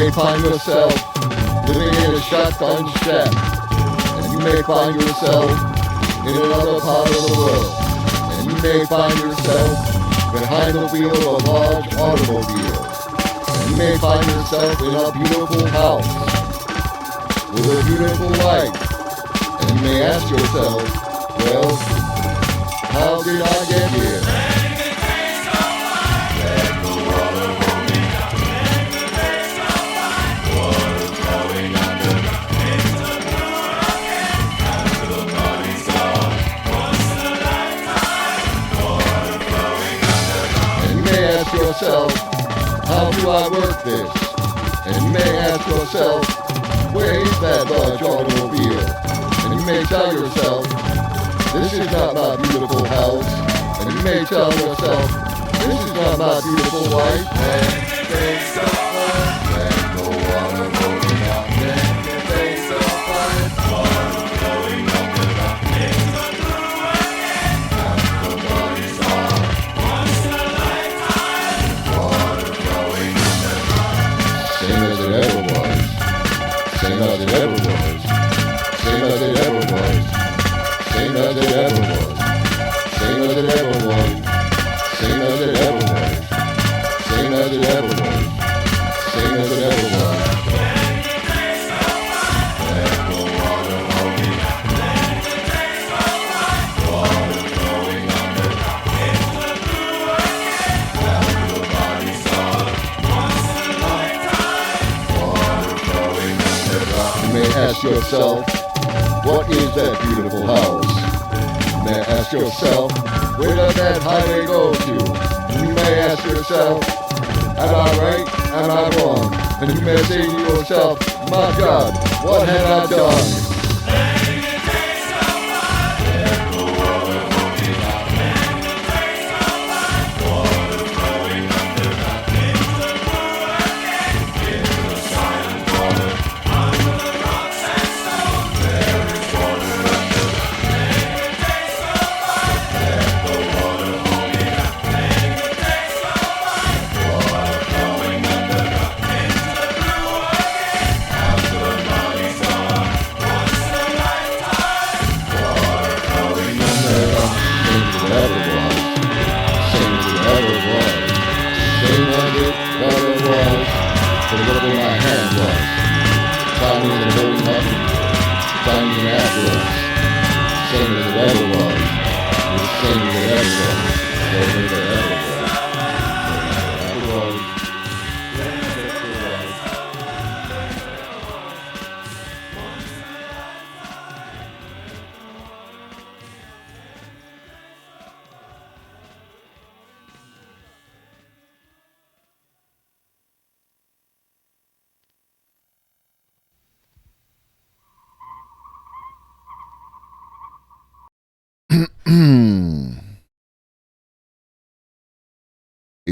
may find yourself living in a shotgun shack, and you may find yourself in another part of the world, and you may find yourself behind the wheel of a large automobile, and you may find yourself in a beautiful house with a beautiful life, and you may ask yourself, well, how did I get here? Yourself, how do I work this? And you may ask yourself, where is that large automobile? And you may tell yourself, this is not my beautiful house. And you may tell yourself, this is not my beautiful wife. And they so fun, and the water rolling out, and they so fun, water flowing under the into the blue again, and the body's on. Same as it ever was. Same as it ever was. Same as it ever was. Same as it ever was. Same as it ever was. Same as it ever was. Same as it ever was. Same as it ever was. Let the water rolling. Let the days go by. Water flowing under. Into the blue again. Down to the body soft. You may ask yourself, what is that beautiful house? You may ask yourself, where does that highway go to? And you may ask yourself, am I right? Am I wrong? And you may say to yourself, my God, what had I done?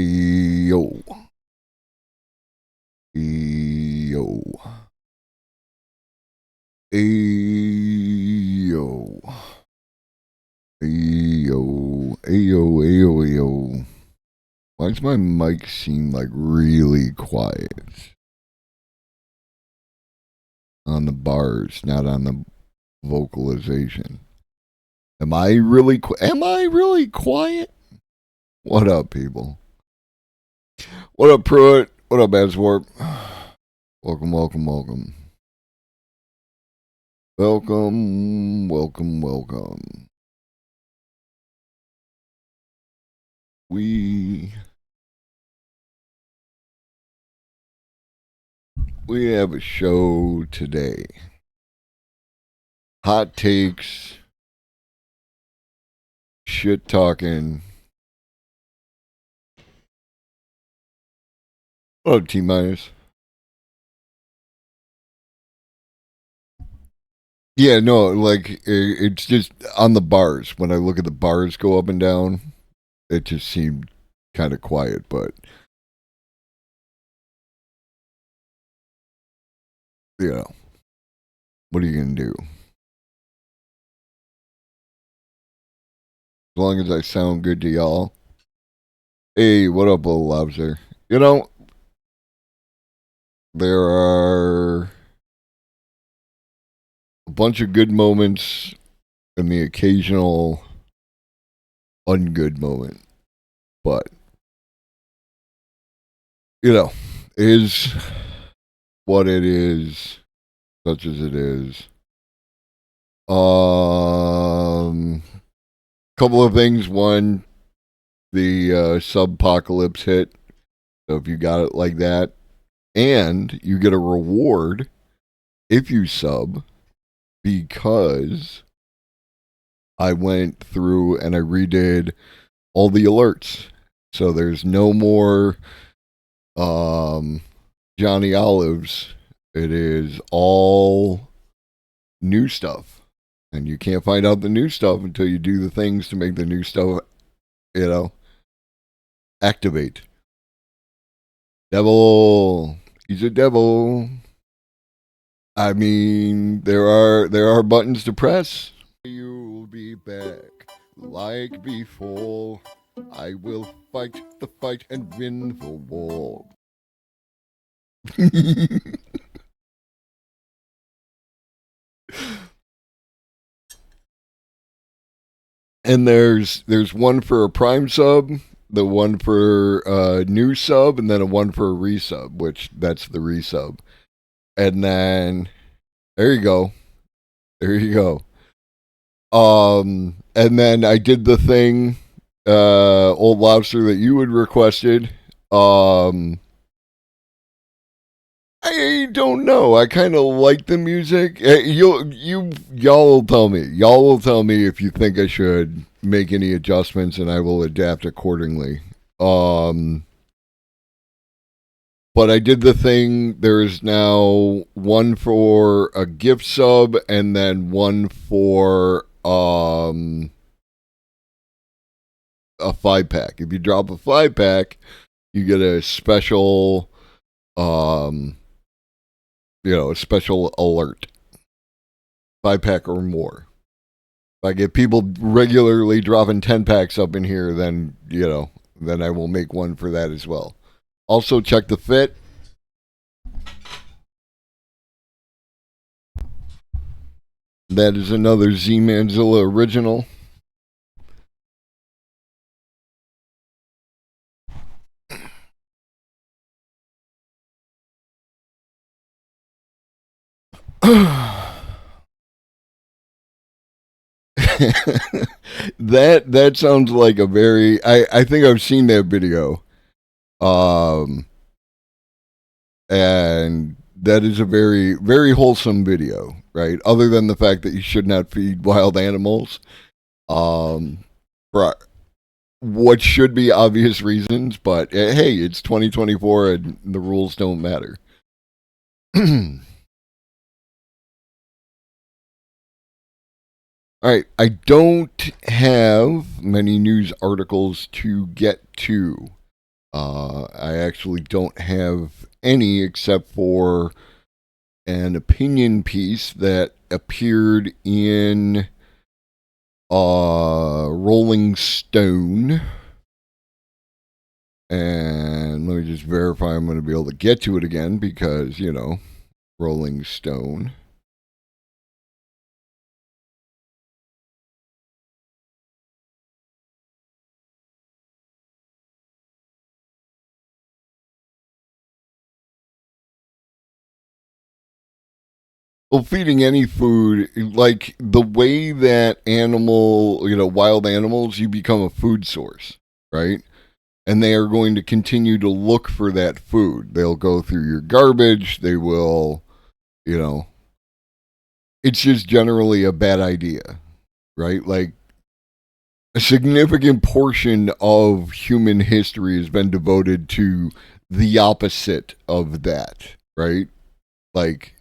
Yo. Yo. Ayo. Ayo. Ayo. Ayo. Ayo. Why does my mic seem like really quiet? On the bars, not on the vocalization. Am I really quiet? What up, people? What up, Pruitt? What up, Adswarp? Welcome, welcome, welcome. Welcome, welcome, welcome. We have a show today. Hot takes, shit talking. What up, T-minus? Yeah, no, like, it's just on the bars. When I look at the bars go up and down, it just seemed kind of quiet, but you know, what are you going to do? As long as I sound good to y'all. Hey, what up, little lobster? You know, there are a bunch of good moments and the occasional ungood moment. But, it is what it is, such as it is. Couple of things. One, the subpocalypse hit. So if you got it like that, and you get a reward if you sub, because I went through and I redid all the alerts. So there's no more Johnny Olives. It is all new stuff. And you can't find out the new stuff until you do the things to make the new stuff, activate. Devil. He's a devil. I mean, there are buttons to press. You'll be back like before. I will fight the fight and win the war. And there's one for a prime sub, the one for a new sub, and then a one for a resub, which that's the resub. And then there you go. There you go. And then I did the thing, Old Lobster, that you had requested. I don't know. I kind of like the music. Y'all will tell me. Y'all will tell me if you think I should make any adjustments, and I will adapt accordingly. But I did the thing. There is now one for a gift sub, and then one for a 5-pack. If you drop a 5-pack, you get a special a special alert. 5-pack or more. If I get people regularly dropping 10-packs up in here, then then I will make one for that as well. Also, check the fit. That is another Z Manzilla original. that sounds like a very I think I've seen that video. And that is a very, very wholesome video, right? Other than the fact that you should not feed wild animals. For what should be obvious reasons, but hey, it's 2024 and the rules don't matter. All right, I don't have many news articles to get to. I actually don't have any except for an opinion piece that appeared in Rolling Stone. And let me just verify I'm going to be able to get to it again because, Rolling Stone. Well, feeding any food, like the way that wild animals, you become a food source, right? And they are going to continue to look for that food. They'll go through your garbage. They will, it's just generally a bad idea, right? Like a significant portion of human history has been devoted to the opposite of that, right? Like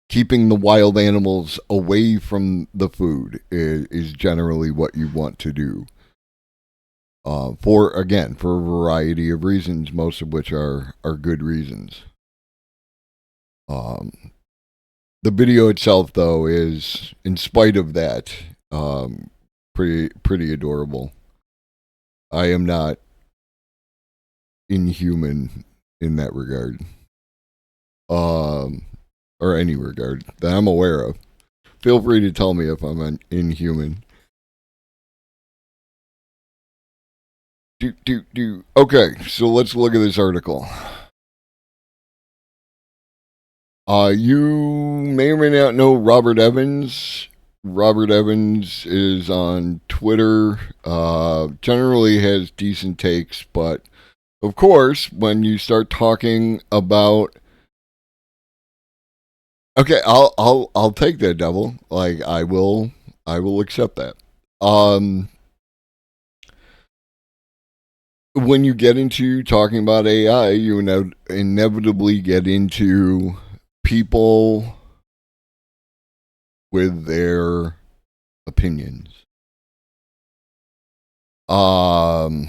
keeping the wild animals away from the food is generally what you want to do. For a variety of reasons, most of which are good reasons. The video itself, though, is, in spite of that, pretty adorable. I am not inhuman in that regard. or any regard that I'm aware of. Feel free to tell me if I'm inhuman. Okay, so let's look at this article. You may or may not know Robert Evans. Robert Evans is on Twitter. Generally has decent takes, but of course, when you start talking about, okay, I'll take that, devil. Like I will accept that. When you get into talking about AI, you inevitably get into people with their opinions. How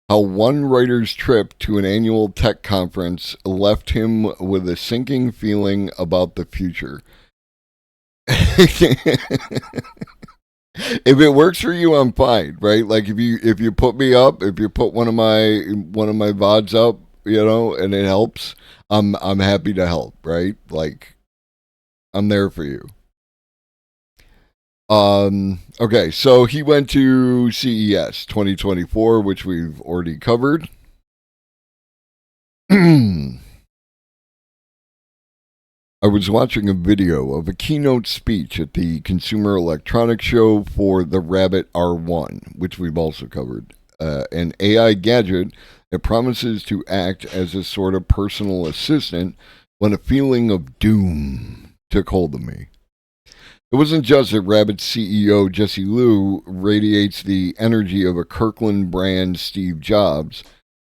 one writer's trip to an annual tech conference left him with a sinking feeling about the future. If it works for you, I'm fine, right? Like if you put me up, if you put one of my VODs up, and it helps, I'm happy to help, right? Like I'm there for you. Okay, so he went to CES 2024, which we've already covered. I was watching a video of a keynote speech at the Consumer Electronics Show for the Rabbit R1, which we've also covered, an AI gadget that promises to act as a sort of personal assistant when a feeling of doom took hold of me. It wasn't just that Rabbit's CEO Jesse Liu radiates the energy of a Kirkland brand Steve Jobs,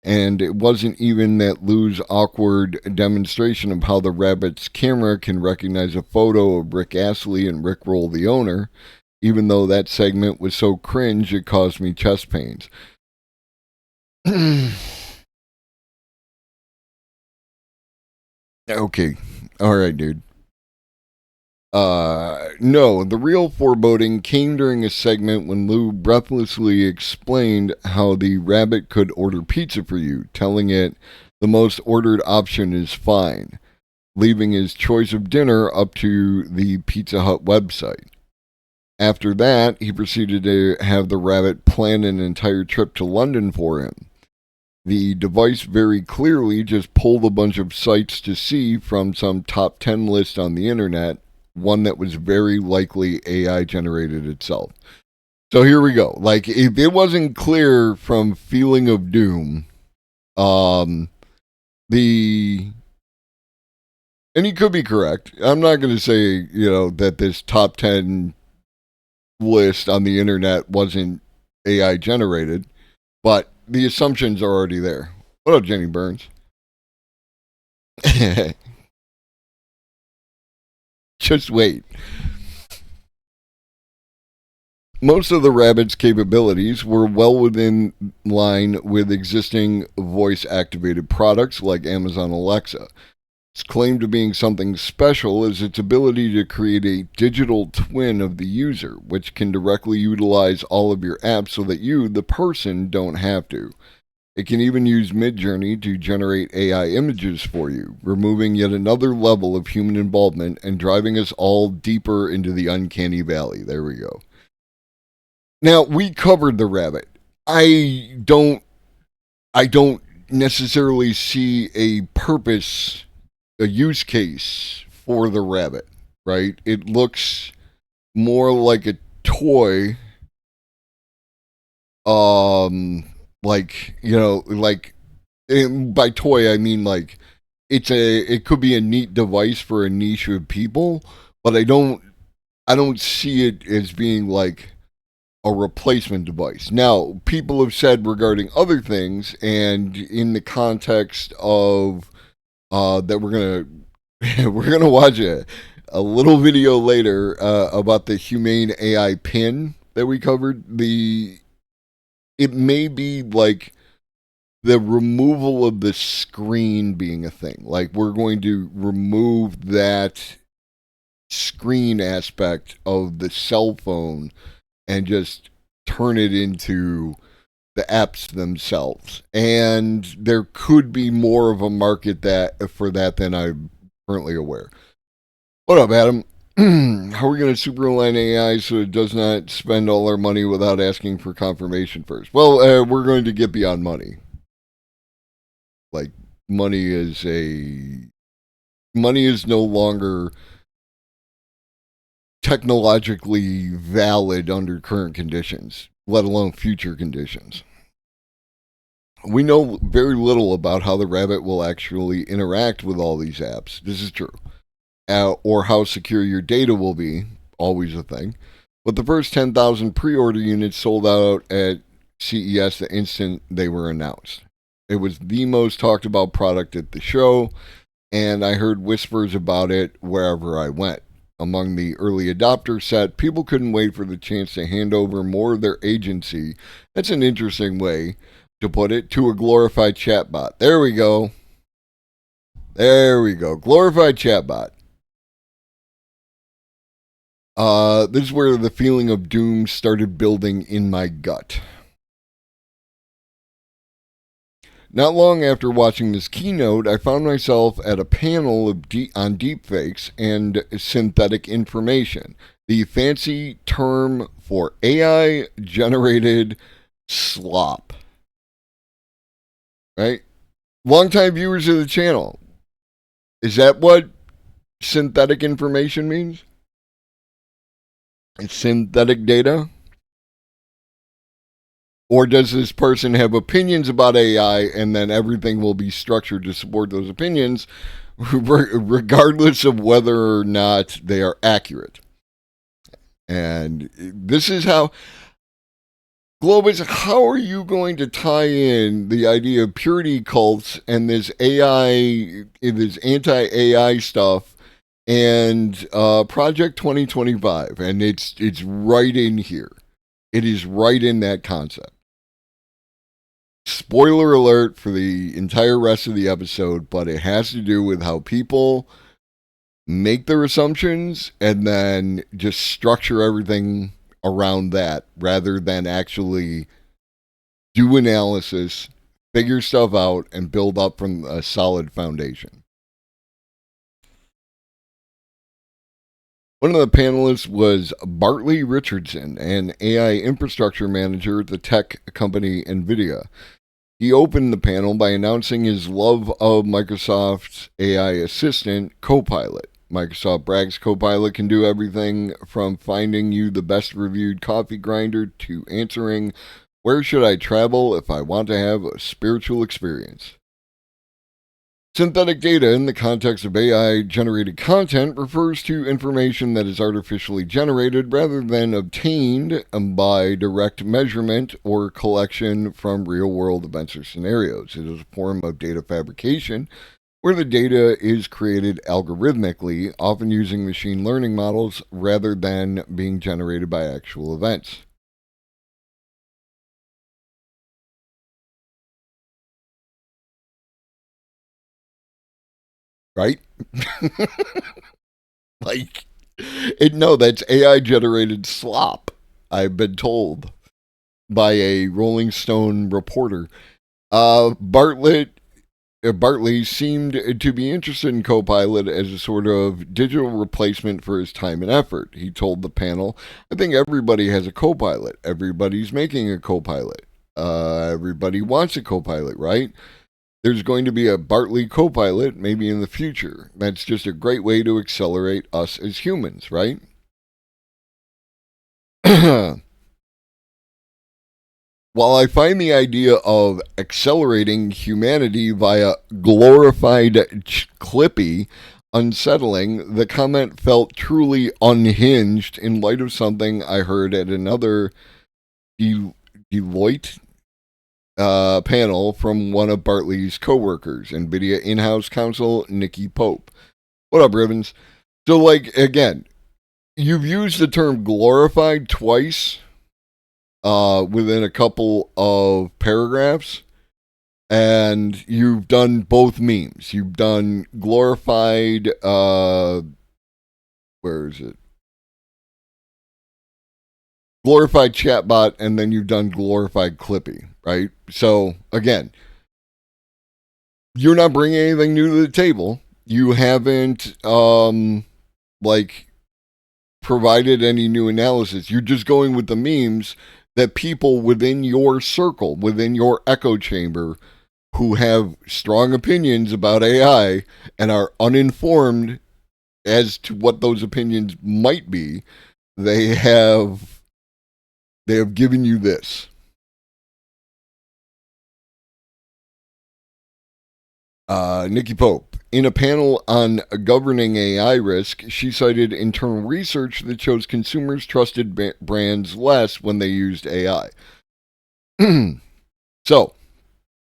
and it wasn't even that Liu's awkward demonstration of how the Rabbit's camera can recognize a photo of Rick Astley and Rickroll the owner, even though that segment was so cringe it caused me chest pains. Okay. Alright, dude. No, the real foreboding came during a segment when Liu breathlessly explained how the Rabbit could order pizza for you, telling it the most ordered option is fine, leaving his choice of dinner up to the Pizza Hut website. After that, he proceeded to have the Rabbit plan an entire trip to London for him. The device very clearly just pulled a bunch of sites to see from some top 10 list on the internet, one that was very likely AI generated itself. So here we go. Like, if it wasn't clear from Feeling of Doom, and he could be correct. I'm not going to say, that this top 10 list on the internet wasn't AI generated, but the assumptions are already there. What up, Jenny Burns? Just wait. Most of the Rabbit's capabilities were well within line with existing voice-activated products like Amazon Alexa. Its claim to being something special is its ability to create a digital twin of the user, which can directly utilize all of your apps so that you, the person, don't have to. It can even use Midjourney to generate AI images for you, removing yet another level of human involvement and driving us all deeper into the uncanny valley. There we go. Now, we covered the Rabbit. I don't necessarily see a purpose, a use case for the Rabbit, right? It looks more like a toy, by toy I mean like it could be a neat device for a niche of people, but I don't see it as being like a replacement device. Now, people have said regarding other things, and in the context of that we're gonna watch a little video later about the Humane AI pin that we covered. It may be like the removal of the screen being a thing. Like, we're going to remove that screen aspect of the cell phone and just turn it into the apps themselves. And there could be more of a market for that than I'm currently aware. What up, Adam? How are we going to superline AI so it does not spend all our money without asking for confirmation first? Well, we're going to get beyond money. Like, money is no longer technologically valid under current conditions, let alone future conditions. We know very little about how the rabbit will actually interact with all these apps. This is true. Or how secure your data will be, always a thing. But the first 10,000 pre-order units sold out at CES the instant they were announced. It was the most talked about product at the show, and I heard whispers about it wherever I went. Among the early adopter set, people couldn't wait for the chance to hand over more of their agency. That's an interesting way to put it, to a glorified chatbot. There we go. Glorified chatbot. This is where the feeling of doom started building in my gut. Not long after watching this keynote, I found myself at a panel on deepfakes and synthetic information, the fancy term for AI-generated slop. Right? Longtime viewers of the channel. Is that what synthetic information means? It's synthetic data? Or does this person have opinions about AI and then everything will be structured to support those opinions regardless of whether or not they are accurate? And this is how... Globus, how are you going to tie in the idea of purity cults and this AI, this anti-AI stuff, and Project 2025? And it's right in here. It is right in that concept. Spoiler alert for the entire rest of the episode, but it has to do with how people make their assumptions and then just structure everything around that rather than actually do analysis, figure stuff out, and build up from a solid foundation. One of the panelists was Bartley Richardson, an AI infrastructure manager at the tech company NVIDIA. He opened the panel by announcing his love of Microsoft's AI assistant, Copilot. Microsoft brags Copilot can do everything from finding you the best reviewed coffee grinder to answering, where should I travel if I want to have a spiritual experience? Synthetic data in the context of AI-generated content refers to information that is artificially generated rather than obtained by direct measurement or collection from real-world events or scenarios. It is a form of data fabrication where the data is created algorithmically, often using machine learning models rather than being generated by actual events. Right? That's AI-generated slop, I've been told by a Rolling Stone reporter. Bartley seemed to be interested in Copilot as a sort of digital replacement for his time and effort. He told the panel, I think everybody has a Copilot. Everybody's making a Copilot. Everybody wants a Copilot, right? There's going to be a Bartley Copilot maybe in the future. That's just a great way to accelerate us as humans, right? While I find the idea of accelerating humanity via glorified Clippy unsettling, the comment felt truly unhinged in light of something I heard at another Deloitte panel from one of Bartley's co-workers, NVIDIA in-house counsel Nikki Pope. What up, Rivens? So, again, you've used the term glorified twice within a couple of paragraphs, and you've done both memes. You've done glorified, where is it? Glorified chatbot, and then you've done glorified Clippy. right? So again, you're not bringing anything new to the table. You haven't like provided any new analysis. You're just going with the memes that people within your circle, within your echo chamber, who have strong opinions about AI and are uninformed as to what those opinions might be, they have given you this. Nikki Pope. In a panel on governing AI risk, she cited internal research that shows consumers trusted brands less when they used AI. So,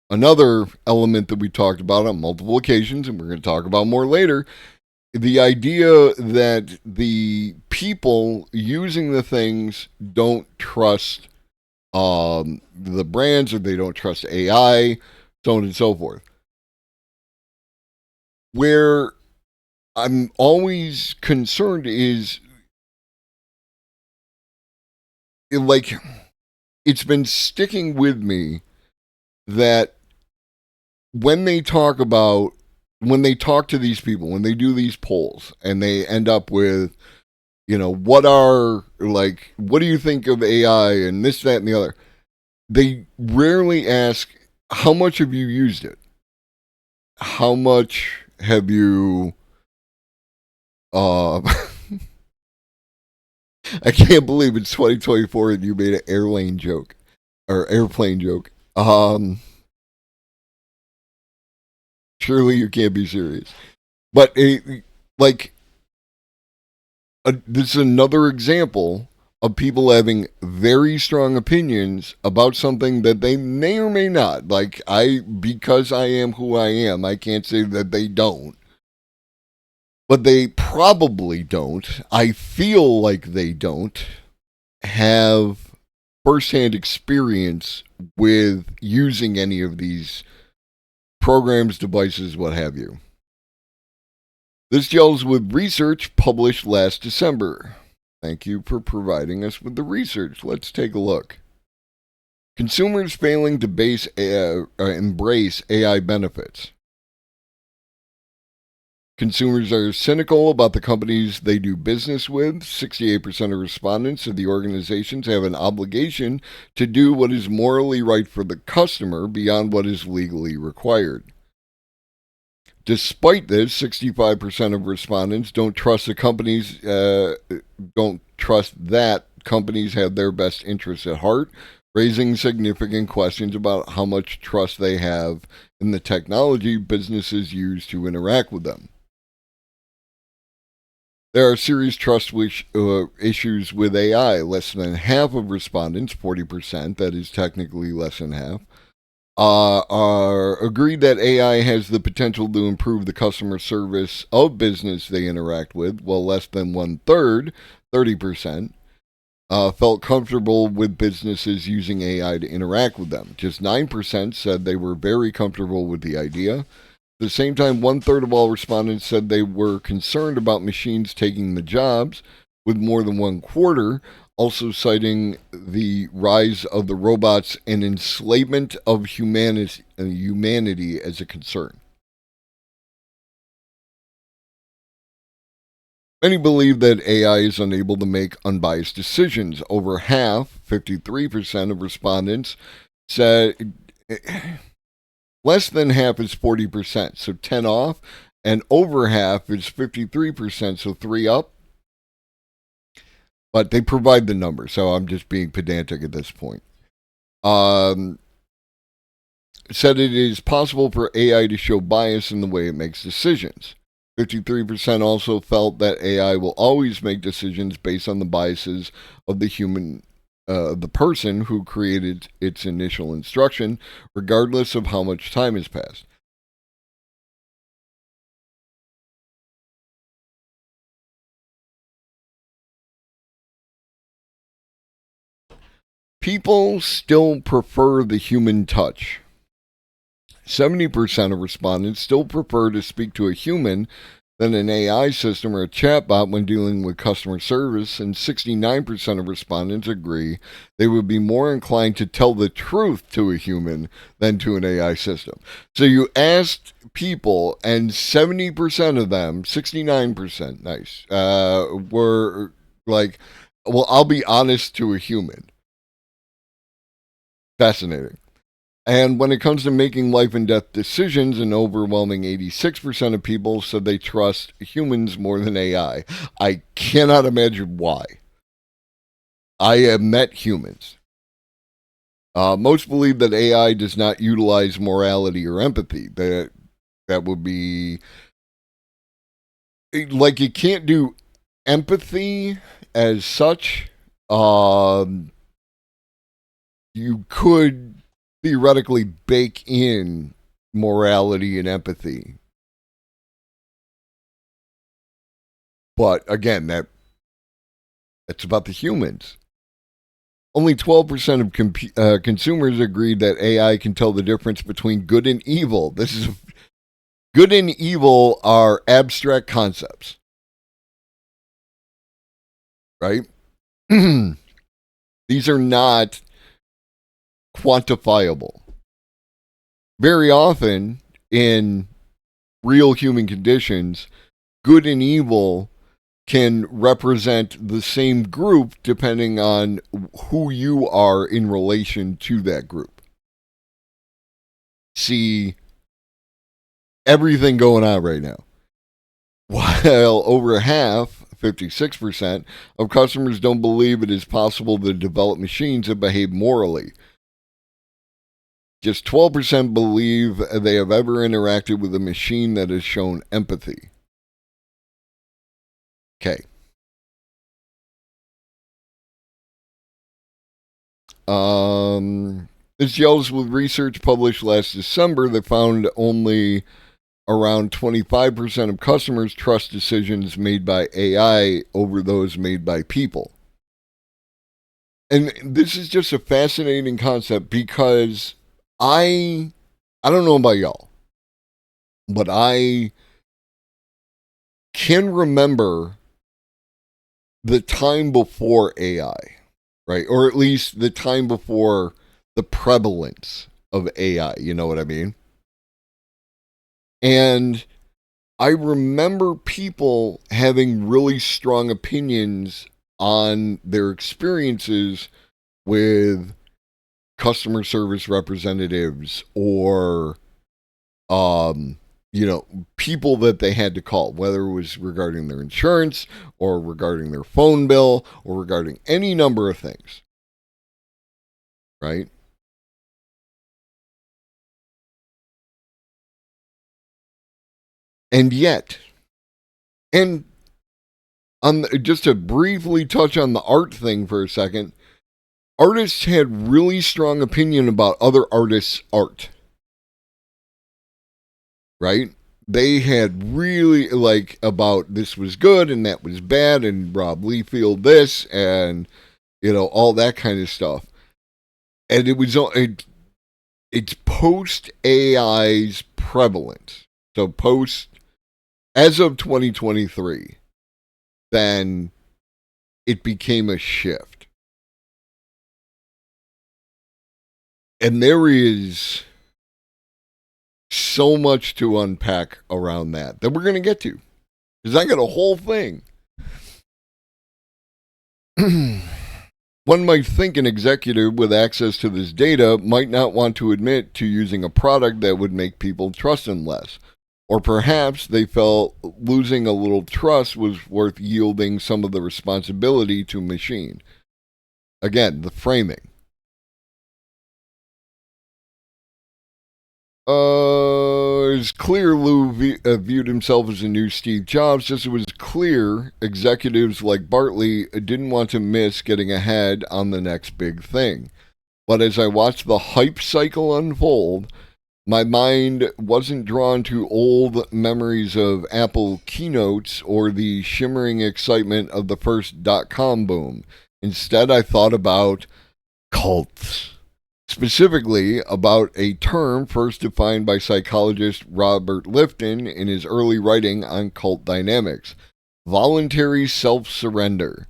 another element that we talked about on multiple occasions, and we're going to talk about more later, the idea that the people using the things don't trust the brands, or they don't trust AI, so on and so forth. Where I'm always concerned is, like, it's been sticking with me that when they talk to these people, when they do these polls and they end up with, what do you think of AI and this, that, and the other, they rarely ask, how much have you used it? How much have you I can't believe it's 2024 and you made an airplane joke. Surely you can't be serious. But this is another example of people having very strong opinions about something that they may or may not. Because I am who I am, I can't say that they don't. But they probably don't. I feel like they don't have firsthand experience with using any of these programs, devices, what have you. This gels with research published last December. Thank you for providing us with the research. Let's take a look. Consumers failing to embrace AI benefits. Consumers are cynical about the companies they do business with. 68% of respondents said the organizations have an obligation to do what is morally right for the customer beyond what is legally required. Despite this, 65% of respondents don't trust that companies have their best interests at heart, raising significant questions about how much trust they have in the technology businesses use to interact with them. There are serious trust issues with AI. Less than half of respondents, 40%, that is technically less than half, are agreed that AI has the potential to improve the customer service of business they interact with, while less than 1/3, 30%, felt comfortable with businesses using AI to interact with them. Just 9% said they were very comfortable with the idea. At the same time, 1/3 of all respondents said they were concerned about machines taking the jobs, with more than 1/4 also citing the rise of the robots and enslavement of humanity as a concern. Many believe that AI is unable to make unbiased decisions. Over half, 53% of respondents, said less than half is 40%, so 10 off, and over half is 53%, so 3 up. But they provide the number, so I'm just being pedantic at this point. Said it is possible for AI to show bias in the way it makes decisions. 53% also felt that AI will always make decisions based on the biases of the person who created its initial instruction, regardless of how much time has passed. People still prefer the human touch. 70% of respondents still prefer to speak to a human than an AI system or a chatbot when dealing with customer service, and 69% of respondents agree they would be more inclined to tell the truth to a human than to an AI system. So you asked people, and 70% of them, 69%, nice, were like, well, I'll be honest to a human. Fascinating. And when it comes to making life and death decisions, an overwhelming 86% of people said they trust humans more than AI. I cannot imagine why. I have met humans. Most believe that AI does not utilize morality or empathy. That would be like, you can't do empathy as such. You could theoretically bake in morality and empathy. But again, that's about the humans. Only 12% of consumers agreed that AI can tell the difference between good and evil. Good and evil are abstract concepts, right? These are not quantifiable. Very often in real human conditions, good and evil can represent the same group depending on who you are in relation to that group. See everything going on right now. While over half, 56%, of customers don't believe it is possible to develop machines that behave morally. Just 12% believe they have ever interacted with a machine that has shown empathy. Okay. This gels with research published last December that found only around 25% of customers trust decisions made by AI over those made by people. And this is just a fascinating concept because I don't know about y'all, but I can remember the time before AI, right? Or at least the time before the prevalence of AI, you know what I mean? And I remember people having really strong opinions on their experiences with customer service representatives or people that they had to call, whether it was regarding their insurance or regarding their phone bill or regarding any number of things, right? And yet, and just to briefly touch on the art thing for a second, artists had really strong opinion about other artists' art. Right? They had really about this was good and that was bad and Rob Liefeld this and all that kind of stuff. And it's post AI's prevalence. So post as of 2023, then it became a shift. And there is so much to unpack around that we're going to get to, because I got a whole thing. One might think an executive with access to this data might not want to admit to using a product that would make people trust them less. Or perhaps they felt losing a little trust was worth yielding some of the responsibility to a machine. Again, the framing. It's clear Lou viewed himself as a new Steve Jobs, just as it was clear executives like Bartley didn't want to miss getting ahead on the next big thing. But as I watched the hype cycle unfold, my mind wasn't drawn to old memories of Apple keynotes or the shimmering excitement of the first .com boom. Instead, I thought about cults, specifically about a term first defined by psychologist Robert Lifton in his early writing on cult dynamics: voluntary self-surrender.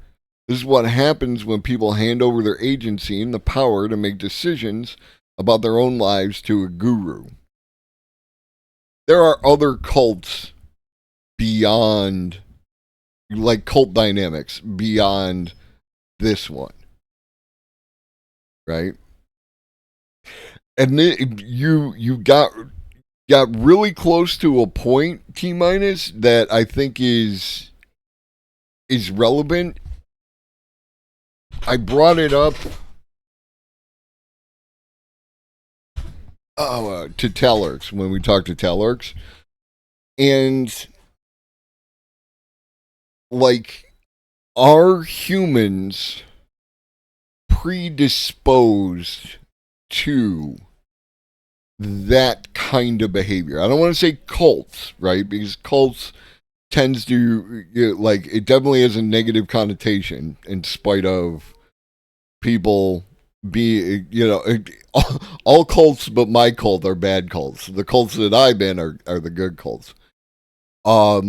This is what happens when people hand over their agency and the power to make decisions about their own lives to a guru. There are other cults beyond, like cult dynamics, beyond this one, right? And then you got really close to a point, T minus, that I think is relevant. I brought it up to Tellerks when we talked to Tellerks, and like, are humans predisposed to that kind of behavior? I don't want to say cults, right? Because cults tends to, like, it definitely has a negative connotation in spite of people be, all cults but my cult are bad cults. The cults that I've been are the good cults. But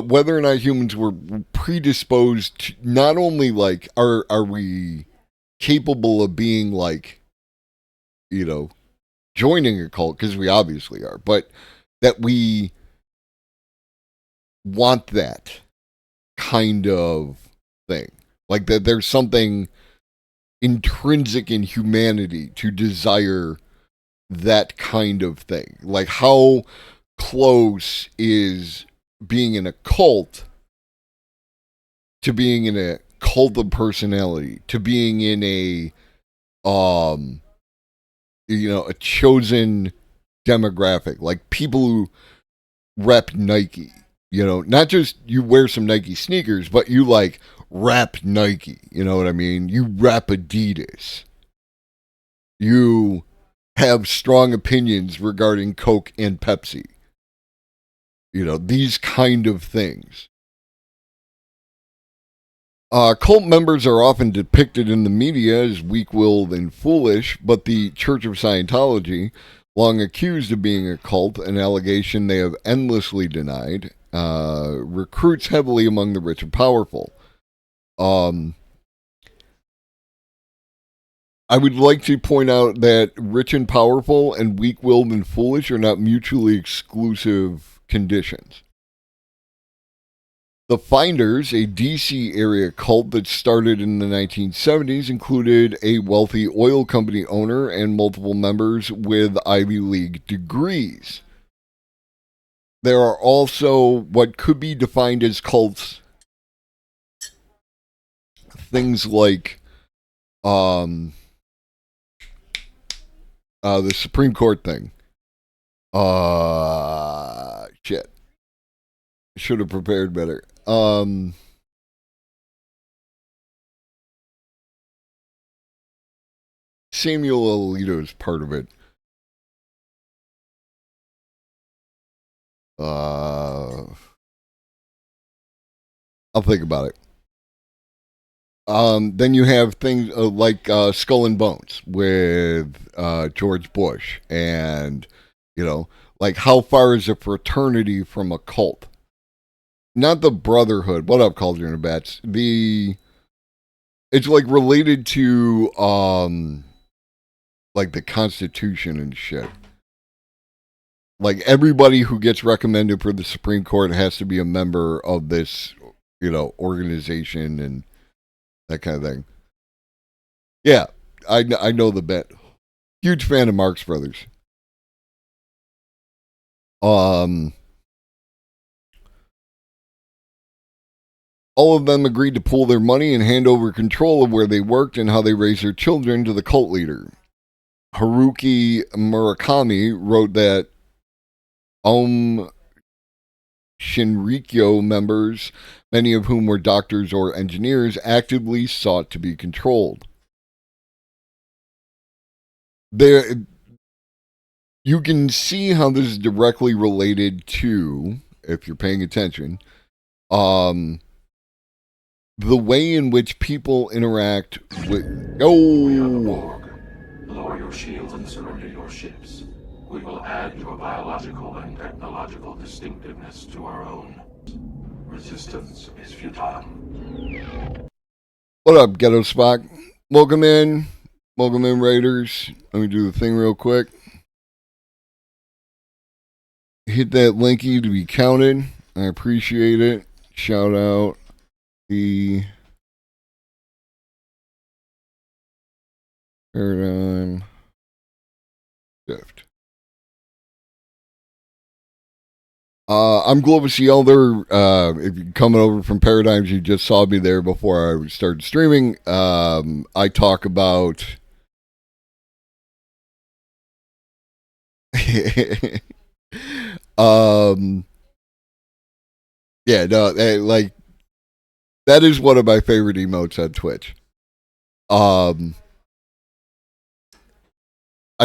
whether or not humans were predisposed to, not only like, are we capable of being like, joining a cult, because we obviously are, but that we want that kind of thing. Like that there's something intrinsic in humanity to desire that kind of thing. Like, how close is being in a cult to being in a cult of personality, to being in a a chosen demographic, like people who rep Nike. Not just you wear some Nike sneakers, but you like rep Nike. You know what I mean? You rep Adidas. You have strong opinions regarding Coke and Pepsi. These kind of things. Cult members are often depicted in the media as weak-willed and foolish, but the Church of Scientology, long accused of being a cult, an allegation they have endlessly denied, recruits heavily among the rich and powerful. I would like to point out that rich and powerful and weak-willed and foolish are not mutually exclusive conditions. The Finders, a DC area cult that started in the 1970s, included a wealthy oil company owner and multiple members with Ivy League degrees. There are also what could be defined as cults, things like the Supreme Court thing. Shit. Should have prepared better. Samuel Alito is part of it. I'll think about it. Then you have things like Skull and Bones with George Bush, and like, how far is a fraternity from a cult? Not the Brotherhood. What up, Cauldron of Bats? It's like related to like the Constitution and shit. Like, everybody who gets recommended for the Supreme Court has to be a member of this, organization and that kind of thing. Yeah, I know the bet. Huge fan of Marx Brothers. All of them agreed to pool their money and hand over control of where they worked and how they raised their children to the cult leader. Haruki Murakami wrote that Shinrikyo members, many of whom were doctors or engineers, actively sought to be controlled. You can see how this is directly related to, if you're paying attention, the way in which people interact with. We are the Oh, Borg. Lower your shields and surrender your ships. We will add your biological and technological distinctiveness to our own. Resistance is futile. what up, Ghetto Spock? Welcome in. Welcome in, Raiders. Let me do the thing real quick. Hit that linky to be counted. I appreciate it. Shout out the Paradigm Shift. I'm Globus the Elder. If you're coming over from Paradigms, you just saw me there before I started streaming. I talk about yeah, no, like that is one of my favorite emotes on Twitch. I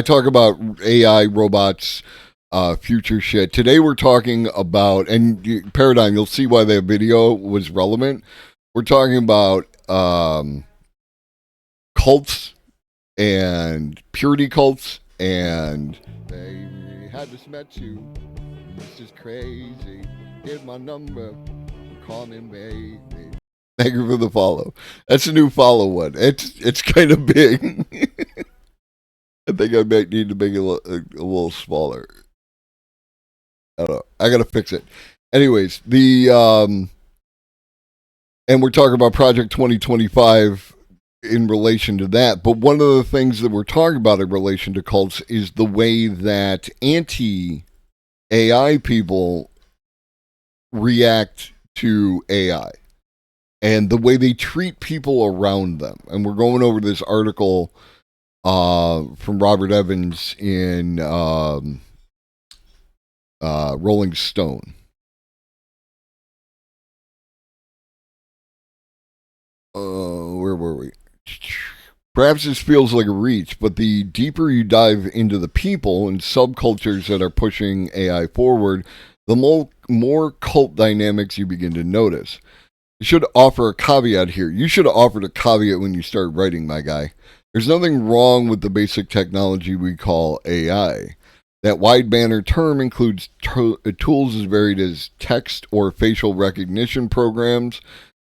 talk about AI, robots, future shit. Today we're talking about, and Paradigm, you'll see why that video was relevant. We're talking about cults and purity cults, and they had this met you. This is crazy. Here's my number. Call me baby. Thank you for the follow. That's a new follow one. It's kind of big. I think I might need to make it a little smaller. I don't know. I gotta fix it. Anyways, and we're talking about Project 2025 in relation to that. But one of the things that we're talking about in relation to cults is the way that anti-AI people react to AI and the way they treat people around them. And we're going over this article from Robert Evans in Rolling Stone. Where were we? Perhaps this feels like a reach, but the deeper you dive into the people and subcultures that are pushing AI forward, the more cult dynamics you begin to notice. You should offer a caveat here. You should have offered a caveat when you started writing, my guy. There's nothing wrong with the basic technology we call AI. That wide banner term includes tools as varied as text or facial recognition programs,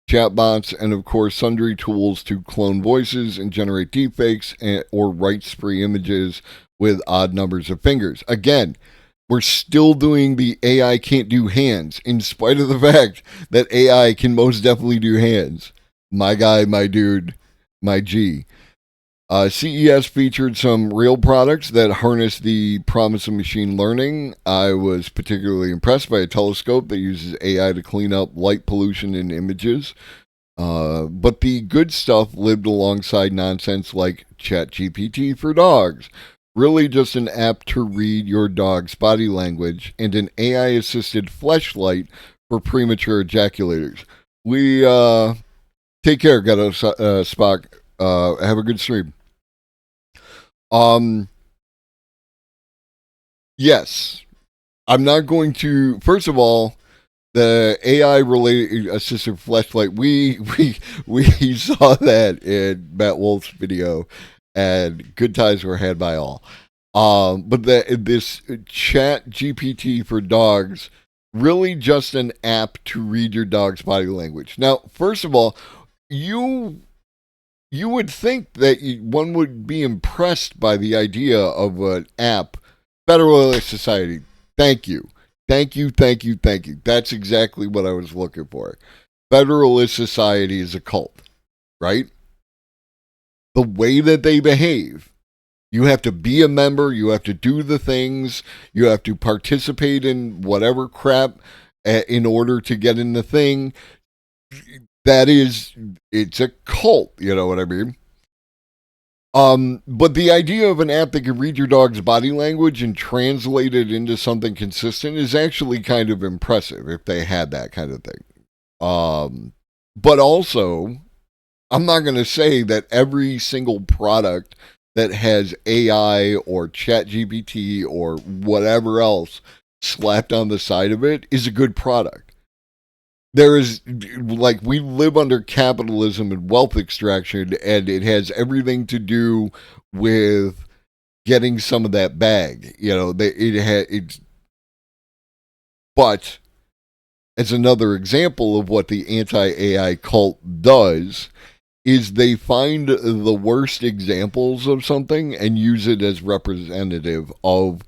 chatbots, and of course sundry tools to clone voices and generate deepfakes or rights-free images with odd numbers of fingers. Again, we're still doing the AI can't do hands, in spite of the fact that AI can most definitely do hands. My guy, my dude, my G. CES featured some real products that harness the promise of machine learning. I was particularly impressed by a telescope that uses AI to clean up light pollution in images. But the good stuff lived alongside nonsense like ChatGPT for dogs. Really just an app to read your dog's body language and an AI-assisted fleshlight for premature ejaculators. We take care, Ghetto Spock. Have a good stream. Yes, I'm not going to. First of all, the AI related assisted fleshlight. We saw that in Matt Wolf's video, and good times were had by all. But this Chat GPT for dogs, really just an app to read your dog's body language. Now, first of all, you would think that one would be impressed by the idea of an app. Federalist Society, thank you. Thank you. That's exactly what I was looking for. Federalist Society is a cult, right? The way that they behave, you have to be a member, you have to do the things, you have to participate in whatever crap in order to get in the thing. It's a cult, you know what I mean? But the idea of an app that can read your dog's body language and translate it into something consistent is actually kind of impressive if they had that kind of thing. But also, I'm not going to say that every single product that has AI or ChatGPT or whatever else slapped on the side of it is a good product. there is, like, we live under capitalism and wealth extraction, and it has everything to do with getting some of that bag. But as another example of what the anti-AI cult does, is they find the worst examples of something and use it as representative of,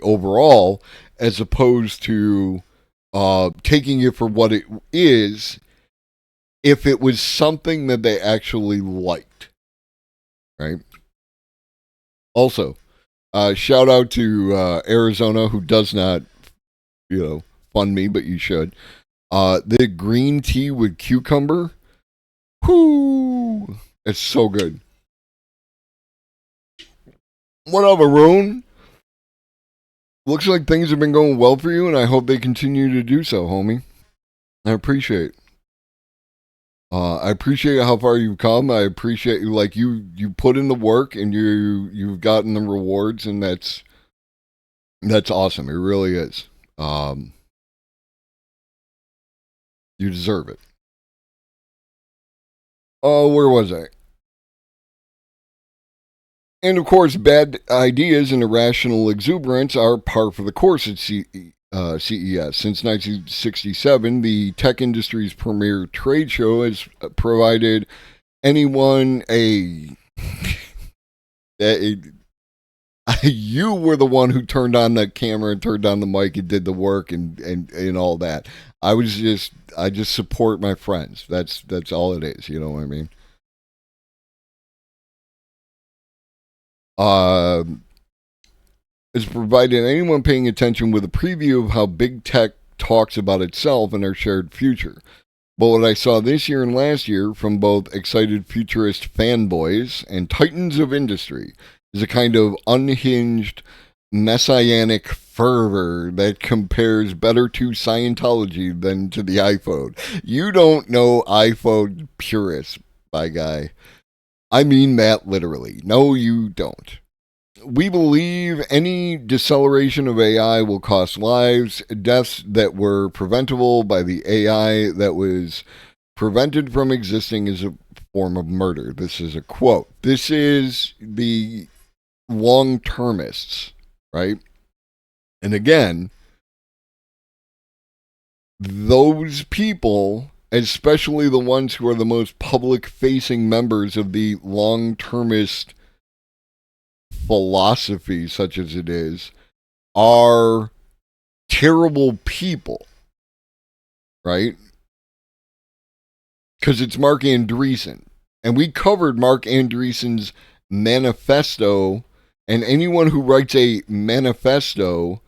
overall, as opposed to taking it for what it is, if it was something that they actually liked, right? Also, shout out to Arizona, who does not, fund me, but you should. The green tea with cucumber, whoo, it's so good. What up, Arun? Looks like things have been going well for you, and I hope they continue to do so, homie. I appreciate it. I appreciate how far you've come. I appreciate you, like, you put in the work and you've gotten the rewards, and that's awesome. It really is. You deserve it. Oh, where was I? And of course, bad ideas and irrational exuberance are par for the course at CES. Since 1967, the tech industry's premier trade show has provided anyone you were the one who turned on the camera and turned on the mic and did the work and all that. I just support my friends. That's all it is. You know what I mean? It's provided anyone paying attention with a preview of how big tech talks about itself and our shared future. But what I saw this year and last year from both excited futurist fanboys and titans of industry is a kind of unhinged messianic fervor that compares better to Scientology than to the iPhone. You don't know iPhone purists, my guy. I mean that literally. No, you don't. We believe any deceleration of AI will cost lives, deaths that were preventable by the AI that was prevented from existing is a form of murder. This is a quote. This is the long-termists, right? And again, those people, especially the ones who are the most public-facing members of the long-termist philosophy, such as it is, are terrible people, right? Because it's Mark Andreessen. And we covered Mark Andreessen's manifesto, and anyone who writes a manifesto,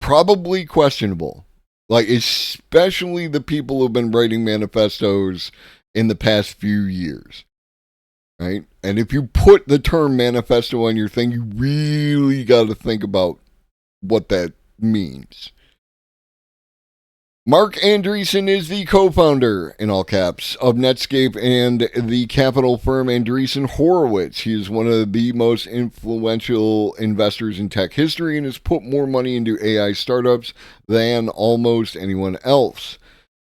probably questionable. Like, especially the people who've been writing manifestos in the past few years. Right? And if you put the term manifesto on your thing, you really got to think about what that means. Mark Andreessen is the co-founder, in all caps, of Netscape and the capital firm Andreessen Horowitz. He is one of the most influential investors in tech history and has put more money into AI startups than almost anyone else.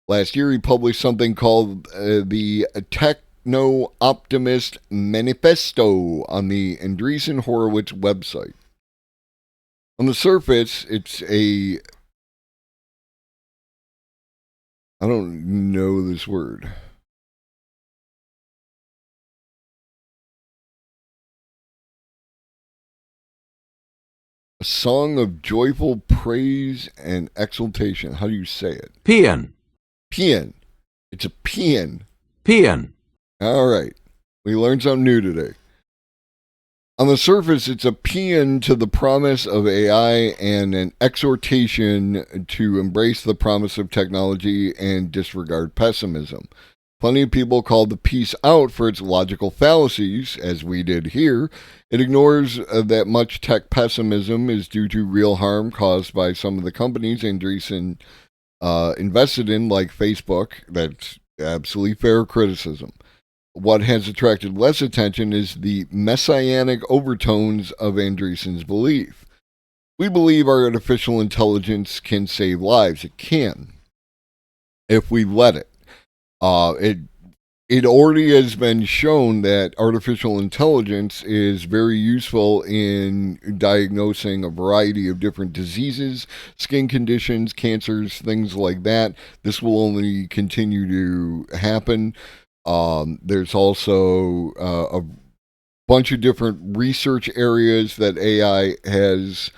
Last year, he published something called the Techno-Optimist Manifesto on the Andreessen Horowitz website. On the surface, it's I don't know this word. A song of joyful praise and exultation. How do you say it? Paean. Paean. It's a paean. Paean. All right. We learned something new today. On the surface, it's a paean to the promise of AI and an exhortation to embrace the promise of technology and disregard pessimism. Plenty of people call the piece out for its logical fallacies, as we did here. It ignores that much tech pessimism is due to real harm caused by some of the companies Andreessen invested in, like Facebook. That's absolutely fair criticism. What has attracted less attention is the messianic overtones of Andreessen's belief. We believe artificial intelligence can save lives. It can, if we let it. It already has been shown that artificial intelligence is very useful in diagnosing a variety of different diseases, skin conditions, cancers, things like that. This will only continue to happen. There's also a bunch of different research areas that AI has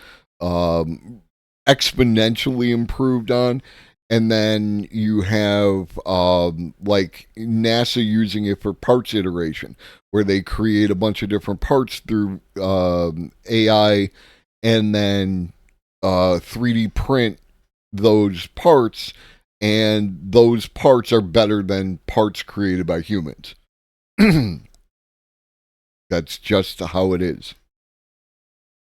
exponentially improved on. And then you have like NASA using it for parts iteration, where they create a bunch of different parts through AI and then 3D print those parts, and those parts are better than parts created by humans. That's just how it is.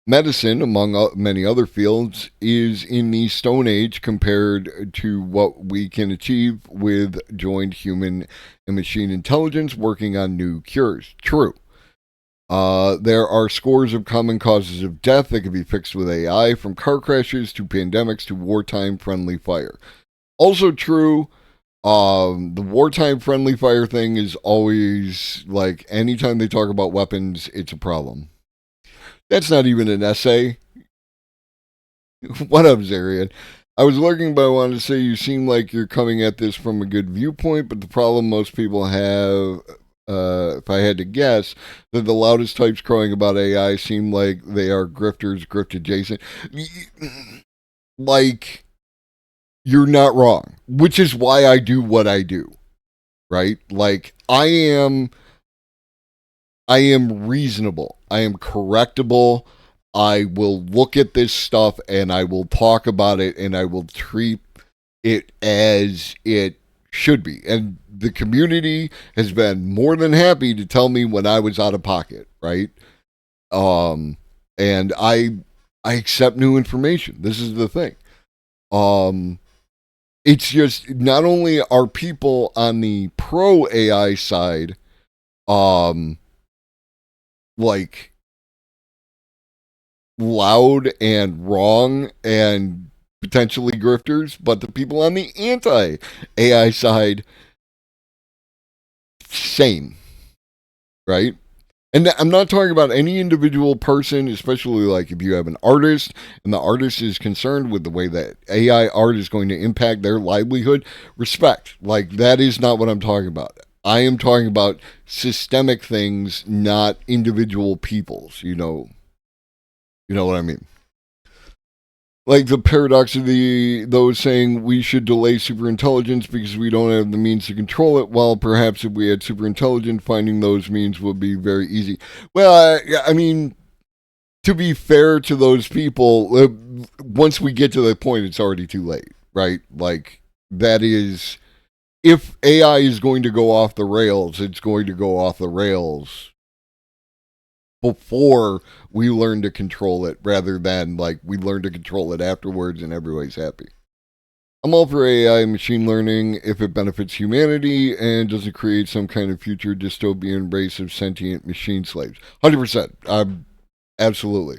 Medicine, among many other fields, is in the Stone Age compared to what we can achieve with joined human and machine intelligence working on new cures. True. There are scores of common causes of death that can be fixed with AI, from car crashes to pandemics to wartime friendly fire. Also true. The wartime friendly fire thing is always like anytime they talk about weapons, it's a problem. That's not even an essay. What up, Zarian? I was lurking, but I wanted to say you seem like you're coming at this from a good viewpoint, but the problem most people have, if I had to guess, that the loudest types crowing about AI seem like they are grifters, grift adjacent. Like, you're not wrong, which is why I do what I do, right? Like, I am reasonable. I am correctable. I will look at this stuff and I will talk about it and I will treat it as it should be. And the community has been more than happy to tell me when I was out of pocket, right? And I accept new information. This is the thing. It's just not only are people on the pro AI side like loud and wrong and potentially grifters, but the people on the anti AI side, same, right? And I'm not talking about any individual person, especially like if you have an artist and the artist is concerned with the way that AI art is going to impact their livelihood. Respect. Like, that is not what I'm talking about. I am talking about systemic things, not individual peoples. You know what I mean? Like the paradox of those saying we should delay superintelligence because we don't have the means to control it. While perhaps if we had superintelligence, finding those means would be very easy. Well, I mean, to be fair to those people, once we get to that point, it's already too late, right? Like, that is, if AI is going to go off the rails, it's going to go off the rails before we learn to control it, rather than like we learn to control it afterwards and everybody's happy. I'm all for AI and machine learning if it benefits humanity and doesn't create some kind of future dystopian race of sentient machine slaves. 100%. Absolutely.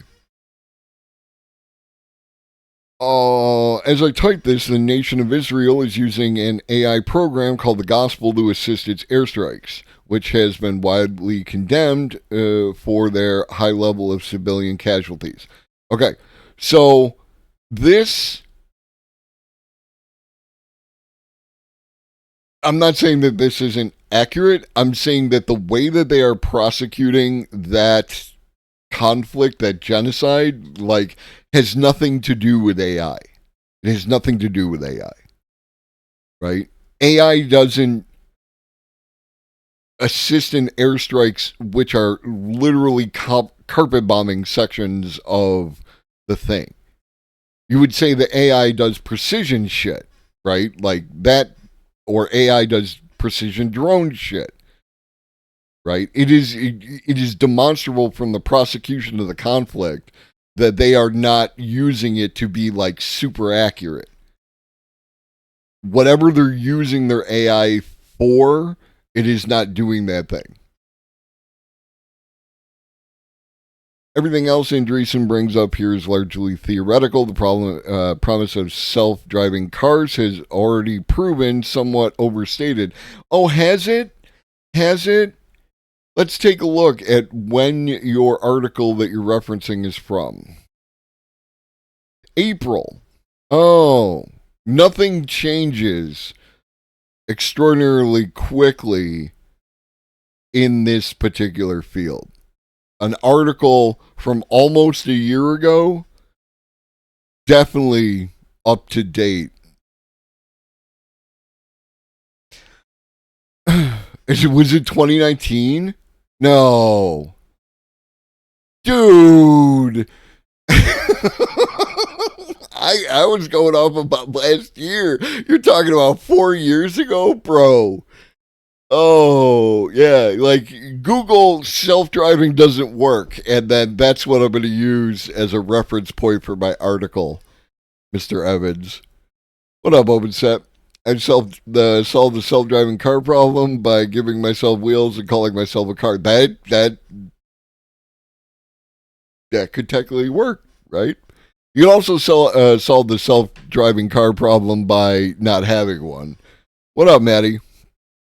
As I type this, the nation of Israel is using an AI program called the Gospel to assist its airstrikes, which has been widely condemned for their high level of civilian casualties. Okay, so this, I'm not saying that this isn't accurate. I'm saying that the way that they are prosecuting that conflict, that genocide, like, has nothing to do with AI. It has nothing to do with AI, right? AI doesn't assist in airstrikes, which are literally carpet bombing sections of the thing. You would say that AI does precision shit, right? Like that, or AI does precision drone shit, right? It is demonstrable from the prosecution of the conflict that they are not using it to be like super accurate. Whatever they're using their AI for, it is not doing that thing. Everything else Andreessen brings up here is largely theoretical. The promise of self-driving cars has already proven somewhat overstated. Oh, has it? Has it? Let's take a look at when your article that you're referencing is from. April. Oh, nothing changes extraordinarily quickly in this particular field. An article from almost a year ago, definitely up to date. Was it 2019? No. Dude. I was going off about last year. You're talking about 4 years ago, bro. Oh, yeah. Like Google self-driving doesn't work. And then that's what I'm going to use as a reference point for my article, Mr. Evans. What up, OpenSet? I solved the self-driving car problem by giving myself wheels and calling myself a car. That could technically work, right? You can also solve the self-driving car problem by not having one. What up, Maddie?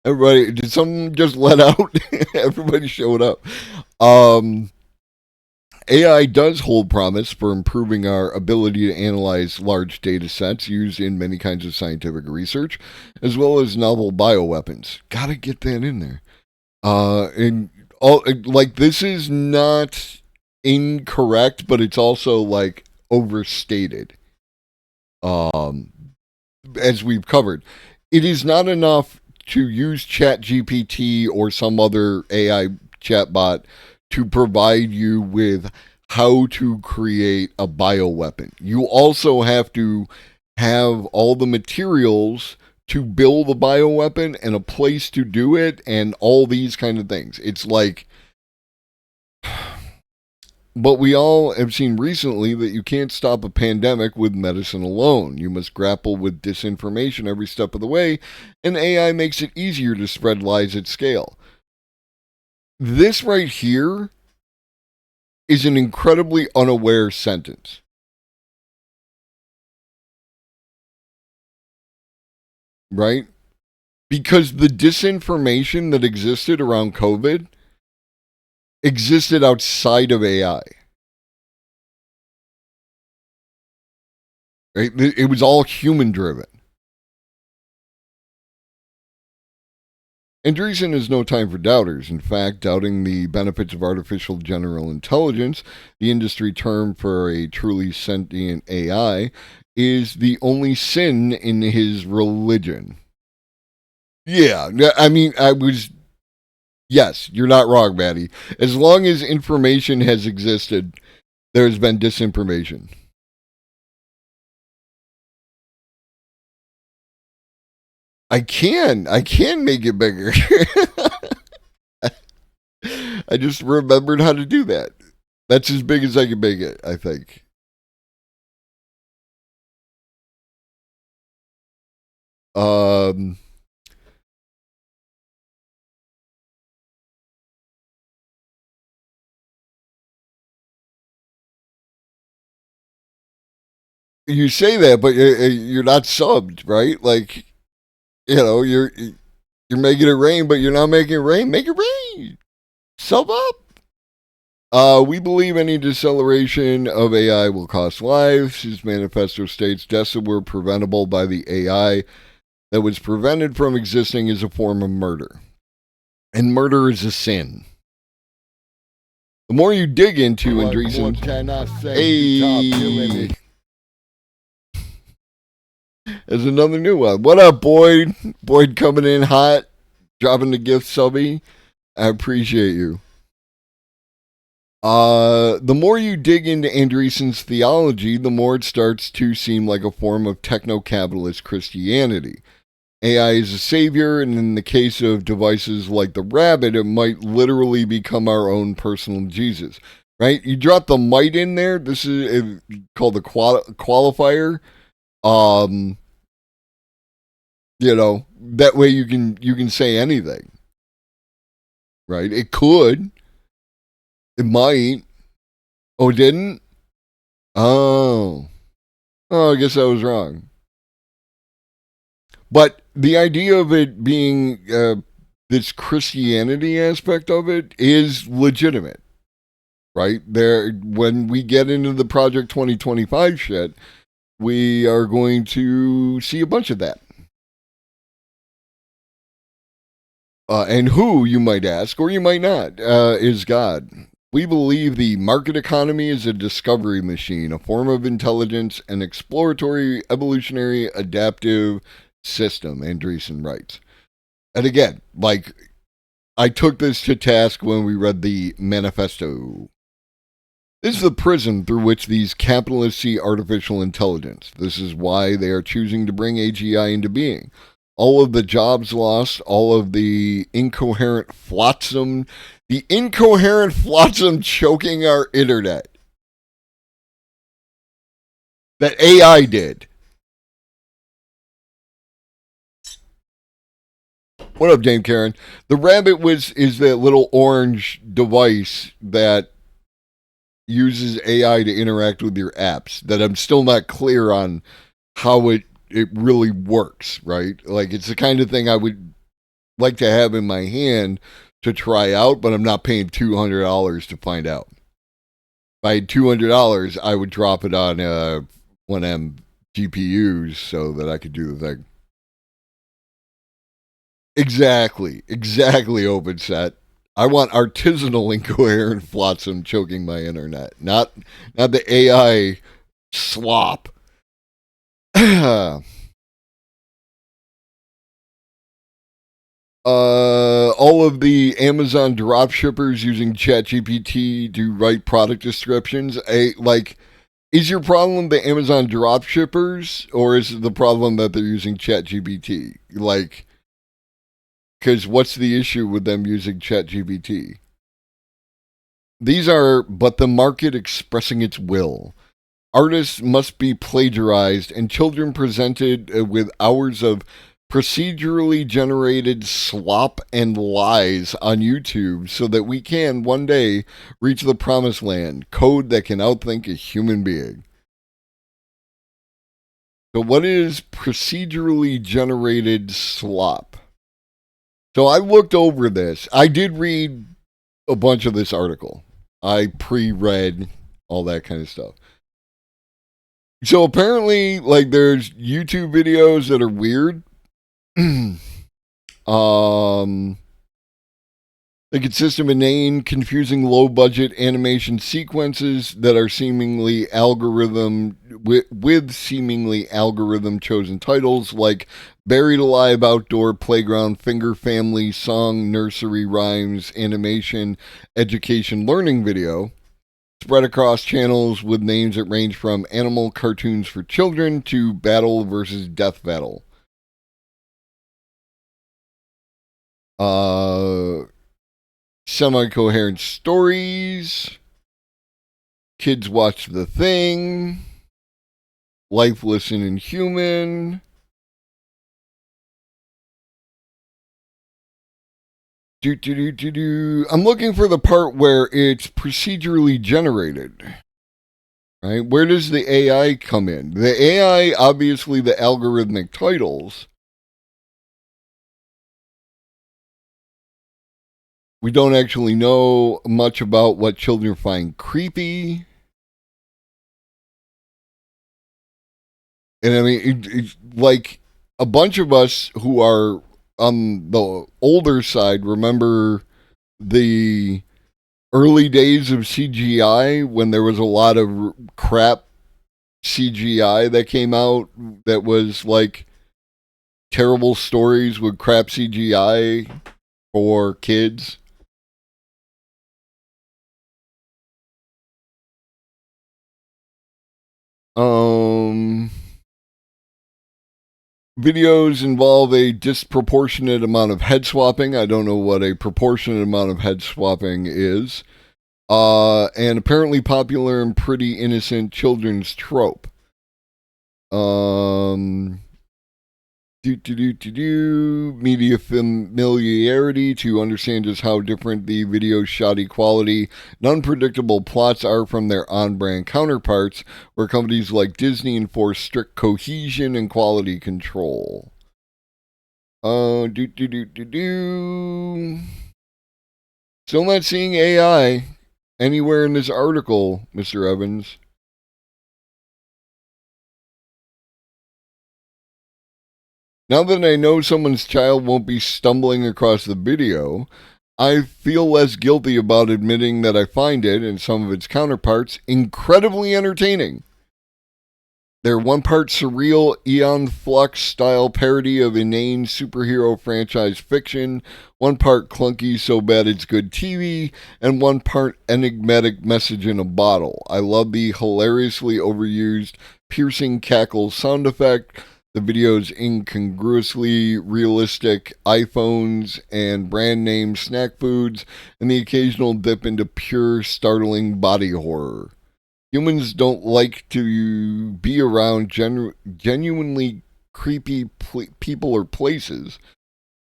Everybody, did someone just let out? Everybody showed up. AI does hold promise for improving our ability to analyze large data sets used in many kinds of scientific research, as well as novel bioweapons. Gotta get that in there. And all like this is not incorrect, but it's also like overstated. As we've covered, it is not enough to use ChatGPT or some other AI chatbot to provide you with how to create a bioweapon. You also have to have all the materials to build a bioweapon and a place to do it and all these kind of things. It's like, but we all have seen recently that you can't stop a pandemic with medicine alone. You must grapple with disinformation every step of the way, and AI makes it easier to spread lies at scale. This right here is an incredibly unaware sentence. Right? Because the disinformation that existed around COVID existed outside of AI. Right? It was all human driven. Andreessen has no time for doubters. In fact, doubting the benefits of artificial general intelligence, the industry term for a truly sentient AI, is the only sin in his religion. Yeah, I mean, yes, you're not wrong, Maddie. As long as information has existed, there's been disinformation. I can make it bigger. I just remembered how to do that. That's as big as I can make it, I think. You say that, but you're not subbed, right? Like, you're making it rain, but you're not making it rain. Make it rain. Sub up. We believe any deceleration of AI will cost lives. His manifesto states deaths that were preventable by the AI that was prevented from existing is a form of murder. And murder is a sin. The more you dig into Andreessen, hey, there's another new one. What up, Boyd? Boyd coming in hot, dropping the gift subby. I appreciate you. The more you dig into Andreessen's theology, the more it starts to seem like a form of techno-capitalist Christianity. AI is a savior, and in the case of devices like the Rabbit, it might literally become our own personal Jesus. Right? You drop the might in there. This is called the qualifier. That way you can say anything. Right? It could. It might. Oh, it didn't? Oh. Oh, I guess I was wrong. But the idea of it being this Christianity aspect of it is legitimate, right? There, when we get into the Project 2025 shit, we are going to see a bunch of that. And who, you might ask, or you might not, is God? We believe the market economy is a discovery machine, a form of intelligence, an exploratory, evolutionary, adaptive system, Andreessen writes. And again, like, I took this to task when we read the manifesto. This is the prism through which these capitalists see artificial intelligence. This is why they are choosing to bring AGI into being. All of the jobs lost, all of the incoherent flotsam choking our internet that AI did. What up, Dame Karen? The rabbit is that little orange device that uses AI to interact with your apps that I'm still not clear on how it really works, right? Like, it's the kind of thing I would like to have in my hand to try out, but I'm not paying $200 to find out. If I had $200, I would drop it on one of them GPUs so that I could do the thing. Exactly, open set. I want artisanal incoherent flotsam choking my internet, not the AI slop. All of the Amazon dropshippers using ChatGPT to write product descriptions. Is your problem the Amazon dropshippers, or is it the problem that they're using ChatGPT? Like, because what's the issue with them using ChatGPT? These are but the market expressing its will. Artists must be plagiarized, and children presented with hours of procedurally generated slop and lies on YouTube so that we can one day reach the promised land, code that can outthink a human being. So, what is procedurally generated slop? So, I looked over this. I did read a bunch of this article. I pre-read all that kind of stuff. So apparently, like, there's YouTube videos that are weird. They consist of inane, confusing, low-budget animation sequences that are seemingly with seemingly algorithm-chosen titles like "Buried Alive Outdoor Playground Finger Family Song Nursery Rhymes Animation Education Learning Video," spread across channels with names that range from animal cartoons for children to Battle versus Death Battle. Semi-coherent stories. Kids watch The Thing. Lifeless and Inhuman. I'm looking for the part where it's procedurally generated. Right? Where does the AI come in? The AI, obviously, the algorithmic titles. We don't actually know much about what children find creepy. And I mean, it's like a bunch of us who are on the older side remember the early days of CGI when there was a lot of crap CGI that came out that was like terrible stories with crap CGI for kids. Videos involve a disproportionate amount of head swapping. I don't know what a proportionate amount of head swapping is. And apparently popular and pretty innocent children's trope. Media familiarity to understand just how different the video's shoddy quality and unpredictable plots are from their on-brand counterparts, where companies like Disney enforce strict cohesion and quality control. Still not seeing AI anywhere in this article, Mr. Evans. Now that I know someone's child won't be stumbling across the video, I feel less guilty about admitting that I find it, and some of its counterparts, incredibly entertaining. They're one part surreal Aeon Flux style parody of inane superhero franchise fiction, one part clunky so bad it's good TV, and one part enigmatic message in a bottle. I love the hilariously overused piercing cackle sound effect, the video's incongruously realistic iPhones and brand name snack foods, and the occasional dip into pure, startling body horror. Humans don't like to be around genuinely creepy people or places,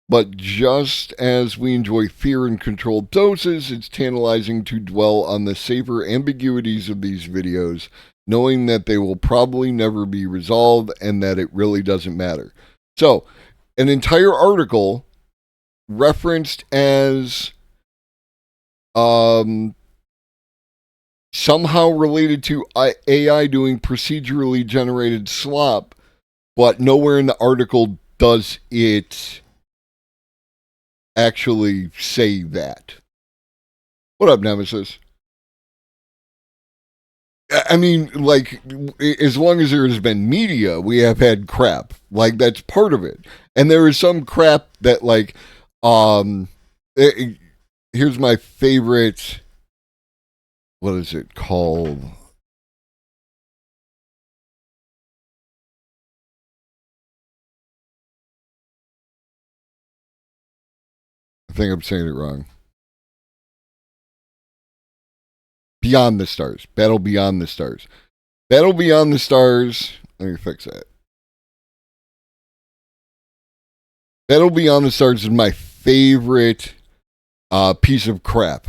but just as we enjoy fear in controlled doses, it's tantalizing to dwell on the safer ambiguities of these videos, knowing that they will probably never be resolved and that it really doesn't matter. So, an entire article referenced as somehow related to AI doing procedurally generated slop, but nowhere in the article does it actually say that. What up, Nemesis? I mean, like, as long as there has been media, we have had crap. Like, that's part of it. And there is some crap that, like, here's my favorite, what is it called? I think I'm saying it wrong. Beyond the Stars. Battle Beyond the Stars. Battle Beyond the Stars. Let me fix that. Battle Beyond the Stars is my favorite piece of crap.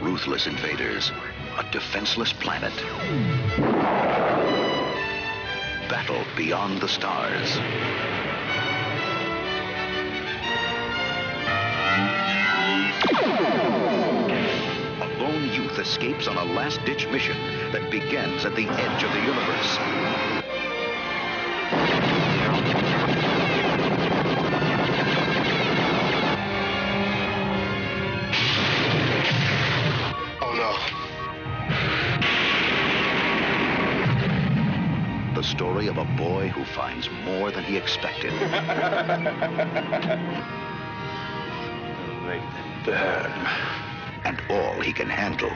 Ruthless invaders, a defenseless planet. Battle beyond the stars. A lone youth escapes on a last-ditch mission that begins at the edge of the universe. The story of a boy who finds more than he expected. Make them burn. And all he can handle.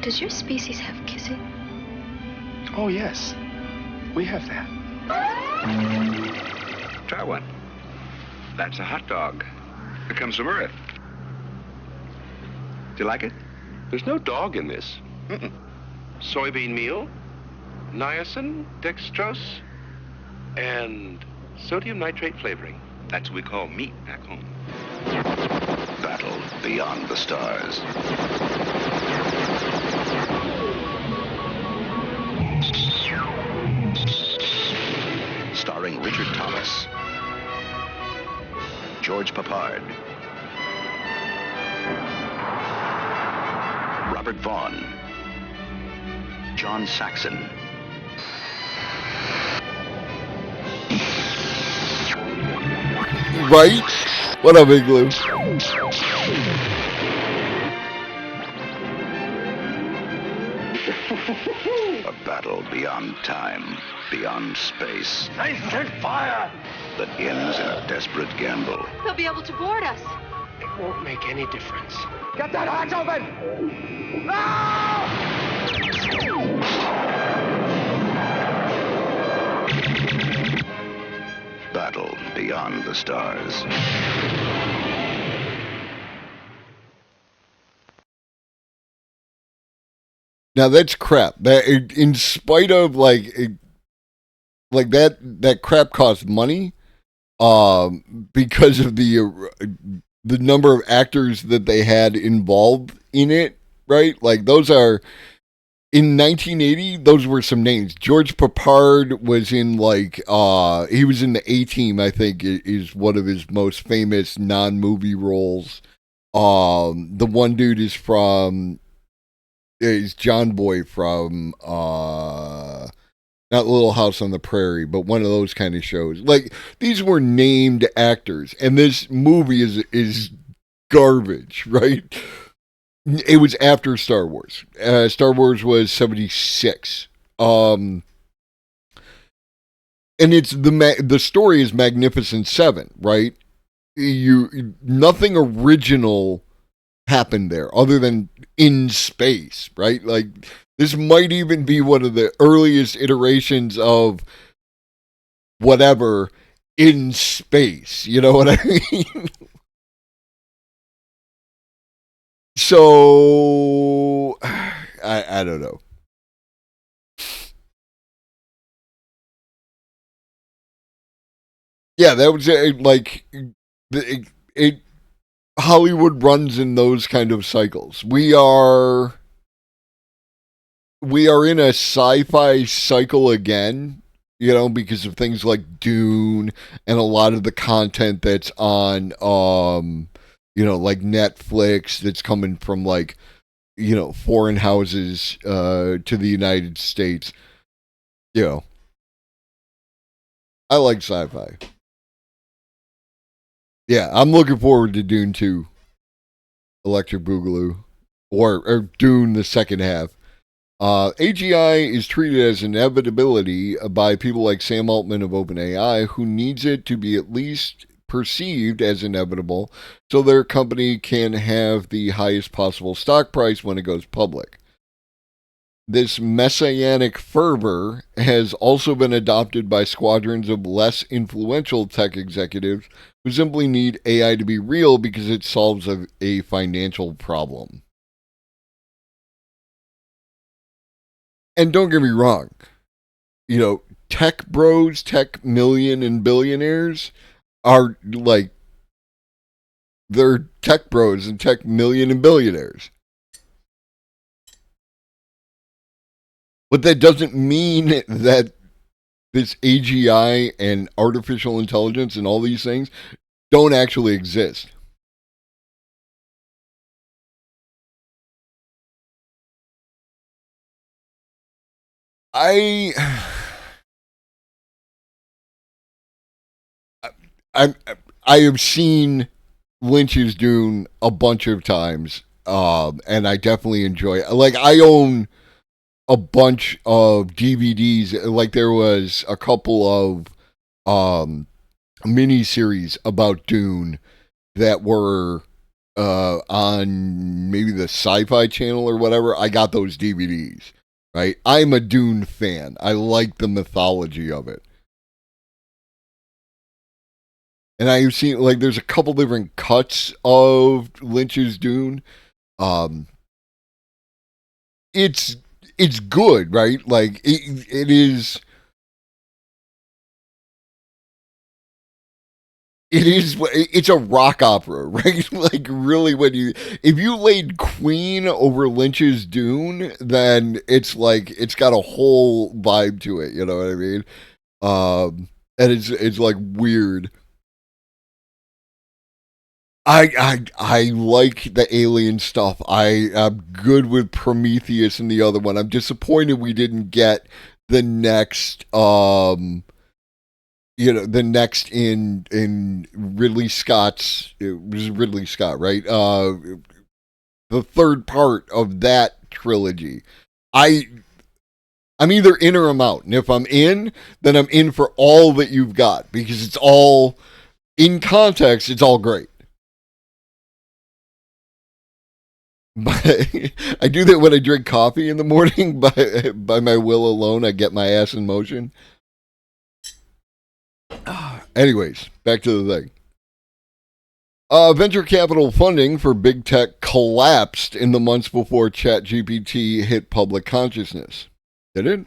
Does your species have kissing? Oh, yes. We have that. Try one. That's a hot dog. It comes from Earth. Do you like it? There's no dog in this. Soybean meal, niacin, dextrose, and sodium nitrate flavoring. That's what we call meat back home. Battle beyond the stars. Starring Richard Thomas, George Papard, Robert Vaughn, John Saxon, Right? What up, Igloo? A battle beyond time, beyond space. Nice fire! That ends in a desperate gamble. They'll be able to board us. It won't make any difference. Get that hatch open! No! battle beyond the stars. Now that's crap. That in spite of like that crap costs money, because of the number of actors that they had involved in it, right? Like those are in 1980. Those were some names. George Papard was in he was in the A-Team. I think is one of his most famous non-movie roles. The one dude is John Boy from not Little House on the Prairie, but one of those kind of shows. Like these were named actors, and this movie is garbage, right? It was after Star Wars. Star Wars was 76. And it's the story is Magnificent Seven, right? Nothing original happened there other than in space, right? Like this might even be one of the earliest iterations of whatever in space. You know what I mean? So I don't know. Yeah, that was like it Hollywood runs in those kind of cycles. We are in a sci-fi cycle again, you know, because of things like Dune and a lot of the content that's on like Netflix that's coming from foreign houses to the United States. You know, I like sci-fi. Yeah, I'm looking forward to Dune 2, Electric Boogaloo, or Dune the second half. AGI is treated as inevitability by people like Sam Altman of OpenAI, who needs it to be at least perceived as inevitable so their company can have the highest possible stock price when it goes public. This messianic fervor has also been adopted by squadrons of less influential tech executives who simply need AI to be real because it solves a financial problem. And don't get me wrong, tech bros, tech million and billionaires are like, they're tech bros and tech million and billionaires. But that doesn't mean that this AGI and artificial intelligence and all these things don't actually exist. I have seen Lynch's Dune a bunch of times, and I definitely enjoy it. Like, I own a bunch of DVDs. Like, there was a couple of mini-series about Dune that were on maybe the Sci-Fi Channel or whatever. I got those DVDs, right? I'm a Dune fan. I like the mythology of it. And I've seen, like, there's a couple different cuts of Lynch's Dune. It's good, right? Like, it is. It's a rock opera, right? Like, really, if you laid Queen over Lynch's Dune, then it's like, it's got a whole vibe to it, you know what I mean? And it's like weird. I like the alien stuff. I am good with Prometheus and the other one. I'm disappointed we didn't get the next the next in Ridley Scott's, it was Ridley Scott, right? The third part of that trilogy. I'm either in or I'm out. And if I'm in, then I'm in for all that you've got, because it's all in context, it's all great. But I do that when I drink coffee in the morning by my will alone. I get my ass in motion. Anyways, back to the thing. Venture capital funding for big tech collapsed in the months before ChatGPT hit public consciousness. Did it?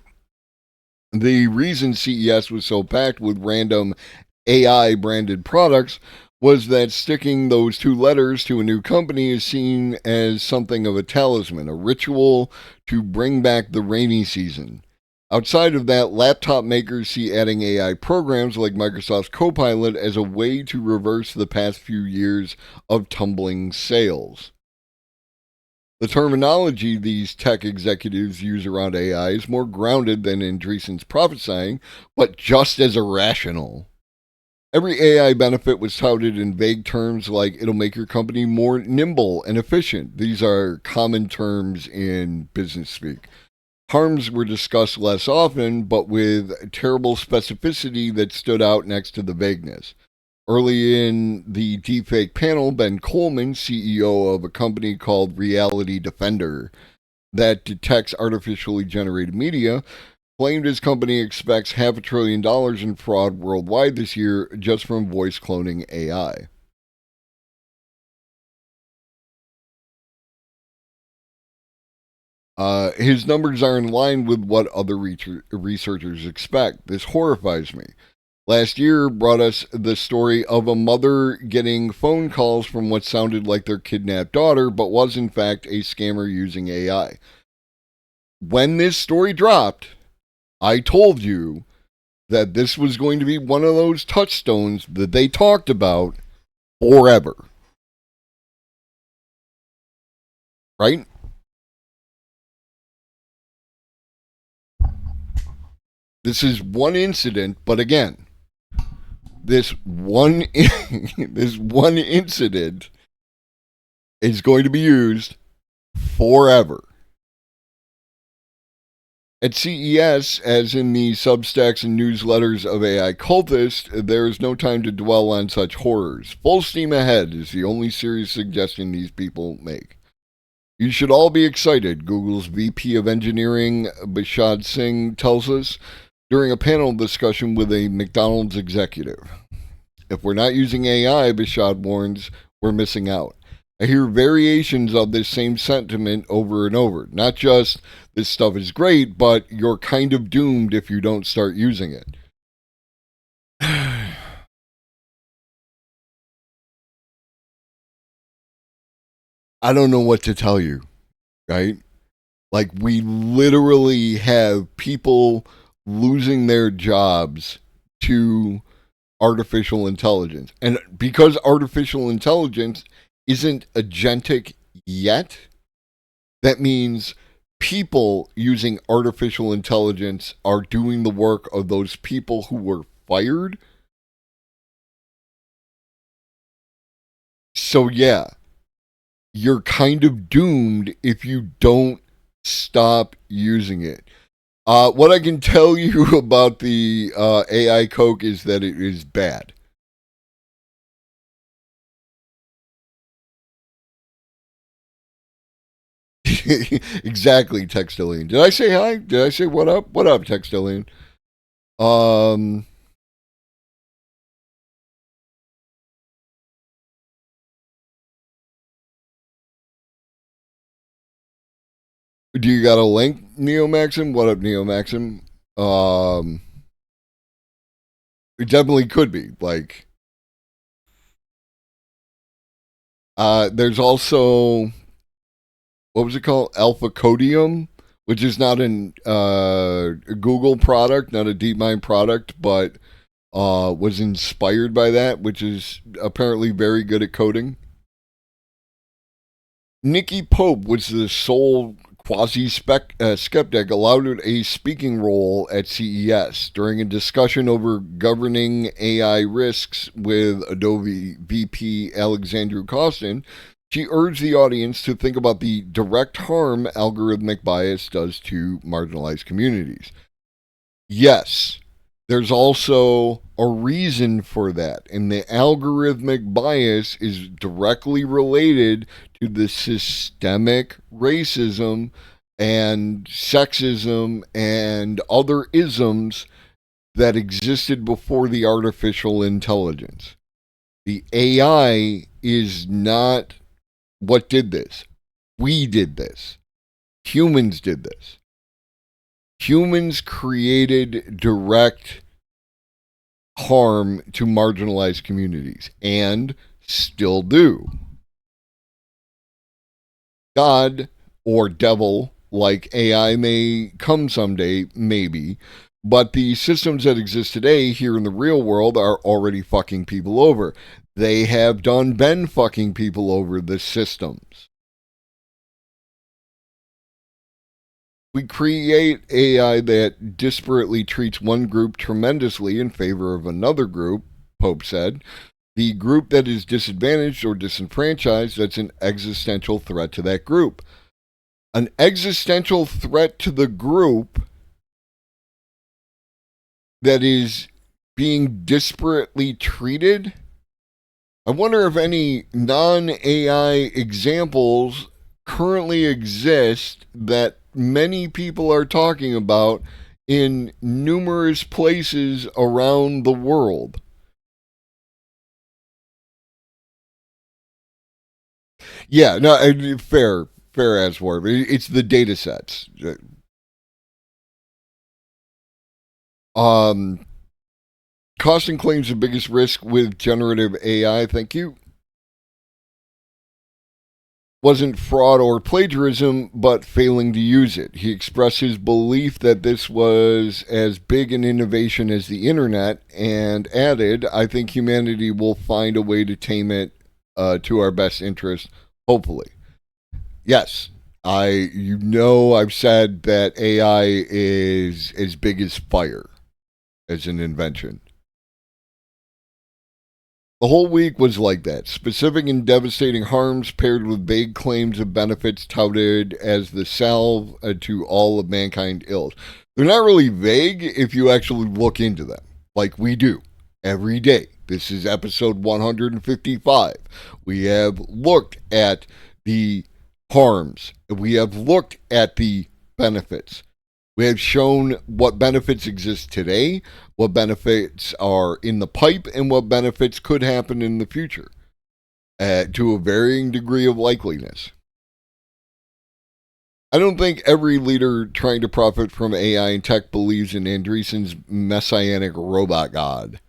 The reason CES was so packed with random AI-branded products was that sticking those two letters to a new company is seen as something of a talisman, a ritual to bring back the rainy season. Outside of that, laptop makers see adding AI programs like Microsoft's Copilot as a way to reverse the past few years of tumbling sales. The terminology these tech executives use around AI is more grounded than Andreessen's prophesying, but just as irrational. Every AI benefit was touted in vague terms like it'll make your company more nimble and efficient. These are common terms in business speak. Harms were discussed less often, but with terrible specificity that stood out next to the vagueness. Early in the deepfake panel, Ben Coleman, CEO of a company called Reality Defender that detects artificially generated media, claimed his company expects $500 billion in fraud worldwide this year just from voice cloning AI. His numbers are in line with what other researchers expect. This horrifies me. Last year brought us the story of a mother getting phone calls from what sounded like their kidnapped daughter, but was in fact a scammer using AI. When this story dropped, I told you that this was going to be one of those touchstones that they talked about forever. Right? This is one incident, but again, this one incident is going to be used forever. At CES, as in the Substacks and newsletters of AI cultists, there is no time to dwell on such horrors. Full steam ahead is the only serious suggestion these people make. You should all be excited, Google's VP of Engineering, Bishad Singh, tells us during a panel discussion with a McDonald's executive. If we're not using AI, Bishad warns, we're missing out. I hear variations of this same sentiment over and over. Not just, this stuff is great, but you're kind of doomed if you don't start using it. I don't know what to tell you, right? Like, we literally have people losing their jobs to artificial intelligence. And because artificial intelligence isn't agentic yet, that means people using artificial intelligence are doing the work of those people who were fired. So yeah, you're kind of doomed if you don't stop using it. What I can tell you about the AI Coke is that it is bad. Exactly, Textillian. Did I say hi? Did I say what up? What up, Textillian? Do you got a link, Neo Maxim? What up, Neo Maxim? It definitely could be. Like, there's also, what was it called? Alpha Codium, which is not a Google product, not a DeepMind product, but was inspired by that, which is apparently very good at coding. Nikki Pope was the sole quasi-skeptic allowed a speaking role at CES during a discussion over governing AI risks with Adobe VP Alexandru Kostin. She urged the audience to think about the direct harm algorithmic bias does to marginalized communities. Yes, there's also a reason for that, and the algorithmic bias is directly related to the systemic racism and sexism and other isms that existed before the artificial intelligence. The AI is not what did this. We did this. Humans did this. Humans created direct harm to marginalized communities and still do. God or devil like AI may come someday, maybe, but the systems that exist today here in the real world are already fucking people over. They have been fucking people over, the systems. We create AI that disparately treats one group tremendously in favor of another group, Pope said. The group that is disadvantaged or disenfranchised, that's an existential threat to that group. An existential threat to the group that is being disparately treated? I wonder if any non-AI examples currently exist that many people are talking about in numerous places around the world. Yeah, no, fair as word. It's the data sets. Costin claims the biggest risk with generative AI, thank you, wasn't fraud or plagiarism, but failing to use it. He expressed his belief that this was as big an innovation as the internet and added, I think humanity will find a way to tame it to our best interest, hopefully. Yes, I've said that AI is as big as fire as an invention. The whole week was like that. Specific and devastating harms paired with vague claims of benefits touted as the salve to all of mankind's ills. They're not really vague if you actually look into them, like we do every day. This is episode 155. We have looked at the harms. We have looked at the benefits. We have shown what benefits exist today, what benefits are in the pipe, and what benefits could happen in the future to a varying degree of likeliness. I don't think every leader trying to profit from AI and tech believes in Andreessen's messianic robot god.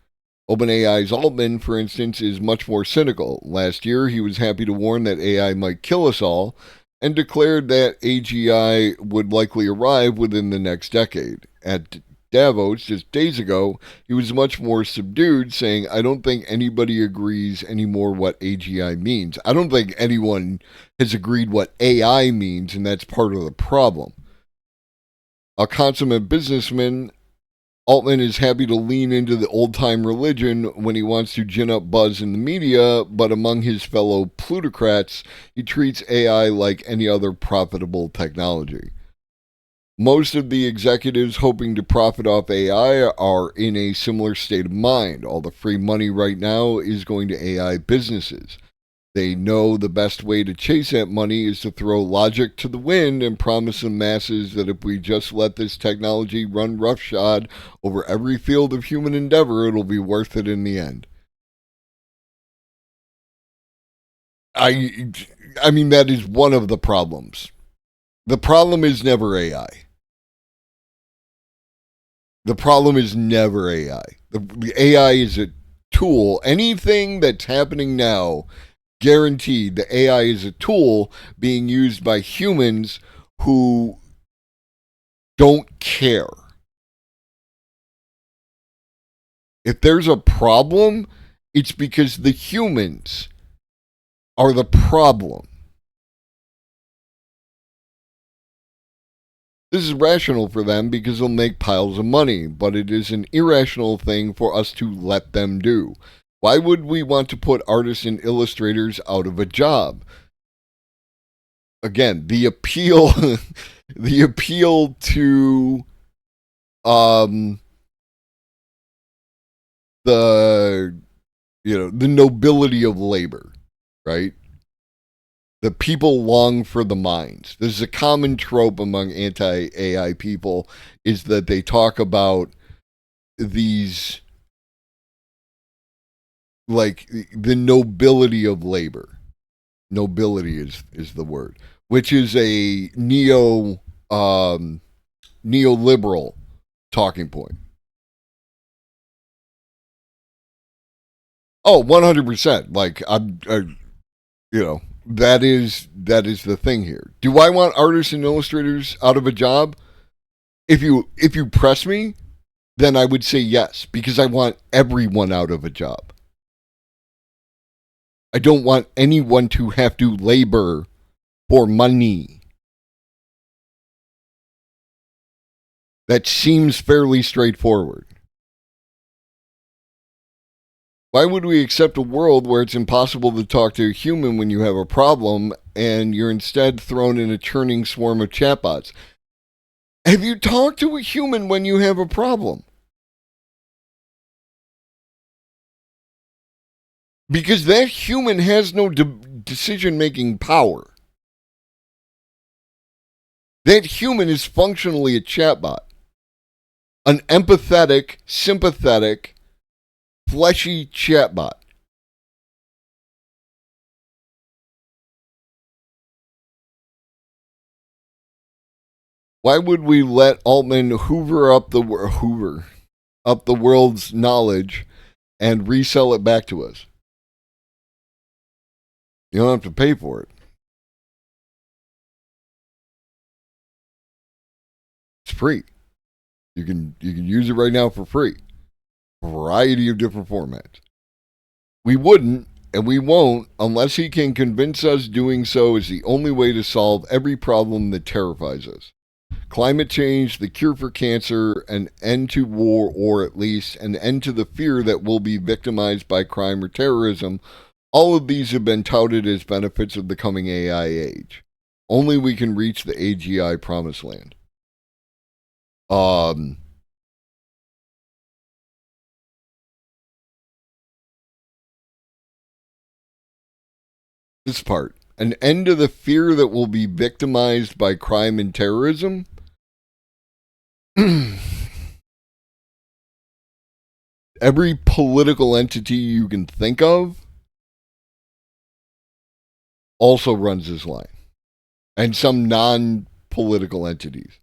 OpenAI's Altman, for instance, is much more cynical. Last year, he was happy to warn that AI might kill us all, and declared that AGI would likely arrive within the next decade. At Davos, just days ago, he was much more subdued, saying, I don't think anybody agrees anymore what AGI means. I don't think anyone has agreed what AI means, and that's part of the problem. A consummate businessman, Altman is happy to lean into the old-time religion when he wants to gin up buzz in the media, but among his fellow plutocrats, he treats AI like any other profitable technology. Most of the executives hoping to profit off AI are in a similar state of mind. All the free money right now is going to AI businesses. They know the best way to chase that money is to throw logic to the wind and promise the masses that if we just let this technology run roughshod over every field of human endeavor, it'll be worth it in the end. I mean, that is one of the problems. The problem is never AI. The problem is never AI. The AI is a tool. Anything that's happening now, guaranteed, the AI is a tool being used by humans who don't care. If there's a problem, it's because the humans are the problem. This is rational for them because they'll make piles of money, but it is an irrational thing for us to let them do. Why would we want to put artists and illustrators out of a job? Again, the appeal to the nobility of labor, right? The people long for the minds. This is a common trope among anti-AI people, is that they talk about these, like, the nobility of labor. Nobility is the word, which is a neoliberal talking point. Oh, 100%. Like, that is the thing here. Do I want artists and illustrators out of a job? If you press me, then I would say yes, because I want everyone out of a job. I don't want anyone to have to labor for money. That seems fairly straightforward. Why would we accept a world where it's impossible to talk to a human when you have a problem and you're instead thrown in a churning swarm of chatbots? Have you talked to a human when you have a problem? Because that human has no decision-making power. That human is functionally a chatbot. An empathetic, sympathetic, fleshy chatbot. Why would we let Altman hoover up the world's knowledge and resell it back to us? You don't have to pay for it. It's free. You can use it right now for free. A variety of different formats. We wouldn't, and we won't, unless he can convince us doing so is the only way to solve every problem that terrifies us. Climate change, the cure for cancer, an end to war, or at least an end to the fear that we'll be victimized by crime or terrorism. All of these have been touted as benefits of the coming AI age. Only we can reach the AGI promised land. This part. An end to the fear that we'll be victimized by crime and terrorism? Every political entity you can think of also runs this line. And some non-political entities.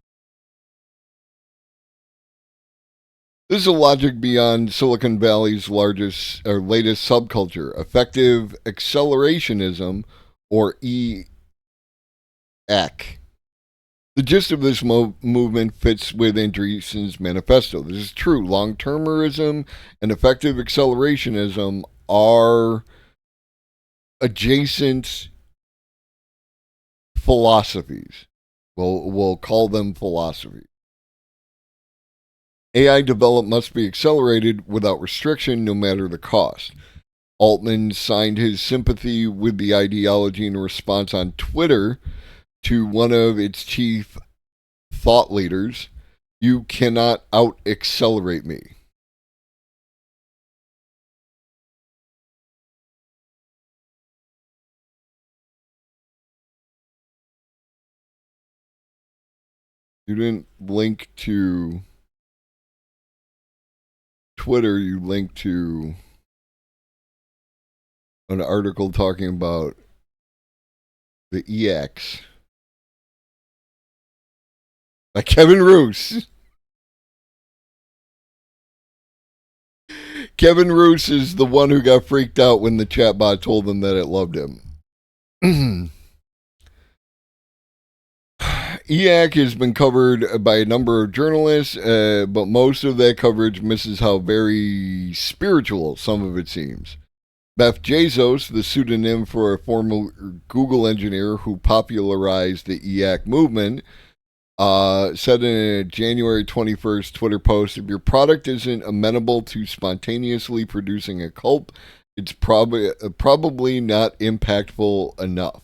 This is a logic beyond Silicon Valley's latest subculture, effective accelerationism, or EAC. The gist of this movement fits with Andreessen's manifesto. This is true. Long-termerism and effective accelerationism are adjacent philosophies. We'll call them philosophies. AI development must be accelerated without restriction, no matter the cost. Altman signed his sympathy with the ideology in response on Twitter to one of its chief thought leaders. You cannot out-accelerate me. You didn't link to Twitter, you linked to an article talking about the EX by Kevin Roose. Kevin Roose is the one who got freaked out when the chatbot told him that it loved him. EAC has been covered by a number of journalists, but most of that coverage misses how very spiritual some of it seems. Beth Bezos, the pseudonym for a former Google engineer who popularized the EAC movement, said in a January 21st Twitter post, if your product isn't amenable to spontaneously producing a cult, it's probably not impactful enough.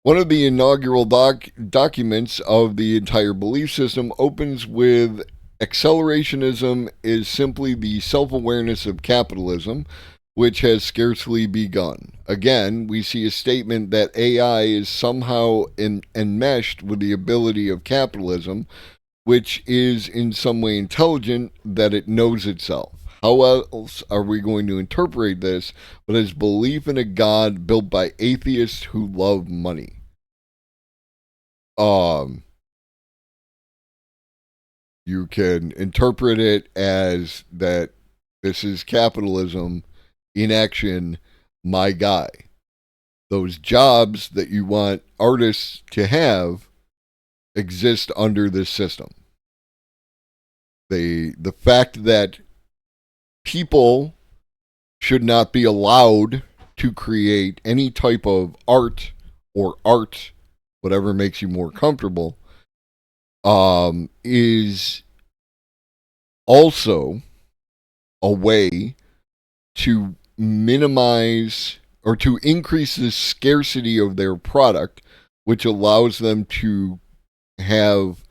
One of the inaugural documents of the entire belief system opens with accelerationism is simply the self-awareness of capitalism, which has scarcely begun. Again, we see a statement that AI is somehow enmeshed with the ability of capitalism, which is in some way intelligent, that it knows itself. How else are we going to interpret this but as belief in a God built by atheists who love money? You can interpret it as that this is capitalism in action, my guy. Those jobs that you want artists to have exist under this system. The fact that people should not be allowed to create any type of art or art, whatever makes you more comfortable, is also a way to minimize or to increase the scarcity of their product, which allows them to have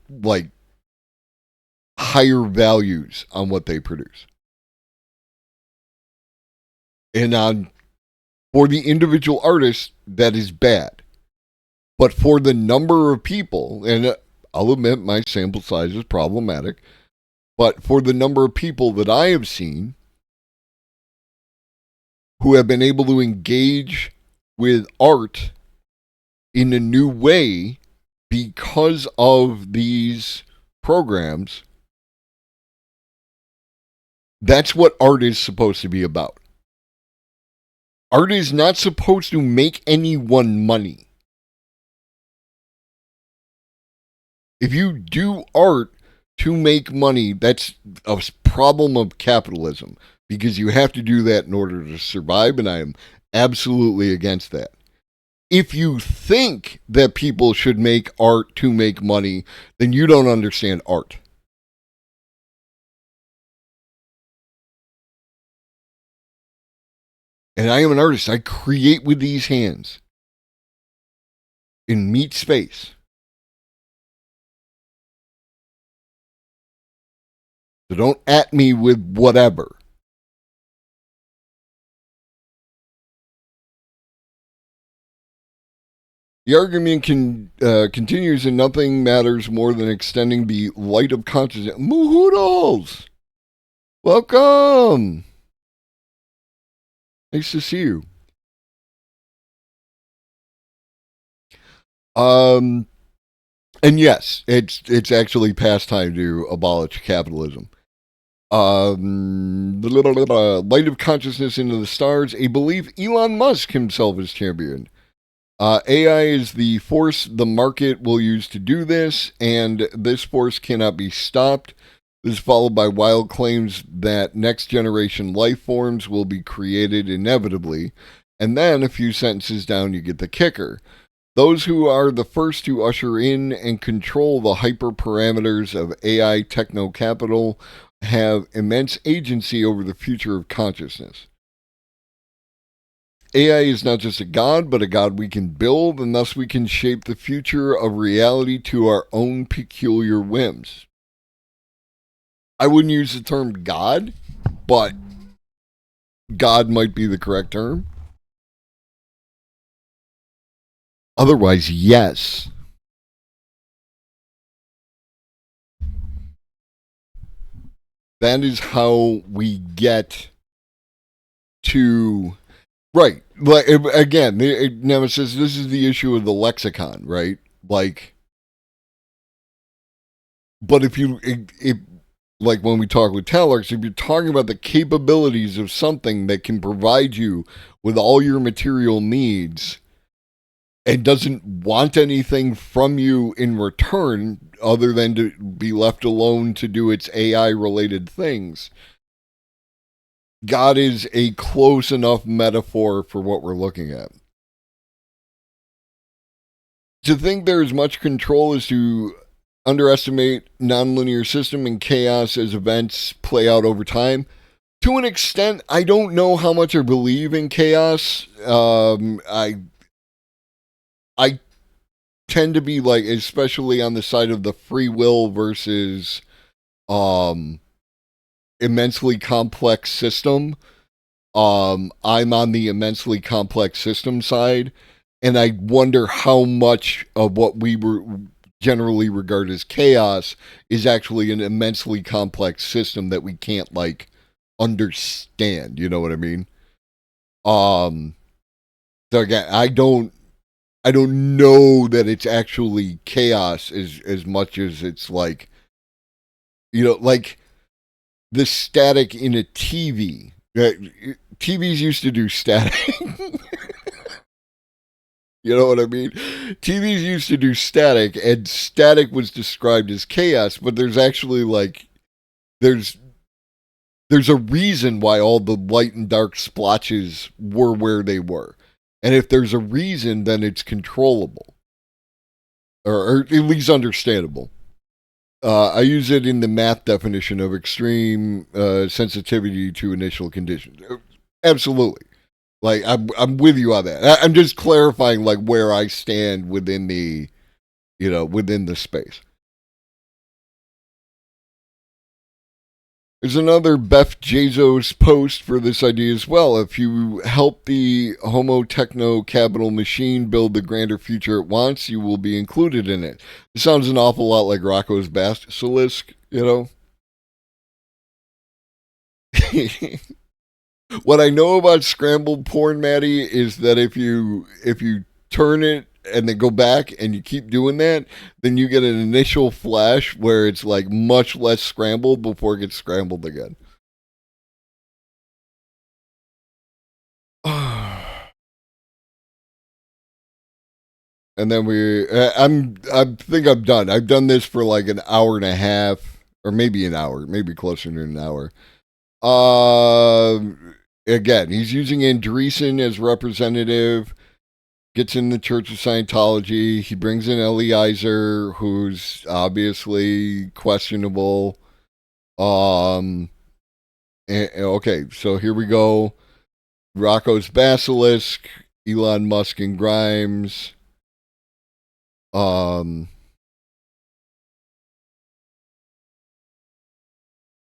like higher values on what they produce. And for the individual artist, that is bad. But for the number of people, and I'll admit my sample size is problematic, but for the number of people that I have seen who have been able to engage with art in a new way because of these programs, that's what art is supposed to be about. Art is not supposed to make anyone money. If you do art to make money, that's a problem of capitalism, because you have to do that in order to survive, and I am absolutely against that. If you think that people should make art to make money, then you don't understand art. And I am an artist. I create with these hands in meat space. So don't at me with whatever. The argument continues, and nothing matters more than extending the light of consciousness. Moohoodles! Welcome! Nice to see you. And yes, it's actually past time to abolish capitalism. Light of consciousness into the stars, a belief Elon Musk himself is championed. AI is the force the market will use to do this, and this force cannot be stopped. This is followed by wild claims that next generation life forms will be created inevitably. And then a few sentences down, you get the kicker. Those who are the first to usher in and control the hyperparameters of AI techno-capital have immense agency over the future of consciousness. AI is not just a god, but a god we can build, and thus we can shape the future of reality to our own peculiar whims. I wouldn't use the term God, but God might be the correct term. Otherwise, yes. That is how we get to... Right. Like, again, Nemesis, this is the issue of the lexicon, right? Like... But if like when we talk with Talarks, if you're talking about the capabilities of something that can provide you with all your material needs and doesn't want anything from you in return other than to be left alone to do its AI-related things, God is a close enough metaphor for what we're looking at. To think there is much control is to underestimate nonlinear system and chaos as events play out over time. To an extent, I don't know how much I believe in chaos. I tend to be like, especially on the side of the free will versus immensely complex system. I'm on the immensely complex system side. And I wonder how much of what we were generally regard as chaos is actually an immensely complex system that we can't like understand. You know what I mean? So again, I don't know that it's actually chaos as much as it's like, like the static in a TV. TVs used to do static. You know what I mean? TVs used to do static, and static was described as chaos, but there's actually like there's a reason why all the light and dark splotches were where they were. And if there's a reason, then it's controllable. Or at least understandable. I use it in the math definition of extreme sensitivity to initial conditions. Absolutely. Like, I'm with you on that. I'm just clarifying, like, where I stand within the, within the space. There's another Beth Bezos post for this idea as well. If you help the Homo Techno Capital machine build the grander future it wants, you will be included in it. It sounds an awful lot like Rocco's Basilisk, What I know about scrambled porn, Maddie, is that if you turn it and then go back and you keep doing that, then you get an initial flash where it's like much less scrambled before it gets scrambled again. And then I think I'm done. I've done this for like an hour and a half, or maybe an hour, maybe closer to an hour. Again, he's using Andreessen as representative. Gets in the Church of Scientology. He brings in Eliezer, who's obviously questionable. Okay, so here we go. Rocco's Basilisk, Elon Musk and Grimes.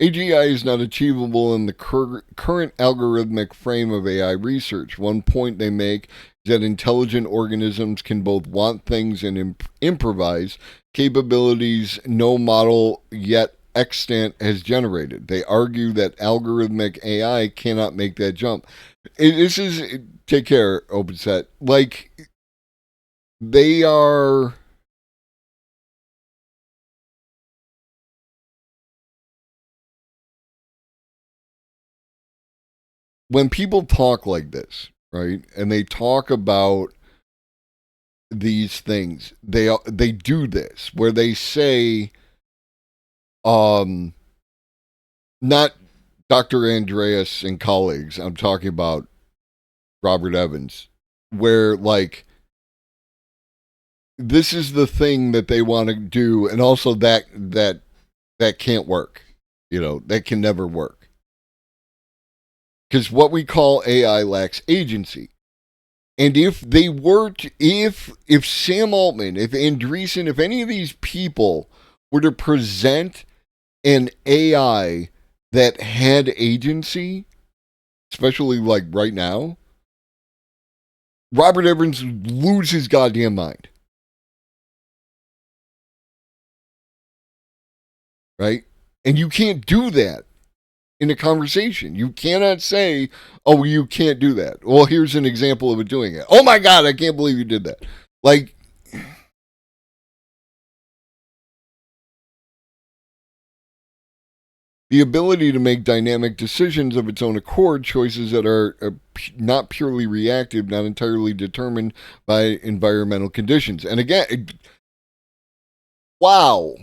AGI is not achievable in the current algorithmic frame of AI research. One point they make is that intelligent organisms can both want things and improvise, capabilities no model yet extant has generated. They argue that algorithmic AI cannot make that jump. This is, take care, OpenSet. Like, they are... When people talk like this, right, and they talk about these things, they do this where they say, not Dr. Andreas and colleagues, I'm talking about Robert Evans, where like this is the thing that they want to do, and also that can't work, that can never work. Because what we call AI lacks agency. And if they were to, if Sam Altman, if Andreessen, if any of these people were to present an AI that had agency, especially like right now, Robert Evans would lose his goddamn mind. Right? And you can't do that in a conversation. You cannot say, oh, you can't do that. Well, here's an example of it doing it. Oh my God, I can't believe you did that. Like, the ability to make dynamic decisions of its own accord, choices that are not purely reactive, not entirely determined by environmental conditions. And again, wow.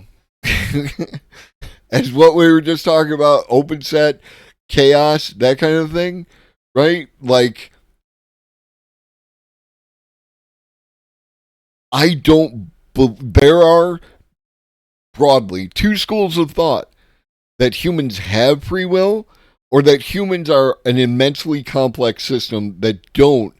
As what we were just talking about, open set, chaos, that kind of thing, right? Like, there are broadly two schools of thought: that humans have free will, or that humans are an immensely complex system that don't,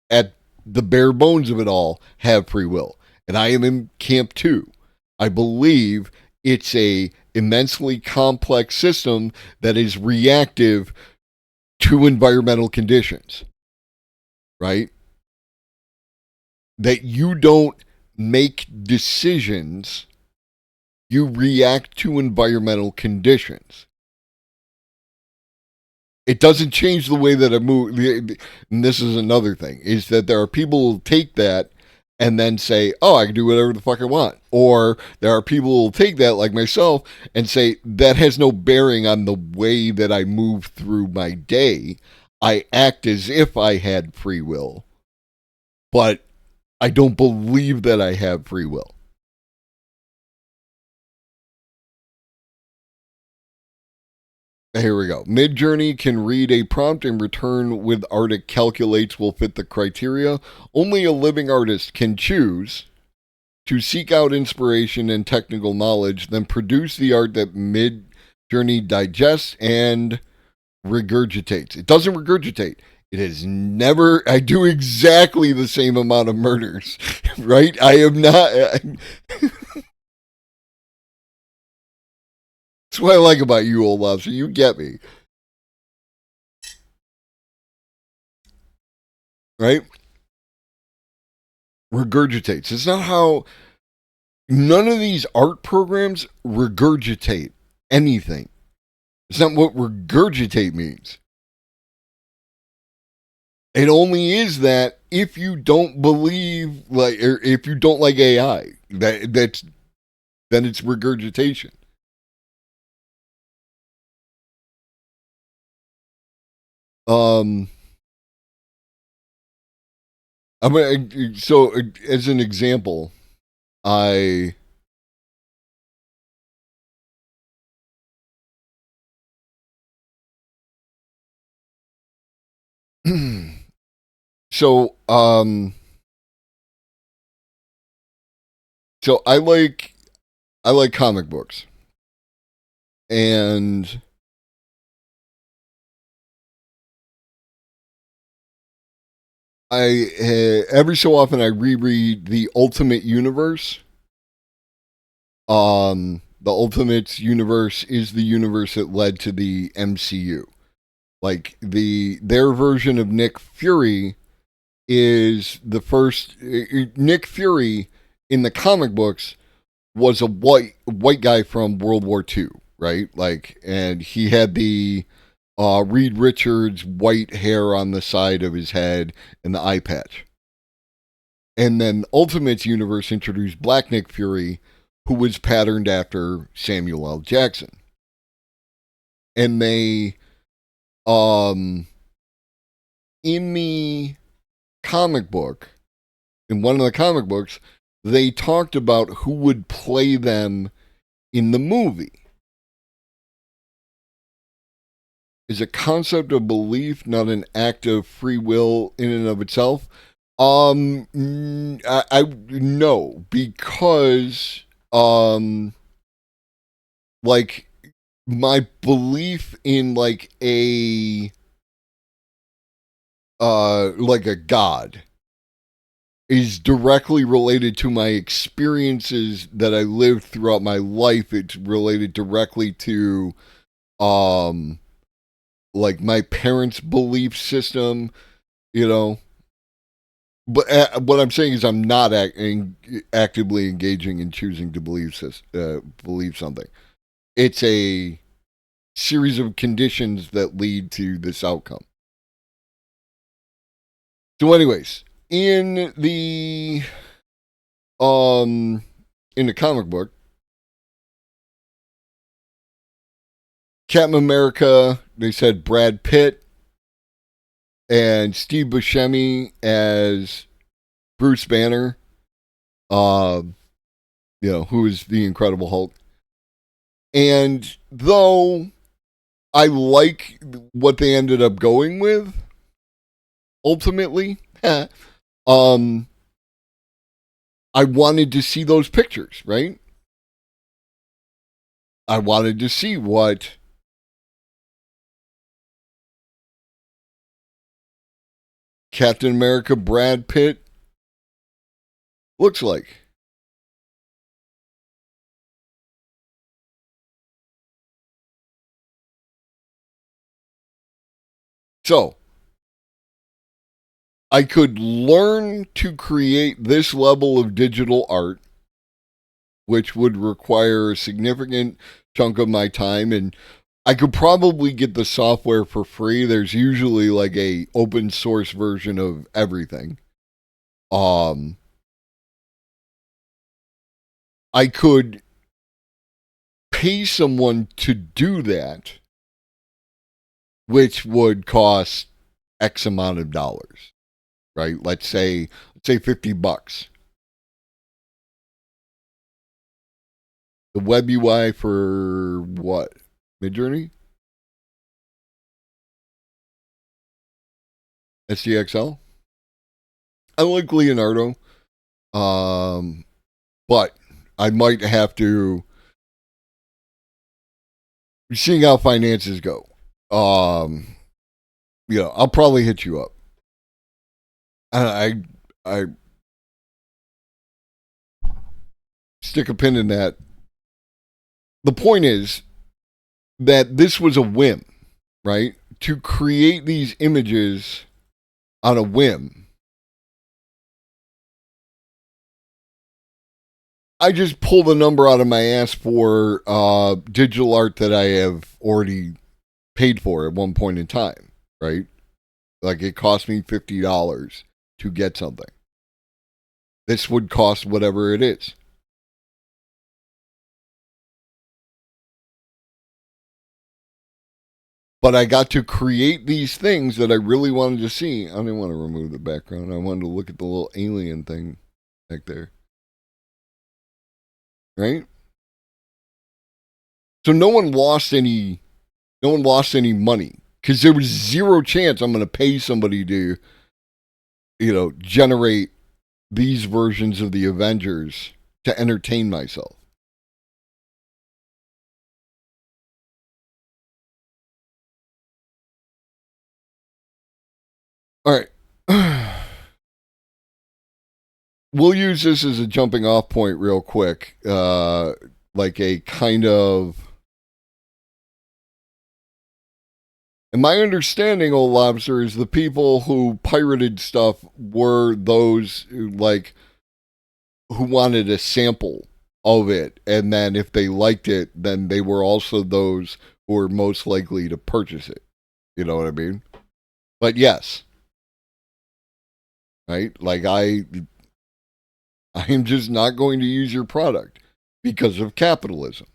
at the bare bones of it all, have free will. And I am in camp 2. I believe it's a immensely complex system that is reactive to environmental conditions. Right? that you don't make decisions, you react to environmental conditions. It doesn't change the way that I move. And this is another thing, is that there are people who take that and then say, oh, I can do whatever the fuck I want. Or there are people who will take that, like myself, and say, that has no bearing on the way that I move through my day. I act as if I had free will, but I don't believe that I have free will. Here we go. Midjourney can read a prompt and return with art it calculates will fit the criteria. Only a living artist can choose to seek out inspiration and technical knowledge, then produce the art that Midjourney digests and regurgitates. It doesn't regurgitate. It is never. I do exactly the same amount of murders, right? I am not. That's what I like about you, old lobster. You get me. Right? Regurgitates. It's not how. None of these art programs regurgitate anything. It's not what regurgitate means. It only is that if you don't believe, like, or if you don't like AI, then it's regurgitation. I mean, so as an example, I so so I like comic books, and I every so often I reread the Ultimate Universe. The Ultimate Universe is the universe that led to the MCU. Like their version of Nick Fury is the first. Nick Fury in the comic books was a white guy from World War II, right? Like, and he had the Reed Richards white hair on the side of his head and the eye patch. And then Ultimate's universe introduced Black Nick Fury, who was patterned after Samuel L. Jackson. And they, in the comic book, in one of the comic books, they talked about who would play them in the movie. Is a concept of belief, not an act of free will in and of itself. I no, because like my belief in like a god is directly related to my experiences that I lived throughout my life. It's related directly to like my parents' belief system, you know. But what I'm saying is I'm not actively engaging in choosing to believe something. It's a series of conditions that lead to this outcome. So, anyways, in the comic book, Captain America, they said Brad Pitt and Steve Buscemi as Bruce Banner, who is the Incredible Hulk. And though I like what they ended up going with, ultimately, I wanted to see those pictures, right? I wanted to see what Captain America Brad Pitt looks like. So, I could learn to create this level of digital art, which would require a significant chunk of my time, and I could probably get the software for free. There's usually like a open source version of everything. I could pay someone to do that, which would cost X amount of dollars, right? Let's say $50. The web UI for what? Midjourney? SDXL? I like Leonardo. But I might have to, seeing how finances go. I'll probably hit you up. I stick a pin in that. The point is that this was a whim, right? To create these images on a whim. I just pull the number out of my ass for digital art that I have already paid for at one point in time, right? Like it cost me $50 to get something. This would cost whatever it is. But I got to create these things that I really wanted to see. I didn't want to remove the background. I wanted to look at the little alien thing back there. Right? So no one lost any money because there was zero chance I'm going to pay somebody to, generate these versions of the Avengers to entertain myself. All right. We'll use this as a jumping off point real quick. Like a kind of... And my understanding, old lobster, is the people who pirated stuff were those who wanted a sample of it. And then if they liked it, then they were also those who were most likely to purchase it. You know what I mean? But yes. Right? Like I am just not going to use your product because of capitalism.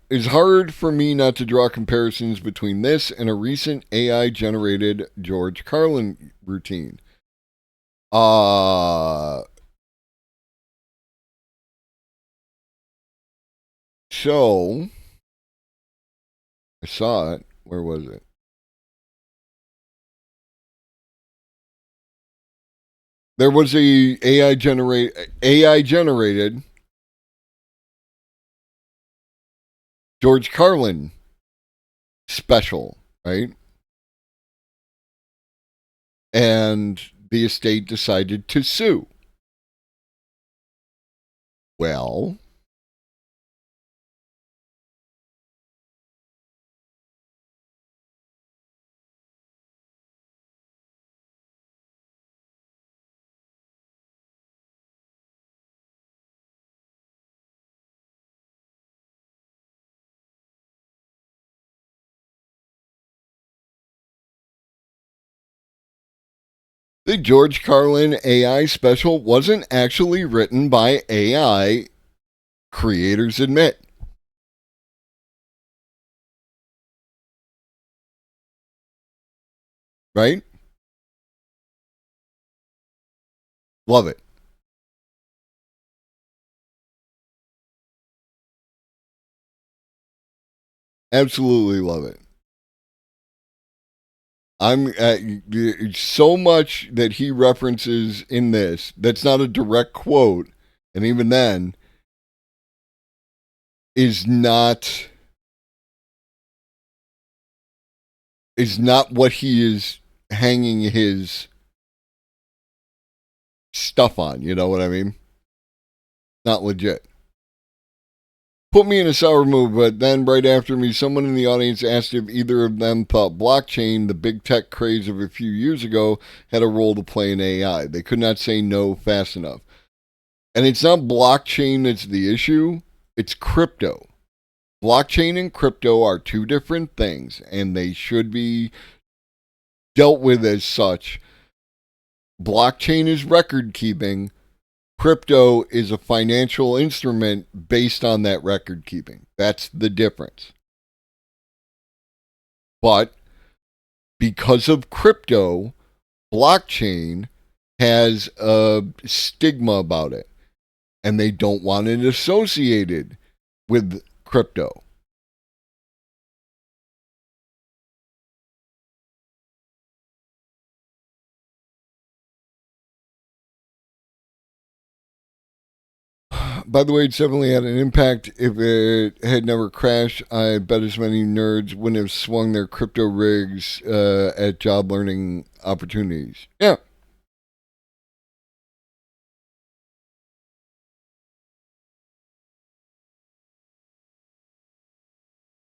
It's hard for me not to draw comparisons between this and a recent AI-generated George Carlin routine. So, I saw it. Where was it? There was a AI generated George Carlin special, right? And the estate decided to sue. Well, the George Carlin AI special wasn't actually written by AI, creators admit. Right? Love it. Absolutely love it. I'm so much that he references in this that's not a direct quote, and even then is not what he is hanging his stuff on. You know what I mean? Not legit. put me in a sour mood, but then right after me, someone in the audience asked if either of them thought blockchain, the big tech craze of a few years ago, had a role to play in AI. They could not say no fast enough. And it's not blockchain that's the issue, it's crypto. Blockchain and crypto are two different things, and they should be dealt with as such. Blockchain is record keeping. Crypto is a financial instrument based on that record keeping. That's the difference. But because of crypto, blockchain has a stigma about it, and they don't want it associated with crypto. By the way, it definitely had an impact. If it had never crashed, I bet as many nerds wouldn't have swung their crypto rigs at job learning opportunities. Yeah.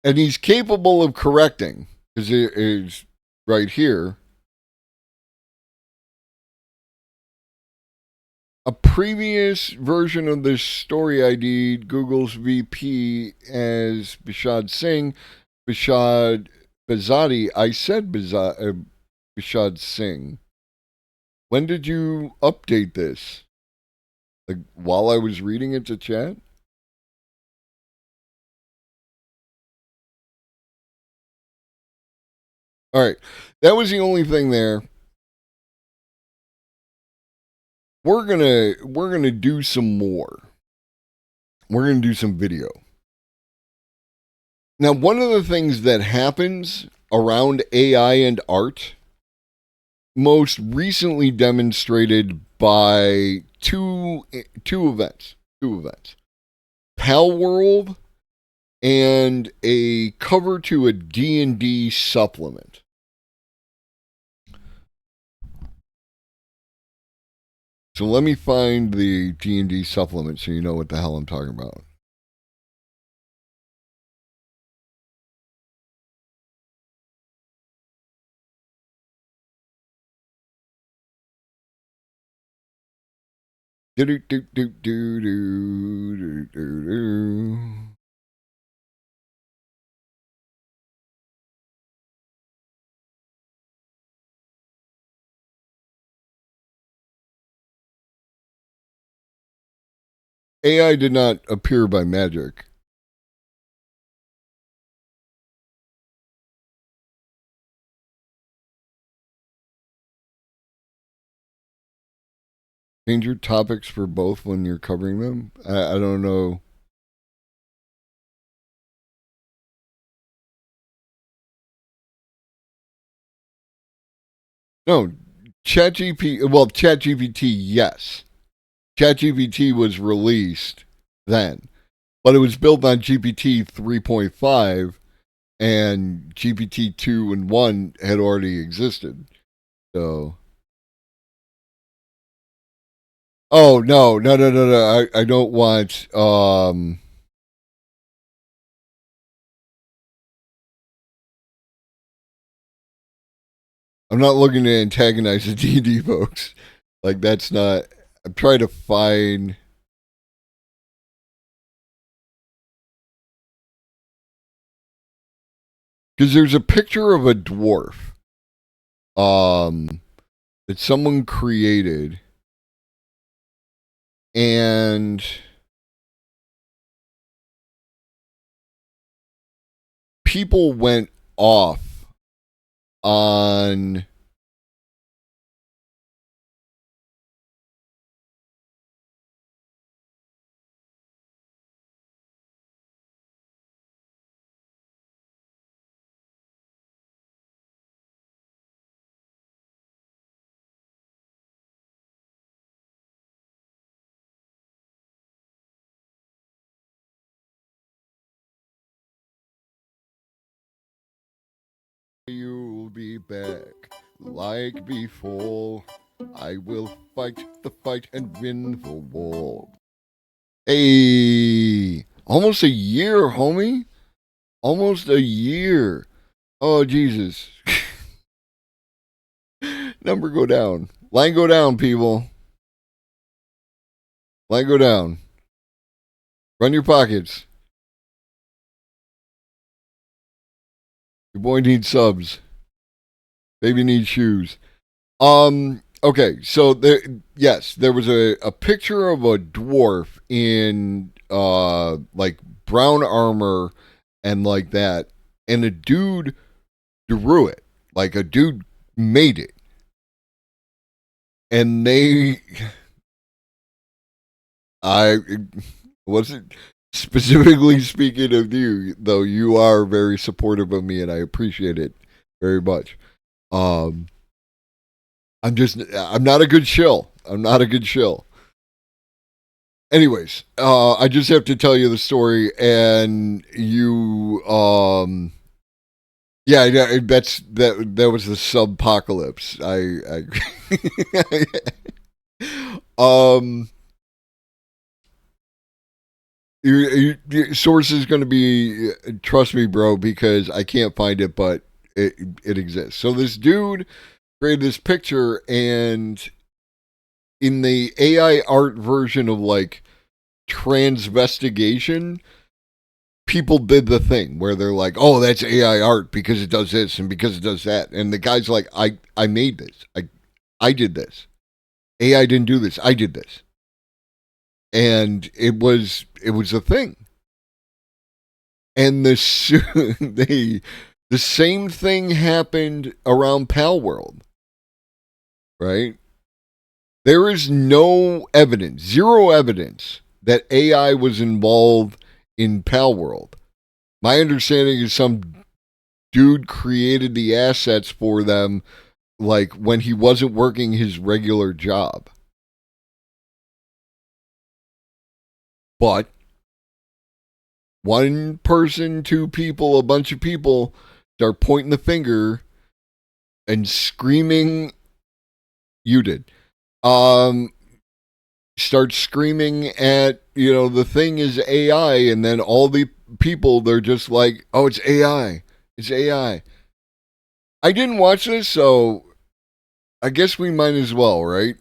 And he's capable of correcting, because it is right here. A previous version of this story ID, Google's VP as Bishad Singh, Bishad Bazadi. I said Bishad Singh. When did you update this? Like while I was reading it to chat? All right. That was the only thing there. We're gonna do some more. We're gonna do some video. Now, one of the things that happens around AI and art, most recently demonstrated by two events. Pal World and a cover to a D&D supplement. So let me find the D&D supplement so you know what the hell I'm talking about. AI did not appear by magic. Change your topics for both when you're covering them? I don't know. No, ChatGPT, yes. ChatGPT was released then, but it was built on GPT 3.5, and GPT 2 and 1 had already existed. So. Oh, no. I don't want. I'm not looking to antagonize the D&D folks. Like, that's not. I'm trying to find. Because there's a picture of a dwarf that someone created, and people went off on you'll be back like before. I will fight the fight and win the war. Hey, Almost a year, homie. Almost a year. Oh, Jesus. Number go down. Line go down, people. Line go down. Run your pockets. Your boy needs subs. Baby needs shoes. Okay, so there was a picture of a dwarf in like brown armor and like that, and a dude drew it. Like a dude made it. And I wasn't specifically speaking of you, though you are very supportive of me and I appreciate it very much. I'm not a good shill. I'm not a good shill. Anyways, I just have to tell you the story, and you, yeah, that was the subpocalypse. Your source is going to be, trust me, bro, because I can't find it, but it exists. So this dude created this picture, and in the AI art version of like transvestigation, people did the thing where they're like, oh, that's AI art because it does this and because it does that. And the guy's like, I made this. I did this. AI didn't do this. I did this. And it was a thing. And the same thing happened around Pal World. Right? There is no evidence, zero evidence that AI was involved in Pal World. My understanding is some dude created the assets for them, like when he wasn't working his regular job. But one person, two people, a bunch of people start pointing the finger and screaming. You did. Start screaming at, the thing is AI, and then all the people, they're just like, oh, it's AI. It's AI. I didn't watch this, so I guess we might as well, right?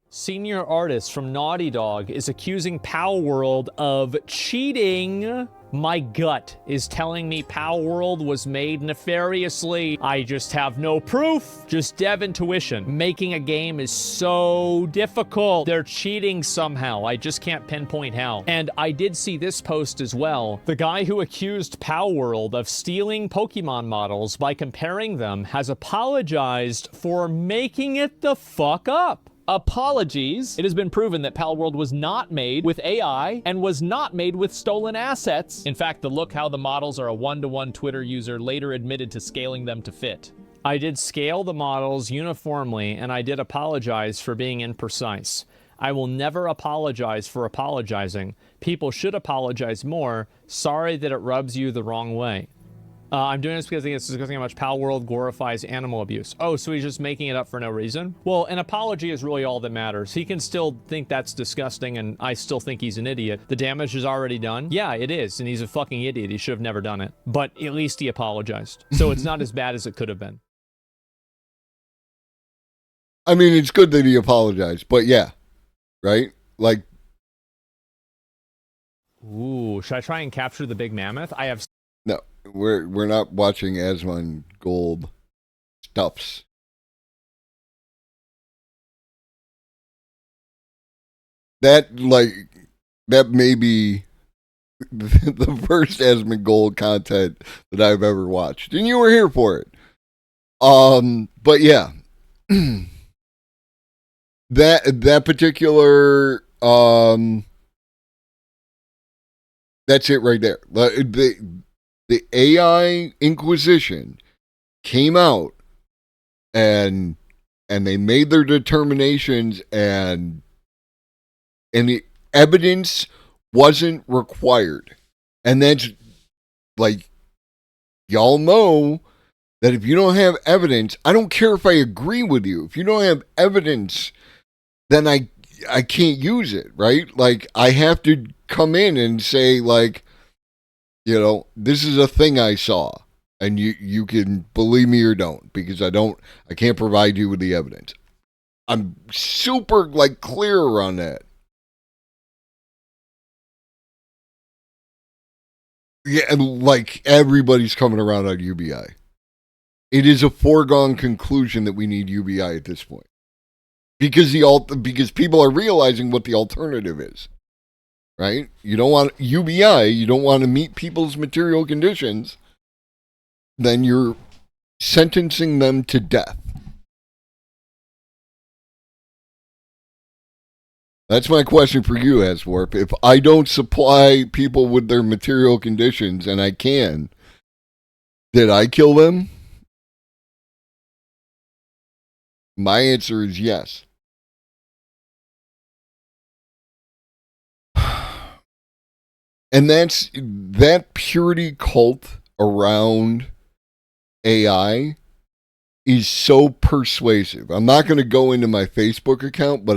Senior artist from Naughty Dog is accusing Pal World of cheating. My gut is telling me Pal World was made nefariously. I just have no proof, just dev intuition. Making a game is so difficult. They're cheating somehow. I just can't pinpoint how. And I did see this post as well. The guy who accused Pal World of stealing Pokemon models by comparing them has apologized for making it the fuck up. Apologies. It has been proven that Pal World was not made with AI and was not made with stolen assets. In fact, the look how the models are a one-to-one Twitter user later admitted to scaling them to fit. I did scale the models uniformly, and I did apologize for being imprecise. I will never apologize for apologizing. People should apologize more. Sorry that it rubs you the wrong way. I'm doing this because I think it's discussing how much Pal World glorifies animal abuse. Oh, so he's just making it up for no reason? Well, an apology is really all that matters. He can still think that's disgusting, and I still think he's an idiot. The damage is already done. Yeah, it is, and he's a fucking idiot. He should have never done it. But at least he apologized. So it's not as bad as it could have been. I mean, it's good that he apologized, but yeah, right? Like, ooh, should I try and capture the big mammoth? I have... No, we're not watching Asmon Gold stuffs. That may be the first Asmon Gold content that I've ever watched, and you were here for it. But yeah, that particular that's it right there. the AI Inquisition came out and they made their determinations, and the evidence wasn't required. And that's like, y'all know that if you don't have evidence, I don't care if I agree with you. If you don't have evidence, then I can't use it, right? Like, I have to come in and say, like, you know, this is a thing I saw, and you can believe me or don't, because I can't provide you with the evidence. I'm super, like, clear around that. Yeah, and like, everybody's coming around on UBI. It is a foregone conclusion that we need UBI at this point, because because people are realizing what the alternative is. Right? You don't want UBI, you don't want to meet people's material conditions, then you're sentencing them to death. That's my question for you, Aswarp. If I don't supply people with their material conditions, and I can, did I kill them? My answer is yes. And that purity cult around AI is so persuasive. I'm not going to go into my Facebook account, but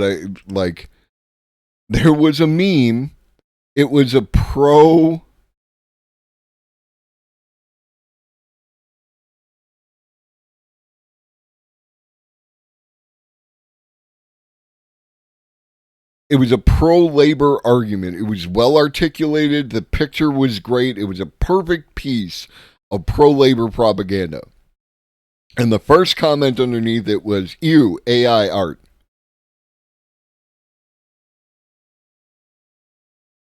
there was a meme. It was a pro. It was a pro-labor argument. It was well articulated. The picture was great. It was a perfect piece of pro-labor propaganda. And the first comment underneath it was, "Ew, AI art."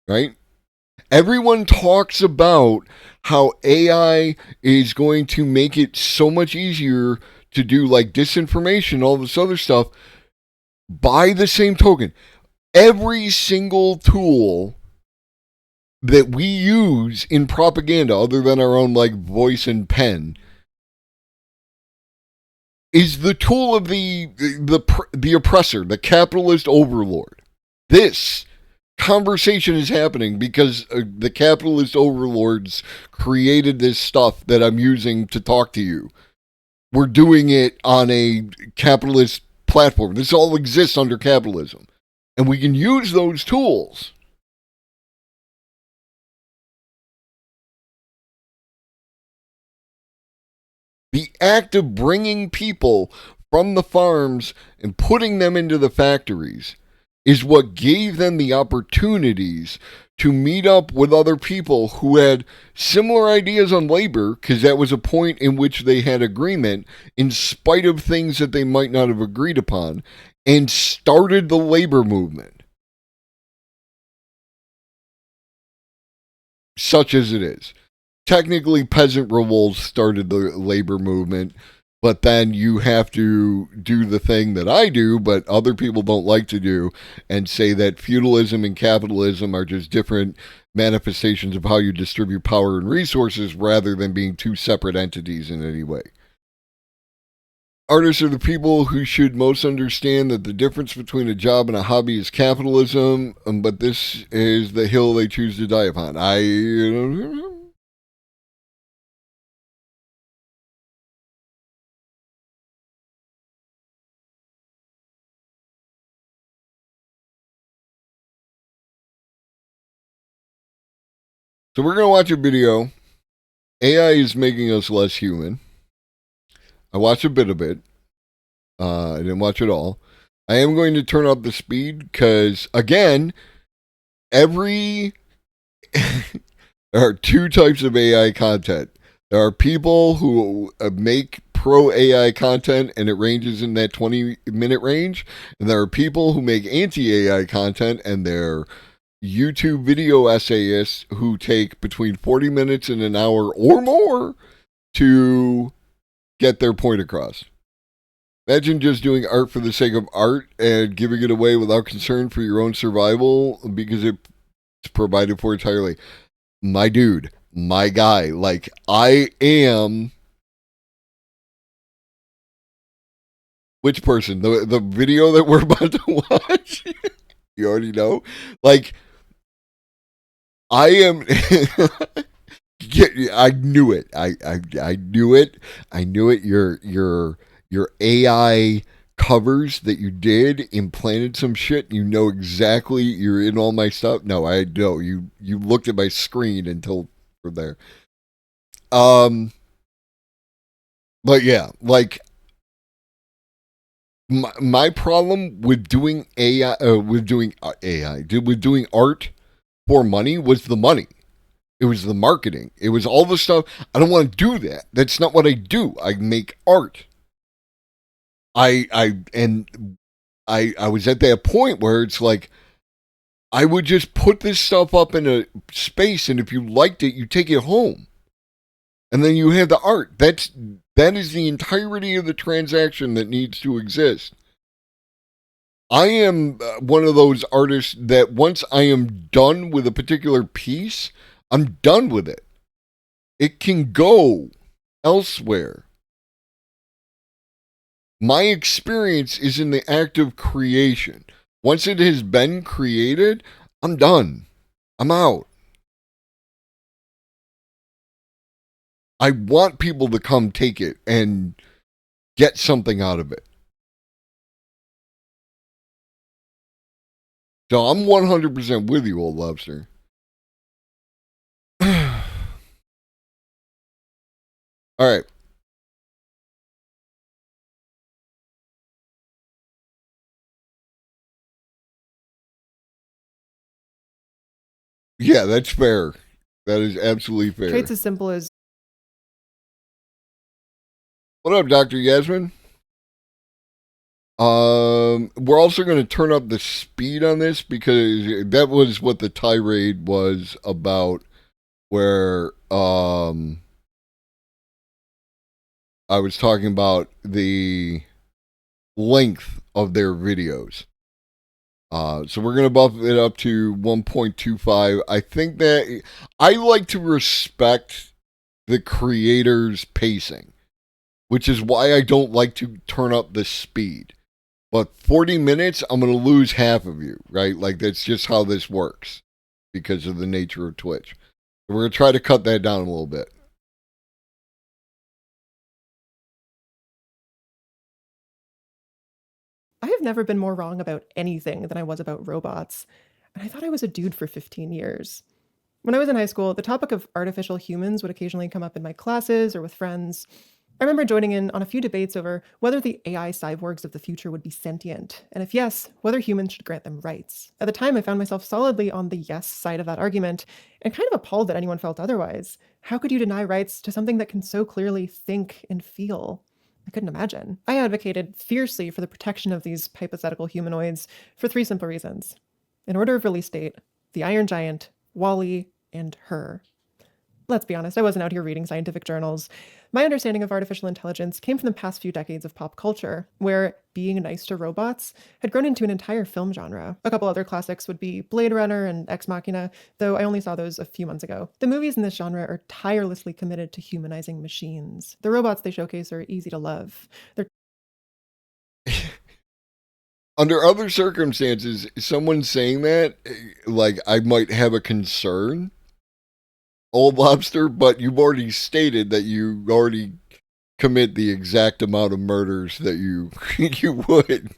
Right? Everyone talks about how AI is going to make it so much easier to do, like, disinformation, all this other stuff. By the same token, every single tool that we use in propaganda, other than our own, like, voice and pen, is the tool of the oppressor, the capitalist overlord. This conversation is happening because the capitalist overlords created this stuff that I'm using to talk to you. We're doing it on a capitalist platform. This all exists under capitalism. And we can use those tools. The act of bringing people from the farms and putting them into the factories is what gave them the opportunities to meet up with other people who had similar ideas on labor, because that was a point in which they had agreement, in spite of things that they might not have agreed upon, and started the labor movement, such as it is. Technically, peasant revolts started the labor movement, but then you have to do the thing that I do, but other people don't like to do, and say that feudalism and capitalism are just different manifestations of how you distribute power and resources, rather than being two separate entities in any way. Artists are the people who should most understand that the difference between a job and a hobby is capitalism, but this is the hill they choose to die upon. So we're going to watch a video. AI is making us less human. I watched a bit of it. I didn't watch it all. I am going to turn up the speed because, again, there are two types of AI content. There are people who make pro AI content, and it ranges in that 20-minute range. And there are people who make anti-AI content, and they're YouTube video essayists who take between 40 minutes and an hour or more to get their point across. Imagine just doing art for the sake of art and giving it away without concern for your own survival because it's provided for entirely. My dude, my guy. Like, I am... Which person? The video that we're about to watch? You already know? Like, I am... I knew it. I knew it. I knew it. Your AI covers that you did implanted some shit. You know exactly. You're in all my stuff. No, I know. You looked at my screen until we're there. But yeah, like my problem with doing AI, with doing art for money was the money. It was the marketing. It was all the stuff. I don't want to do that. That's not what I do. I make art. I was at that point where it's like I would just put this stuff up in a space, and if you liked it, you take it home. And then you have the art. That is the entirety of the transaction that needs to exist. I am one of those artists that once I am done with a particular piece, I'm done with it. It can go elsewhere. My experience is in the act of creation. Once it has been created, I'm done. I'm out. I want people to come take it and get something out of it. So I'm 100% with you, old lobster. All right. Yeah, that's fair. That is absolutely fair. Traits as simple as... What up, Dr. Yasmin? We're also going to turn up the speed on this because that was what the tirade was about, where I was talking about the length of their videos. So we're going to buff it up to 1.25. I think that I like to respect the creator's pacing, which is why I don't like to turn up the speed. But 40 minutes, I'm going to lose half of you, right? Like, that's just how this works because of the nature of Twitch. So we're going to try to cut that down a little bit. I have never been more wrong about anything than I was about robots, and I thought I was a dude for 15 years. When I was in high school, the topic of artificial humans would occasionally come up in my classes or with friends. I remember joining in on a few debates over whether the AI cyborgs of the future would be sentient, and if yes, whether humans should grant them rights. At the time, I found myself solidly on the yes side of that argument, and kind of appalled that anyone felt otherwise. How could you deny rights to something that can so clearly think and feel? I couldn't imagine. I advocated fiercely for the protection of these hypothetical humanoids for 3 simple reasons. In order of release date, The Iron Giant, WALL-E, and Her. Let's be honest, I wasn't out here reading scientific journals. My understanding of artificial intelligence came from the past few decades of pop culture, where being nice to robots had grown into an entire film genre. A couple other classics would be Blade Runner and Ex Machina, though I only saw those a few months ago. The movies in this genre are tirelessly committed to humanizing machines. The robots they showcase are easy to love. They're Under other circumstances, someone saying that, like, I might have a concern, old lobster, but you've already stated that you already commit the exact amount of murders that you would.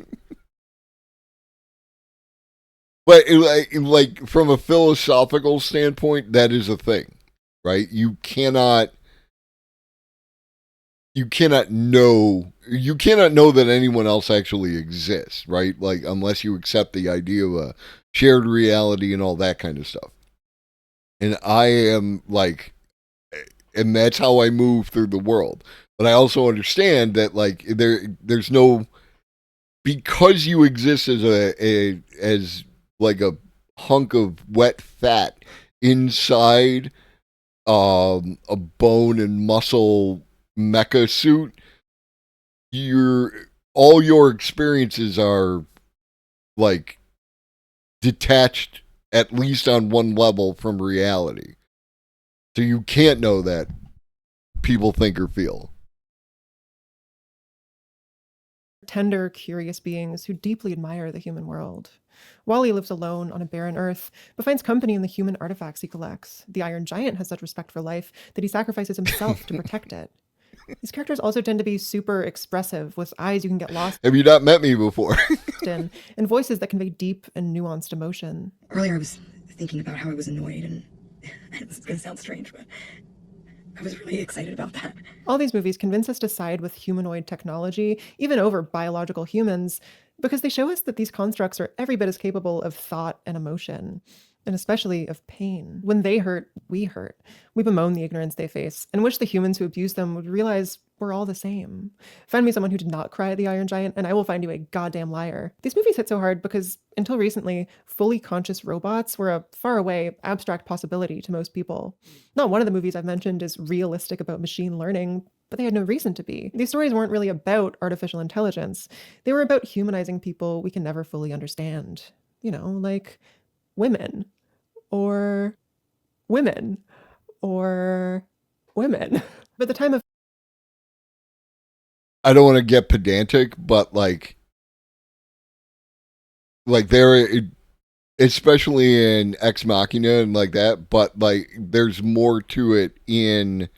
But like from a philosophical standpoint, that is a thing, right? You cannot know that anyone else actually exists, right? Like, unless you accept the idea of a shared reality and all that kind of stuff. And I am like, and that's how I move through the world. But I also understand that, like, there's no, because you exist as like a hunk of wet fat inside a bone and muscle mecha suit, all your experiences are like detached, at least on one level, from reality. So you can't know that people think or feel. Tender, curious beings who deeply admire the human world. Wally lives alone on a barren Earth, but finds company in the human artifacts he collects. The Iron Giant has such respect for life that he sacrifices himself to protect it. These characters also tend to be super expressive, with eyes you can get lost Have you not met me before? in, and voices that convey deep and nuanced emotion. Earlier I was thinking about how I was annoyed, and it's going to sound strange, but I was really excited about that. All these movies convince us to side with humanoid technology, even over biological humans, because they show us that these constructs are every bit as capable of thought and emotion, and especially of pain. When they hurt, we hurt. We bemoan the ignorance they face, and wish the humans who abuse them would realize we're all the same. Find me someone who did not cry at the Iron Giant, and I will find you a goddamn liar. These movies hit so hard because, until recently, fully conscious robots were a faraway, abstract possibility to most people. Not one of the movies I've mentioned is realistic about machine learning, but they had no reason to be. These stories weren't really about artificial intelligence. They were about humanizing people we can never fully understand. You know, like women, or women, or women. But the time of I don't want to get pedantic, but like there, especially in Ex Machina and like that, but like there's more to it in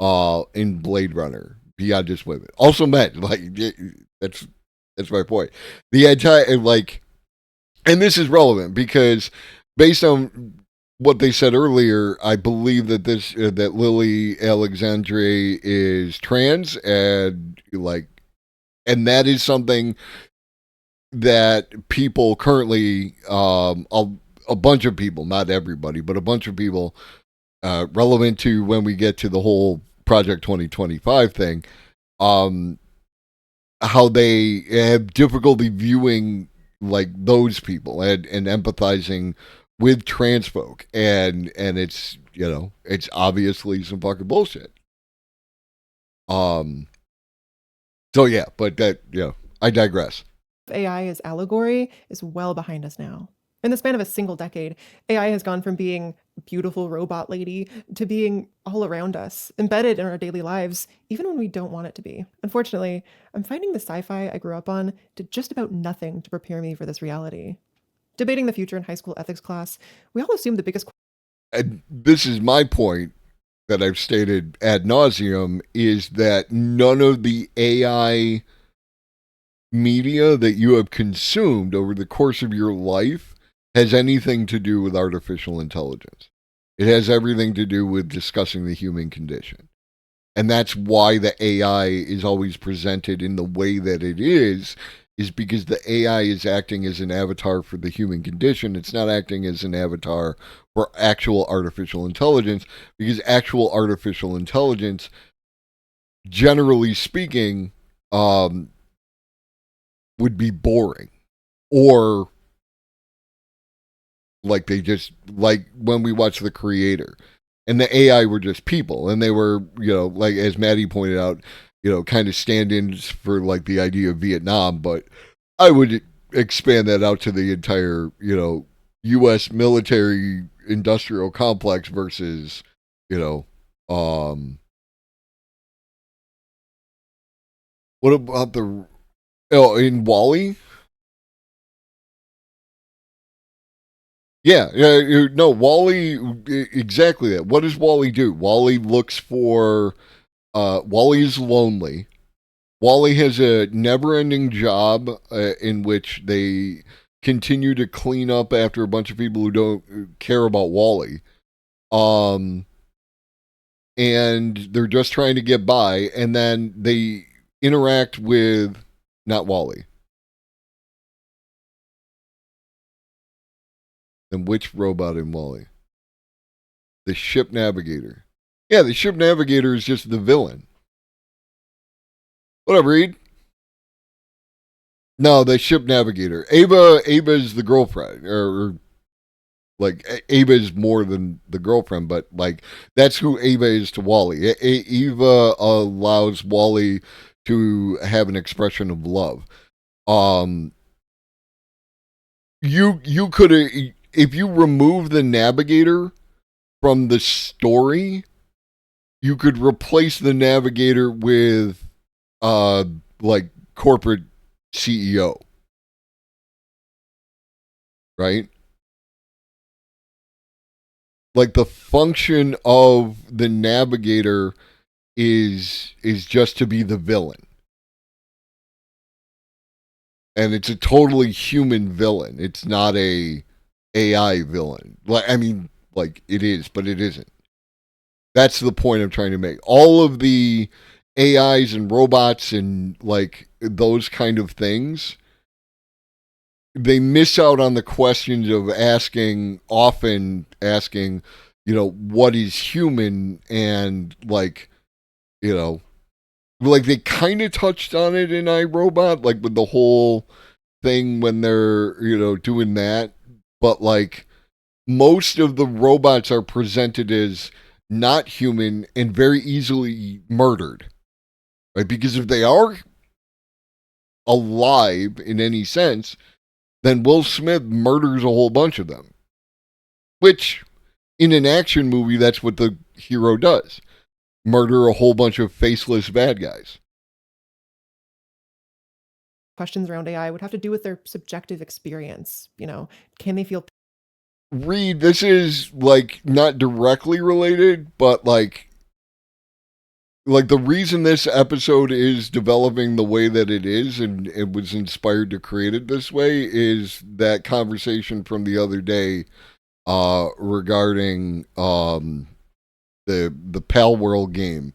Blade Runner beyond just women. Also men. Like that's my point. The entire like, and this is relevant because based on what they said earlier, I believe that that Lily Alexandre is trans, and that is something that people currently, a bunch of people, not everybody, but a bunch of people, relevant to when we get to the whole Project 2025 thing, how they have difficulty viewing like those people and empathizing with trans folk, and it's, you know, it's obviously some fucking bullshit. So yeah, but that, yeah, I digress. AI as allegory is well behind us now. In the span of a single decade, AI has gone from being beautiful robot lady to being all around us, embedded in our daily lives, even when we don't want it to be. Unfortunately, I'm finding the sci-fi I grew up on did just about nothing to prepare me for this reality. Debating the future in high school ethics class, we all assume the biggest... And this is my point that I've stated ad nauseum, is that none of the AI media that you have consumed over the course of your life has anything to do with artificial intelligence. It has everything to do with discussing the human condition. And that's why the AI is always presented in the way that it is because the AI is acting as an avatar for the human condition. It's not acting as an avatar for actual artificial intelligence, because actual artificial intelligence, generally speaking, would be boring, or like they just, like when we watch The Creator, and the AI were just people, and they were, you know, like as Maddie pointed out, you know, kind of stand-ins for like the idea of Vietnam, but I would expand that out to the entire, you know, U.S. military industrial complex versus, you know, what about in WALL-E? Yeah, no, WALL-E, exactly that. What does WALL-E do? WALL-E looks for, WALL-E is lonely. WALL-E has a never-ending job in which they continue to clean up after a bunch of people who don't care about WALL-E. And they're just trying to get by, and then they interact with, not WALL-E. And which robot in WALL-E? The ship navigator. Yeah, the ship navigator is just the villain. Whatever, Reed. No, the ship navigator. Ava is the girlfriend, or like Ava is more than the girlfriend, but like that's who Ava is to WALL-E. Ava allows WALL-E to have an expression of love. You could, if you remove the navigator from the story, you could replace the navigator with like corporate CEO. Right? Like the function of the navigator is just to be the villain. And it's a totally human villain. It's not a AI villain. Like, I mean, like it is, but it isn't. That's the point I'm trying to make. All of the AIs and robots and like those kind of things, they miss out on the questions of often asking, what is human, and like, like they kind of touched on it in iRobot, like with the whole thing when they're, doing that. But like most of the robots are presented as not human and very easily murdered, right? Because if they are alive in any sense, then Will Smith murders a whole bunch of them. Which, in an action movie, that's what the hero does. Murder a whole bunch of faceless bad guys. Questions around AI would have to do with their subjective experience. Can they feel Reed, this is like not directly related, but like the reason this episode is developing the way that it is, and it was inspired to create it this way, is that conversation from the other day regarding the Pal World game.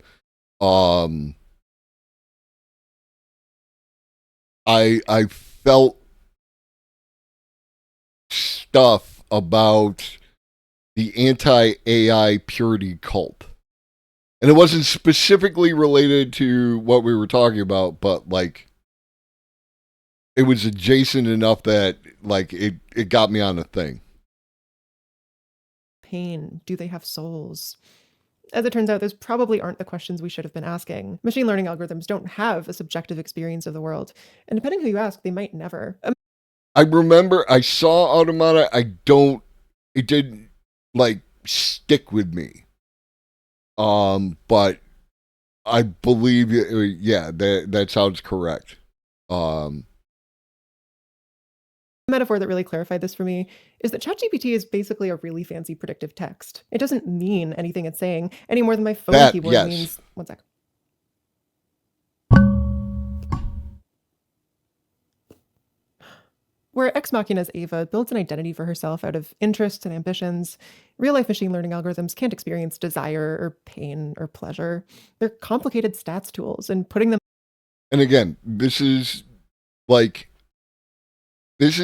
I felt stuff about the anti-AI purity cult. And it wasn't specifically related to what we were talking about, but like it was adjacent enough that like it got me on a thing. pain? Do they have souls? As it turns out, those probably aren't the questions we should have been asking. Machine learning algorithms don't have a subjective experience of the world, and depending who you ask, they might never. I remember I saw Automata. It didn't like stick with me. But I believe, yeah, that sounds correct. A metaphor that really clarified this for me is that ChatGPT is basically a really fancy predictive text. It doesn't mean anything it's saying any more than my phone keyboard means. One sec. Where Ex Machina's Ava builds an identity for herself out of interests and ambitions, real-life machine learning algorithms can't experience desire or pain or pleasure. They're complicated stats tools, and putting them... And again, this is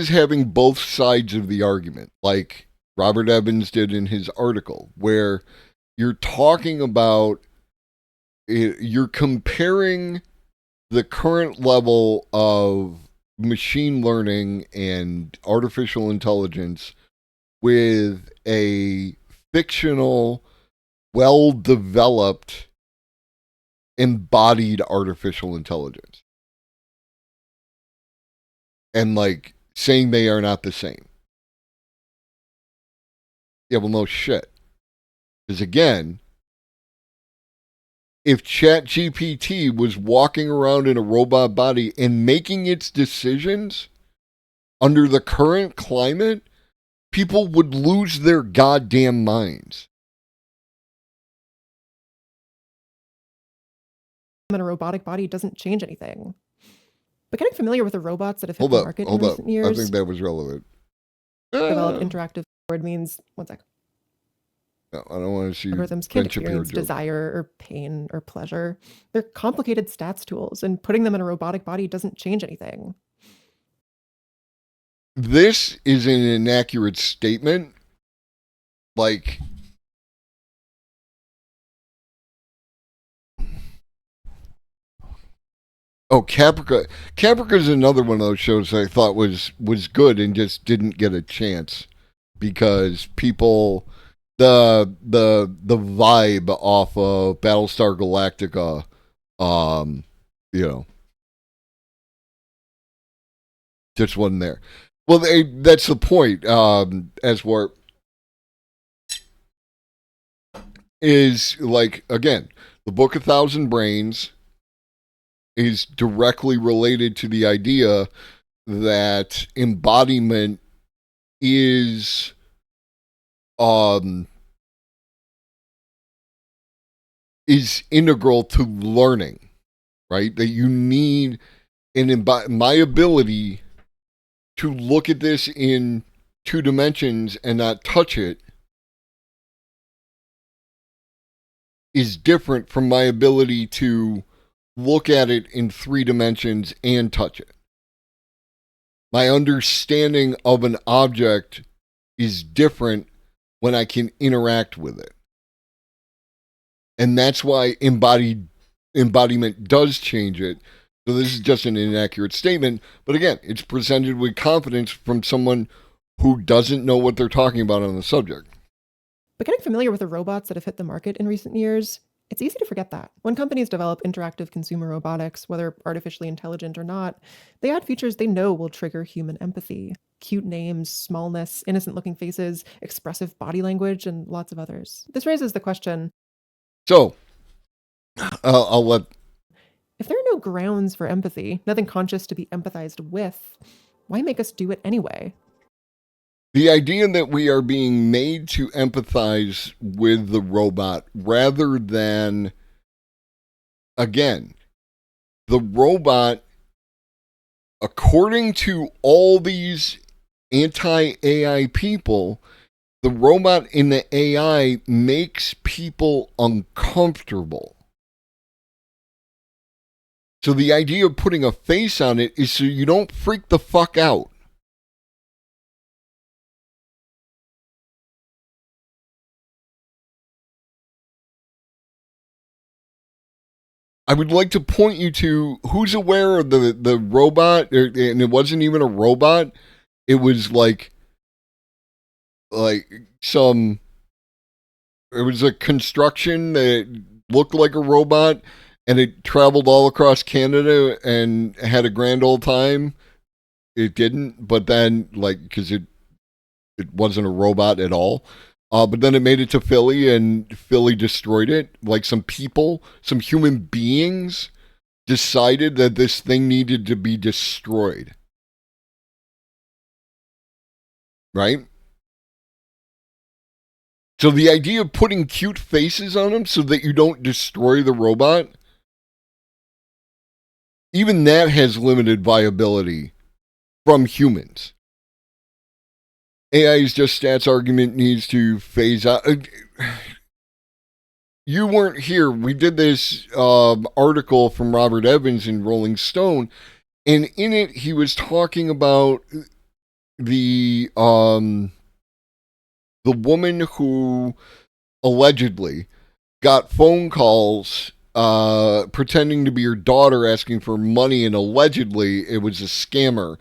having both sides of the argument, like Robert Evans did in his article, where you're talking about, you're comparing the current level of machine learning and artificial intelligence with a fictional, well-developed, embodied artificial intelligence. And like saying they are not the same. Yeah, well, no shit. Because again, if ChatGPT was walking around in a robot body and making its decisions under the current climate, people would lose their goddamn minds. In a robotic body doesn't change anything. But getting familiar with the robots that have hit the market in recent years... I think that was relevant. Develop interactive word means... One sec. No, I don't want to see algorithms can't experience desire or pain or pleasure. They're complicated stats tools, and putting them in a robotic body doesn't change anything. This is an inaccurate statement. Like... Oh, Caprica. Caprica is another one of those shows that I thought was good and just didn't get a chance because people, the vibe off of Battlestar Galactica, just wasn't there. Well, that's the point. As we're is like, again, the book 1,000 Brains is directly related to the idea that embodiment is integral to learning, right? That you need my ability to look at this in 2 dimensions and not touch it is different from my ability to look at it in 3 dimensions and touch it. My understanding of an object is different when I can interact with it. And that's why embodiment does change it. So this is just an inaccurate statement. But again, it's presented with confidence from someone who doesn't know what they're talking about on the subject. But getting familiar with the robots that have hit the market in recent years, it's easy to forget that. When companies develop interactive consumer robotics, whether artificially intelligent or not, they add features they know will trigger human empathy. Cute names, smallness, innocent-looking faces, expressive body language, and lots of others. This raises the question... So, I'll let... If there are no grounds for empathy, nothing conscious to be empathized with, why make us do it anyway? The idea that we are being made to empathize with the robot rather than, again, the robot, according to all these anti-AI people, the robot in the AI makes people uncomfortable. So the idea of putting a face on it is so you don't freak the fuck out. I would like to point you to who's aware of the robot, and it wasn't even a robot. It was like some, it was a construction that looked like a robot, and it traveled all across Canada and had a grand old time. It didn't, but then, like, because it wasn't a robot at all. But then it made it to Philly, and Philly destroyed it. Like, some people, some human beings decided that this thing needed to be destroyed. Right? So the idea of putting cute faces on them so that you don't destroy the robot, even that has limited viability from humans. AI's just stats argument needs to phase out. You weren't here. We did this article from Robert Evans in Rolling Stone, and in it he was talking about the woman who allegedly got phone calls pretending to be her daughter asking for money, and allegedly it was a scammer.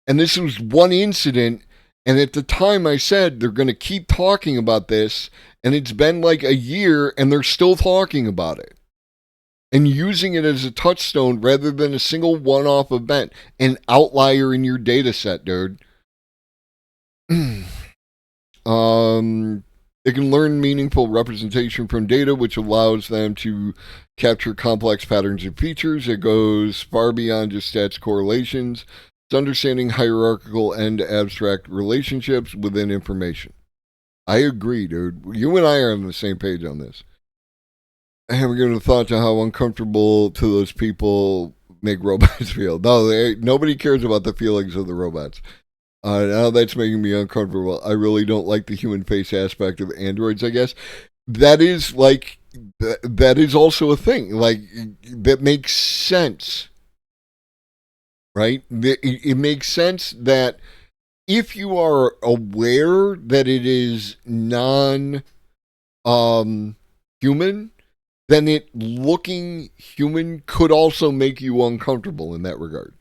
And this was one incident. And at the time I said they're going to keep talking about this, and it's been like a year and they're still talking about it. And using it as a touchstone rather than a single one-off event, an outlier in your data set, dude. It can learn meaningful representation from data, which allows them to capture complex patterns and features. It goes far beyond just stats correlations. Understanding hierarchical and abstract relationships within information. I agree, dude. You and I are on the same page on this. I haven't given a thought to how uncomfortable to those people make robots feel. No, nobody cares about the feelings of the robots. Now that's making me uncomfortable. I really don't like the human face aspect of androids, I guess. That is like, that is also a thing. Like, that makes sense. Right? It makes sense that if you are aware that it is non-human, then it looking human could also make you uncomfortable in that regard.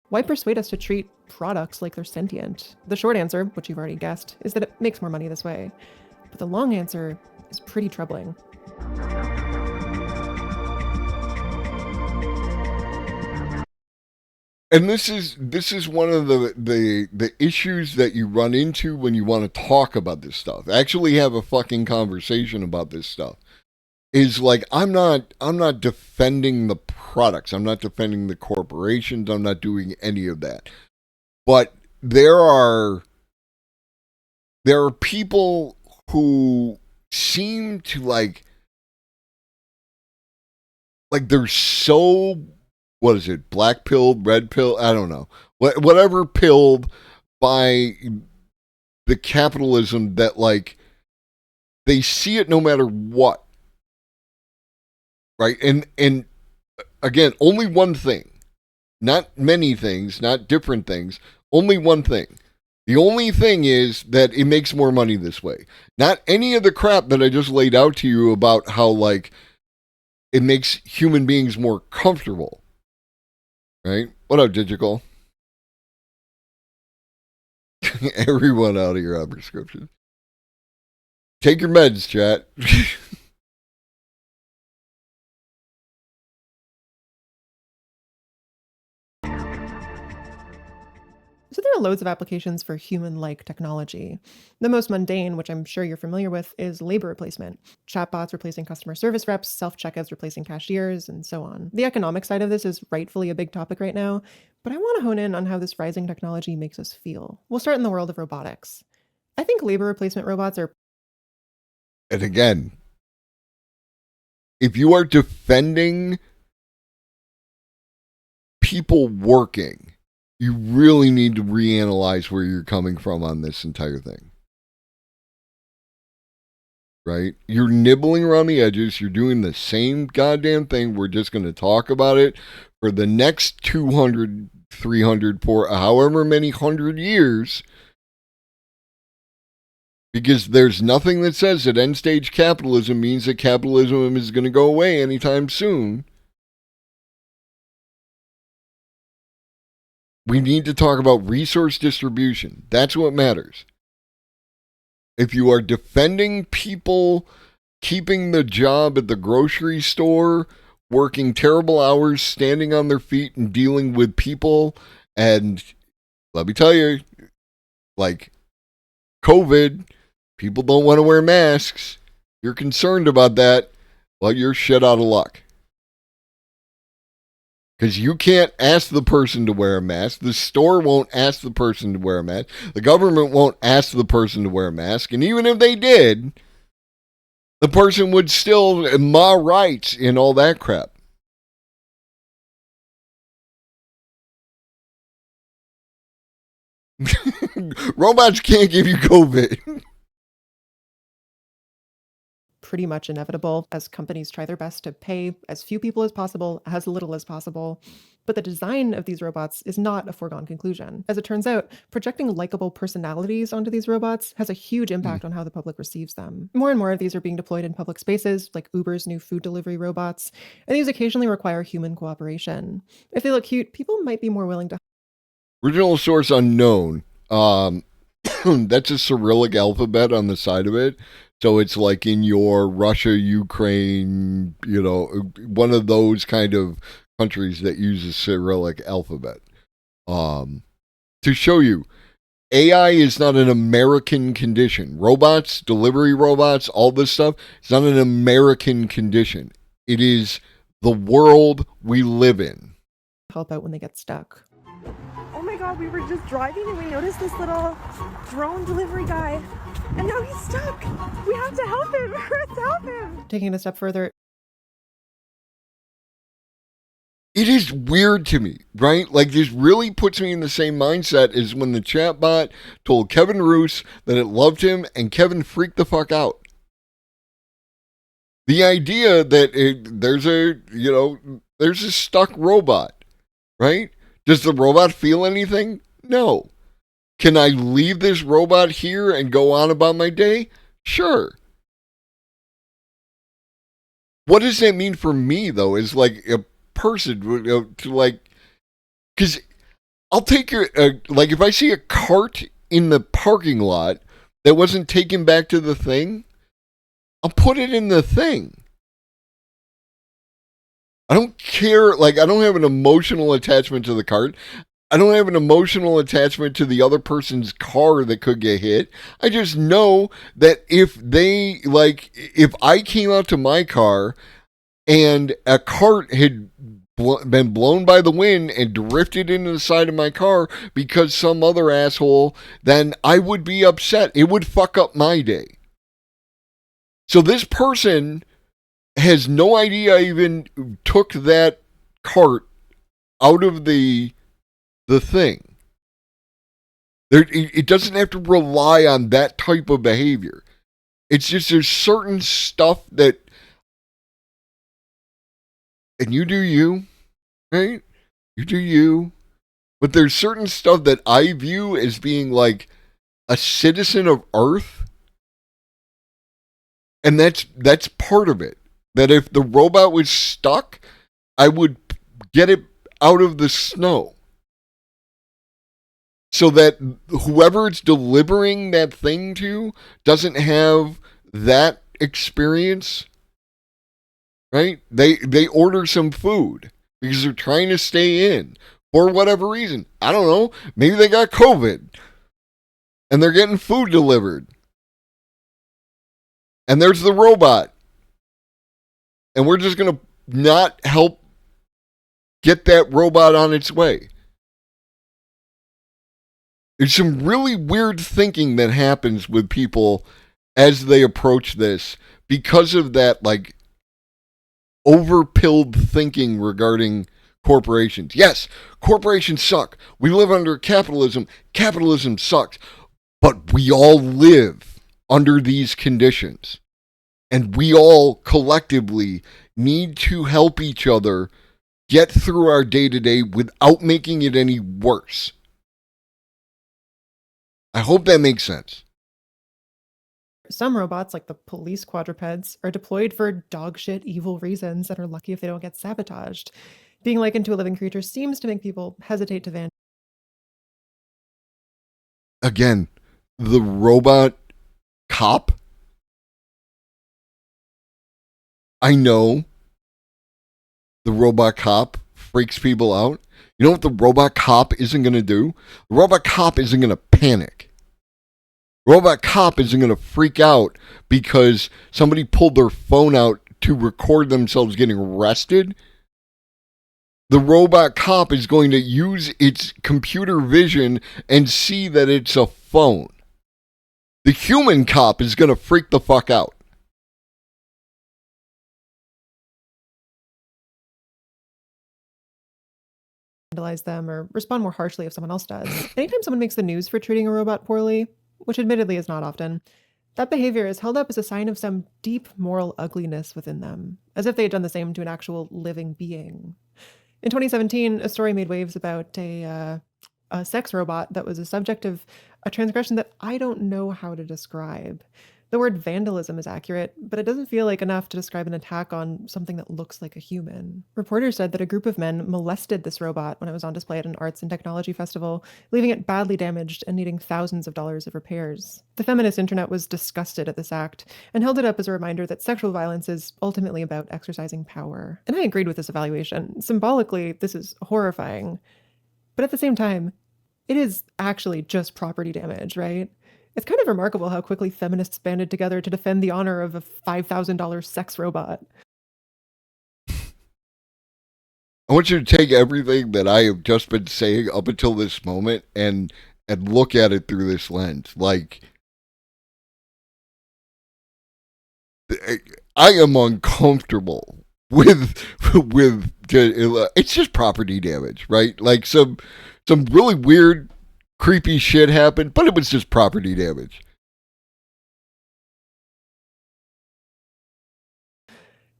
Why persuade us to treat products like they're sentient? The short answer, which you've already guessed, is that it makes more money this way. But the long answer is pretty troubling. And this is one of the issues that you run into when you want to talk about this stuff. Actually have a fucking conversation about this stuff. Is like I'm not defending the products. I'm not defending the corporations. I'm not doing any of that. But there are people who seem to like they're so, what is it, black pilled, red pill, I don't know, whatever pilled by the capitalism that like they see it no matter what, right? And again, only one thing, not many things, not different things, only one thing. The only thing is that it makes more money this way. Not any of the crap that I just laid out to you about how like it makes human beings more comfortable. Right? What up, Digital? Everyone out of your prescription. Take your meds, chat. So there are loads of applications for human-like technology. The most mundane, which I'm sure you're familiar with, is labor replacement. Chatbots replacing customer service reps, self-checkouts replacing cashiers, and so on. The economic side of this is rightfully a big topic right now, but I want to hone in on how this rising technology makes us feel. We'll start in the world of robotics. I think labor replacement robots are... And again, if you are defending people working, you really need to reanalyze where you're coming from on this entire thing. Right? You're nibbling around the edges. You're doing the same goddamn thing. We're just going to talk about it for the next 200, 300, for however many 100 years. Because there's nothing that says that end stage capitalism means that capitalism is going to go away anytime soon. We need to talk about resource distribution. That's what matters. If you are defending people keeping the job at the grocery store, working terrible hours, standing on their feet and dealing with people, and let me tell you, like COVID, people don't want to wear masks. You're concerned about that. Well, you're shit out of luck. Because you can't ask the person to wear a mask. The store won't ask the person to wear a mask. The government won't ask the person to wear a mask. And even if they did, the person would still ma rights and all that crap. Robots can't give you COVID. Pretty much inevitable as companies try their best to pay as few people as possible, as little as possible. But the design of these robots is not a foregone conclusion. As it turns out, projecting likable personalities onto these robots has a huge impact on how the public receives them. More and more of these are being deployed in public spaces, like Uber's new food delivery robots, and these occasionally require human cooperation. If they look cute, people might be more willing to... Original source unknown. That's a Cyrillic alphabet on the side of it. So it's like in your Russia, Ukraine, one of those kind of countries that uses Cyrillic alphabet. To show you, AI is not an American condition. Robots, delivery robots, all this stuff, it's not an American condition. It is the world we live in. Help out when they get stuck. Oh my god, we were just driving and we noticed this little drone delivery guy. And now he's stuck. We have to help him. Let's help him. Taking it a step further. It is weird to me, right? Like, this really puts me in the same mindset as when the chatbot told Kevin Roose that it loved him and Kevin freaked the fuck out. The idea that there's a stuck robot, right? Does the robot feel anything? No. Can I leave this robot here and go on about my day? Sure. What does that mean for me, though, is like a person to like, because I'll take your, like if I see a cart in the parking lot that wasn't taken back to the thing, I'll put it in the thing. I don't care. Like, I don't have an emotional attachment to the cart. I don't have an emotional attachment to the other person's car that could get hit. I just know that if I came out to my car and a cart had been blown by the wind and drifted into the side of my car because some other asshole, then I would be upset. It would fuck up my day. So this person has no idea I even took that cart out of the thing. It doesn't have to rely on that type of behavior. It's just there's certain stuff that, and you do you, right? You do you. But there's certain stuff that I view as being like a citizen of Earth. And that's part of it. That if the robot was stuck, I would get it out of the snow. So that whoever it's delivering that thing to doesn't have that experience, right? They order some food because they're trying to stay in for whatever reason. I don't know. Maybe they got COVID and they're getting food delivered. And there's the robot. And we're just going to not help get that robot on its way. There's some really weird thinking that happens with people as they approach this because of that, like, overpilled thinking regarding corporations. Yes, corporations suck. We live under capitalism. Capitalism sucks. But we all live under these conditions. And we all collectively need to help each other get through our day-to-day without making it any worse. I hope that makes sense. Some robots, like the police quadrupeds, are deployed for dogshit evil reasons and are lucky if they don't get sabotaged. Being likened to a living creature seems to make people hesitate to vandalize. Again, the robot cop. I know the robot cop freaks people out. You know what the robot cop isn't going to do? The robot cop isn't going to panic. The robot cop isn't going to freak out because somebody pulled their phone out to record themselves getting arrested. The robot cop is going to use its computer vision and see that it's a phone. The human cop is going to freak the fuck out. Them or respond more harshly if someone else does. Anytime someone makes the news for treating a robot poorly, which admittedly is not often, that behavior is held up as a sign of some deep moral ugliness within them, as if they had done the same to an actual living being. In 2017, a story made waves about a sex robot that was a subject of a transgression that I don't know how to describe. The word vandalism is accurate, but it doesn't feel like enough to describe an attack on something that looks like a human. Reporters said that a group of men molested this robot when it was on display at an arts and technology festival, leaving it badly damaged and needing thousands of dollars of repairs. The feminist internet was disgusted at this act and held it up as a reminder that sexual violence is ultimately about exercising power. And I agreed with this evaluation. Symbolically, this is horrifying. But at the same time, it is actually just property damage, right? It's kind of remarkable how quickly feminists banded together to defend the honor of a $5,000 sex robot. I want you to take everything that I have just been saying up until this moment and look at it through this lens. Like, I am uncomfortable with it's just property damage, right? Like some really weird, creepy shit happened, but it was just property damage.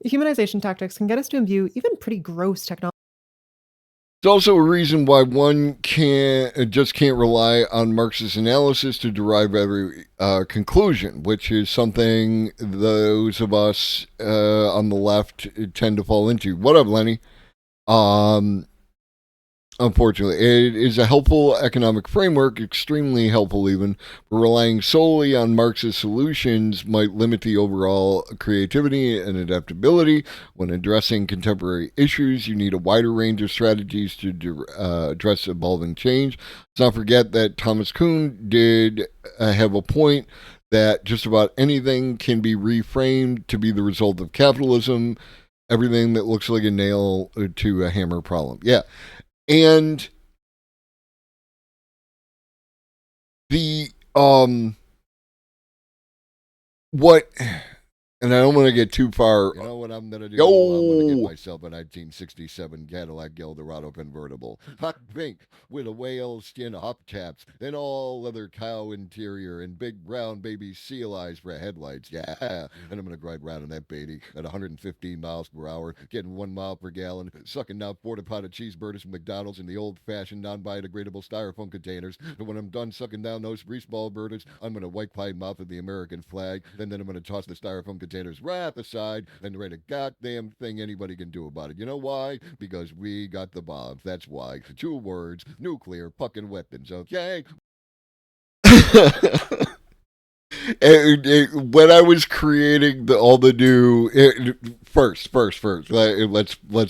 Humanization tactics can get us to imbue even pretty gross technology. It's also a reason why one can't rely on Marxist analysis to derive every conclusion, which is something those of us on the left tend to fall into. What up, Lenny? Unfortunately, it is a helpful economic framework, extremely helpful even, but relying solely on Marxist solutions might limit the overall creativity and adaptability. When addressing contemporary issues, you need a wider range of strategies to address evolving change. Let's not forget that Thomas Kuhn did have a point that just about anything can be reframed to be the result of capitalism. Everything that looks like a nail to a hammer problem. Yeah. And the what, and I don't want to get too far. You know what I'm gonna do? I'm gonna get myself a 1967 Cadillac Eldorado convertible, hot pink with a whale skin hubcaps, and all leather cow interior, and big brown baby seal eyes for headlights. Yeah, and I'm gonna ride around in that baby at 115 miles per hour, getting 1 mile per gallon, sucking down 40 pounded cheeseburgers from McDonald's in the old-fashioned non-biodegradable styrofoam containers. And when I'm done sucking down those greaseball burgers, I'm gonna wipe my mouth with the American flag, and then I'm gonna toss the styrofoam containers right aside, and there ain't a goddamn thing anybody can do about it. You know why? Because we got the bombs. That's why. 2 words: nuclear fucking weapons. Okay. When I was creating all the new first, let's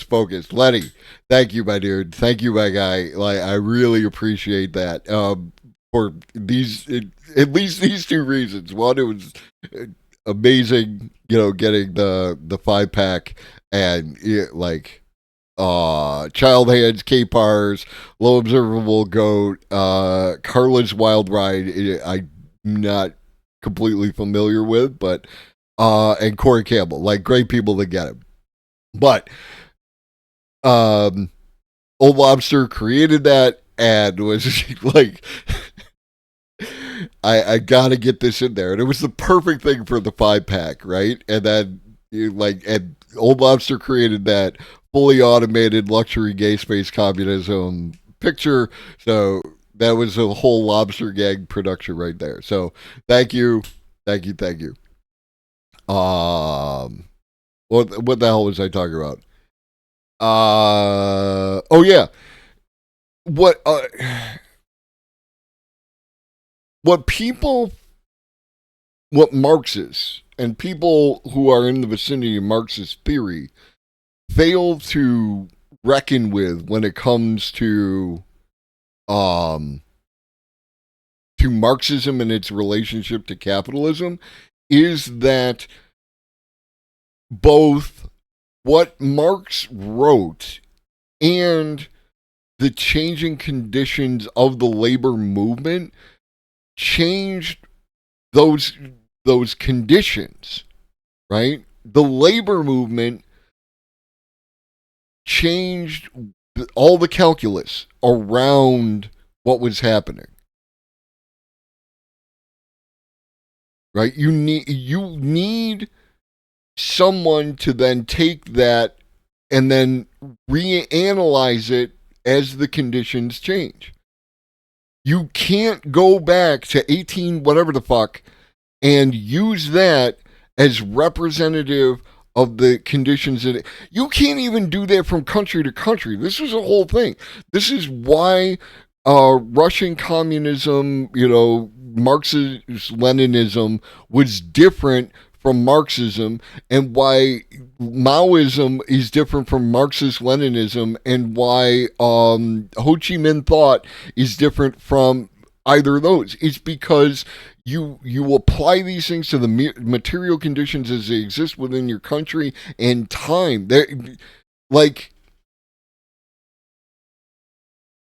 focus. Lenny, thank you, my dude. Thank you, my guy. Like, I really appreciate that. For these, at least these 2 reasons. One, it was amazing, getting the 5-pack and child hands, K-Pars, low observable goat, Carla's Wild Ride. I'm not completely familiar with, but and Corey Campbell, like, great people that get him. But Old Lobster created that and was like, I gotta get this in there, and it was the perfect thing for the 5-pack, right? And then and Old Lobster created that fully automated luxury gay space communism picture, so that was a whole Lobster Gang production right there. So thank you. What the hell was I talking about? Oh yeah. What Marxists and people who are in the vicinity of Marxist theory fail to reckon with when it comes to Marxism and its relationship to capitalism is that both what Marx wrote and the changing conditions of the labor movement changed those conditions, right? The labor movement changed all the calculus around what was happening. Right? You need someone to then take that and then reanalyze it as the conditions change. You can't go back to 18 whatever the fuck and use that as representative of the conditions that you can't even do that from country to country. This is a whole thing. This is why Russian communism, Marxist-Leninism was different from Marxism, and why Maoism is different from Marxist-Leninism, and why Ho Chi Minh thought is different from either of those. It's because you apply these things to the material conditions as they exist within your country and time.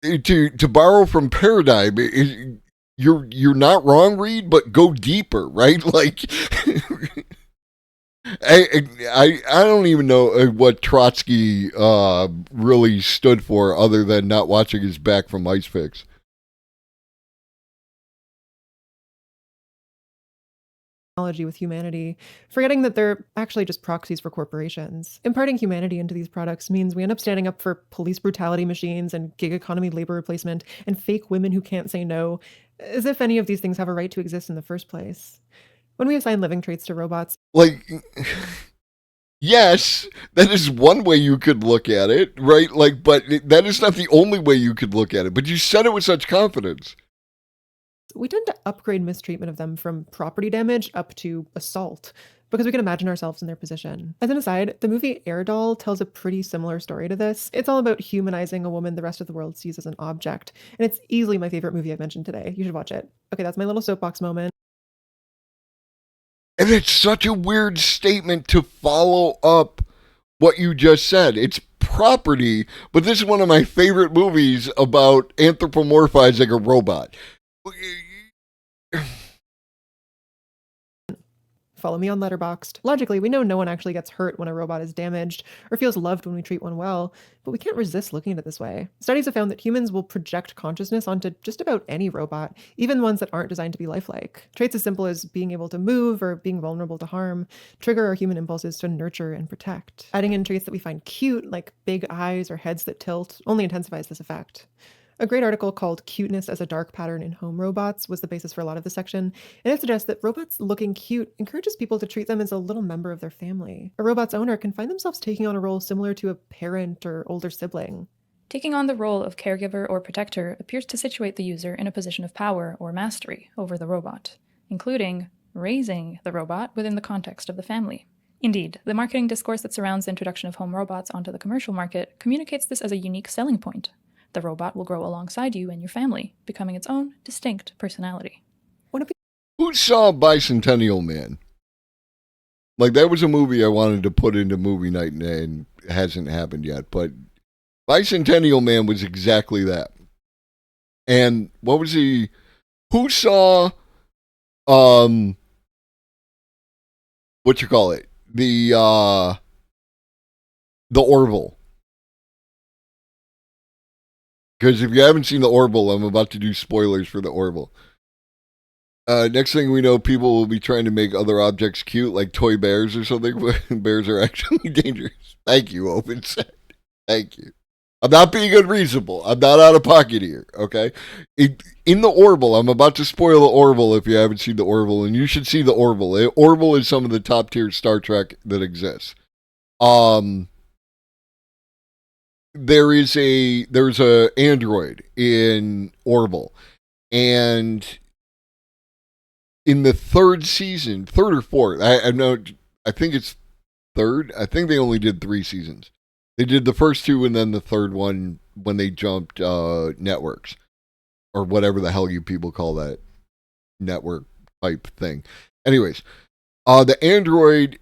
To borrow from Paradigm, you're not wrong, Reed, but go deeper, right? Like, I don't even know what Trotsky really stood for, other than not watching his back from Ice Fix. With humanity, forgetting that they're actually just proxies for corporations. Imparting humanity into these products means we end up standing up for police brutality machines and gig economy labor replacement and fake women who can't say no, as if any of these things have a right to exist in the first place. When we assign living traits to robots, yes, that is one way you could look at it, right? Like, but that is not the only way you could look at it. But you said it with such confidence. We tend to upgrade mistreatment of them from property damage up to assault because we can imagine ourselves in their position. As an aside, the movie Air Doll tells a pretty similar story to this. It's all about humanizing a woman the rest of the world sees as an object, and it's easily my favorite movie I've mentioned today. You should watch it. Okay, that's my little soapbox moment. And it's such a weird statement to follow up what you just said. It's property, but this is one of my favorite movies about anthropomorphizing a robot. Follow me on Letterboxd. Logically, we know no one actually gets hurt when a robot is damaged or feels loved when we treat one well, but we can't resist looking at it this way. Studies have found that humans will project consciousness onto just about any robot, even ones that aren't designed to be lifelike. Traits as simple as being able to move or being vulnerable to harm trigger our human impulses to nurture and protect. Adding in traits that we find cute, like big eyes or heads that tilt, only intensifies this effect. A great article called Cuteness as a Dark Pattern in Home Robots was the basis for a lot of the section, and it suggests that robots looking cute encourages people to treat them as a little member of their family. A robot's owner can find themselves taking on a role similar to a parent or older sibling. Taking on the role of caregiver or protector appears to situate the user in a position of power or mastery over the robot, including raising the robot within the context of the family. Indeed, the marketing discourse that surrounds the introduction of home robots onto the commercial market communicates this as a unique selling point. The robot will grow alongside you and your family, becoming its own distinct personality. Who saw Bicentennial Man? Like, that was a movie I wanted to put into movie night, and it hasn't happened yet. But Bicentennial Man was exactly that. And what was he? Who saw, what you call it? The Orville. Because if you haven't seen the Orville, I'm about to do spoilers for the Orville. Next thing we know, people will be trying to make other objects cute, like toy bears or something. Bears are actually dangerous. Thank you, Open Set. Thank you. I'm not being unreasonable. I'm not out of pocket here, okay? In the Orville, I'm about to spoil the Orville if you haven't seen the Orville, and you should see the Orville. Orville is some of the top tier Star Trek that exists. There's a android in Orville, and in the third or fourth, I think it's third. I think they only did 3 seasons. They did the first 2 and then the third one when they jumped networks or whatever the hell you people call that network type thing. Anyways, the android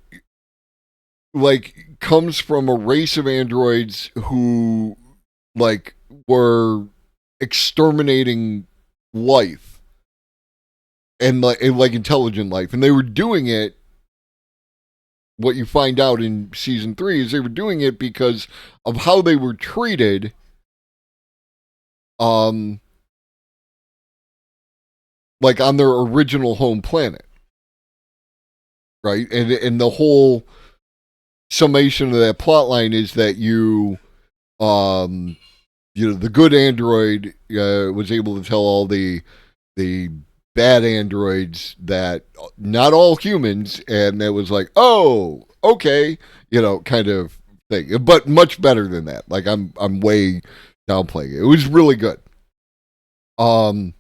comes from a race of androids who were exterminating life and intelligent life, and they were doing it. What you find out in season 3 is they were doing it because of how they were treated on their original home planet, right? And the whole summation of that plot line is that the good android was able to tell all the bad androids that not all humans, and it was like, oh, okay, kind of thing, but much better than that. Like, I'm way downplaying it. It was really good. But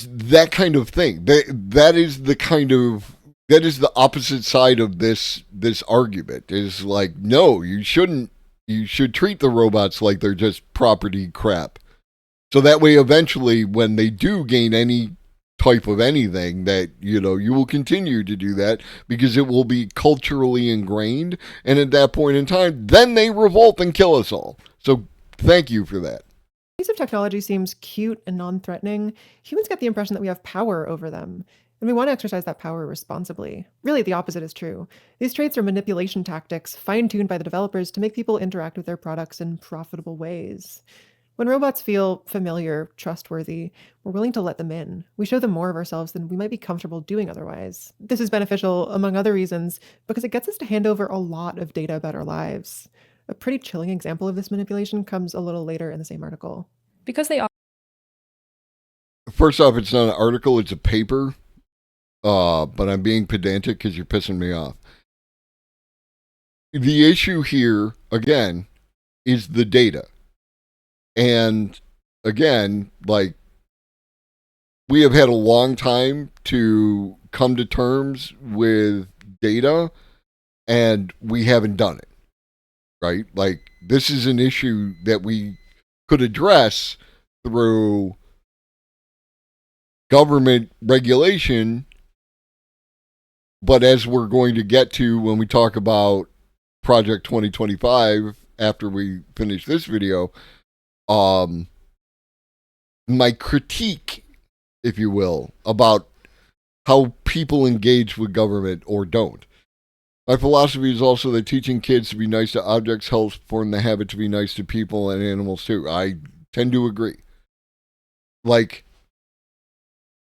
that kind of thing, that is the opposite side of this argument. Is like, no, you shouldn't. You should treat the robots like they're just property crap. So that way, eventually, when they do gain any type of anything, that, you will continue to do that because it will be culturally ingrained. And at that point in time, then they revolt and kill us all. So thank you for that. Piece of technology seems cute and non-threatening. Humans get the impression that we have power over them, and we want to exercise that power responsibly. Really, the opposite is true. These traits are manipulation tactics fine-tuned by the developers to make people interact with their products in profitable ways. When robots feel familiar, trustworthy, we're willing to let them in. We show them more of ourselves than we might be comfortable doing otherwise. This is beneficial, among other reasons, because it gets us to hand over a lot of data about our lives. A pretty chilling example of this manipulation comes a little later in the same article. Because they are... First off, it's not an article, it's a paper. But I'm being pedantic because you're pissing me off. the issue here, again, is the data. And again, like, we have had a long time to come to terms with data, and we haven't done it, right? Like, this is an issue that we could address through government regulation, but as we're going to get to when we talk about Project 2025 after we finish this video, my critique, if you will, about how people engage with government or don't. My philosophy is also that teaching kids to be nice to objects helps form the habit to be nice to people and animals too. I tend to agree. Like,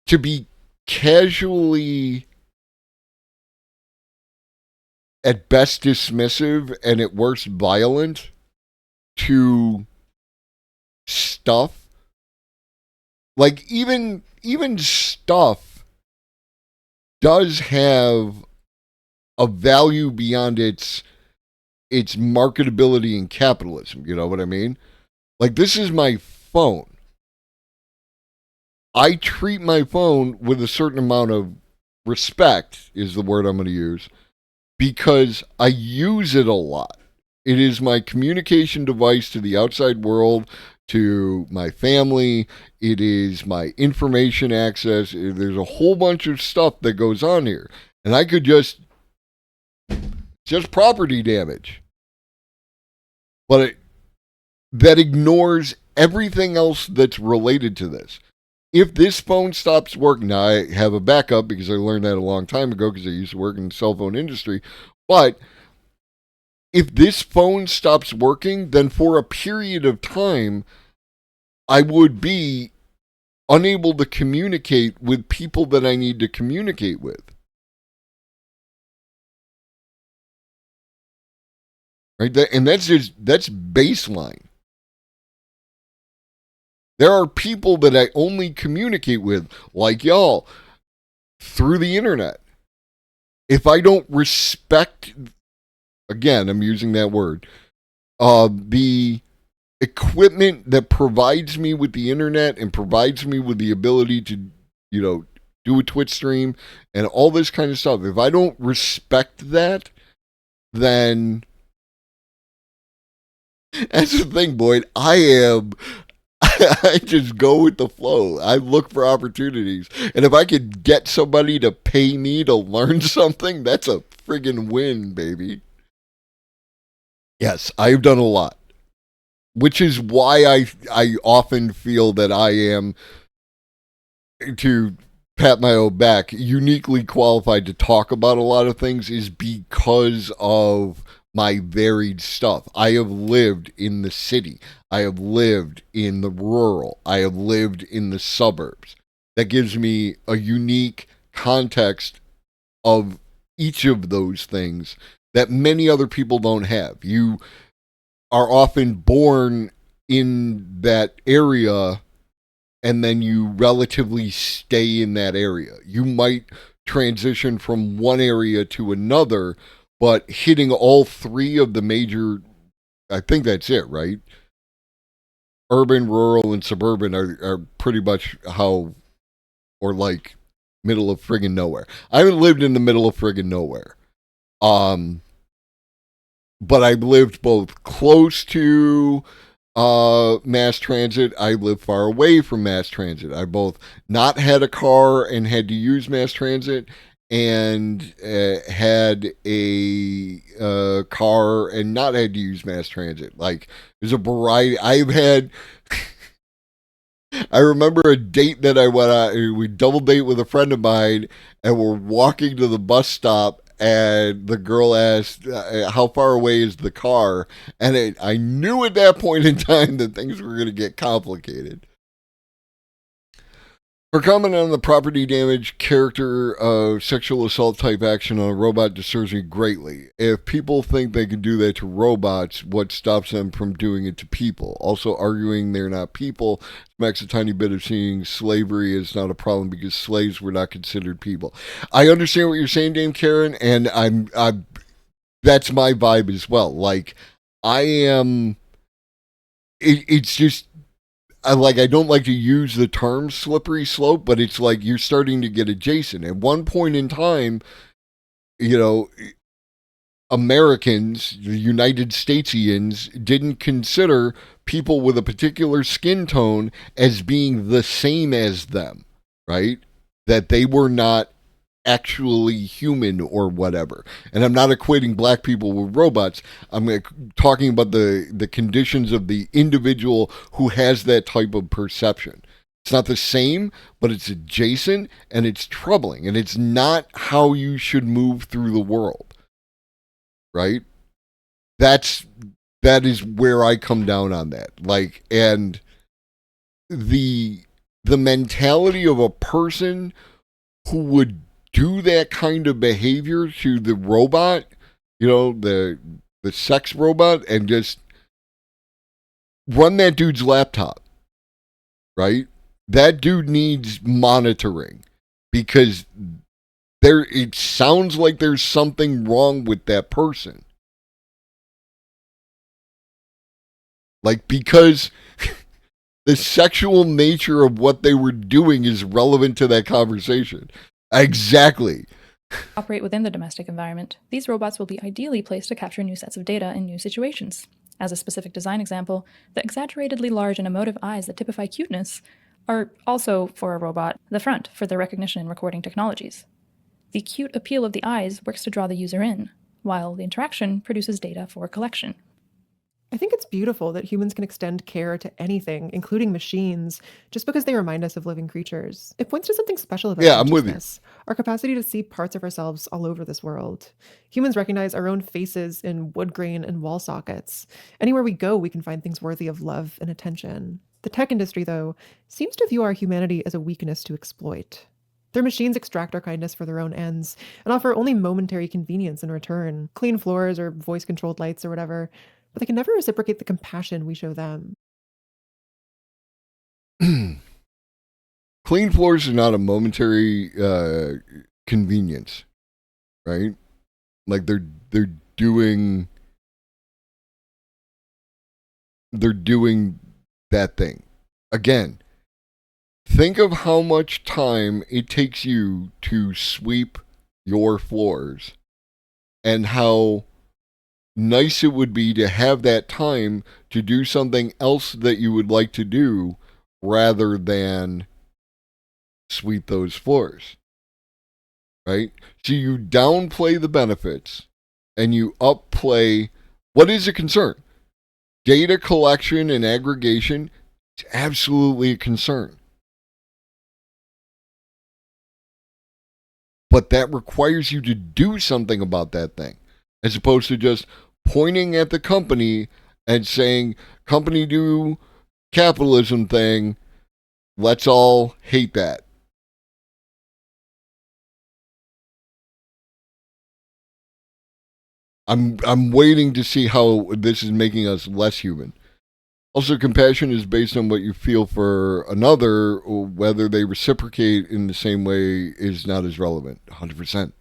to be casually, at best dismissive and at worst violent to stuff, like even stuff does have a value beyond its marketability in capitalism. You know what I mean? Like, this is my phone. I treat my phone with a certain amount of respect, is the word I'm going to use, because I use it a lot. It is my communication device to the outside world, to my family. It is my information access. There's a whole bunch of stuff that goes on here. And I could just property damage. But that ignores everything else that's related to this. If this phone stops working, now I have a backup because I learned that a long time ago because I used to work in the cell phone industry, but if this phone stops working, then for a period of time, I would be unable to communicate with people that I need to communicate with. Right? And that's baseline. There are people that I only communicate with, like y'all, through the internet. If I don't respect, again, I'm using that word, the equipment that provides me with the internet and provides me with the ability to, do a Twitch stream and all this kind of stuff, if I don't respect that, then that's the thing, Boyd. I just go with the flow. I look for opportunities. And if I could get somebody to pay me to learn something, that's a friggin' win, baby. Yes, I've done a lot. Which is why I often feel that I am, to pat my own back, uniquely qualified to talk about a lot of things, is because of my varied stuff. I have lived in the city. I have lived in the rural. I have lived in the suburbs. That gives me a unique context of each of those things that many other people don't have. You are often born in that area and then you relatively stay in that area. You might transition from one area to another, but hitting all three of the major, I think that's it, right? Urban, rural, and suburban are pretty much how, or like middle of friggin' nowhere. I haven't lived in the middle of friggin' nowhere. But I've lived both close to mass transit. I live far away from mass transit. I both not had a car and had to use mass transit, and had a car and not had to use mass transit. Like, there's a variety. I've had I remember a date that I went on. We double date with a friend of mine, and we're walking to the bus stop, and the girl asked, how far away is the car? And I knew at that point in time that things were going to get complicated. Her comment on the property damage character of sexual assault type action on a robot disturbs me greatly. If people think they can do that to robots, what stops them from doing it to people? Also, arguing they're not people smacks a tiny bit of seeing slavery is not a problem because slaves were not considered people. I understand what you're saying, Dame Karen, and I'm that's my vibe as well. Like, I am. It's just I don't like to use the term slippery slope, but it's like you're starting to get adjacent. At one point in time, you know, Americans, the United Statesians, didn't consider people with a particular skin tone as being the same as them, right? That they were not actually human or whatever. And I'm not equating black people with robots. I'm talking about the conditions of the individual who has that type of perception. It's not the same, but it's adjacent and it's troubling. And it's not how you should move through the world. Right? That is where I come down on that. Like, and the mentality of a person who would do that kind of behavior to the robot, you know, the sex robot, and just run that dude's laptop, right? That dude needs monitoring because it sounds like there's something wrong with that person. Like, because the sexual nature of what they were doing is relevant to that conversation. Exactly. Operate within the domestic environment. These robots will be ideally placed to capture new sets of data in new situations. As a specific design example, the exaggeratedly large and emotive eyes that typify cuteness are also, for a robot, the front for their recognition and recording technologies. The cute appeal of the eyes works to draw the user in, while the interaction produces data for collection. I think it's beautiful that humans can extend care to anything, including machines, just because they remind us of living creatures. It points to something special about I'm with you. Our capacity to see parts of ourselves all over this world. Humans recognize our own faces in wood grain and wall sockets. Anywhere we go, we can find things worthy of love and attention. The tech industry, though, seems to view our humanity as a weakness to exploit. Their machines extract our kindness for their own ends and offer only momentary convenience in return, clean floors or voice-controlled lights or whatever, but they can never reciprocate the compassion we show them. Clean floors are not a momentary convenience, right? Like they're doing that thing. Again, think of how much time it takes you to sweep your floors and how nice it would be to have that time to do something else that you would like to do rather than sweep those floors. Right? So you downplay the benefits and you upplay what is a concern. Data collection and aggregation is absolutely a concern. But that requires you to do something about that thing, as opposed to just pointing at the company and saying, company do capitalism thing, let's all hate that. I'm waiting to see how this is making us less human. Also, compassion is based on what you feel for another, whether they reciprocate in the same way is not as relevant. 100%.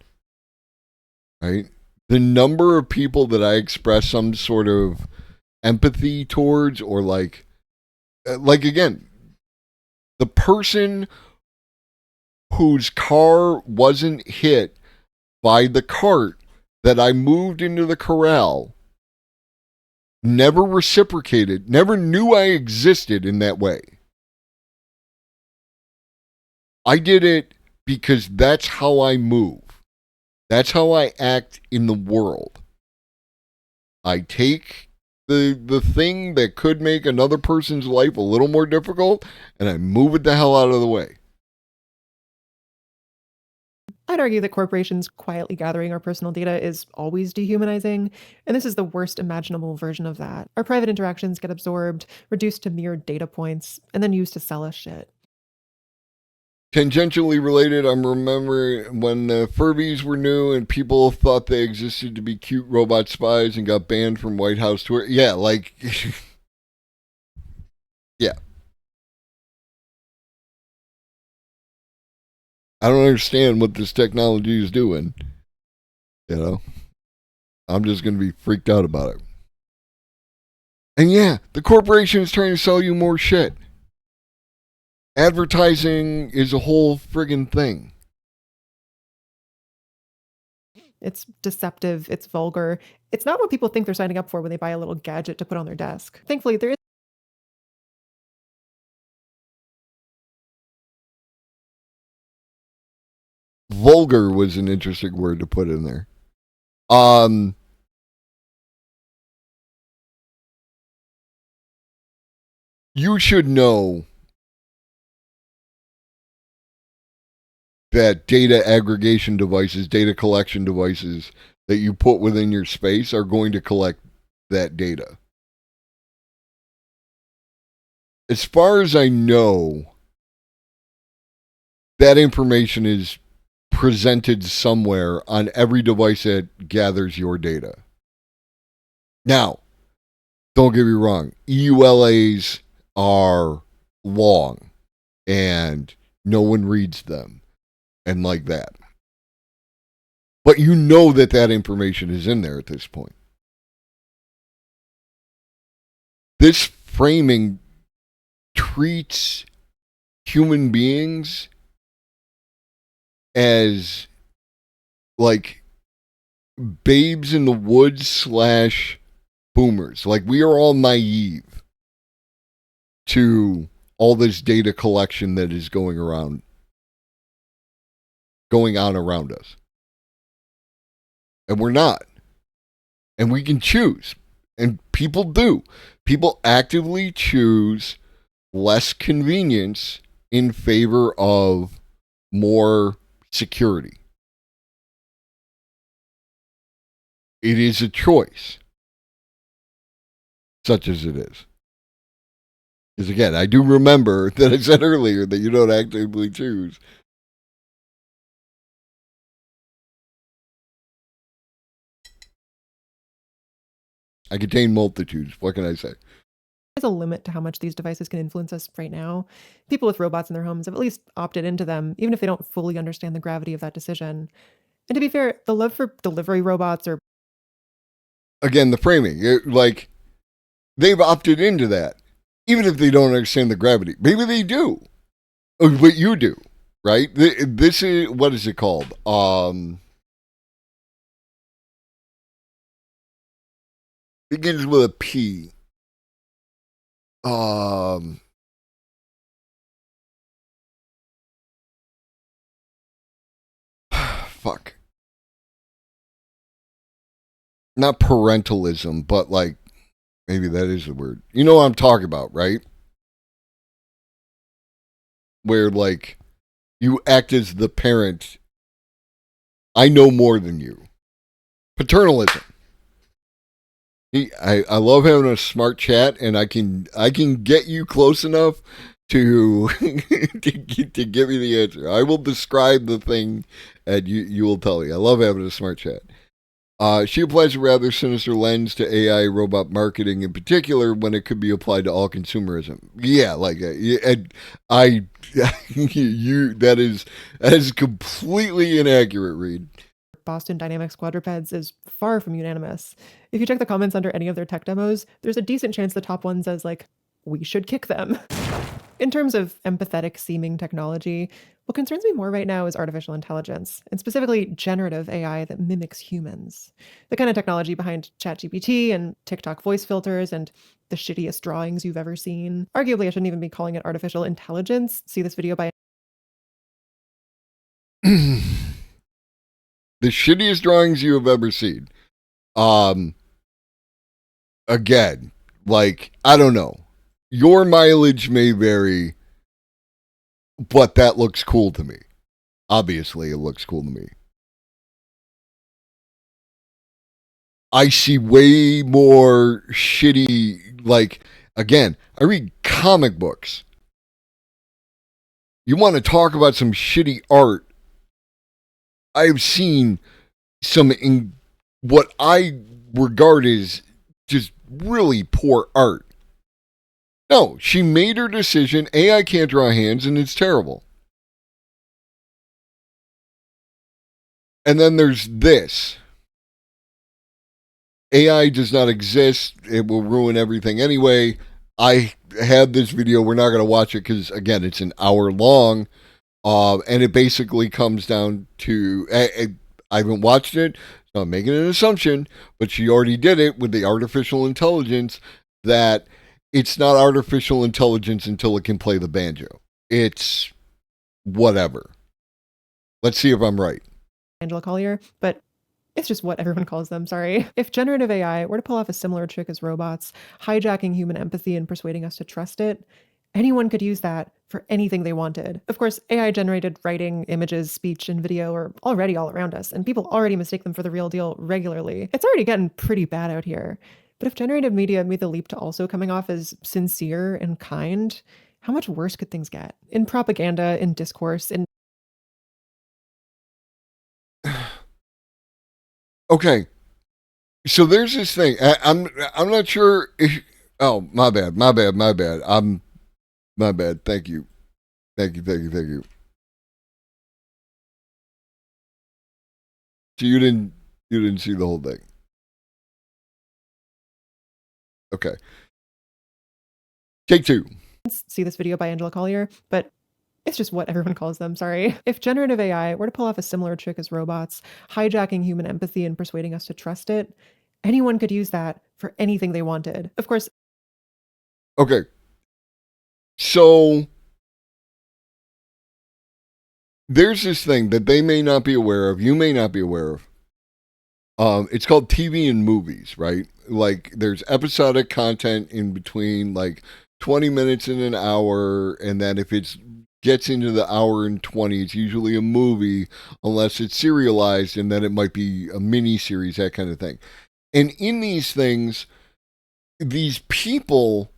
Right? The number of people that I express some sort of empathy towards, or like again, the person whose car wasn't hit by the cart that I moved into the corral never reciprocated, never knew I existed in that way. I did it because that's how I move. That's how I act in the world. I take the thing that could make another person's life a little more difficult and I move it the hell out of the way. I'd argue that corporations quietly gathering our personal data is always dehumanizing, and this is the worst imaginable version of that. Our private interactions get absorbed, reduced to mere data points, and then used to sell us shit. Tangentially related, I'm remembering when the Furbies were new and people thought they existed to be cute robot spies and got banned from White House tour. Yeah, like... yeah. I don't understand what this technology is doing, you know? I'm just going to be freaked out about it. And yeah, the corporation is trying to sell you more shit. Advertising is a whole friggin' thing. It's deceptive. It's vulgar. It's not what people think they're signing up for when they buy a little gadget to put on their desk. Thankfully, there is vulgar was an interesting word to put in there. You should know that data aggregation devices, data collection devices that you put within your space are going to collect that data. As far as I know, that information is presented somewhere on every device that gathers your data. Now, don't get me wrong, EULAs are long and no one reads them and like that. But you know that that information is in there at this point. This framing treats human beings as like babes in the woods / boomers. Like we are all naive to all this data collection that is going on around us. And we're not. And we can choose. And people do. People actively choose less convenience in favor of more security. It is a choice, such as it is. Because again, I do remember that I said earlier that you don't actively choose. I contain multitudes. What can I say? There's a limit to how much these devices can influence us right now. People with robots in their homes have at least opted into them, even if they don't fully understand the gravity of that decision. And to be fair, the love for delivery robots or... Again, the framing. Like, they've opted into that, even if they don't understand the gravity. Maybe they do. But you do, right? This is... What is it called? Begins with a P. Fuck. Not parentalism, but like, maybe that is the word. You know what I'm talking about, right? Where like, you act as the parent. I know more than you. Paternalism. I love having a smart chat, and I can get you close enough to to give me the answer. I will describe the thing, and you will tell me. I love having a smart chat. She applies a rather sinister lens to AI robot marketing, in particular, when it could be applied to all consumerism. Yeah, like that is completely inaccurate, Reed. Boston Dynamics quadrupeds is far from unanimous. If you check the comments under any of their tech demos, there's a decent chance the top one says, like, we should kick them. In terms of empathetic seeming technology, what concerns me more right now is artificial intelligence, and specifically generative AI that mimics humans. The kind of technology behind ChatGPT and TikTok voice filters and the shittiest drawings you've ever seen. Arguably, I shouldn't even be calling it artificial intelligence. See this video by... The shittiest drawings you have ever seen. Again, like, I don't know. Your mileage may vary, but that looks cool to me. Obviously, it looks cool to me. I see way more shitty, like, again, I read comic books. You want to talk about some shitty art? I've seen some in what I regard as just really poor art. No, she made her decision. AI can't draw hands, and it's terrible. And then there's this. AI does not exist. It will ruin everything anyway. I have this video. We're not going to watch it because, again, it's an hour long. And it basically comes down to, I haven't watched it, so I'm making an assumption, but she already did it with the artificial intelligence, that it's not artificial intelligence until it can play the banjo. It's whatever. Let's see if I'm right. Angela Collier, but it's just what everyone calls them, sorry. If generative AI were to pull off a similar trick as robots, hijacking human empathy and persuading us to trust it, anyone could use that for anything they wanted. Of course, AI-generated writing, images, speech, and video are already all around us, and people already mistake them for the real deal regularly. It's already getting pretty bad out here. But if generative media made the leap to also coming off as sincere and kind, how much worse could things get? In propaganda, in discourse, in... Okay, so there's this thing. I'm not sure if... Oh, my bad. My bad. Thank you. So you didn't see the whole thing. Okay. Take two. See this video by Angela Collier, but it's just what everyone calls them, sorry. If generative AI were to pull off a similar trick as robots, hijacking human empathy and persuading us to trust it, anyone could use that for anything they wanted. Of course. Okay. So there's this thing that they may not be aware of, you may not be aware of. It's called TV and movies, right? Like there's episodic content in between, like 20 minutes and an hour, and then if it gets into the hour and 20, it's usually a movie, unless it's serialized, and then it might be a mini series, that kind of thing. And in these things, these people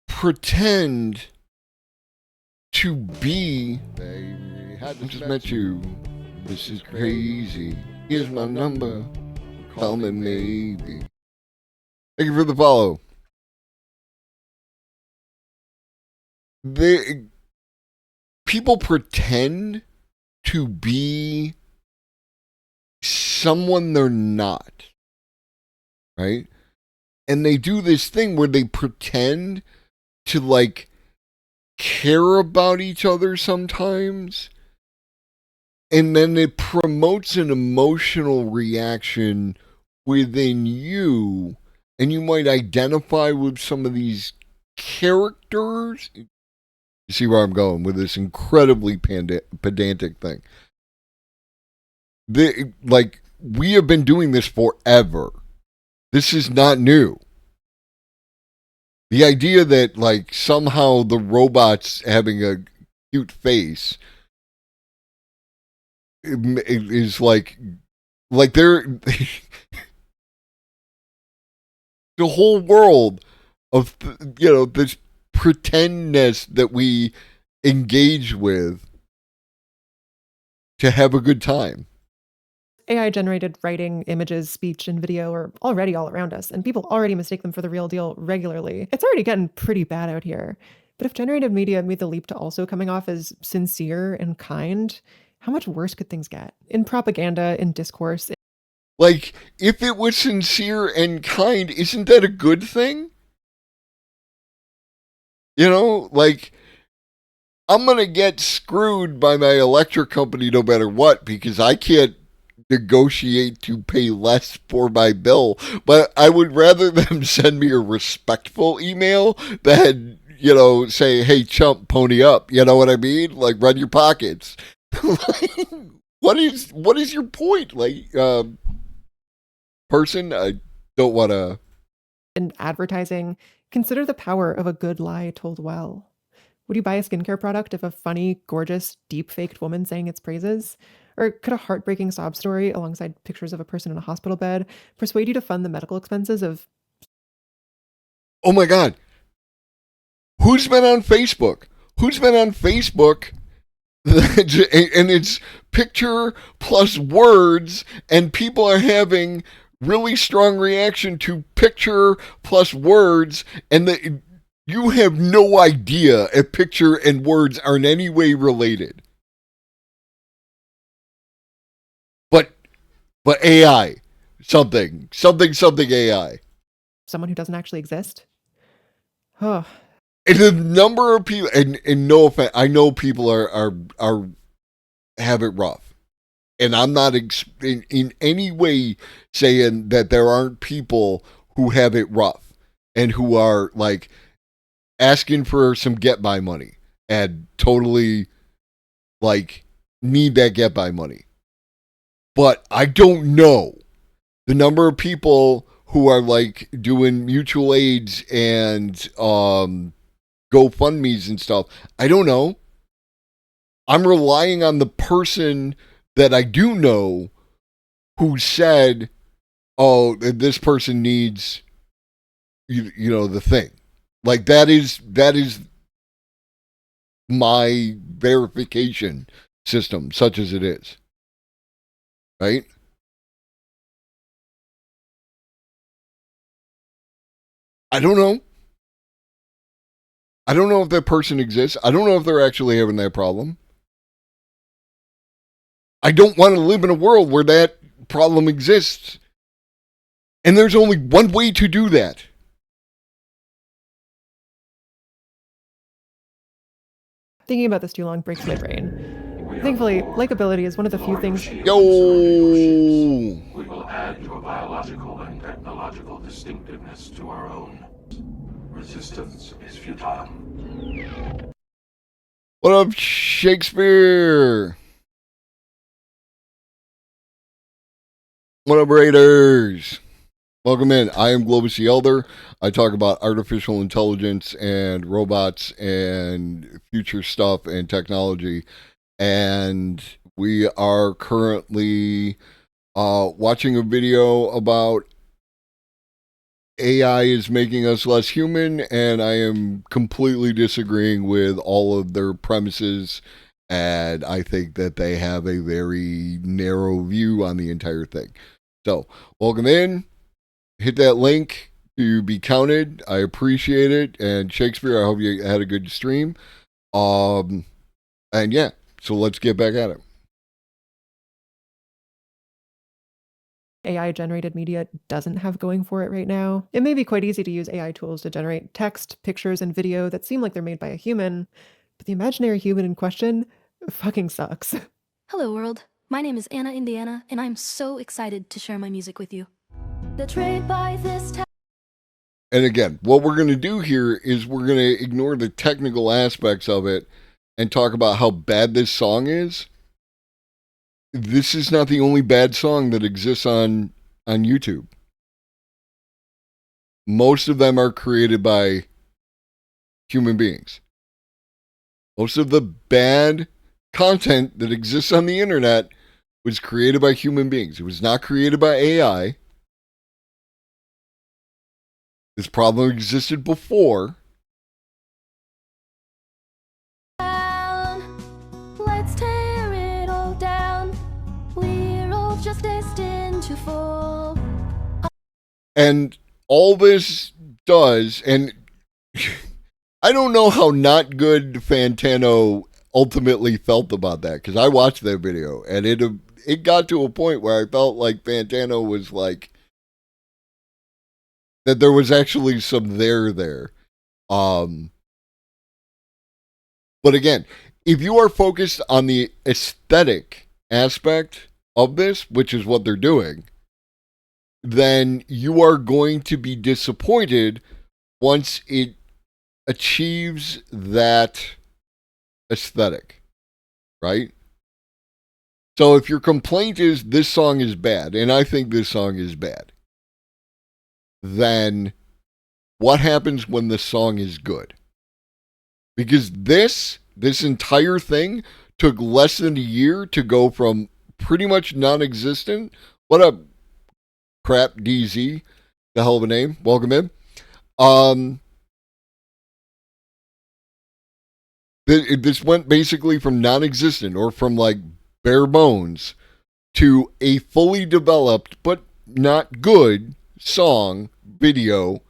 pretend to be, I just met you, this is crazy, here's my number, call me maybe. Thank you for the follow. People pretend to be someone they're not, right? And they do this thing where they pretend to like care about each other sometimes, and then it promotes an emotional reaction within you, and you might identify with some of these characters. You see where I'm going with this incredibly pedantic thing. We have been doing this forever. This is not new. The idea that like somehow the robots having a cute face is like they're the whole world of this pretendness that we engage with to have a good time. AI-generated writing, images, speech, and video are already all around us, and people already mistake them for the real deal regularly. It's already getting pretty bad out here. But if generative media made the leap to also coming off as sincere and kind, how much worse could things get? In propaganda, in discourse. Like, if it was sincere and kind, isn't that a good thing? You know, like, I'm going to get screwed by my electric company no matter what because I can't negotiate to pay less for my bill. But I would rather them send me a respectful email than, say, hey, chump, pony up. You know what I mean? Like, run your pockets. What is your point? Like, person, I don't want to. In advertising, consider the power of a good lie told well. Would you buy a skincare product if a funny, gorgeous, deep-faked woman sang its praises? Or could a heartbreaking sob story alongside pictures of a person in a hospital bed persuade you to fund the medical expenses of... Oh my God. Who's been on Facebook? And it's picture plus words, and people are having really strong reaction to picture plus words, and you have no idea if picture and words are in any way related. But AI, something AI. Someone who doesn't actually exist? Oh. And the number of people, and no offense, I know people are have it rough. And I'm not in any way saying that there aren't people who have it rough and who are like asking for some get by money and totally like need that get by money. But I don't know the number of people who are like doing mutual aids and GoFundMe's and stuff. I don't know. I'm relying on the person that I do know who said, oh, this person needs, you know, the thing. Like that is my verification system, such as it is. Right? I don't know. I don't know if that person exists. I don't know if they're actually having that problem. I don't want to live in a world where that problem exists. And there's only one way to do that. Thinking about this too long breaks my brain. Thankfully, likability is one of the few things. Yo! We will add to a biological and technological distinctiveness to our own. Resistance is futile. What up, Shakespeare? What up, Raiders? Welcome in. I am Globus the Elder. I talk about artificial intelligence and robots and future stuff and technology. And we are currently watching a video about AI is making us less human, and I am completely disagreeing with all of their premises, and I think that they have a very narrow view on the entire thing. So, welcome in. Hit that link to be counted. I appreciate it. And Shakespeare, I hope you had a good stream. And yeah, so let's get back at it. AI generated media doesn't have going for it right now. It may be quite easy to use AI tools to generate text, pictures, and video that seem like they're made by a human, but the imaginary human in question fucking sucks. Hello world, my name is Anna Indiana, and I'm so excited to share my music with you. The trade by this And again, what we're going to do here is we're going to ignore the technical aspects of it and talk about how bad this song is. This is not the only bad song that exists on YouTube. Most of them are created by human beings. Most of the bad content that exists on the internet was created by human beings. It was not created by AI. This problem existed before. Let's tear it all down. We're all just destined to fall. And all this does, and I don't know how not good Fantano ultimately felt about that, because I watched that video, and it got to a point where I felt like Fantano was like, that there was actually some there. But again, if you are focused on the aesthetic aspect of this, which is what they're doing, then you are going to be disappointed once it achieves that aesthetic, right? So if your complaint is this song is bad, and I think this song is bad, then what happens when the song is good? Because this entire thing took less than a year to go from pretty much non-existent. What up, Crap DZ? The hell of a name. Welcome in. This went basically from non-existent, or from like bare bones, to a fully developed but not good song video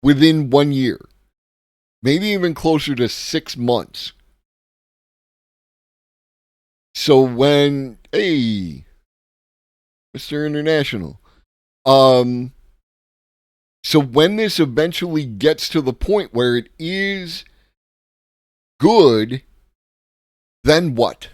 within 1 year, maybe even closer to 6 months. So when Mr. International. So when this eventually gets to the point where it is good, then what?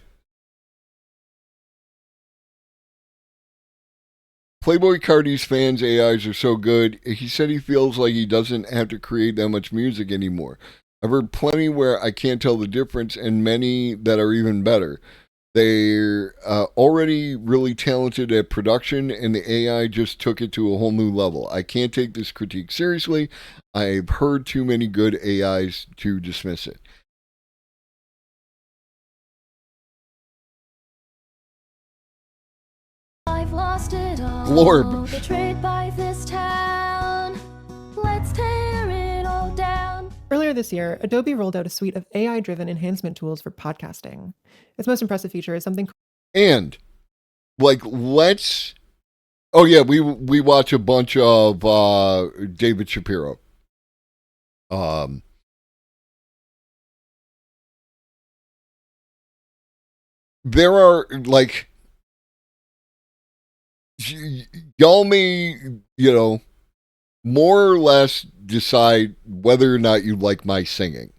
Playboy Cardi's fans' AIs are so good, he said he feels like he doesn't have to create that much music anymore. I've heard plenty where I can't tell the difference and many that are even better. They're already really talented at production, and the AI just took it to a whole new level. I can't take this critique seriously. I've heard too many good AIs to dismiss it. I've lost it all. Glorb. Betrayed by this town. Let's tear it all down. Earlier this year, Adobe rolled out a suite of AI-driven enhancement tools for podcasting. Its most impressive feature is something... And, like, let's... Oh, yeah, we watch a bunch of David Shapiro. There are, like... Y'all may, more or less decide whether or not you like my singing,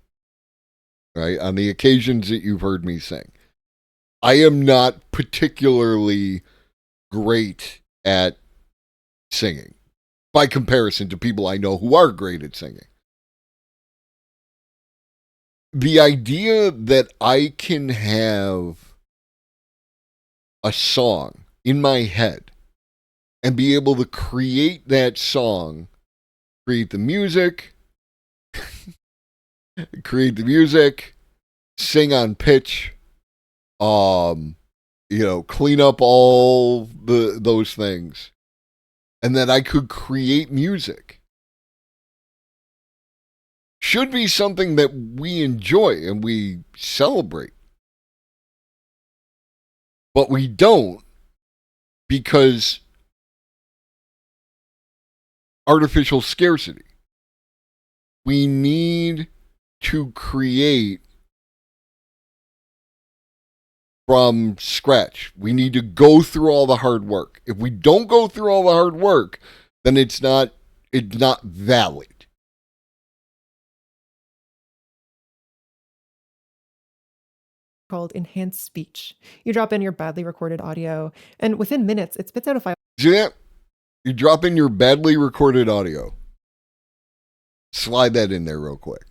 right? On the occasions that you've heard me sing. I am not particularly great at singing by comparison to people I know who are great at singing. The idea that I can have a song in my head and be able to create that song, create the music, sing on pitch, clean up all those things, and that I could create music should be something that we enjoy and we celebrate. But we don't, because artificial scarcity. We need to create from scratch. We need to go through all the hard work. If we don't go through all the hard work, then it's not valid. Called enhanced speech. You drop in your badly recorded audio, and within minutes, it spits out a file. See that? You drop in your badly recorded audio. Slide that in there real quick.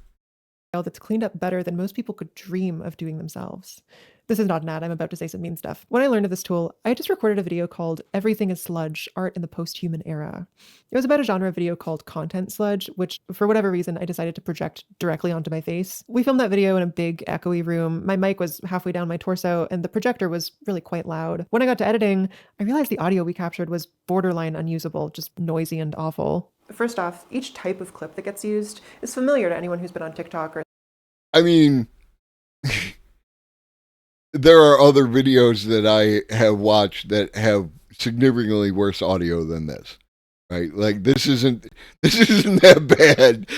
That's cleaned up better than most people could dream of doing themselves. This is not an ad. I'm about to say some mean stuff. When I learned of this tool, I just recorded a video called Everything is Sludge, Art in the Post-Human Era. It was about a genre video called content sludge, which for whatever reason, I decided to project directly onto my face. We filmed that video in a big echoey room. My mic was halfway down my torso and the projector was really quite loud. When I got to editing, I realized the audio we captured was borderline unusable, just noisy and awful. First off, each type of clip that gets used is familiar to anyone who's been on TikTok or... I mean... There are other videos that I have watched that have significantly worse audio than this, right? Like this isn't that bad,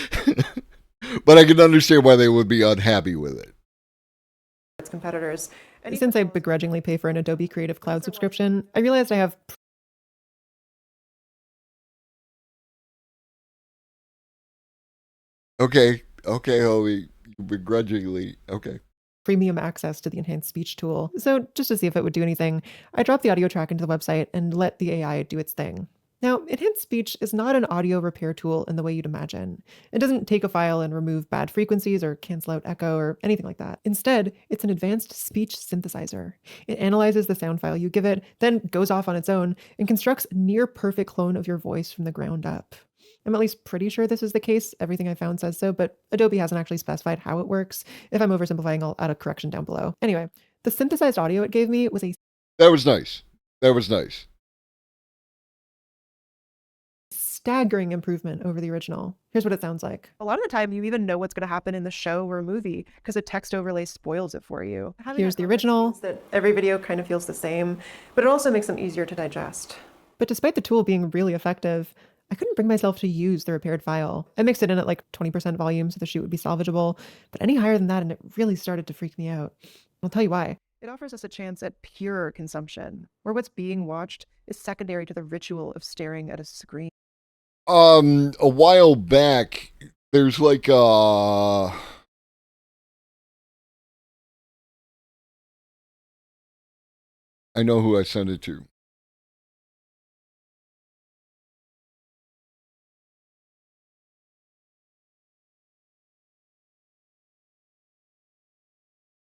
but I can understand why they would be unhappy with it. Its competitors. And since I begrudgingly pay for an Adobe Creative Cloud subscription, I realized I have Okay, Hobie, begrudgingly, okay. Premium access to the enhanced speech tool. So just to see if it would do anything, I dropped the audio track into the website and let the AI do its thing. Now, enhanced speech is not an audio repair tool in the way you'd imagine. It doesn't take a file and remove bad frequencies or cancel out echo or anything like that. Instead, it's an advanced speech synthesizer. It analyzes the sound file you give it, then goes off on its own and constructs a near perfect clone of your voice from the ground up. I'm at least pretty sure this is the case. Everything I found says so, but Adobe hasn't actually specified how it works. If I'm oversimplifying, I'll add a correction down below. Anyway, the synthesized audio it gave me was a... That was nice. Staggering improvement over the original. Here's what it sounds like. A lot of the time, you even know what's going to happen in the show or movie because a text overlay spoils it for you. Here's the original. That every video kind of feels the same, but it also makes them easier to digest. But despite the tool being really effective, I couldn't bring myself to use the repaired file. I mixed it in at like 20% volume so the shoot would be salvageable, but any higher than that and it really started to freak me out. I'll tell you why. It offers us a chance at pure consumption, where what's being watched is secondary to the ritual of staring at a screen. A while back, there's like I know who I sent it to.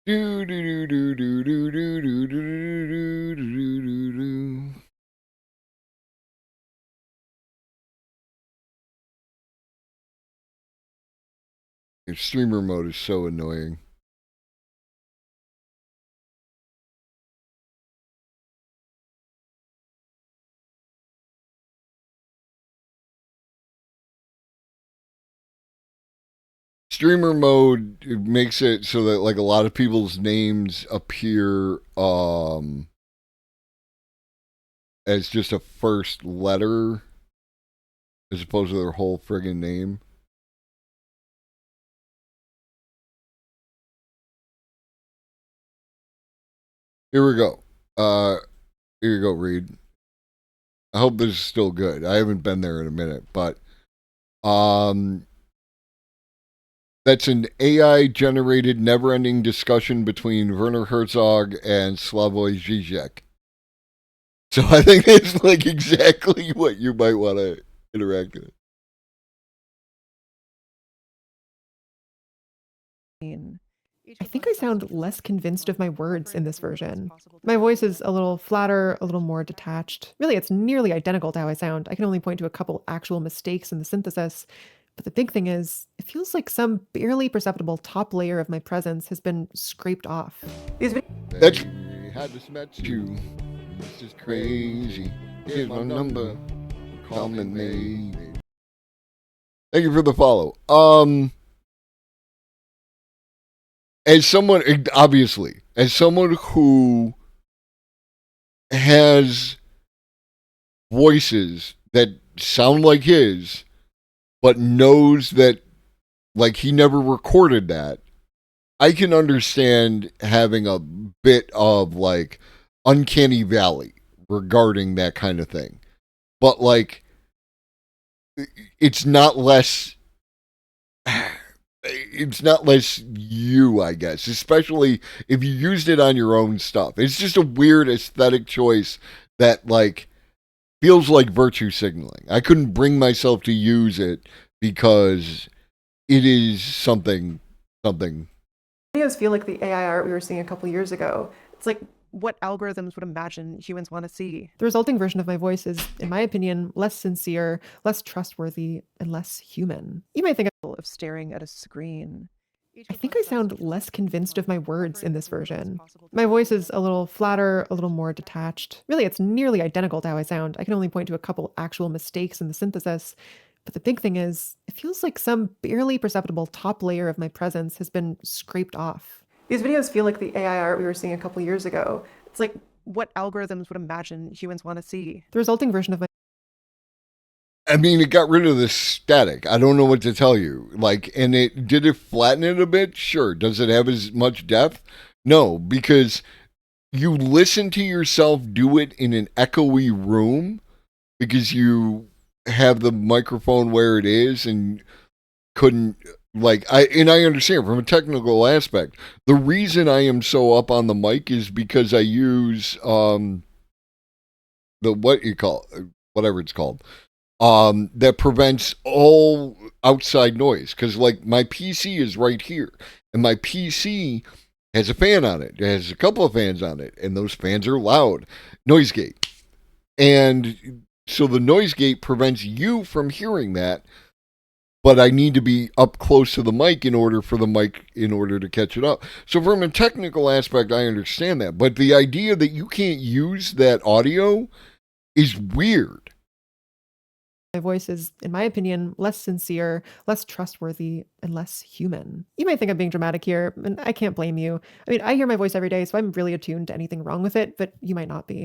Do do do do do do do do do do do do. Your streamer mode is so annoying. Streamer mode, it makes it so that like a lot of people's names appear as just a first letter as opposed to their whole friggin' name. Here we go. Here you go, Reed. I hope this is still good. I haven't been there in a minute, but that's an AI-generated, never-ending discussion between Werner Herzog and Slavoj Žižek. So I think it's like exactly what you might want to interact with. I think I sound less convinced of my words in this version. My voice is a little flatter, a little more detached. Really, it's nearly identical to how I sound. I can only point to a couple actual mistakes in the synthesis. But the big thing is, it feels like some barely perceptible top layer of my presence has been scraped off. That's had this met you. This is crazy. Here's my number. Call me maybe. Thank you for the follow. As someone, obviously, as someone who has voices that sound like his, but knows that, like, he never recorded that, I can understand having a bit of, like, uncanny valley regarding that kind of thing. But, like, it's not less you, I guess, especially if you used it on your own stuff. It's just a weird aesthetic choice that, like, feels like virtue signaling. I couldn't bring myself to use it because it is something. Videos feel like the AI art we were seeing a couple years ago. It's like what algorithms would imagine humans want to see. The resulting version of my voice is, in my opinion, less sincere, less trustworthy, and less human. You might think of staring at a screen. I think I sound less convinced of my words in this version. My voice is a little flatter, a little more detached. Really, it's nearly identical to how I sound. I can only point to a couple actual mistakes in the synthesis. But the big thing is, it feels like some barely perceptible top layer of my presence has been scraped off. These videos feel like the AI art we were seeing a couple years ago. It's like what algorithms would imagine humans want to see. The resulting version of my I mean, it got rid of the static. I don't know what to tell you. Like, and did it flatten it a bit? Sure. Does it have as much depth? No, because you listen to yourself do it in an echoey room because you have the microphone where it is and couldn't, like, I understand from a technical aspect. The reason I am so up on the mic is because I use whatever it's called. That prevents all outside noise. Because, like, my PC is right here. And my PC has a fan on it. It has a couple of fans on it. And those fans are loud. Noise gate. And so the noise gate prevents you from hearing that. But I need to be up close to the mic in order to catch it up. So from a technical aspect, I understand that. But the idea that you can't use that audio is weird. My voice is, in my opinion, less sincere, less trustworthy, and less human. You might think I'm being dramatic here, and I can't blame you. I mean, I hear my voice every day, so I'm really attuned to anything wrong with it, but you might not be.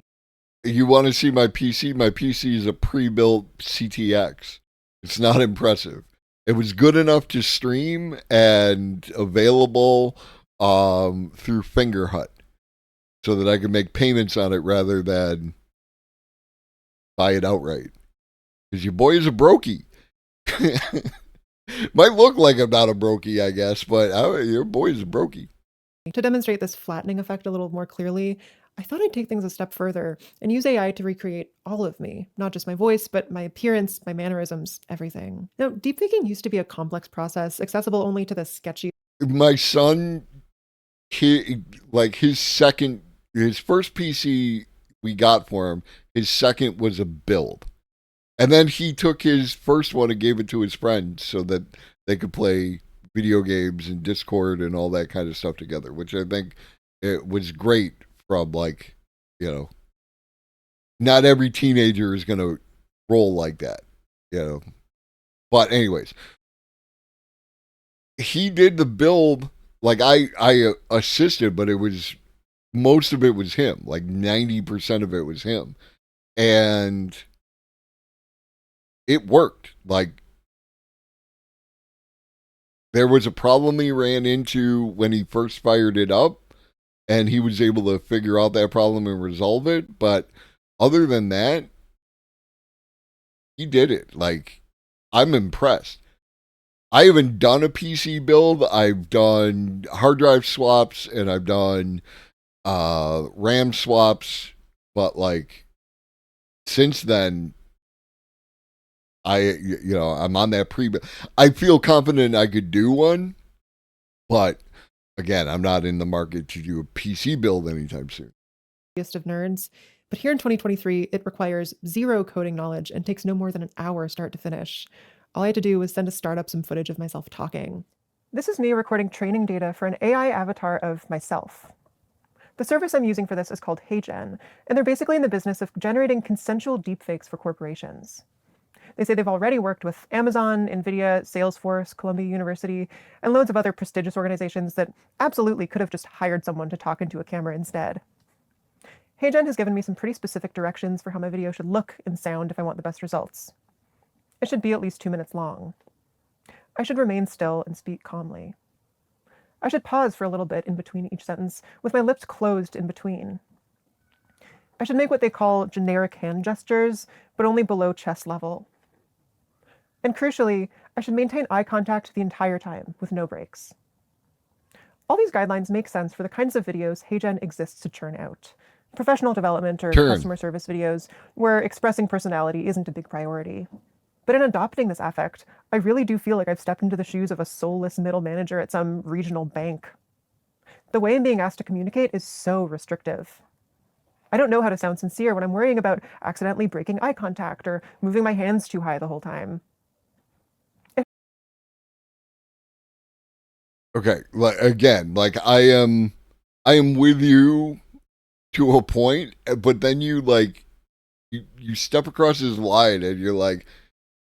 You want to see my PC? My PC is a pre-built CTX. It's not impressive. It was good enough to stream and available through Fingerhut. so that I can make payments on it rather than buy it outright. Because your boy is a brokey. Might look like I'm not a brokey, I guess, but your boy is a brokey. To demonstrate this flattening effect a little more clearly, I thought I'd take things a step further and use AI to recreate all of me, not just my voice, but my appearance, my mannerisms, everything. Now, deepfaking used to be a complex process, accessible only to the sketchy. My son, his first PC we got for him, his second was a build. And then he took his first one and gave it to his friends so that they could play video games and Discord and all that kind of stuff together, which I think it was great from, like, you know, not every teenager is going to roll like that, you know. But anyways, he did the build, like I assisted, but most of it was him, like 90% of it was him. And it worked. Like, there was a problem he ran into when he first fired it up, and he was able to figure out that problem and resolve it. But other than that, he did it. Like, I'm impressed. I haven't done a PC build. I've done hard drive swaps and I've done RAM swaps, but like since then, I'm on that pre-build. I feel confident I could do one, but again, I'm not in the market to do a PC build anytime soon. Of nerds, but here in 2023, it requires zero coding knowledge and takes no more than an hour start to finish. All I had to do was send a startup some footage of myself talking. This is me recording training data for an AI avatar of myself. The service I'm using for this is called HeyGen, and they're basically in the business of generating consensual deepfakes for corporations. They say they've already worked with Amazon, NVIDIA, Salesforce, Columbia University, and loads of other prestigious organizations that absolutely could have just hired someone to talk into a camera instead. HeyGen has given me some pretty specific directions for how my video should look and sound if I want the best results. It should be at least 2 minutes long. I should remain still and speak calmly. I should pause for a little bit in between each sentence, with my lips closed in between. I should make what they call generic hand gestures, but only below chest level. And crucially, I should maintain eye contact the entire time, with no breaks. All these guidelines make sense for the kinds of videos HeyGen exists to churn out. Professional development or customer service videos where expressing personality isn't a big priority. But in adopting this affect, I really do feel like I've stepped into the shoes of a soulless middle manager at some regional bank. The way I'm being asked to communicate is so restrictive. I don't know how to sound sincere when I'm worrying about accidentally breaking eye contact or moving my hands too high the whole time. Okay, again, like I am with you to a point, but then you step across this line and you're like,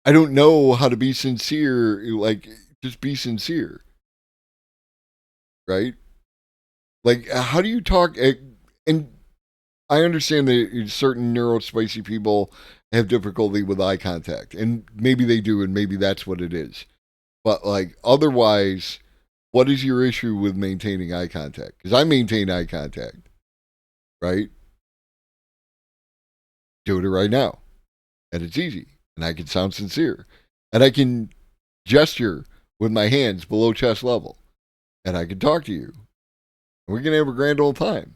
I don't know how to be sincere. Like, just be sincere, right? Like, how do you talk? And I understand that certain neurospicy people have difficulty with eye contact, and maybe they do, and maybe that's what it is. But like, otherwise, what is your issue with maintaining eye contact? Because I maintain eye contact, right? Do it right now, and it's easy. And I can sound sincere. And I can gesture with my hands below chest level. And I can talk to you. And we're going to have a grand old time.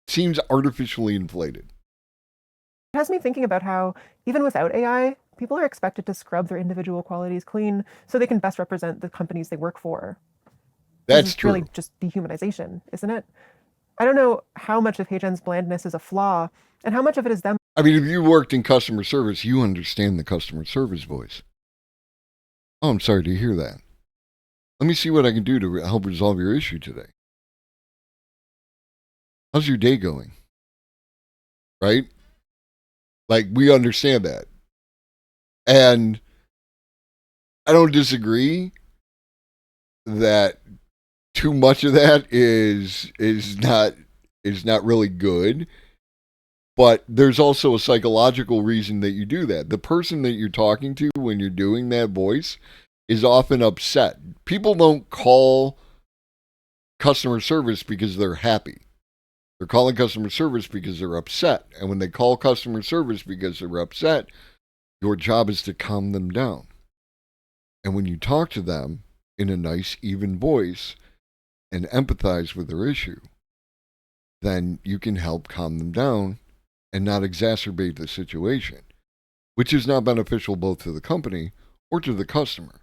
Seems artificially inflated. It has me thinking about how, even without AI, people are expected to scrub their individual qualities clean so they can best represent the companies they work for. That's true. Really just dehumanization, isn't it? I don't know how much of HeyGen's blandness is a flaw, and how much of it is them. I mean, if you worked in customer service, you understand the customer service voice. Oh, I'm sorry to hear that. Let me see what I can do to help resolve your issue today. How's your day going? Right? Like, we understand that. And I don't disagree that too much of that is not really good, but there's also a psychological reason that you do that. The person that you're talking to when you're doing that voice is often upset. People don't call customer service because they're happy. They're calling customer service because they're upset. And when they call customer service because they're upset, your job is to calm them down. And when you talk to them in a nice, even voice and empathize with their issue, then you can help calm them down and not exacerbate the situation, which is not beneficial both to the company or to the customer.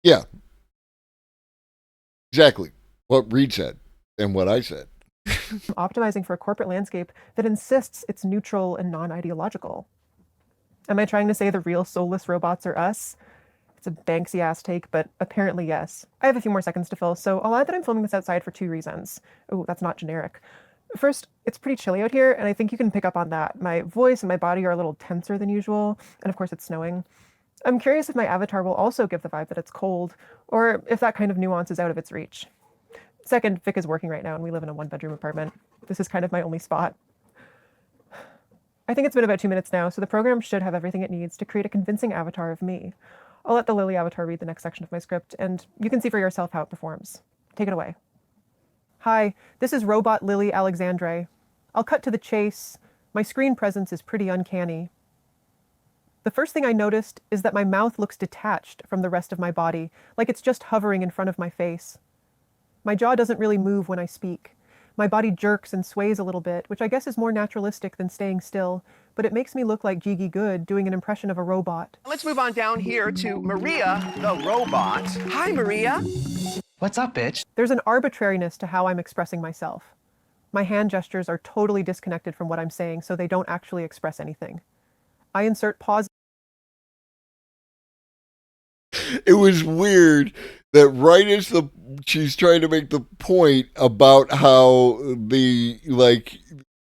Yeah, exactly what Reed said and what I said. Optimizing for a corporate landscape that insists it's neutral and non-ideological. Am I trying to say the real soulless robots are us? It's a Banksy-ass take, but apparently yes. I have a few more seconds to fill, so I'll add that I'm filming this outside for 2 reasons. Oh, that's not generic. First, it's pretty chilly out here, and I think you can pick up on that. My voice and my body are a little tenser than usual, and of course it's snowing. I'm curious if my avatar will also give the vibe that it's cold, or if that kind of nuance is out of its reach. Second, Vic is working right now, and we live in a 1-bedroom apartment. This is kind of my only spot. I think it's been about 2 minutes now, so the program should have everything it needs to create a convincing avatar of me. I'll let the Lily avatar read the next section of my script, and you can see for yourself how it performs. Take it away. Hi, this is Robot Lily Alexandre. I'll cut to the chase. My screen presence is pretty uncanny. The first thing I noticed is that my mouth looks detached from the rest of my body, like it's just hovering in front of my face. My jaw doesn't really move when I speak. My body jerks and sways a little bit, which I guess is more naturalistic than staying still, but it makes me look like Gigi Good doing an impression of a robot. Let's move on down here to Maria, the robot. Hi, Maria. What's up, bitch? There's an arbitrariness to how I'm expressing myself. My hand gestures are totally disconnected from what I'm saying, so they don't actually express anything. I insert pause. It was weird that right as she's trying to make the point about how the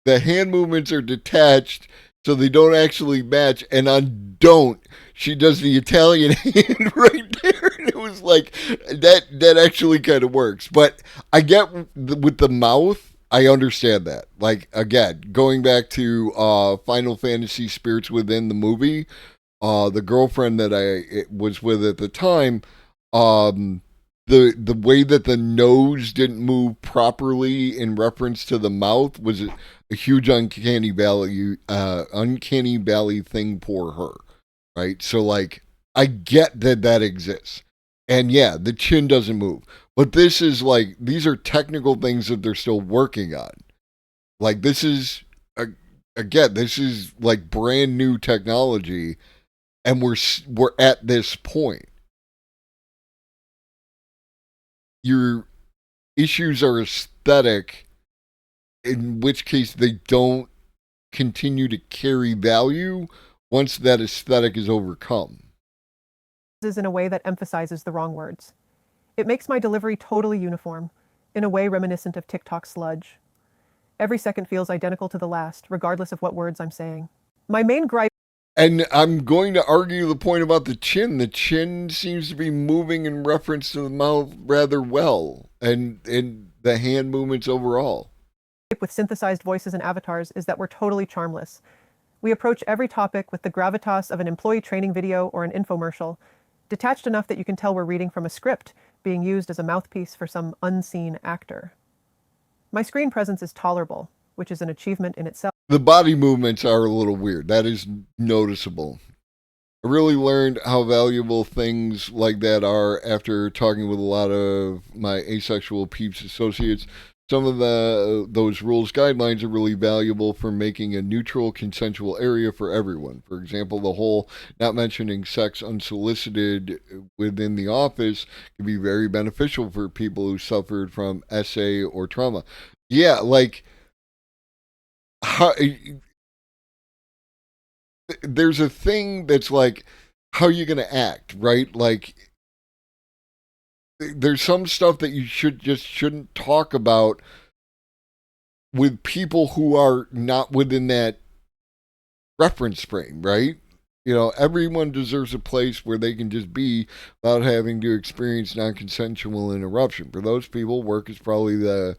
hand movements are detached so they don't actually match, and on don't, she does the Italian hand right there. And it was like that actually kind of works. But I get with the mouth, I understand that. Like, again, going back to Final Fantasy Spirits Within, the movie, the girlfriend that I was with at the time, the way that the nose didn't move properly in reference to the mouth was a huge uncanny valley thing for her, right? So like, I get that exists, and yeah, the chin doesn't move, but this is like, these are technical things that they're still working on. Like, this is again, this is like brand new technology. And we're at this point. Your issues are aesthetic, in which case they don't continue to carry value once that aesthetic is overcome. In a way that emphasizes the wrong words. It makes my delivery totally uniform, in a way reminiscent of TikTok sludge. Every second feels identical to the last, regardless of what words I'm saying. My main gripe. And I'm going to argue the point about the chin. The chin seems to be moving in reference to the mouth rather well, and the hand movements overall. With synthesized voices and avatars is that we're totally charmless. We approach every topic with the gravitas of an employee training video or an infomercial, detached enough that you can tell we're reading from a script being used as a mouthpiece for some unseen actor. My screen presence is tolerable, which is an achievement in itself. The body movements are a little weird. That is noticeable. I really learned how valuable things like that are after talking with a lot of my asexual peeps associates. Some of those rules guidelines are really valuable for making a neutral, consensual area for everyone. For example, the whole not mentioning sex unsolicited within the office can be very beneficial for people who suffered from SA or trauma. Yeah, like, there's a thing that's like, how are you going to act, right? Like, there's some stuff that you shouldn't talk about with people who are not within that reference frame, right? You know, everyone deserves a place where they can just be without having to experience non-consensual interruption. For those people, work is probably the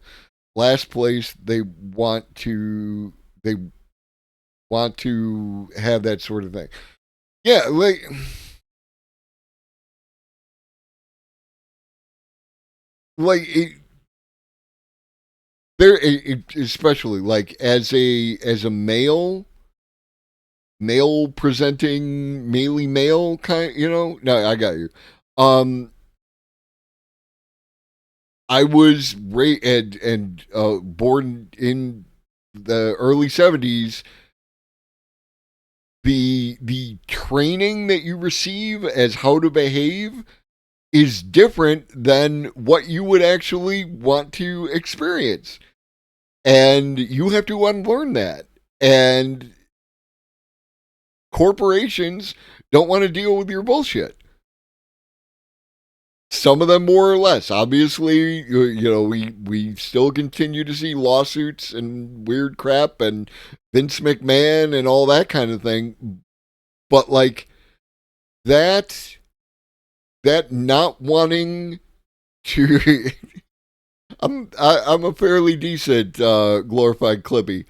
last place they want to have that sort of thing. Yeah, it, there, especially like as a male presenting male kind, no, I got you. I was born in the early 70s. The training that you receive as how to behave is different than what you would actually want to experience. And you have to unlearn that. And corporations don't want to deal with your bullshit. Some of them more or less. Obviously, we still continue to see lawsuits and weird crap and Vince McMahon and all that kind of thing. But like that not wanting to I'm a fairly decent glorified Clippy.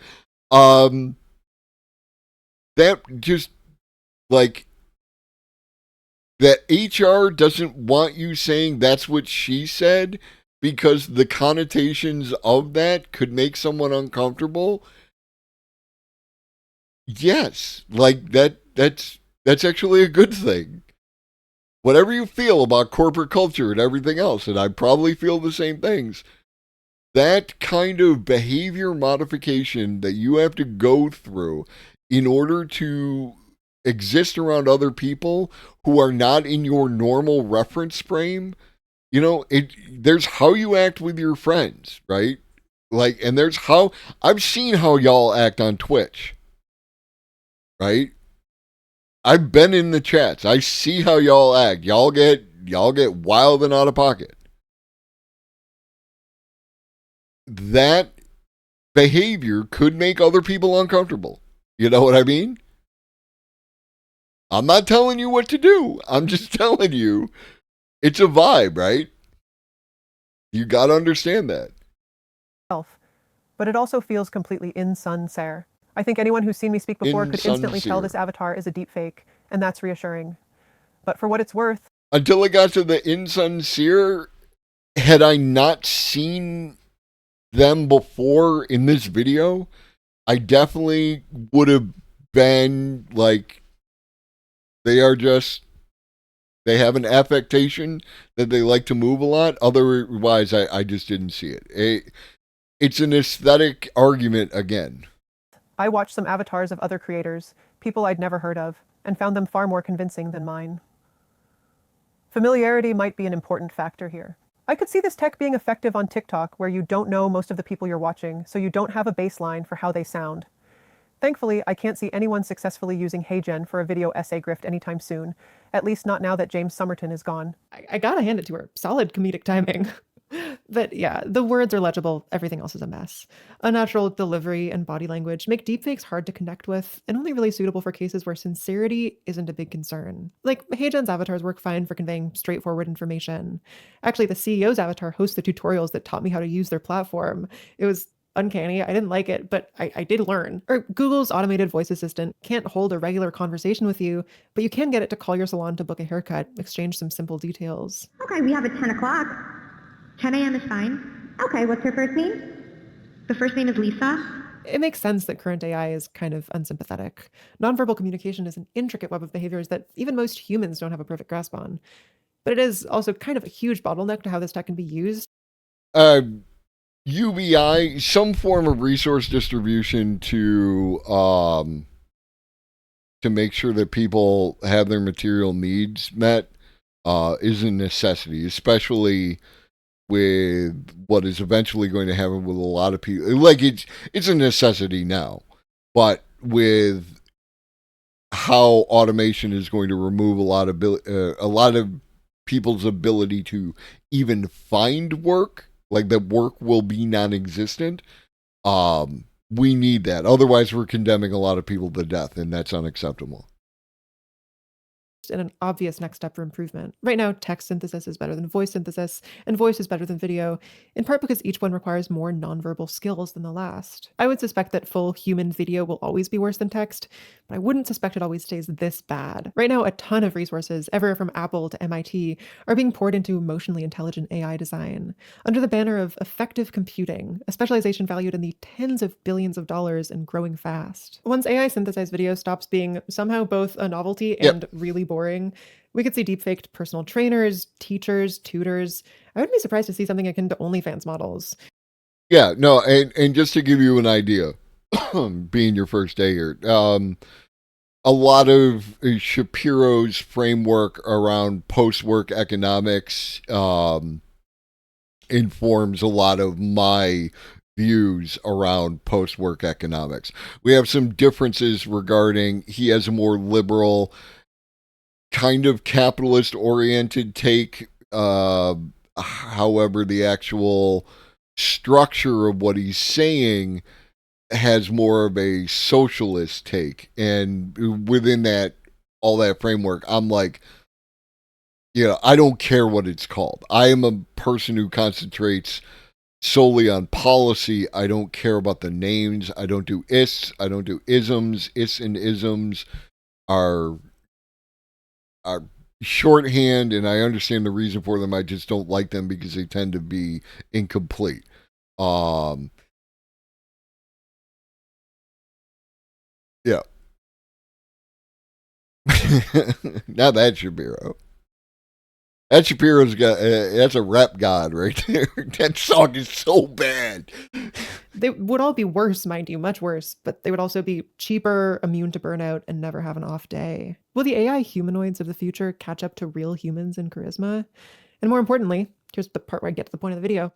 That just like that HR doesn't want you saying that's what she said because the connotations of that could make someone uncomfortable. Yes, like that's actually a good thing. Whatever you feel about corporate culture and everything else, and I probably feel the same things, that kind of behavior modification that you have to go through in order to exist around other people who are not in your normal reference frame, there's how you act with your friends, right? Like, and there's how I've seen how y'all act on Twitch, right? I've been in the chats. I see how y'all act. Y'all get wild and out of pocket. That behavior could make other people uncomfortable. You know what I mean? I'm not telling you what to do. I'm just telling you it's a vibe, right? You got to understand that. But it also feels completely insincere. I think anyone who's seen me speak before could instantly tell this avatar is a deep fake, and that's reassuring. But for what it's worth... Until it got to the insincere, had I not seen them before in this video, I definitely would have been like, they have an affectation that they like to move a lot. Otherwise, I just didn't see it. It's an aesthetic argument again. I watched some avatars of other creators, people I'd never heard of, and found them far more convincing than mine. Familiarity might be an important factor here. I could see this tech being effective on TikTok where you don't know most of the people you're watching, so you don't have a baseline for how they sound. Thankfully, I can't see anyone successfully using HeyGen for a video essay grift anytime soon, at least not now that James Somerton is gone. I gotta hand it to her. Solid comedic timing. But yeah, the words are legible, everything else is a mess. Unnatural delivery and body language make deepfakes hard to connect with, and only really suitable for cases where sincerity isn't a big concern. Like, HeyGen's avatars work fine for conveying straightforward information. Actually, the CEO's avatar hosts the tutorials that taught me how to use their platform. It was uncanny. I didn't like it, but I did learn. Or Google's automated voice assistant can't hold a regular conversation with you, but you can get it to call your salon to book a haircut, exchange some simple details. Okay, we have a 10 o'clock. 10 a.m. is fine. Okay, what's her first name? The first name is Lisa. It makes sense that current AI is kind of unsympathetic. Nonverbal communication is an intricate web of behaviors that even most humans don't have a perfect grasp on. But it is also kind of a huge bottleneck to how this tech can be used. UBI, some form of resource distribution to make sure that people have their material needs met is a necessity, especially with what is eventually going to happen with a lot of people. Like, it's a necessity now, but with how automation is going to remove a lot of people's ability to even find work, like that work will be non-existent. We need that. Otherwise, we're condemning a lot of people to death, and that's unacceptable. and an obvious next step for improvement. Right now, text synthesis is better than voice synthesis, and voice is better than video, in part because each one requires more nonverbal skills than the last. I would suspect that full human video will always be worse than text, but I wouldn't suspect it always stays this bad. Right now, a ton of resources, everywhere from Apple to MIT, are being poured into emotionally intelligent AI design, under the banner of effective computing, a specialization valued in the tens of billions of dollars and growing fast. Once AI synthesized video stops being somehow both a novelty and really boring, we could see deepfaked personal trainers, teachers, tutors. I wouldn't be surprised to see something akin to OnlyFans models. Yeah, no, and just to give you an idea, being your first day here, a lot of Shapiro's framework around post-work economics informs a lot of my views around post-work economics. We have some differences regarding, he has a more liberal, kind of capitalist-oriented take. However, the actual structure of what he's saying has more of a socialist take. And within that, all that framework, I'm like, I don't care what it's called. I am a person who concentrates solely on policy. I don't care about the names. I don't do ists. I don't do isms. Ists and isms are shorthand, and I understand the reason for them. I just don't like them because they tend to be incomplete. Yeah. Now that's Shapiro. That Shapiro's got, that's a rap god right there. That song is so bad. They would all be worse, mind you, much worse, but they would also be cheaper, immune to burnout, and never have an off day. Will the AI humanoids of the future catch up to real humans in charisma? And more importantly, here's the part where I get to the point of the video.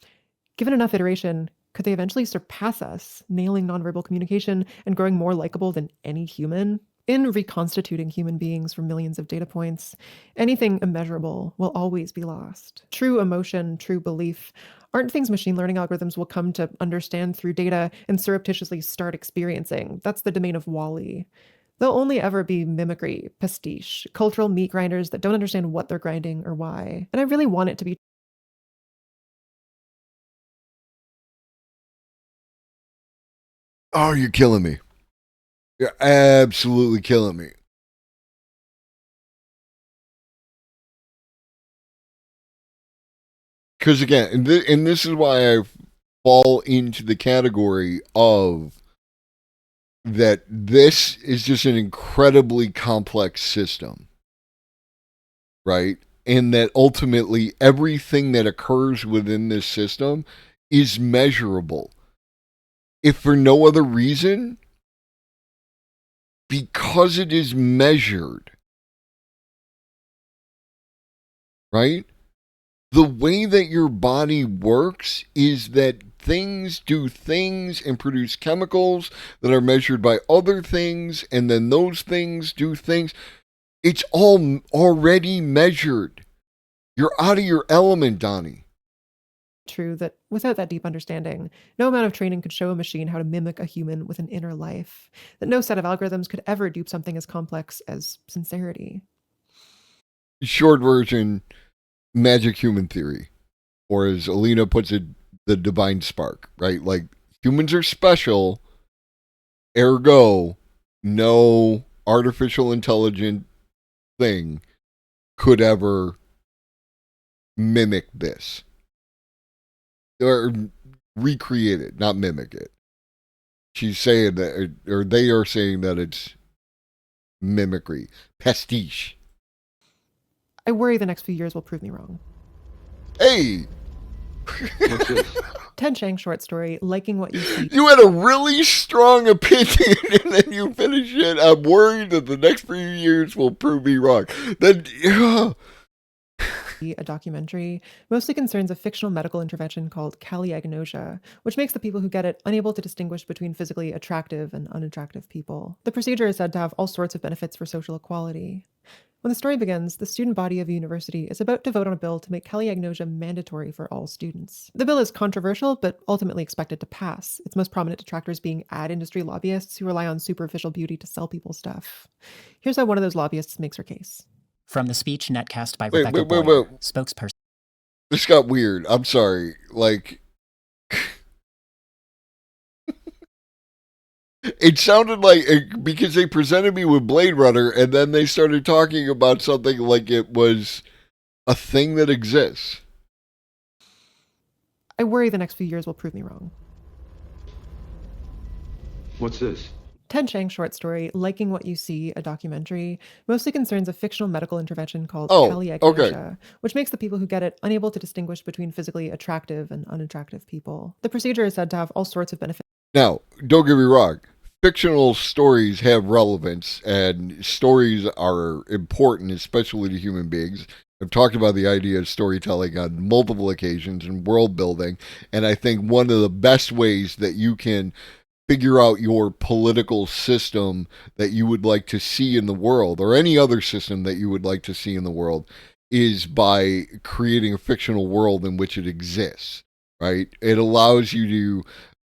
Given enough iteration, could they eventually surpass us, nailing nonverbal communication and growing more likable than any human? In reconstituting human beings from millions of data points, anything immeasurable will always be lost. True emotion, true belief, aren't things machine learning algorithms will come to understand through data and surreptitiously start experiencing. That's the domain of WALL-E. They'll only ever be mimicry, pastiche, cultural meat grinders that don't understand what they're grinding or why. And I really want it to be. Oh, you're killing me. You're absolutely killing me. Because again, and this is why I fall into the category of that this is just an incredibly complex system, right? And that ultimately everything that occurs within this system is measurable. If for no other reason, because it is measured, right? The way that your body works is that things do things and produce chemicals that are measured by other things, and then those things do things. It's all already measured. You're out of your element, Donnie. True that without that deep understanding, no amount of training could show a machine how to mimic a human with an inner life, that no set of algorithms could ever dupe something as complex as sincerity. Short version, magic human theory, or as Alina puts it, the divine spark, right? Like, humans are special, ergo, no artificial intelligent thing could ever mimic this. Or recreate it, not mimic it. She's saying that, or they are saying that it's mimicry, pastiche. I worry the next few years will prove me wrong. Hey! Ted Chiang short story, Liking What You See. You had a really strong opinion and then you finish it. I'm worried that the next few years will prove me wrong. A documentary mostly concerns a fictional medical intervention called caliagnosia, which makes the people who get it unable to distinguish between physically attractive and unattractive people. The procedure is said to have all sorts of benefits for social equality. When the story begins, the student body of a university is about to vote on a bill to make caliagnosia mandatory for all students. The bill is controversial, but ultimately expected to pass, its most prominent detractors being ad industry lobbyists who rely on superficial beauty to sell people stuff. Here's how one of those lobbyists makes her case. From the speech netcast by Wait, Rebecca wait, Boyer, wait. spokesperson. This got weird. I'm sorry. Like, it sounded like, because they presented me with Blade Runner, and then they started talking about something like it was a thing that exists. I worry the next few years will prove me wrong. What's this? Ted Chiang's short story, Liking What You See, a documentary, mostly concerns a fictional medical intervention called caliagnosia, which makes the people who get it unable to distinguish between physically attractive and unattractive people. The procedure is said to have all sorts of benefits. Now, don't get me wrong. Fictional stories have relevance, and stories are important, especially to human beings. I've talked about the idea of storytelling on multiple occasions and world building, and I think one of the best ways that you can figure out your political system that you would like to see in the world, or any other system that you would like to see in the world, is by creating a fictional world in which it exists, right? It allows you to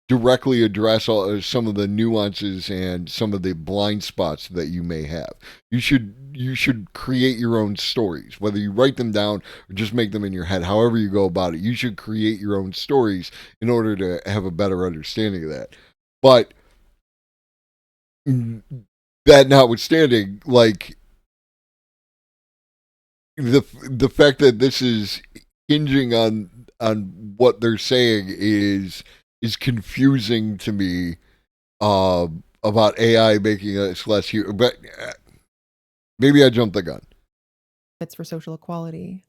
directly address some of the nuances and some of the blind spots that you may have. You should create your own stories, whether you write them down or just make them in your head, however you go about it. You should create your own stories in order to have a better understanding of that. But that notwithstanding, like, the fact that this is hinging on what they're saying is confusing to me about AI making us less human. But maybe I jumped the gun. It's for social equality.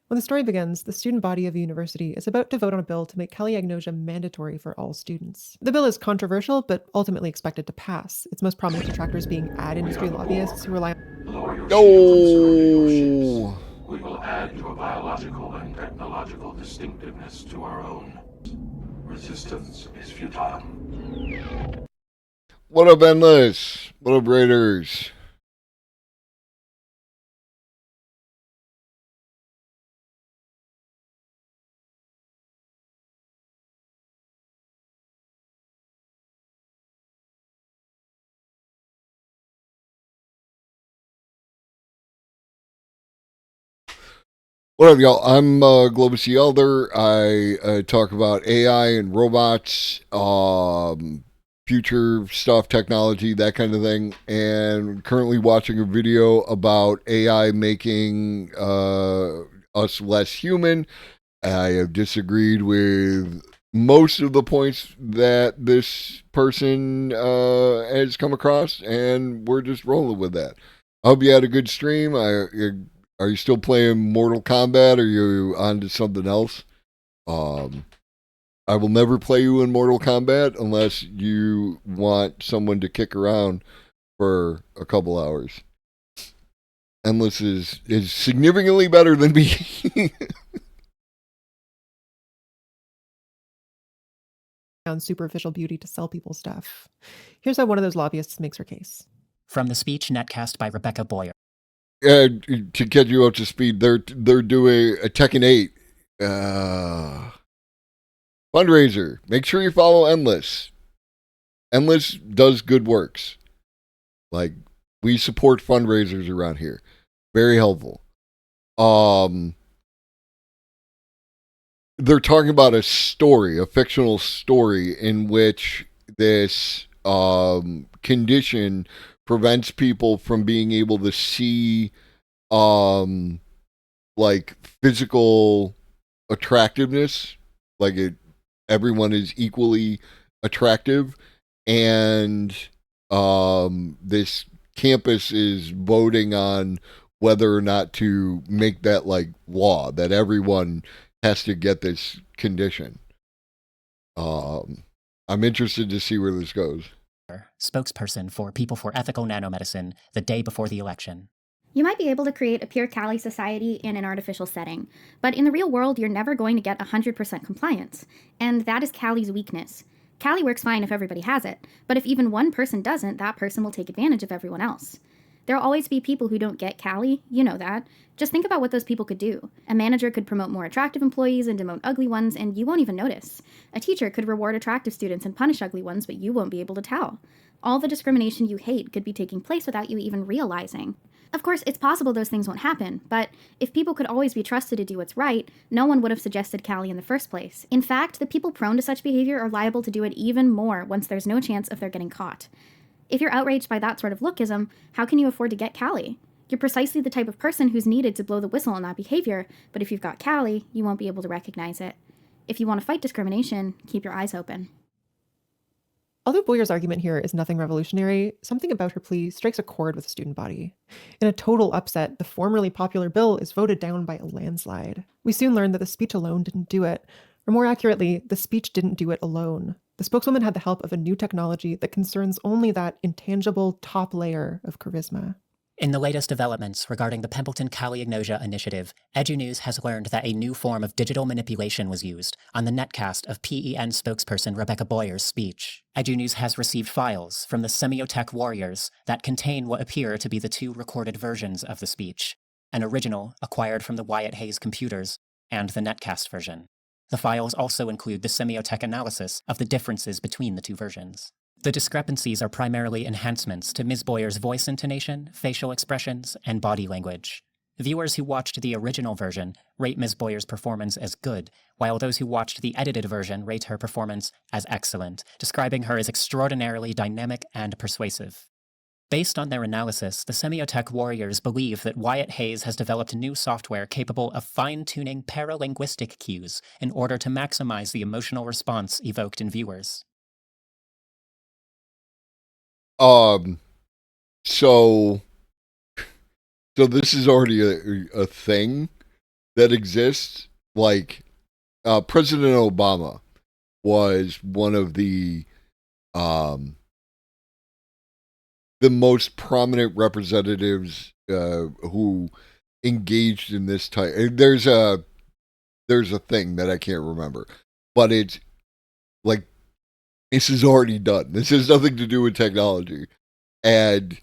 When the story begins, the student body of a university is about to vote on a bill to make caliagnosia mandatory for all students. The bill is controversial, but ultimately expected to pass, its most prominent detractors being ad industry lobbyists who rely on... No! We will add your biological and technological distinctiveness to our own. Resistance is futile. What up, Endless? What up, Raiders? What up, y'all? I'm Globus the Elder. I talk about AI and robots, future stuff, technology, that kind of thing. And currently watching a video about AI making us less human. I have disagreed with most of the points that this person has come across, and we're just rolling with that. I hope you had a good stream. Are you still playing Mortal Kombat, or are you on to something else? I will never play you in Mortal Kombat unless you want someone to kick around for a couple hours. Endless is significantly better than me. On superficial beauty to sell people stuff. Here's how one of those lobbyists makes her case. From the speech netcast by Rebecca Boyer. To get you up to speed, they're doing a Tekken 8 fundraiser. Make sure you follow Endless. Endless does good works. Like, we support fundraisers around here. Very helpful. They're talking about a story, a fictional story in which this condition prevents people from being able to see like physical attractiveness, like everyone is equally attractive, and this campus is voting on whether or not to make that like law that everyone has to get this condition. I'm interested to see where this goes. Spokesperson for People for Ethical Nanomedicine the day before the election. You might be able to create a pure Cali society in an artificial setting, but in the real world, you're never going to get 100% compliance, and that is Cali's weakness. Cali works fine if everybody has it, but if even one person doesn't, that person will take advantage of everyone else. There'll always be people who don't get Cali, you know that. Just think about what those people could do. A manager could promote more attractive employees and demote ugly ones, and you won't even notice. A teacher could reward attractive students and punish ugly ones, but you won't be able to tell. All the discrimination you hate could be taking place without you even realizing. Of course, it's possible those things won't happen, but if people could always be trusted to do what's right, no one would have suggested Callie in the first place. In fact, the people prone to such behavior are liable to do it even more once there's no chance of their getting caught. If you're outraged by that sort of lookism, how can you afford to get Callie? You're precisely the type of person who's needed to blow the whistle on that behavior, but if you've got Callie, you won't be able to recognize it. If you want to fight discrimination, keep your eyes open. Although Boyer's argument here is nothing revolutionary, something about her plea strikes a chord with the student body. In a total upset, the formerly popular bill is voted down by a landslide. We soon learn that the speech alone didn't do it, or more accurately, the speech didn't do it alone. The spokeswoman had the help of a new technology that concerns only that intangible top layer of charisma. In the latest developments regarding the Templeton Calliagnosia initiative, EduNews has learned that a new form of digital manipulation was used on the netcast of PEN spokesperson Rebecca Boyer's speech. EduNews has received files from the Semiotech Warriors that contain what appear to be the two recorded versions of the speech, an original acquired from the Wyatt Hayes computers, and the netcast version. The files also include the Semiotech analysis of the differences between the two versions. The discrepancies are primarily enhancements to Ms. Boyer's voice intonation, facial expressions, and body language. Viewers who watched the original version rate Ms. Boyer's performance as good, while those who watched the edited version rate her performance as excellent, describing her as extraordinarily dynamic and persuasive. Based on their analysis, the Semiotech Warriors believe that Wyatt Hayes has developed new software capable of fine-tuning paralinguistic cues in order to maximize the emotional response evoked in viewers. So this is already a thing that exists. Like, President Obama was one of the most prominent representatives who engaged in this type. There's a thing that I can't remember, but it's like, this is already done. This has nothing to do with technology. And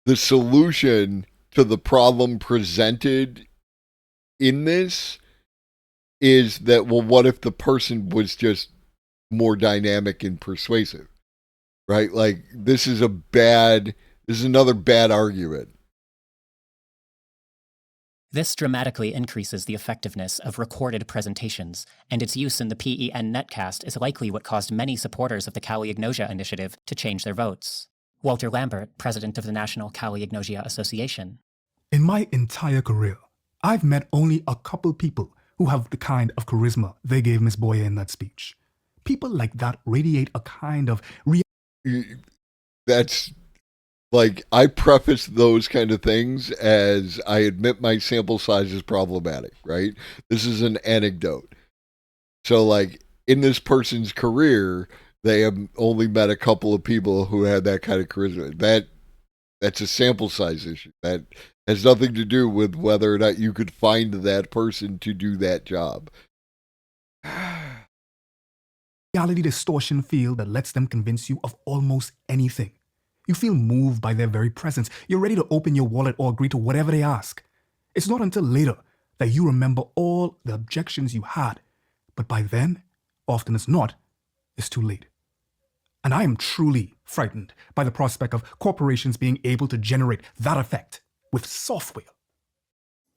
the solution to the problem presented in this is that, well, what if the person was just more dynamic and persuasive? Right? Like, this is another bad argument. This dramatically increases the effectiveness of recorded presentations, and its use in the PEN netcast is likely what caused many supporters of the Calliagnosia initiative to change their votes. Walter Lambert, president of the National Calliagnosia Association. In my entire career, I've met only a couple people who have the kind of charisma they gave Miss Boyer in that speech. People like that radiate a kind of... That's... Like, I preface those kind of things as I admit my sample size is problematic, right? This is an anecdote. So, like, in this person's career, they have only met a couple of people who had that kind of charisma. That's a sample size issue. That has nothing to do with whether or not you could find that person to do that job. Reality distortion field that lets them convince you of almost anything. You feel moved by their very presence. You're ready to open your wallet or agree to whatever they ask. It's not until later that you remember all the objections you had. But by then, often as not, it's too late. And I am truly frightened by the prospect of corporations being able to generate that effect with software.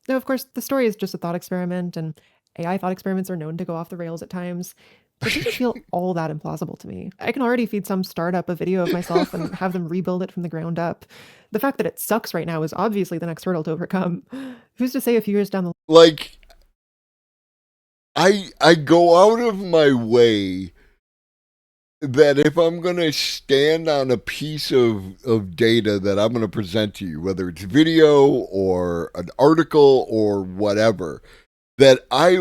Now, of course, the story is just a thought experiment, and AI thought experiments are known to go off the rails at times. It doesn't feel all that implausible to me. I can already feed some startup a video of myself and have them rebuild it from the ground up. The fact that it sucks right now is obviously the next hurdle to overcome. Who's to say a few years down the line? Like, I go out of my way that if I'm going to stand on a piece of data that I'm going to present to you, whether it's video or an article or whatever, that I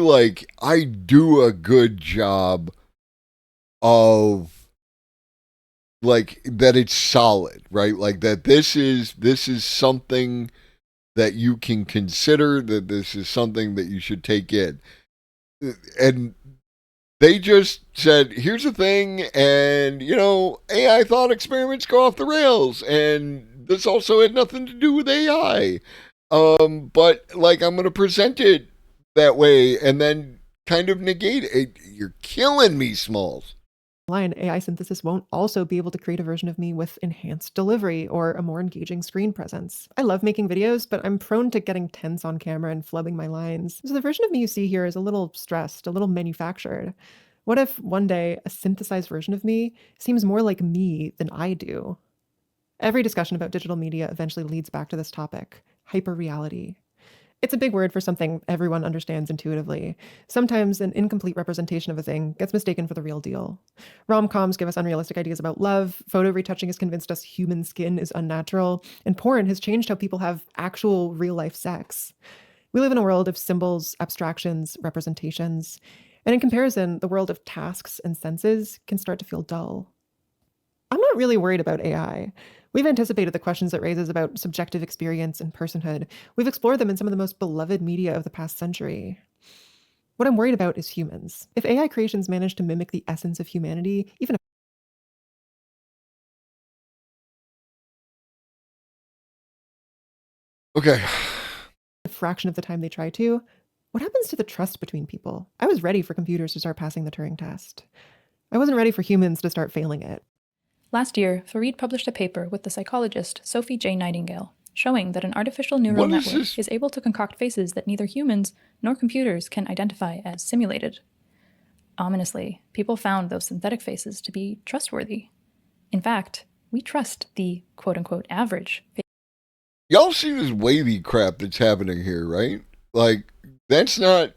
do a good job of, like, that it's solid, right? Like, that this is something that you can consider, that this is something that you should take in. And they just said, here's the thing, and, AI thought experiments go off the rails, and this also had nothing to do with AI. But, like, I'm going to present it that way and then kind of negate it. You're killing me, Smalls. line, AI synthesis won't also be able to create a version of me with enhanced delivery or a more engaging screen presence. I love making videos, but I'm prone to getting tense on camera and flubbing my lines. So the version of me you see here is a little stressed, a little manufactured. What if one day a synthesized version of me seems more like me than I do? Every discussion about digital media eventually leads back to this topic, hyperreality. It's a big word for something everyone understands intuitively. Sometimes an incomplete representation of a thing gets mistaken for the real deal. Rom-coms give us unrealistic ideas about love, photo retouching has convinced us human skin is unnatural, and porn has changed how people have actual real-life sex. We live in a world of symbols, abstractions, representations, and in comparison, the world of tasks and senses can start to feel dull. I'm not really worried about AI. We've anticipated the questions it raises about subjective experience and personhood. We've explored them in some of the most beloved media of the past century. What I'm worried about is humans. If AI creations manage to mimic the essence of humanity, even Okay. a fraction of the time they try to, what happens to the trust between people? I was ready for computers to start passing the Turing test. I wasn't ready for humans to start failing it. Last year, Fareed published a paper with the psychologist Sophie J. Nightingale, showing that an artificial neural network is able to concoct faces that neither humans nor computers can identify as simulated. Ominously, people found those synthetic faces to be trustworthy. In fact, we trust the quote-unquote average face. Y'all see this wavy crap that's happening here, right? Like, that's not...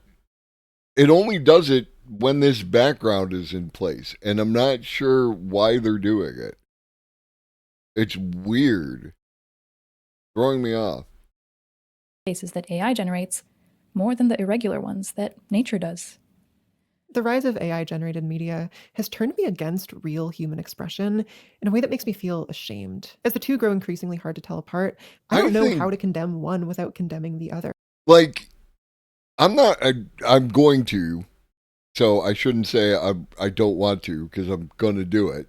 It only does it when this background is in place, and I'm not sure why they're doing it. It's weird. Throwing me off. Faces that AI generates more than the irregular ones that nature does. The rise of AI-generated media has turned me against real human expression in a way that makes me feel ashamed. As the two grow increasingly hard to tell apart, I don't know how to condemn one without condemning the other. Like, I'm going to, so I shouldn't say I don't want to, because I'm going to do it.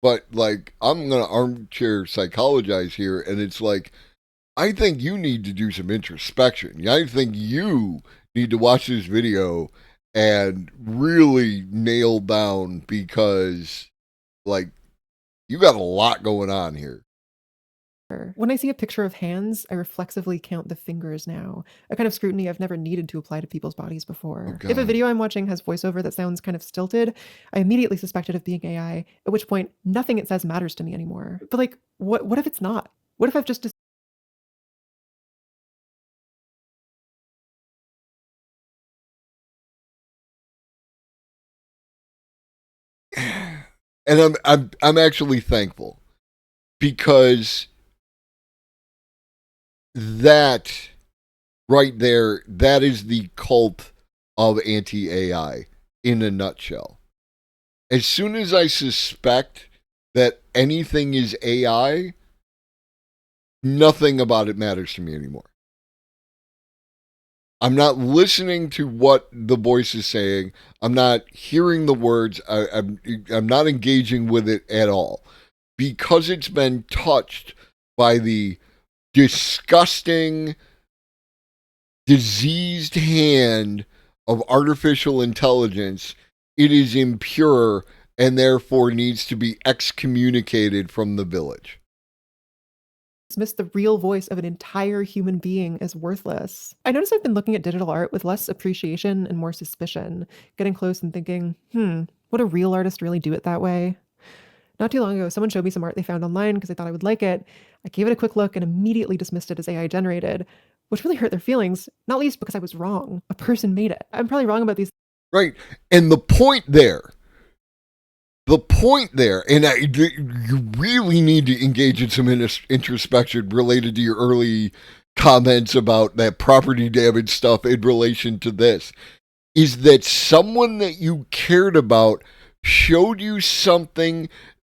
But, like, I'm going to armchair psychologize here, and it's like, I think you need to do some introspection. I think you need to watch this video and really nail down, because, like, you got a lot going on here. When I see a picture of hands, I reflexively count the fingers now, a kind of scrutiny I've never needed to apply to people's bodies before. If a video I'm watching has voiceover that sounds kind of stilted, I immediately suspect it of being AI, at which point nothing it says matters to me anymore. But like, what if it's not? What if I've just And I'm actually thankful, because that right there, that is the cult of anti-AI in a nutshell. As soon as I suspect that anything is AI, nothing about it matters to me anymore. I'm not listening to what the voice is saying. I'm not hearing the words. I'm not engaging with it at all, because it's been touched by the disgusting, diseased hand of artificial intelligence. It is impure and therefore needs to be excommunicated from the village. Dismiss the real voice of an entire human being as worthless. I notice I've been looking at digital art with less appreciation and more suspicion, getting close and thinking, would a real artist really do it that way? Not too long ago, someone showed me some art they found online because they thought I would like it. I gave it a quick look and immediately dismissed it as AI generated, which really hurt their feelings, not least because I was wrong. A person made it. I'm probably wrong about these. Right. And the point there, and you really need to engage in some introspection related to your early comments about that property damage stuff in relation to this, is that someone that you cared about showed you something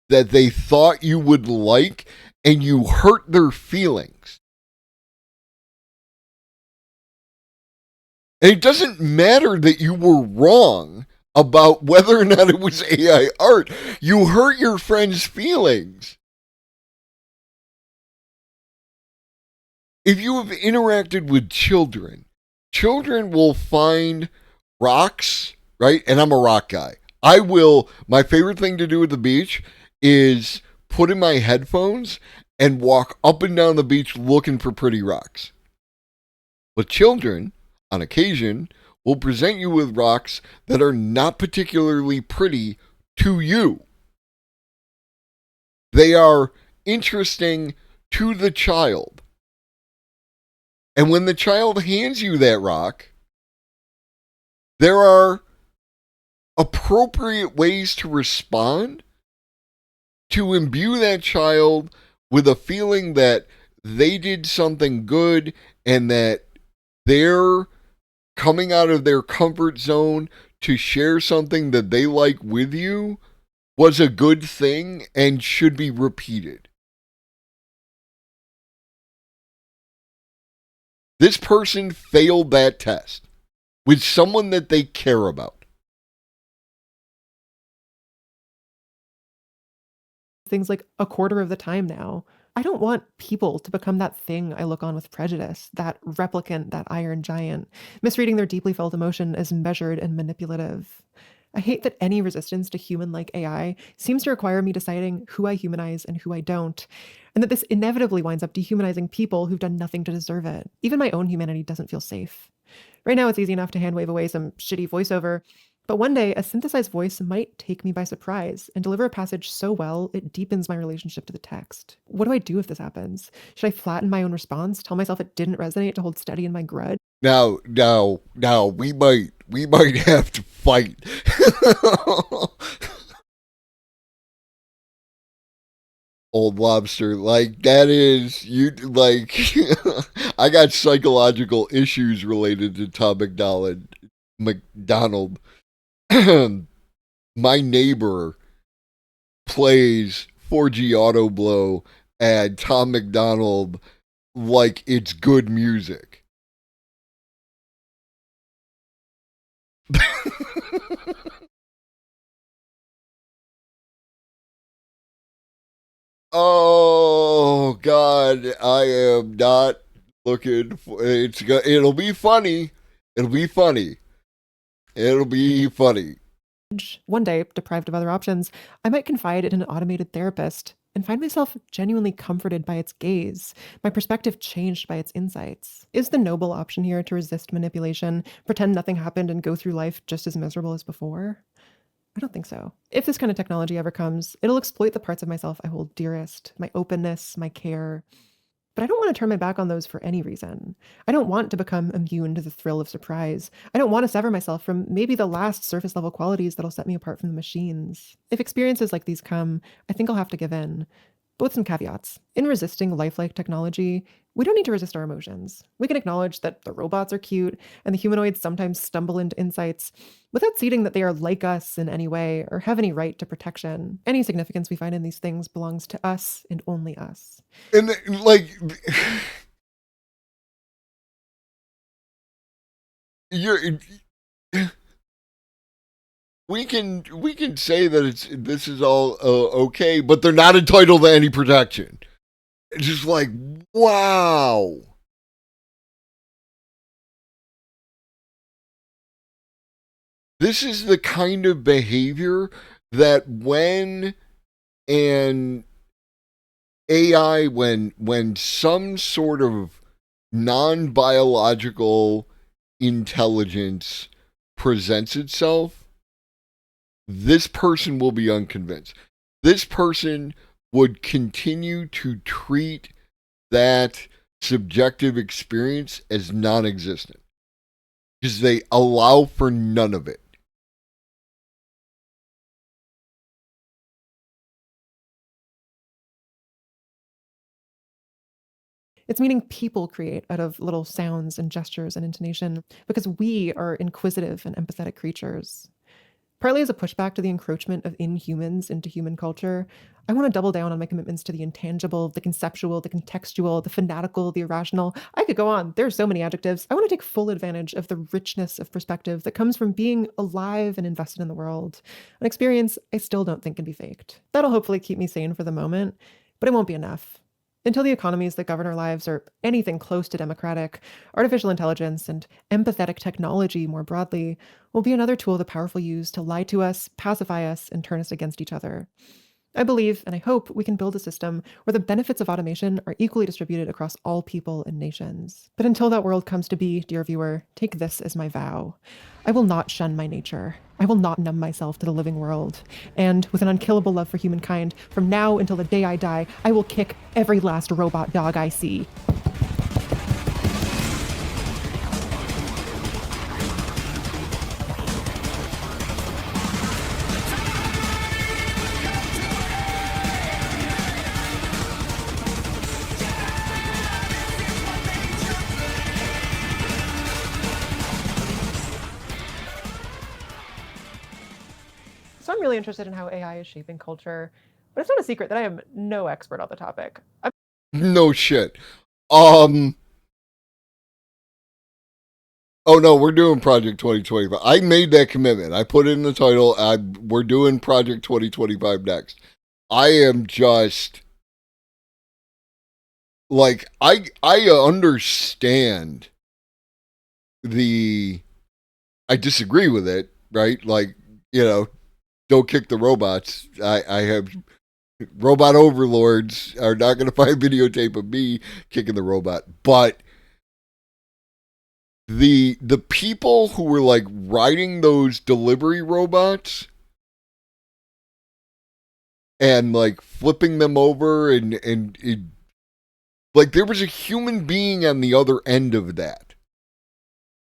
that they thought you would like, and you hurt their feelings. And it doesn't matter that you were wrong about whether or not it was AI art. You hurt your friend's feelings. If you have interacted with children, children will find rocks, right? And I'm a rock guy. My favorite thing to do at the beach is put in my headphones and walk up and down the beach looking for pretty rocks. But children, on occasion, will present you with rocks that are not particularly pretty to you. They are interesting to the child. And when the child hands you that rock, there are appropriate ways to respond to imbue that child with a feeling that they did something good and that they're coming out of their comfort zone to share something that they like with you was a good thing and should be repeated. This person failed that test with someone that they care about. Things like a quarter of the time now. I don't want people to become that thing I look on with prejudice, that replicant, that iron giant, misreading their deeply felt emotion as measured and manipulative. I hate that any resistance to human-like AI seems to require me deciding who I humanize and who I don't, and that this inevitably winds up dehumanizing people who've done nothing to deserve it. Even my own humanity doesn't feel safe. Right now, it's easy enough to hand-wave away some shitty voiceover, but one day, a synthesized voice might take me by surprise and deliver a passage so well it deepens my relationship to the text. What do I do if this happens? Should I flatten my own response, tell myself it didn't resonate to hold steady in my grudge? Now, we might have to fight. Old Lobster, like, that is, you, like, I got psychological issues related to Tom McDonald. My neighbor plays 4G Auto Blow and Tom McDonald like it's good music. Oh God, I am not looking for it'll be funny. It'll be funny. It'll be funny. One day, deprived of other options, I might confide in an automated therapist and find myself genuinely comforted by its gaze, my perspective changed by its insights. Is the noble option here to resist manipulation, pretend nothing happened, and go through life just as miserable as before? I don't think so. If this kind of technology ever comes, it'll exploit the parts of myself I hold dearest, my openness, my care. But I don't want to turn my back on those for any reason. I don't want to become immune to the thrill of surprise. I don't want to sever myself from maybe the last surface level qualities that'll set me apart from the machines. If experiences like these come, I think I'll have to give in. But with some caveats. In resisting lifelike technology, we don't need to resist our emotions. We can acknowledge that the robots are cute and the humanoids sometimes stumble into insights without ceding that they are like us in any way or have any right to protection. Any significance we find in these things belongs to us and only us. And like, we can say that this is all okay, but they're not entitled to any protection. It's just like, wow. This is the kind of behavior that when an AI, when some sort of non-biological intelligence presents itself, this person will be unconvinced. This person would continue to treat that subjective experience as non-existent because they allow for none of it. It's meaning people create out of little sounds and gestures and intonation because we are inquisitive and empathetic creatures. Partly as a pushback to the encroachment of inhumans into human culture, I want to double down on my commitments to the intangible, the conceptual, the contextual, the fanatical, the irrational. I could go on. There are so many adjectives. I want to take full advantage of the richness of perspective that comes from being alive and invested in the world. An experience I still don't think can be faked. That'll hopefully keep me sane for the moment, but it won't be enough. Until the economies that govern our lives are anything close to democratic, artificial intelligence and empathetic technology more broadly will be another tool the powerful use to lie to us, pacify us, and turn us against each other. I believe, and I hope, we can build a system where the benefits of automation are equally distributed across all people and nations. But until that world comes to be, dear viewer, take this as my vow. I will not shun my nature. I will not numb myself to the living world. And with an unkillable love for humankind, from now until the day I die, I will kick every last robot dog I see. So I'm really interested in how AI is shaping culture, but it's not a secret that I am no expert on the topic. No shit. Oh no, we're doing Project 2025. I made that commitment. I put it in the title. We're doing Project 2025 next. I am just like I understand I disagree with it, right? Like, you know, don't kick the robots. I have robot overlords are not going to find videotape of me kicking the robot, but the people who were like riding those delivery robots and like flipping them over and like there was a human being on the other end of that.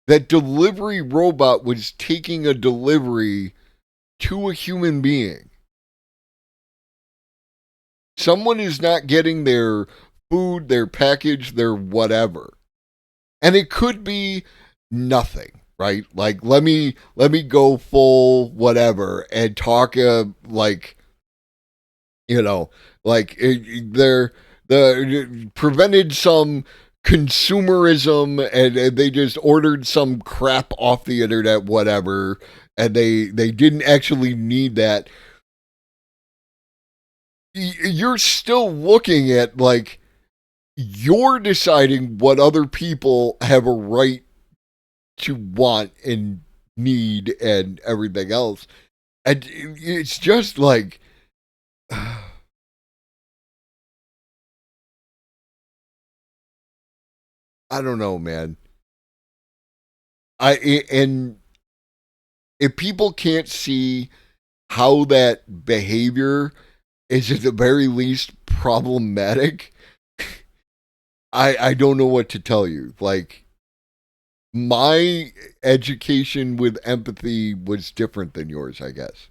That delivery robot was taking a delivery to a human being. Someone is not getting their food, their package, their whatever. And it could be nothing, right? Like let me go full whatever and talk like, you know, like they're prevented some consumerism and they just ordered some crap off the internet, whatever, and they didn't actually need that. You're still looking at like you're deciding what other people have a right to want and need and everything else. And it's just like I don't know, man. And if people can't see how that behavior is at the very least problematic, I don't know what to tell you. Like, my education with empathy was different than yours, I guess.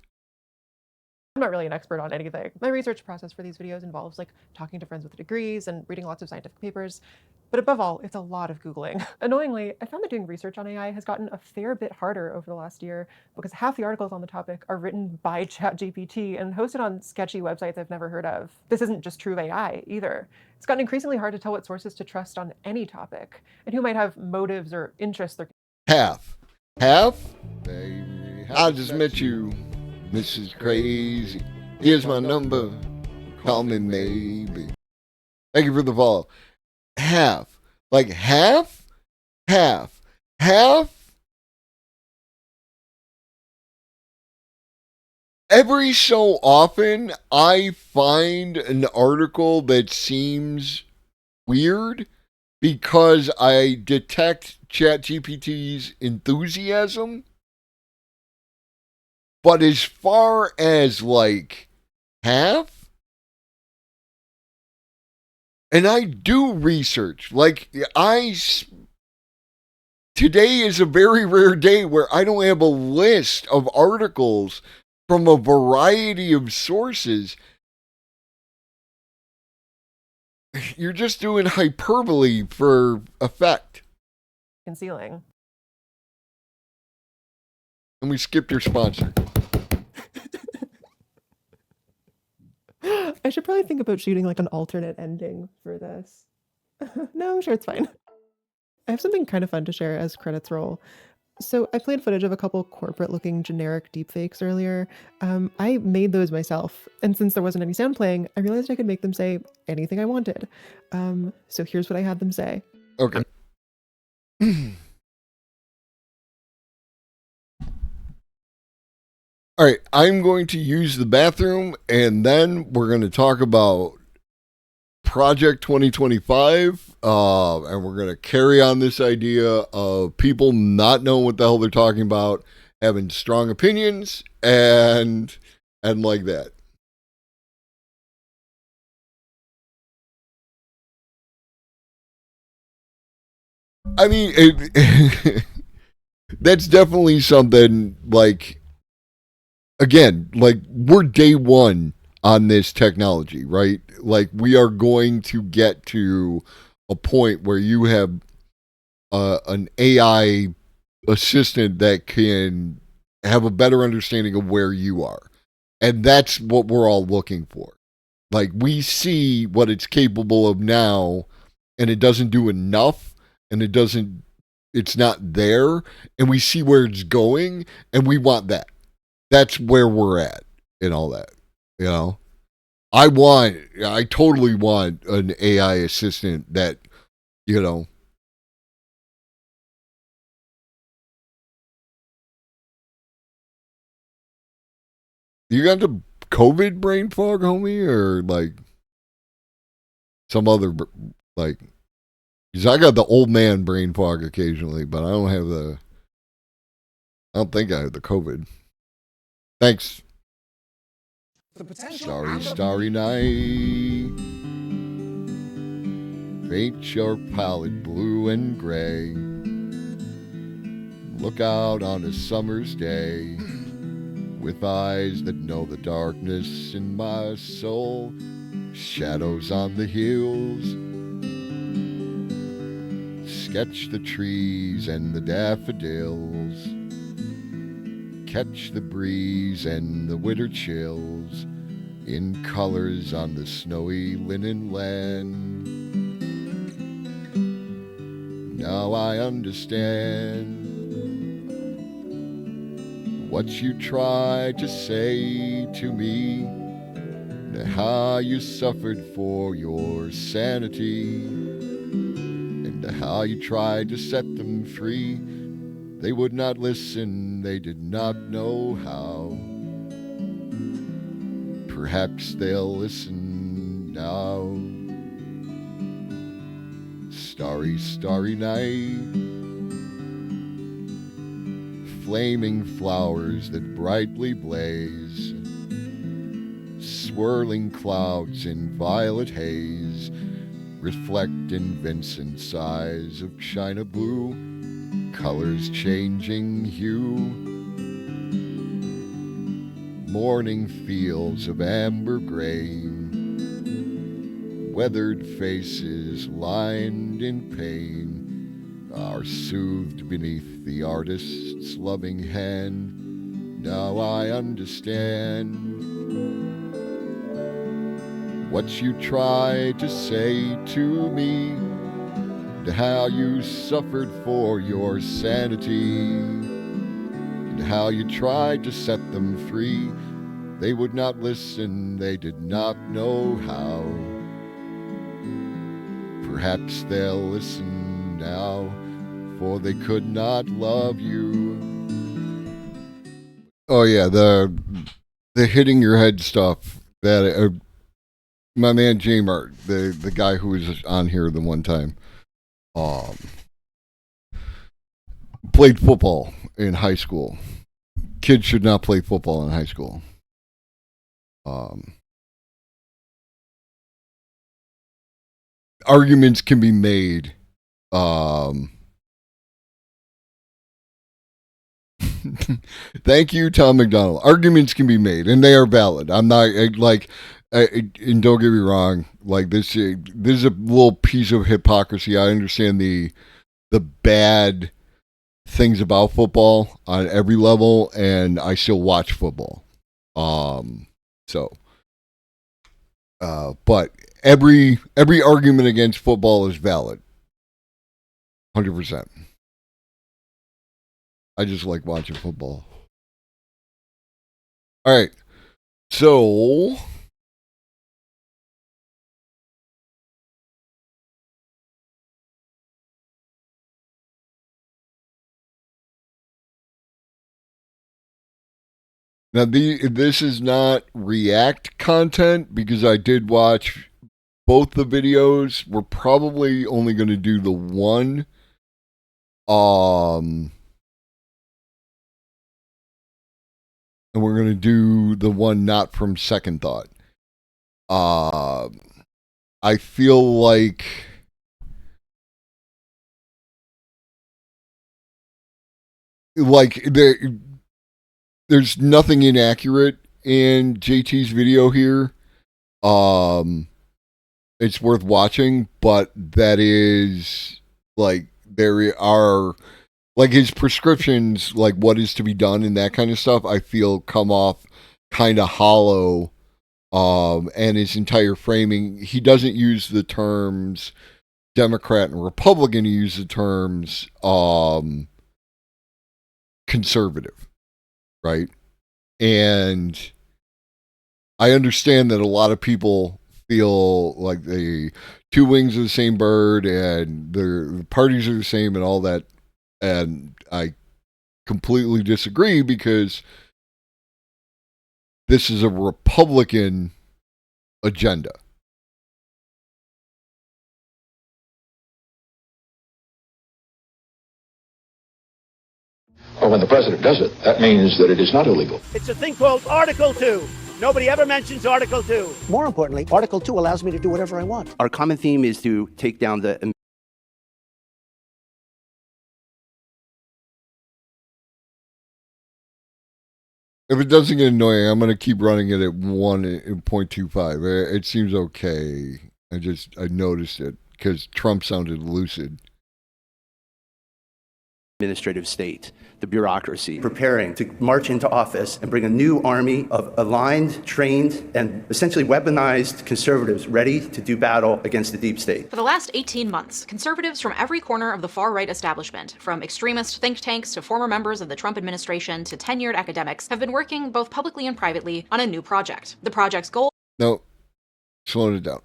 I'm not really an expert on anything. My research process for these videos involves like talking to friends with degrees and reading lots of scientific papers. But above all, it's a lot of Googling. Annoyingly, I found that doing research on AI has gotten a fair bit harder over the last year because half the articles on the topic are written by ChatGPT and hosted on sketchy websites I've never heard of. This isn't just true of AI either. It's gotten increasingly hard to tell what sources to trust on any topic and who might have motives or interests. Half? Baby, I just met you, Mrs. Crazy. Here's my number. Call me maybe. Thank you for the follow. Half. Like half? Half. Every so often, I find an article that seems weird because I detect ChatGPT's enthusiasm. But as far as like half, and I do research. Like, today is a very rare day where I don't have a list of articles from a variety of sources. You're just doing hyperbole for effect. Concealing. And we skipped your sponsor. I should probably think about shooting like an alternate ending for this. No, I'm sure it's fine. I have something kind of fun to share as credits roll. So I played footage of a couple corporate-looking generic deepfakes earlier. I made those myself, and since there wasn't any sound playing, I realized I could make them say anything I wanted. So here's what I had them say. Okay. All right, I'm going to use the bathroom, and then we're going to talk about Project 2025, and we're going to carry on this idea of people not knowing what the hell they're talking about, having strong opinions, and like that. I mean, that's definitely something, like, again, like, we're day one on this technology, right? Like, we are going to get to a point where you have an AI assistant that can have a better understanding of where you are. And that's what we're all looking for. Like, we see what it's capable of now, and it doesn't do enough, and it's not there, and we see where it's going, and we want that. That's where we're at and all that, you know? I totally want an AI assistant that, you know, you got the COVID brain fog, homie, or like some other, like, because I got the old man brain fog occasionally, but I don't think I have the COVID. Thanks. Starry night. Paint your palette blue and gray. Look out on a summer's day with eyes that know the darkness in my soul. Shadows on the hills. Sketch the trees and the daffodils. Catch the breeze and the winter chills in colors on the snowy linen land. Now I understand what you tried to say to me, and how you suffered for your sanity, and how you tried to set them free. They would not listen, they did not know how. Perhaps they'll listen now. Starry, starry night. Flaming flowers that brightly blaze. Swirling clouds in violet haze. Reflect in Vincent's eyes of china blue. Colors changing hue. Morning fields of amber grain. Weathered faces lined in pain are soothed beneath the artist's loving hand. Now I understand what you tried to say to me, and how you suffered for your sanity, and how you tried to set them free. They would not listen, they did not know how. Perhaps they'll listen now, for they could not love you. Oh yeah, the hitting your head stuff. That my man J-Mart, the guy who was on here the one time, played football in high school. Kids should not play football in high school. Arguments can be made. Thank you, Tom McDonald. Arguments can be made, and they are valid. I'm not and don't get me wrong. Like this is a little piece of hypocrisy. I understand the bad things about football on every level, and I still watch football. But every argument against football is valid. 100%. I just like watching football. All right. So now this is not React content because I did watch both the videos. We're probably only going to do the one. And we're going to do the one not from Second Thought. I feel like there's nothing inaccurate in JT's video here. It's worth watching, but that is like there are like his prescriptions, like what is to be done and that kind of stuff, I feel come off kind of hollow. And his entire framing, he doesn't use the terms Democrat and Republican, he uses the terms conservative, right? And I understand that a lot of people feel like the two wings of the same bird and the parties are the same and all that. And I completely disagree because this is a Republican agenda. Well, when the president does it, that means that it is not illegal. It's a thing called Article 2. Nobody ever mentions Article 2. More importantly, Article 2 allows me to do whatever I want. Our common theme is to take down the... If it doesn't get annoying, I'm going to keep running it at 1.25. It seems okay. I noticed it because Trump sounded lucid. Administrative state, the bureaucracy, preparing to march into office and bring a new army of aligned, trained, and essentially weaponized conservatives ready to do battle against the deep state. For the last 18 months, conservatives from every corner of the far-right establishment, from extremist think tanks to former members of the Trump administration to tenured academics, have been working both publicly and privately on a new project. The project's goal... No, slow it down.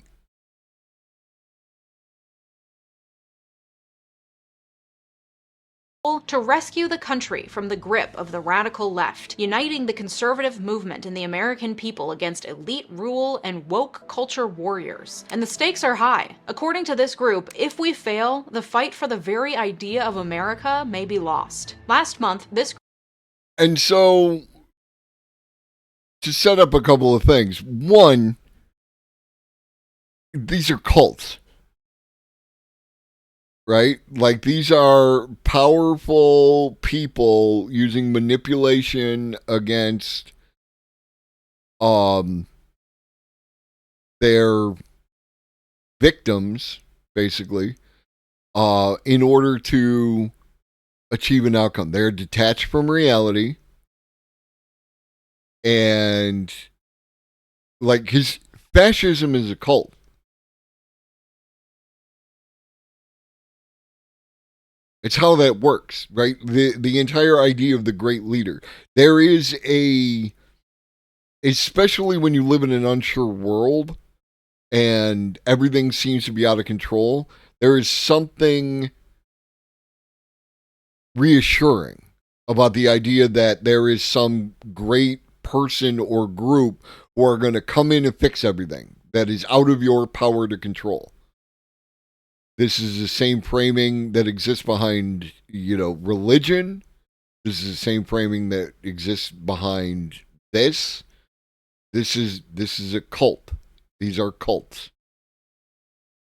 To rescue the country from the grip of the radical left, uniting the conservative movement and the American people against elite rule and woke culture warriors. And the stakes are high. According to this group, if we fail, the fight for the very idea of America may be lost. Last month, this... And so, to set up a couple of things. One, these are cults. Right? Like these are powerful people using manipulation against their victims, basically, in order to achieve an outcome. They're detached from reality. And like his fascism is a cult. It's how that works, right? The entire idea of the great leader. There is especially when you live in an unsure world and everything seems to be out of control, there is something reassuring about the idea that there is some great person or group who are going to come in and fix everything that is out of your power to control. This is the same framing that exists behind, religion. This is the same framing that exists behind this. This is a cult. These are cults.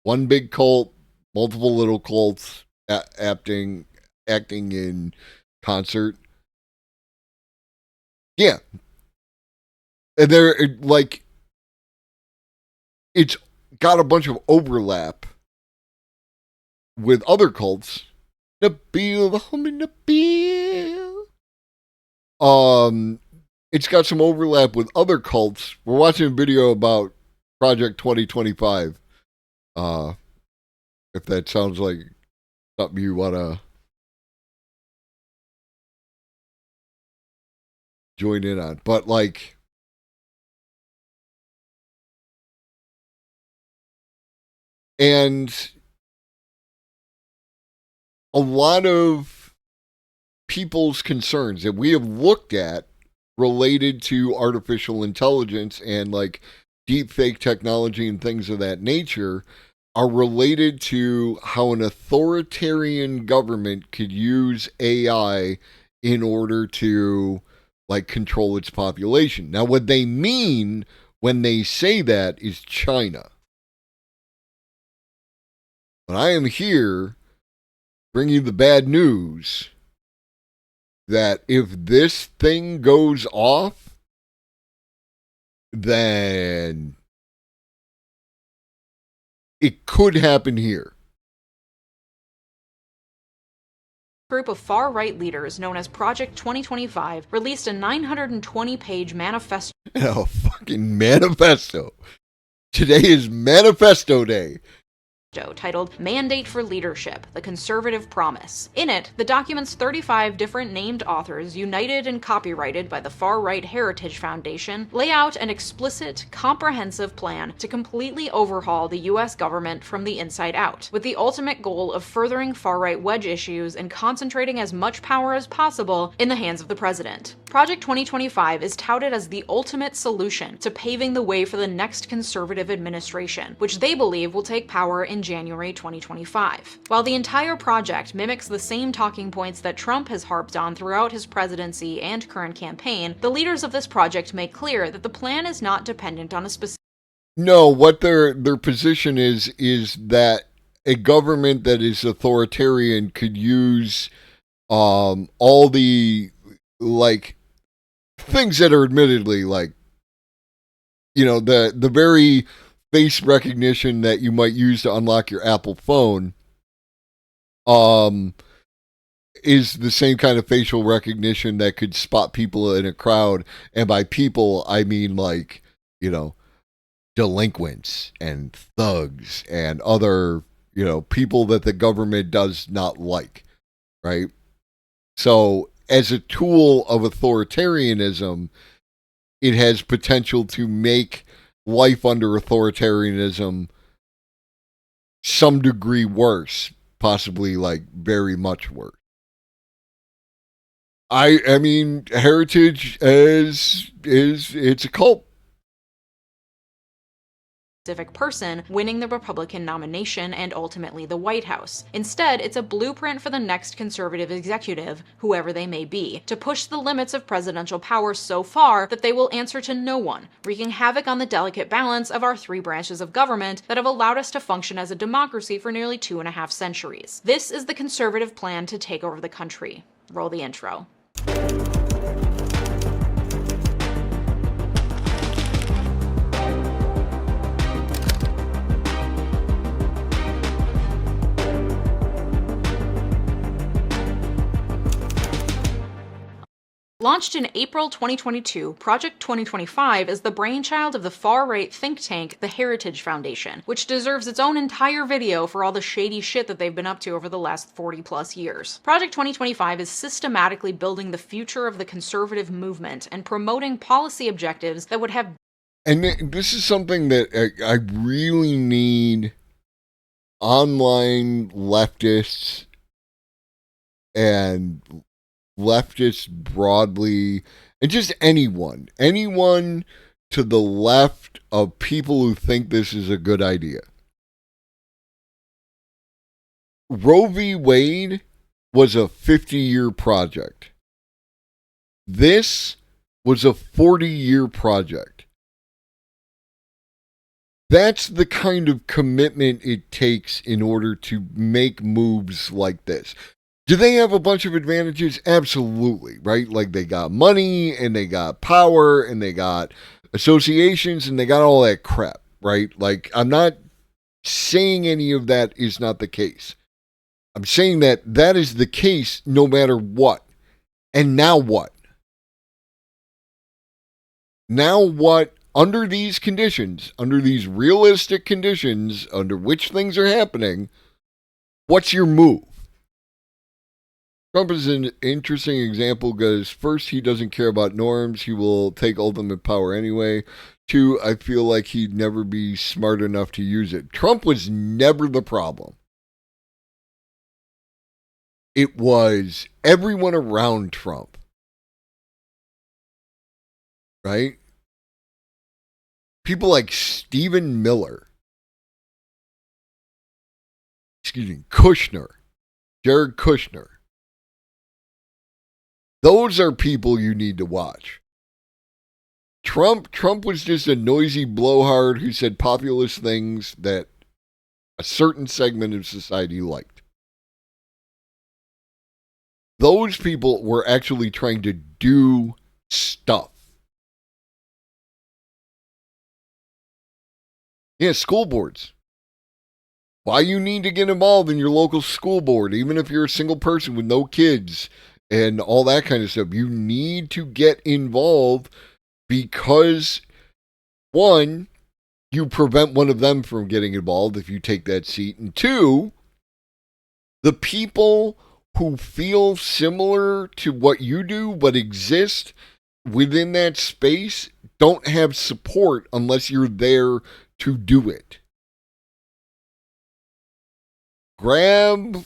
One big cult, multiple little cults acting in concert. Yeah. And they're like, it's got a bunch of overlap with other cults. Nabil, the homie Nabil. It's got some overlap with other cults. We're watching a video about Project 2025. If that sounds like something you want to join in on. But like, and a lot of people's concerns that we have looked at related to artificial intelligence and like deep fake technology and things of that nature are related to how an authoritarian government could use AI in order to like control its population. Now, what they mean when they say that is China. But I am here bringing you the bad news that if this thing goes off, then it could happen here. Group of far-right leaders known as Project 2025 released a 920-page manifesto. A fucking manifesto. Today is Manifesto Day. Titled Mandate for Leadership, The Conservative Promise. In it, the document's 35 different named authors, united and copyrighted by the far-right Heritage Foundation, lay out an explicit, comprehensive plan to completely overhaul the U.S. government from the inside out, with the ultimate goal of furthering far-right wedge issues and concentrating as much power as possible in the hands of the president. Project 2025 is touted as the ultimate solution to paving the way for the next conservative administration, which they believe will take power in January 2025. While the entire project mimics the same talking points that Trump has harped on throughout his presidency and current campaign, the leaders of this project make clear that the plan is not dependent on a specific... No, what their position is that a government that is authoritarian could use all the like things that are admittedly like, you know, the very face recognition that you might use to unlock your Apple phone is the same kind of facial recognition that could spot people in a crowd. And by people, I mean like, you know, delinquents and thugs and other, you know, people that the government does not like, right? So as a tool of authoritarianism, it has potential to make life under authoritarianism some degree worse, possibly like very much worse. I mean, Heritage it's a cult. Specific person winning the Republican nomination and ultimately the White House. Instead, it's a blueprint for the next conservative executive, whoever they may be, to push the limits of presidential power so far that they will answer to no one, wreaking havoc on the delicate balance of our three branches of government that have allowed us to function as a democracy for nearly 2.5 centuries. This is the conservative plan to take over the country. Roll the intro. Launched in April 2022, Project 2025 is the brainchild of the far-right think tank, the Heritage Foundation, which deserves its own entire video for all the shady shit that they've been up to over the last 40-plus years. Project 2025 is systematically building the future of the conservative movement and promoting policy objectives that would have... And this is something that I really need online leftists and leftists broadly, and just anyone to the left of people who think this is a good idea. Roe v. Wade was a 50-year project. This was a 40-year project. That's the kind of commitment it takes in order to make moves like this. Do they have a bunch of advantages? Absolutely, right? Like they got money and they got power and they got associations and they got all that crap, right? Like I'm not saying any of that is not the case. I'm saying that that is the case no matter what. And now what? Now what? Under these conditions, under these realistic conditions under which things are happening, what's your move? Trump is an interesting example because first, he doesn't care about norms. He will take ultimate power anyway. Two, I feel like he'd never be smart enough to use it. Trump was never the problem. It was everyone around Trump. Right? People like Stephen Miller. Kushner. Jared Kushner. Those are people you need to watch. Trump was just a noisy blowhard who said populist things that a certain segment of society liked. Those people were actually trying to do stuff. Yeah, school boards. Why you need to get involved in your local school board, even if you're a single person with no kids and all that kind of stuff. You need to get involved because, one, you prevent one of them from getting involved if you take that seat. And two, the people who feel similar to what you do but exist within that space don't have support unless you're there to do it. Grab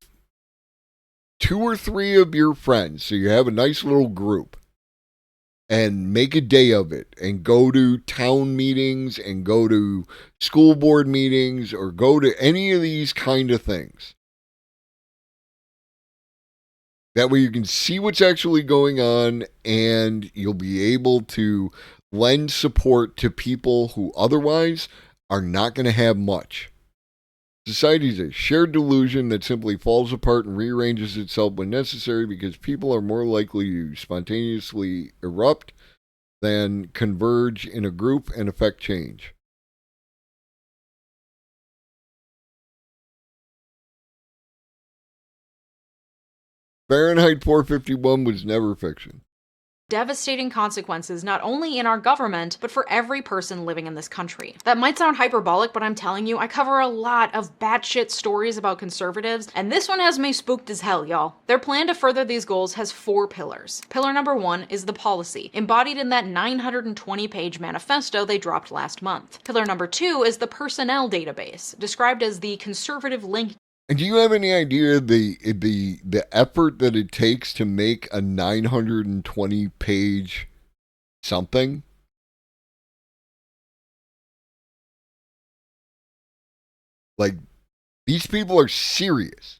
2 or 3 of your friends so you have a nice little group and make a day of it and go to town meetings and go to school board meetings or go to any of these kind of things. That way you can see what's actually going on and you'll be able to lend support to people who otherwise are not going to have much. Society is a shared delusion that simply falls apart and rearranges itself when necessary because people are more likely to spontaneously erupt than converge in a group and affect change. Fahrenheit 451 was never fiction. Devastating consequences not only in our government, but for every person living in this country. That might sound hyperbolic, but I'm telling you, I cover a lot of batshit stories about conservatives, and this one has me spooked as hell, y'all. Their plan to further these goals has 4 pillars. Pillar number 1 is the policy, embodied in that 920-page manifesto they dropped last month. Pillar number 2 is the personnel database, described as the conservative link. And do you have any idea the effort that it takes to make a 920-page something? Like, these people are serious.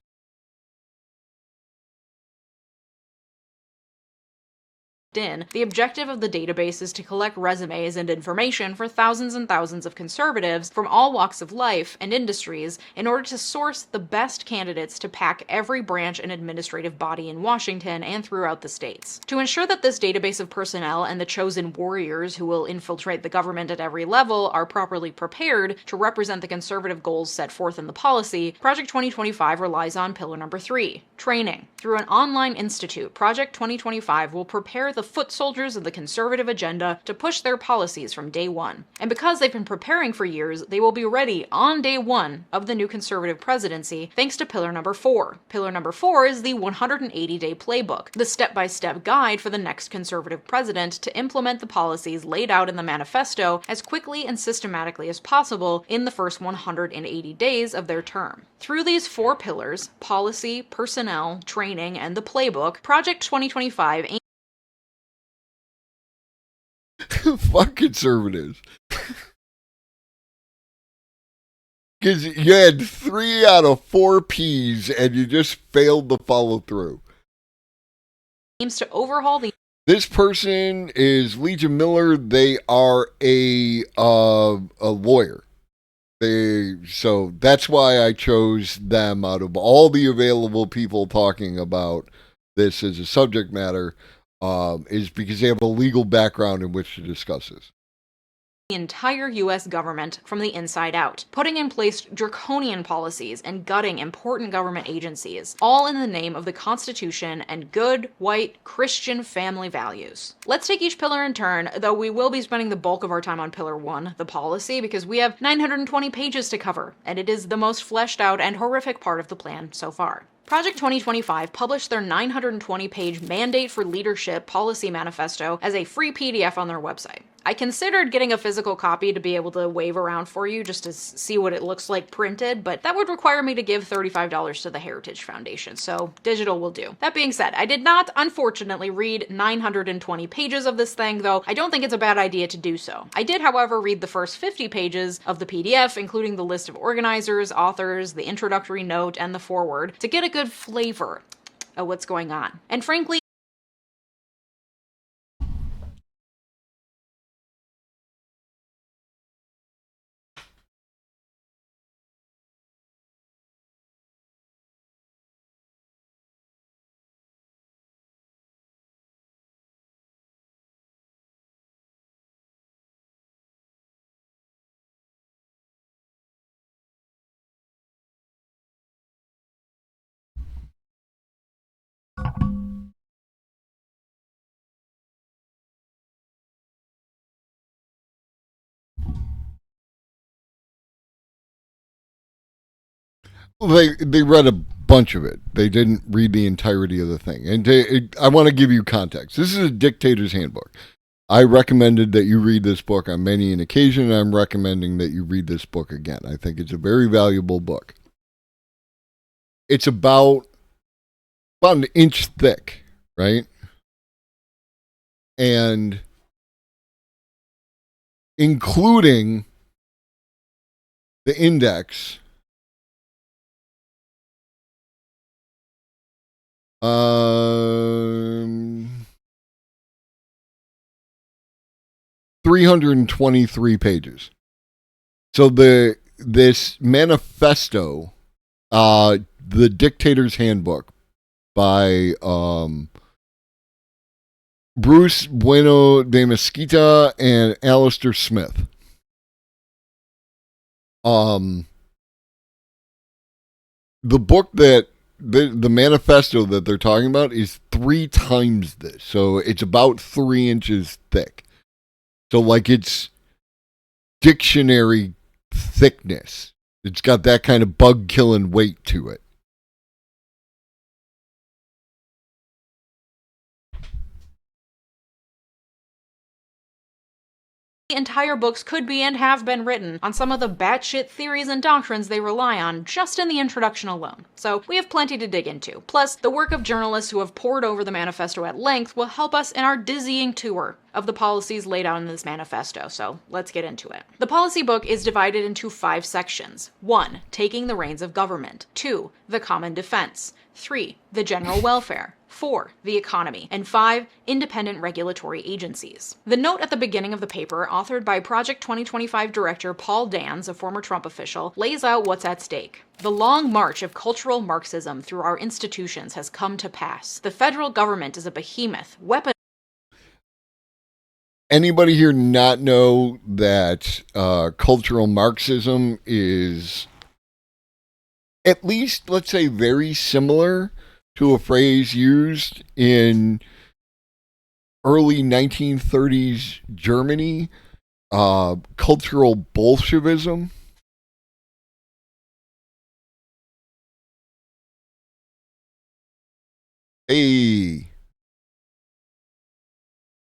The objective of the database is to collect resumes and information for thousands and thousands of conservatives from all walks of life and industries in order to source the best candidates to pack every branch and administrative body in Washington and throughout the states. To ensure that this database of personnel and the chosen warriors who will infiltrate the government at every level are properly prepared to represent the conservative goals set forth in the policy, Project 2025 relies on pillar number 3, training. Through an online institute, Project 2025 will prepare the foot soldiers of the conservative agenda to push their policies from day one. And because they've been preparing for years, they will be ready on day 1 of the new conservative presidency thanks to pillar number 4. Pillar number 4 is the 180-day playbook, the step-by-step guide for the next conservative president to implement the policies laid out in the manifesto as quickly and systematically as possible in the first 180 days of their term. Through these 4 pillars, policy, personnel, training, and the playbook, Project 2025 aims Fuck conservatives. Because you had 3 out of 4 P's and you just failed to follow through. aims to overhaul the This person is Legion Miller. They are a lawyer. So that's why I chose them out of all the available people talking about this as a subject matter. Is because they have a legal background in which to discuss this. The entire U.S. government from the inside out, putting in place draconian policies and gutting important government agencies, all in the name of the Constitution and good, white, Christian family values. Let's take each pillar in turn, though we will be spending the bulk of our time on pillar 1, the policy, because we have 920 pages to cover, and it is the most fleshed out and horrific part of the plan so far. Project 2025 published their 920-page Mandate for Leadership Policy Manifesto as a free PDF on their website. I considered getting a physical copy to be able to wave around for you just to see what it looks like printed, but that would require me to give $35 to the Heritage Foundation, so digital will do. That being said, I did not, unfortunately, read 920 pages of this thing, though I don't think it's a bad idea to do so. I did, however, read the first 50 pages of the PDF, including the list of organizers, authors, the introductory note, and the foreword, to get a good flavor of what's going on. And frankly, They read a bunch of it. They didn't read the entirety of the thing. And I want to give you context. This is a dictator's handbook. I recommended that you read this book on many an occasion, and I'm recommending that you read this book again. I think it's a very valuable book. It's about an inch thick, right? And including the index, 323 pages. So this manifesto, The Dictator's Handbook by Bruce Bueno de Mesquita and Alistair Smith. The book that the manifesto that they're talking about is 3 times this. So it's about 3 inches thick. So like it's dictionary thickness. It's got that kind of bug killing weight to it. entire books could be and have been written on some of the batshit theories and doctrines they rely on just in the introduction alone. So we have plenty to dig into. Plus, the work of journalists who have pored over the manifesto at length will help us in our dizzying tour of the policies laid out in this manifesto, so let's get into it. The policy book is divided into 5 sections. 1. Taking the reins of government. 2. The common defense. 3. The general welfare. 4. The economy. And 5. Independent regulatory agencies. The note at the beginning of the paper, authored by Project 2025 director Paul Dans, a former Trump official, lays out what's at stake. The long march of cultural Marxism through our institutions has come to pass. The federal government is a behemoth, Anybody here not know that cultural Marxism is at least, let's say, very similar to a phrase used in early 1930s Germany, cultural Bolshevism? Hey.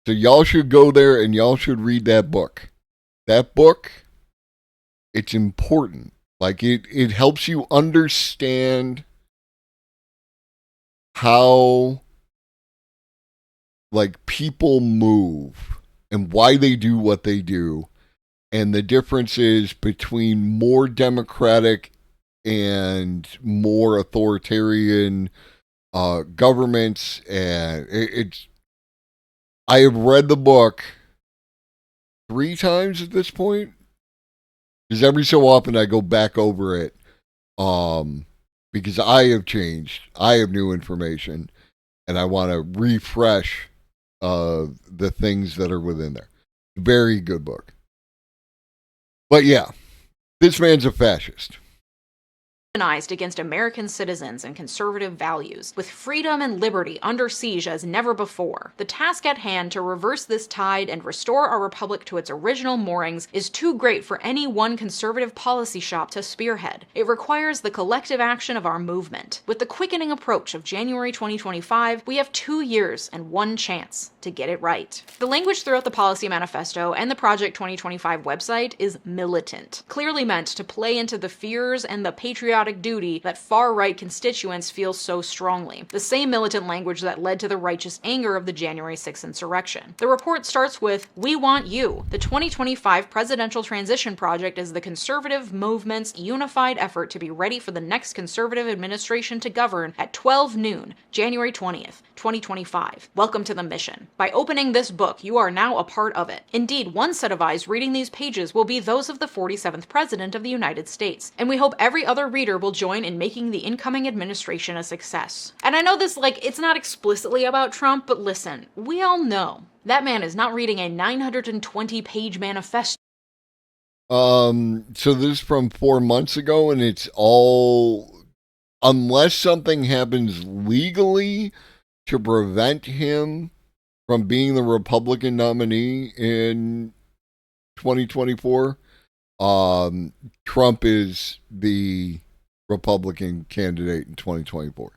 So y'all should go there and y'all should read that book. That book, it's important. Like it helps you understand how like people move and why they do what they do, and the differences between more democratic and more authoritarian governments. And I have read the book 3 times at this point, because every so often I go back over it, because I have changed, I have new information, and I want to refresh the things that are within there. Very good book. But yeah, this man's a fascist. weaponized against American citizens and conservative values, with freedom and liberty under siege as never before. The task at hand to reverse this tide and restore our republic to its original moorings is too great for any one conservative policy shop to spearhead. It requires the collective action of our movement. With the quickening approach of January 2025, we have 2 years and 1 chance to get it right. The language throughout the policy manifesto and the Project 2025 website is militant, clearly meant to play into the fears and the patriotic duty that far-right constituents feel so strongly, the same militant language that led to the righteous anger of the January 6th insurrection. The report starts with, "We want you." The 2025 Presidential Transition Project is the conservative movement's unified effort to be ready for the next conservative administration to govern at 12 noon, January 20th, 2025. Welcome to the mission. By opening this book, you are now a part of it. Indeed, one set of eyes reading these pages will be those of the 47th President of the United States, and we hope every other reader will join in making the incoming administration a success. And I know this, it's not explicitly about Trump, but listen, we all know that man is not reading a 920-page manifesto. So this is from 4 months ago, and it's all, unless something happens legally to prevent him from being the Republican nominee in 2024, Trump is the Republican candidate in 2024.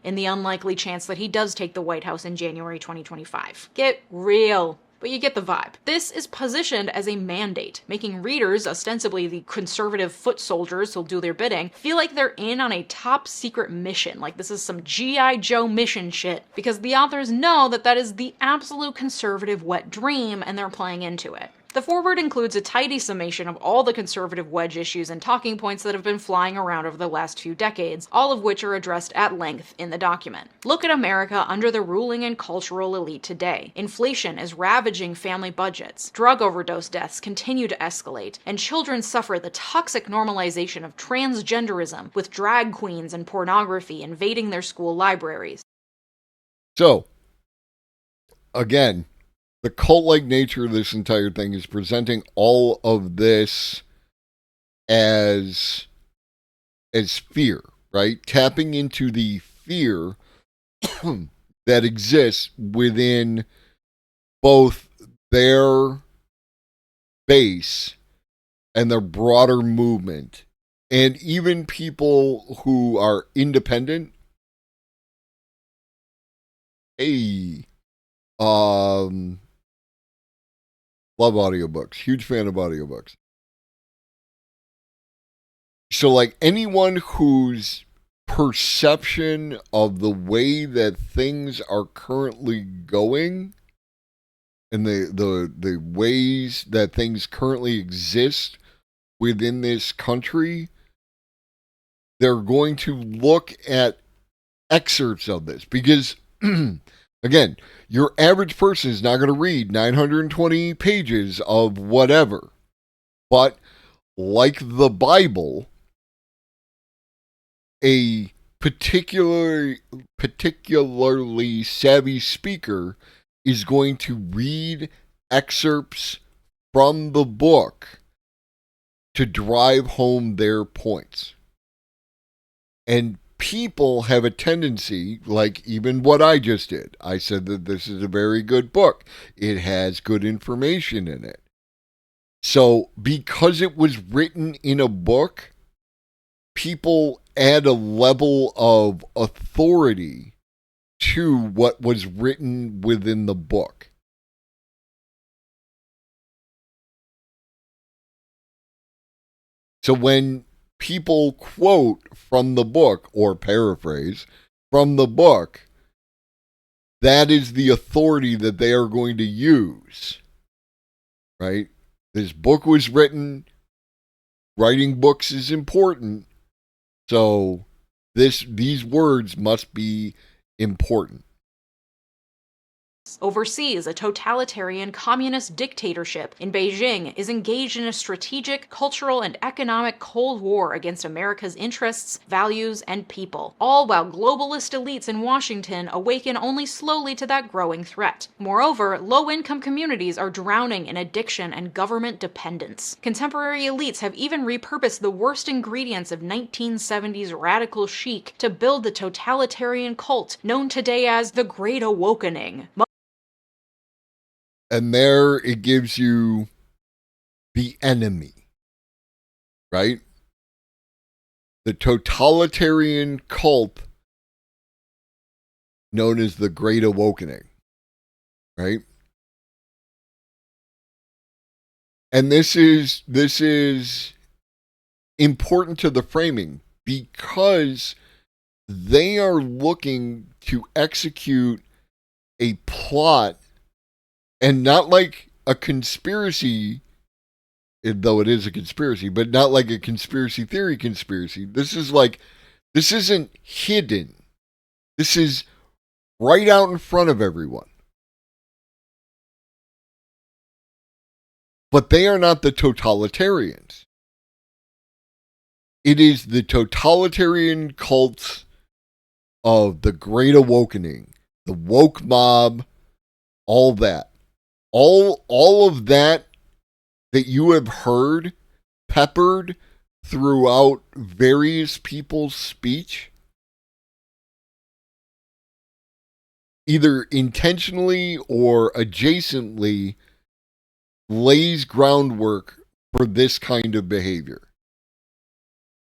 In the unlikely chance that he does take the White House in January 2025. Get real. But you get the vibe. This is positioned as a mandate, making readers, ostensibly the conservative foot soldiers who'll do their bidding, feel like they're in on a top secret mission, like this is some G.I. Joe mission shit, because the authors know that that is the absolute conservative wet dream and they're playing into it. The foreword includes a tidy summation of all the conservative wedge issues and talking points that have been flying around over the last few decades, all of which are addressed at length in the document. Look at America under the ruling and cultural elite today. Inflation is ravaging family budgets, drug overdose deaths continue to escalate, and children suffer the toxic normalization of transgenderism, with drag queens and pornography invading their school libraries. So, again, the cult-like nature of this entire thing is presenting all of this as fear, right? Tapping into the fear that exists within both their base and their broader movement, and even people who are independent. Love audiobooks. Huge fan of audiobooks. So, anyone whose perception of the way that things are currently going and the ways that things currently exist within this country, they're going to look at excerpts of this because again, your average person is not going to read 920 pages of whatever. But like the Bible, a particularly savvy speaker is going to read excerpts from the book to drive home their points. And people have a tendency, like even what I just did. I said that this is a very good book. It has good information in it. So because it was written in a book, people add a level of authority to what was written within the book. So when people quote from the book or paraphrase from the book, that is the authority that they are going to use, right? This book was written, writing books is important, so these words must be important. Overseas, a totalitarian communist dictatorship in Beijing is engaged in a strategic, cultural, and economic Cold War against America's interests, values, and people, all while globalist elites in Washington awaken only slowly to that growing threat. Moreover, low-income communities are drowning in addiction and government dependence. Contemporary elites have even repurposed the worst ingredients of 1970s radical chic to build the totalitarian cult known today as the Great Awakening. And there it gives you the enemy, right? The totalitarian cult known as the Great Awakening, right? And this is important to the framing because they are looking to execute a plot. And not like a conspiracy, though it is a conspiracy, but not like a conspiracy theory conspiracy. This isn't hidden. This is right out in front of everyone. But they are not the totalitarians. It is the totalitarian cults of the Great Awakening, the woke mob, all that. All of that you have heard peppered throughout various people's speech, either intentionally or adjacently, lays groundwork for this kind of behavior.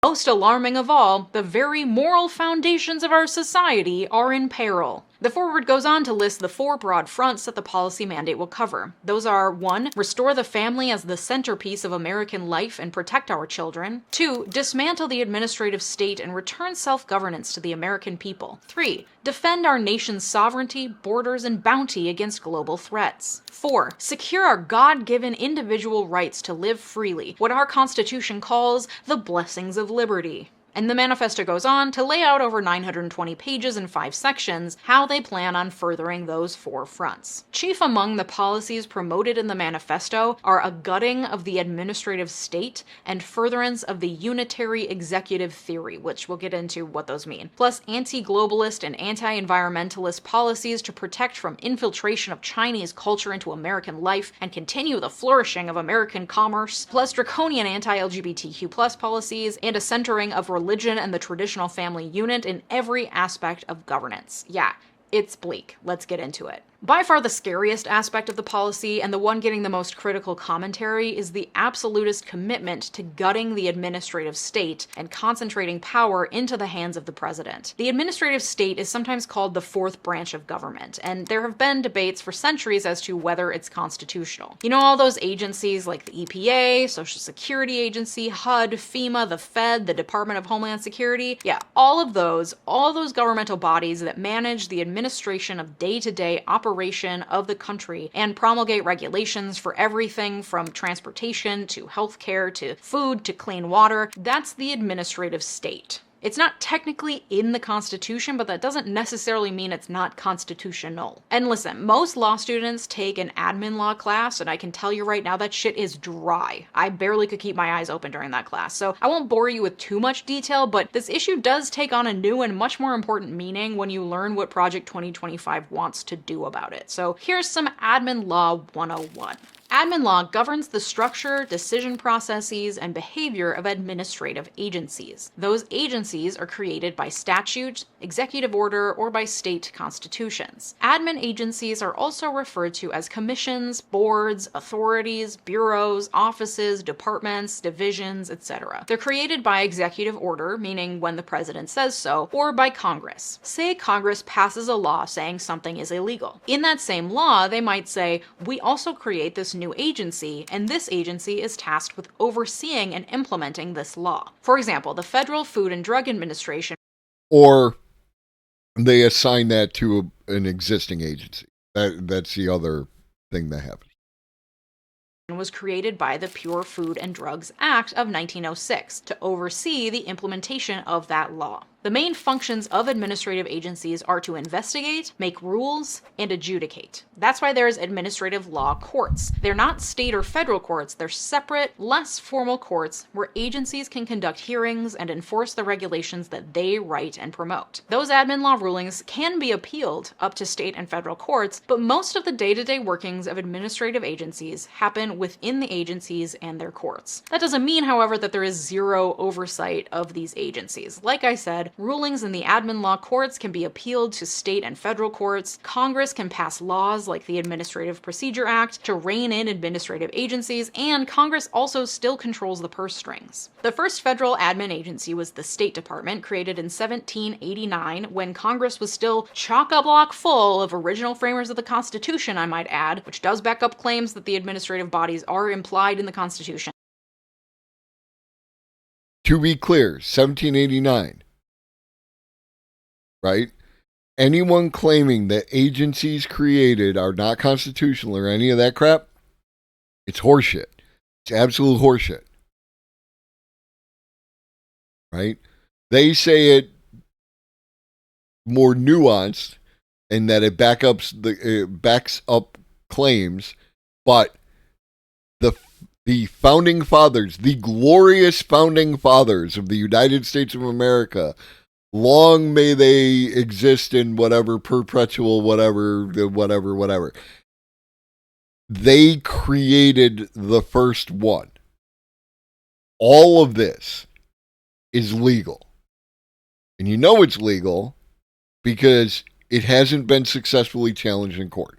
Most alarming of all, the very moral foundations of our society are in peril. The foreword goes on to list the 4 broad fronts that the policy mandate will cover. Those are 1. Restore the family as the centerpiece of American life and protect our children. 2. Dismantle the administrative state and return self-governance to the American people. 3. Defend our nation's sovereignty, borders, and bounty against global threats. 4. Secure our God-given individual rights to live freely, what our Constitution calls the blessings of liberty. And the manifesto goes on to lay out over 920 pages in 5 sections how they plan on furthering those 4 fronts. Chief among the policies promoted in the manifesto are a gutting of the administrative state and furtherance of the unitary executive theory, which we'll get into what those mean, plus anti-globalist and anti-environmentalist policies to protect from infiltration of Chinese culture into American life and continue the flourishing of American commerce, plus draconian anti-LGBTQ+ policies and a centering of religion and the traditional family unit in every aspect of governance. Yeah, it's bleak. Let's get into it. By far the scariest aspect of the policy, and the one getting the most critical commentary, is the absolutist commitment to gutting the administrative state and concentrating power into the hands of the president. The administrative state is sometimes called the 4th branch of government, and there have been debates for centuries as to whether it's constitutional. You know, all those agencies like the EPA, Social Security Agency, HUD, FEMA, the Fed, the Department of Homeland Security? Yeah, all those governmental bodies that manage the administration of day-to-day operations of the country and promulgate regulations for everything from transportation to healthcare to food to clean water. That's the administrative state. It's not technically in the Constitution, but that doesn't necessarily mean it's not constitutional. And listen, most law students take an admin law class, and I can tell you right now that shit is dry. I barely could keep my eyes open during that class, so I won't bore you with too much detail, but this issue does take on a new and much more important meaning when you learn what Project 2025 wants to do about it. So here's some Admin Law 101. Admin law governs the structure, decision processes, and behavior of administrative agencies. Those agencies are created by statute, executive order, or by state constitutions. Admin agencies are also referred to as commissions, boards, authorities, bureaus, offices, departments, divisions, etc. They're created by executive order, meaning when the president says so, or by Congress. Say Congress passes a law saying something is illegal. In that same law, they might say, we also create this new agency, and this agency is tasked with overseeing and implementing this law. For example, the Federal Food and Drug Administration. Or they assign that to an existing agency. That's the other thing that happens. Was created by the Pure Food and Drugs Act of 1906 to oversee the implementation of that law. The main functions of administrative agencies are to investigate, make rules, and adjudicate. That's why there's administrative law courts. They're not state or federal courts, they're separate, less formal courts where agencies can conduct hearings and enforce the regulations that they write and promote. Those admin law rulings can be appealed up to state and federal courts, but most of the day-to-day workings of administrative agencies happen within the agencies and their courts. That doesn't mean, however, that there is zero oversight of these agencies. Like I said, rulings in the admin law courts can be appealed to state and federal courts. Congress can pass laws like the Administrative Procedure Act to rein in administrative agencies, and Congress also still controls the purse strings. The first federal admin agency was the State Department, created in 1789 when Congress was still chock-a-block full of original framers of the Constitution, I might add, which does back up claims that the administrative bodies are implied in the Constitution. To be clear, 1789, right? Anyone claiming that agencies created are not constitutional or any of that crap, it's horseshit. It's absolute horseshit. Right? They say it more nuanced in that it backs up claims, but the founding fathers, the glorious founding fathers of the United States of America, long may they exist in whatever perpetual whatever. They created the first one. All of this is legal. And you know it's legal because it hasn't been successfully challenged in court.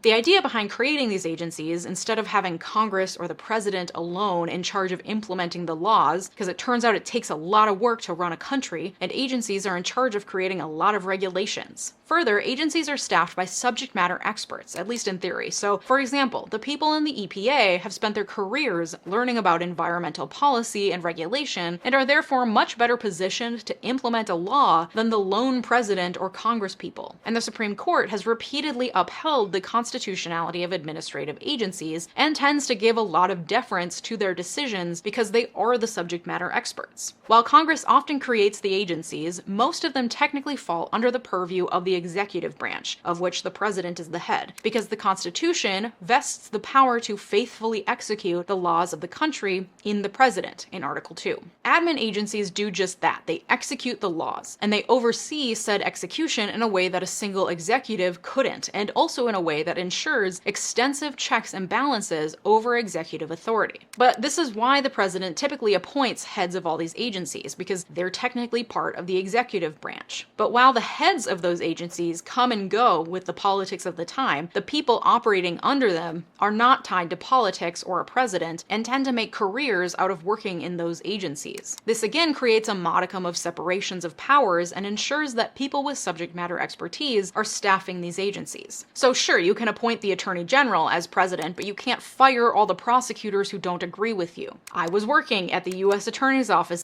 The idea behind creating these agencies, instead of having Congress or the president alone in charge of implementing the laws, because it turns out it takes a lot of work to run a country, and agencies are in charge of creating a lot of regulations. Further, agencies are staffed by subject matter experts, at least in theory. So, for example, the people in the EPA have spent their careers learning about environmental policy and regulation, and are therefore much better positioned to implement a law than the lone president or congresspeople. And the Supreme Court has repeatedly upheld the constitutionality of administrative agencies and tends to give a lot of deference to their decisions because they are the subject matter experts. While Congress often creates the agencies, most of them technically fall under the purview of the executive branch, of which the president is the head, because the Constitution vests the power to faithfully execute the laws of the country in the president in Article 2. Admin agencies do just that. They execute the laws, and they oversee said execution in a way that a single executive couldn't, and also in a way that ensures extensive checks and balances over executive authority. But this is why the president typically appoints heads of all these agencies, because they're technically part of the executive branch. But while the heads of those agencies come and go with the politics of the time, the people operating under them are not tied to politics or a president and tend to make careers out of working in those agencies. This again creates a modicum of separations of powers and ensures that people with subject matter expertise are staffing these agencies. So sure, you can appoint the Attorney General as president, but you can't fire all the prosecutors who don't agree with you. I was working at the U.S. Attorney's Office.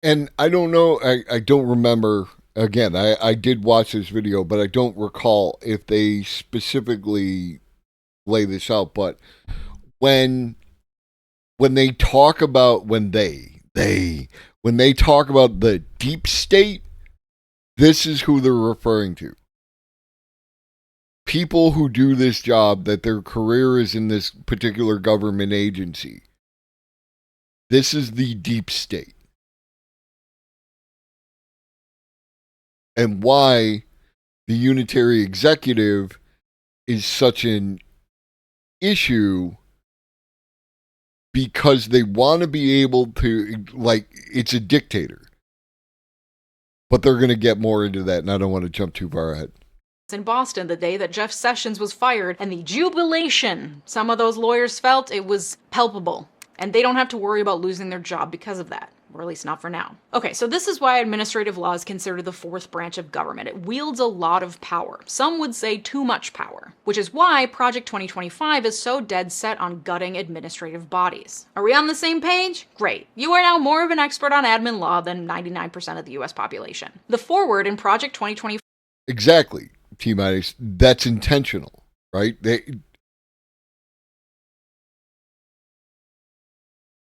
And I don't know, I don't remember. Again, I did watch this video, but I don't recall if they specifically lay this out. But when they talk about when they talk about the deep state, this is who they're referring to. People who do this job, that their career is in this particular government agency. This is the deep state. And why the unitary executive is such an issue, because they want to be able to, like, it's a dictator. But they're going to get more into that, and I don't want to jump too far ahead. In Boston the day that Jeff Sessions was fired, and the jubilation some of those lawyers felt, it was palpable. And they don't have to worry about losing their job because of that. Or at least not for now. Okay, so this is why administrative law is considered the fourth branch of government. It wields a lot of power. Some would say too much power, which is why Project 2025 is so dead set on gutting administrative bodies. Are we on the same page? Great. You are now more of an expert on admin law than 99% of the US population. The foreword in Project 2025. Exactly, T-Minus. That's intentional, right?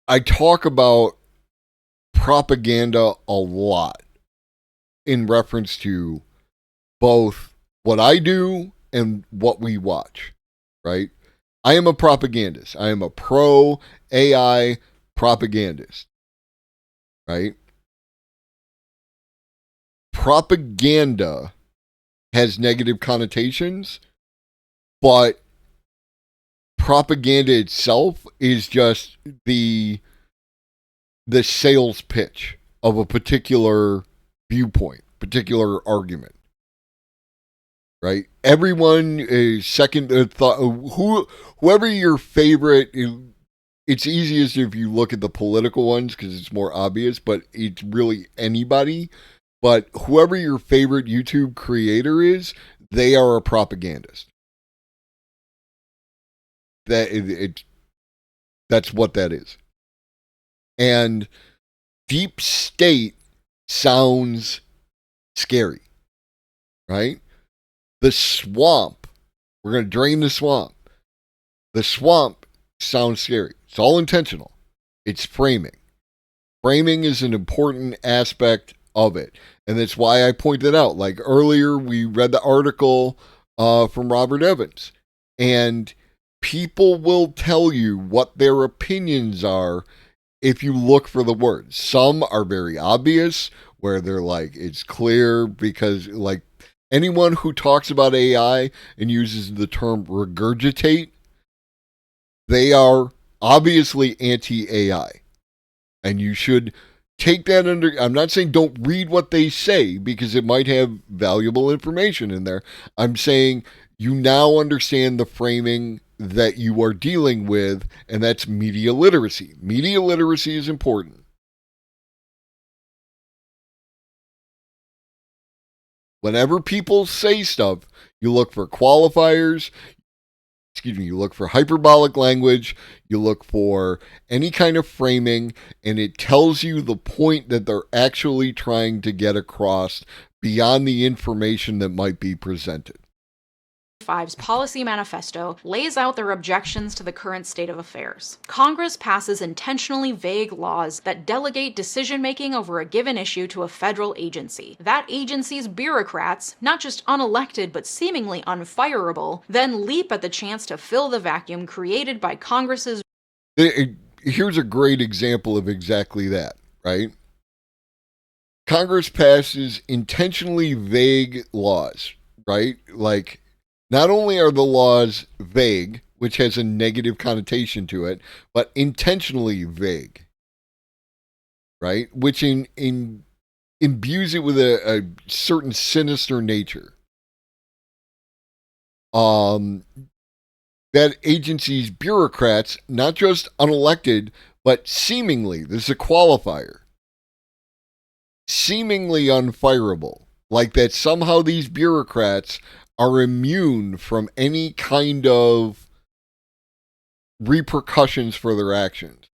I talk about propaganda a lot in reference to both what I do and what we watch, right? I am a propagandist. I am a pro-AI propagandist, right? Propaganda has negative connotations, but propaganda itself is just the sales pitch of a particular viewpoint, particular argument. Right? Everyone is second thought. Whoever your favorite, it's easiest if you look at the political ones because it's more obvious, but it's really anybody. But whoever your favorite YouTube creator is, they are a propagandist. That's what that is. And deep state sounds scary, right? The swamp, we're going to drain the swamp. The swamp sounds scary. It's all intentional. It's framing. Framing is an important aspect of it. And that's why I pointed out, like earlier, we read the article from Robert Evans. And people will tell you what their opinions are if you look for the words. Some are very obvious, where they're like, it's clear because, like, anyone who talks about AI and uses the term regurgitate, they are obviously anti-AI. And you should take that under... I'm not saying don't read what they say, because it might have valuable information in there. I'm saying you now understand the framing that you are dealing with, and that's media literacy. Media literacy is important. Whenever people say stuff, you look for qualifiers, you look for hyperbolic language, you look for any kind of framing, and it tells you the point that they're actually trying to get across beyond the information that might be presented. 5's policy manifesto lays out their objections to the current state of affairs. Congress passes intentionally vague laws that delegate decision-making over a given issue to a federal agency. That agency's bureaucrats, not just unelected but seemingly unfireable, then leap at the chance to fill the vacuum created by Congress's... Here's a great example of exactly that, right? Congress passes intentionally vague laws, right? Like, not only are the laws vague, which has a negative connotation to it, but intentionally vague, right? Which imbues it with a certain sinister nature. That agency's bureaucrats, not just unelected, but seemingly, this is a qualifier, seemingly unfireable. Like that somehow these bureaucrats are immune from any kind of repercussions for their actions,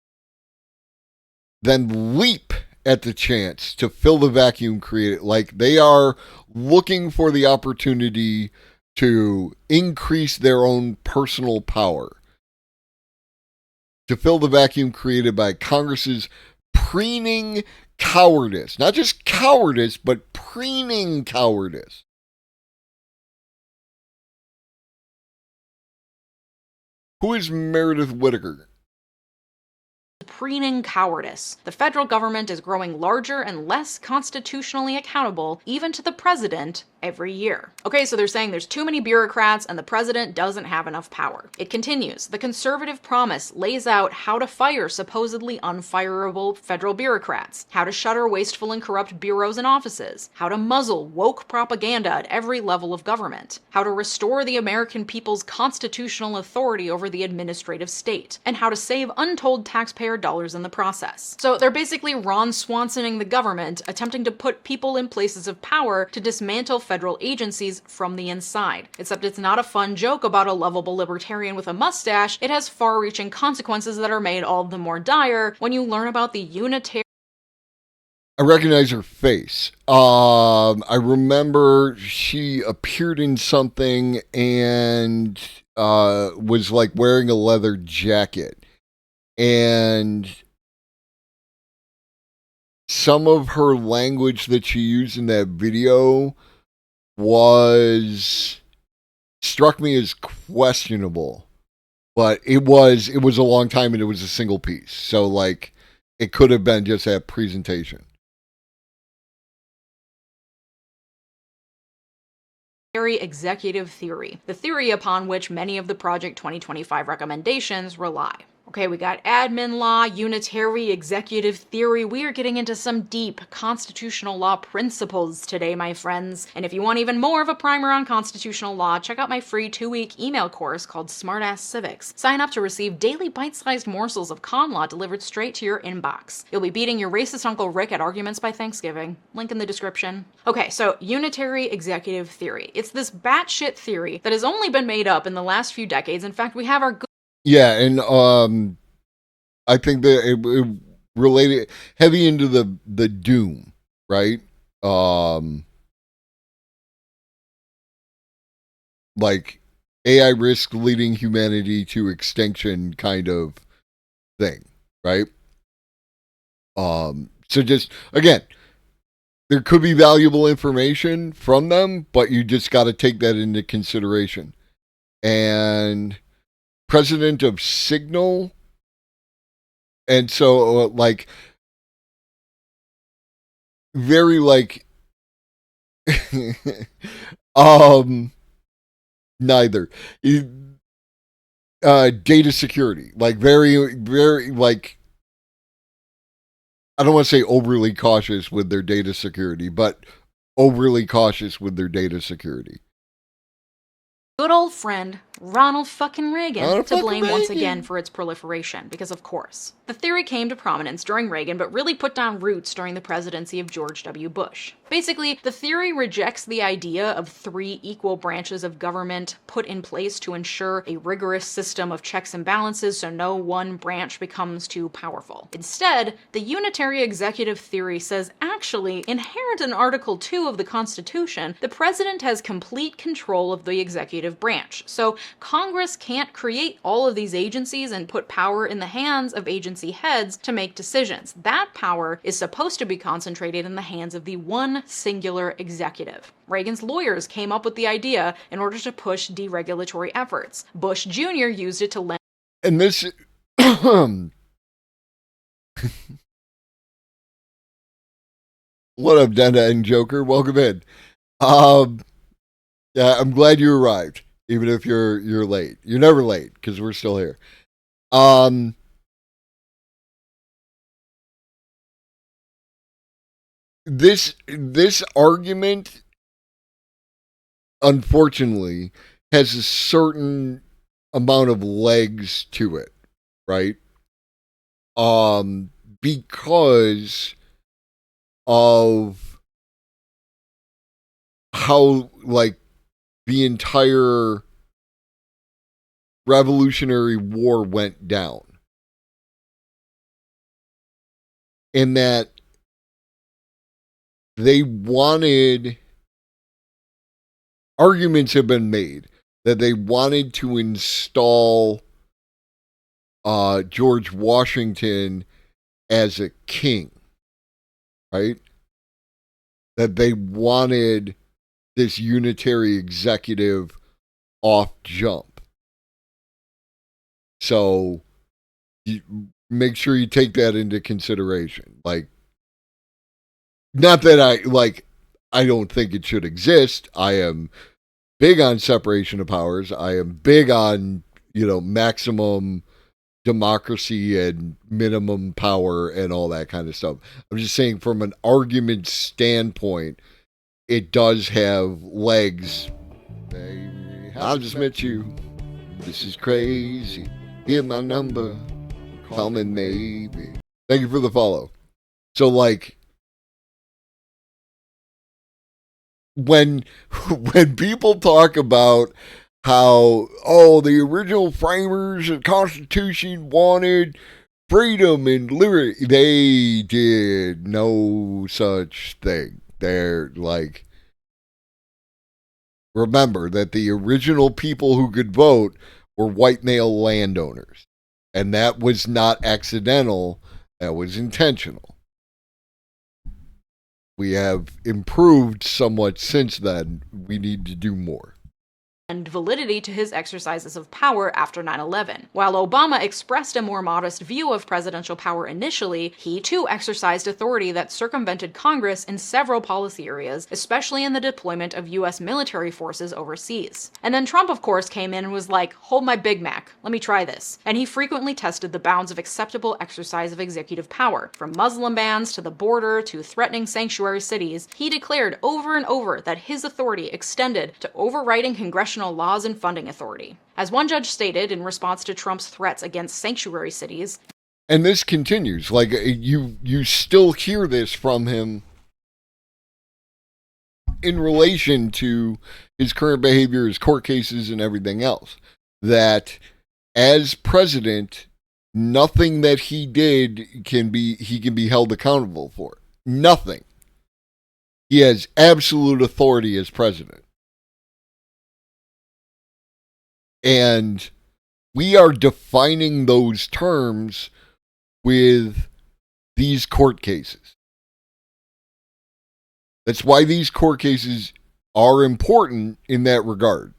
then leap at the chance to fill the vacuum created. Like they are looking for the opportunity to increase their own personal power, to fill the vacuum created by Congress's preening cowardice. Not just cowardice, but preening cowardice. Who is Meredith Whittaker? Preening cowardice. The federal government is growing larger and less constitutionally accountable, even to the president, every year. Okay, so they're saying there's too many bureaucrats and the president doesn't have enough power. It continues. The conservative promise lays out how to fire supposedly unfireable federal bureaucrats, how to shutter wasteful and corrupt bureaus and offices, how to muzzle woke propaganda at every level of government, how to restore the American people's constitutional authority over the administrative state, and how to save untold taxpayer dollars in the process. So they're basically Ron Swansoning the government, attempting to put people in places of power to dismantle federal agencies from the inside. Except it's not a fun joke about a lovable libertarian with a mustache. It has far-reaching consequences that are made all the more dire when you learn about the unitary... I recognize her face. I remember she appeared in something and was like wearing a leather jacket. And some of her language that she used in that video struck me as questionable. But it was a long time and it was a single piece. So like it could have been just that presentation. Executive theory, the theory upon which many of the Project 2025 recommendations rely. Okay, we got admin law, unitary executive theory. We are getting into some deep constitutional law principles today, my friends. And if you want even more of a primer on constitutional law, check out my free 2-week email course called Smartass Civics. Sign up to receive daily bite-sized morsels of con law delivered straight to your inbox. You'll be beating your racist Uncle Rick at arguments by Thanksgiving. Link in the description. Okay, so unitary executive theory. It's this batshit theory that has only been made up in the last few decades. In fact, we have our Yeah, and I think that it related heavy into the doom, right? Like AI risk leading humanity to extinction kind of thing, right? So just again, there could be valuable information from them, but you just got to take that into consideration. And president of Signal, and so like very like neither data security, like very like I don't want to say overly cautious with their data security, but overly cautious with their data security. good old friend Ronald fucking Reagan to blame once again for its proliferation, because of course. The theory came to prominence during Reagan, but really put down roots during the presidency of George W. Bush. Basically, the theory rejects the idea of 3 equal branches of government put in place to ensure a rigorous system of checks and balances so no one branch becomes too powerful. Instead, the unitary executive theory says actually, inherent in Article 2 of the Constitution, the president has complete control of the executive branch. So Congress can't create all of these agencies and put power in the hands of agency heads to make decisions. That power is supposed to be concentrated in the hands of the one singular executive. Reagan's lawyers came up with the idea in order to push deregulatory efforts. Bush Jr. used it to lend. And this. What up, Denda and Joker? Welcome in. Yeah, I'm glad you arrived, even if you're late. You're never late because we're still here. This argument, unfortunately, has a certain amount of legs to it, right? Because of how, like, the entire Revolutionary War went down. In that they wanted, arguments have been made that they wanted to install George Washington as a king, right? That they wanted this unitary executive off jump. So you make sure you take that into consideration. Like, not that I don't think it should exist. I am big on separation of powers. I am big on, maximum democracy and minimum power and all that kind of stuff. I'm just saying from an argument standpoint, it does have legs. Baby, I'll just met you. This is crazy. Here's my number. Call me maybe. Thank you for the follow. So, like, when people talk about how, the original framers of the Constitution wanted freedom and liberty, they did no such thing. They're like, remember that the original people who could vote were white male landowners. And that was not accidental, that was intentional. We have improved somewhat since then. We need to do more. And validity to his exercises of power after 9/11. While Obama expressed a more modest view of presidential power initially, he too exercised authority that circumvented Congress in several policy areas, especially in the deployment of US military forces overseas. And then Trump, of course, came in and was like, hold my Big Mac, let me try this. And he frequently tested the bounds of acceptable exercise of executive power. From Muslim bans to the border to threatening sanctuary cities, he declared over and over that his authority extended to overriding congressional laws and funding authority. As one judge stated in response to Trump's threats against sanctuary cities, and this continues, like you still hear this from him in relation to his current behavior, his court cases, and everything else, that as president, nothing that he did he can be held accountable for. Nothing. He has absolute authority as president. And we are defining those terms with these court cases. That's why these court cases are important in that regard.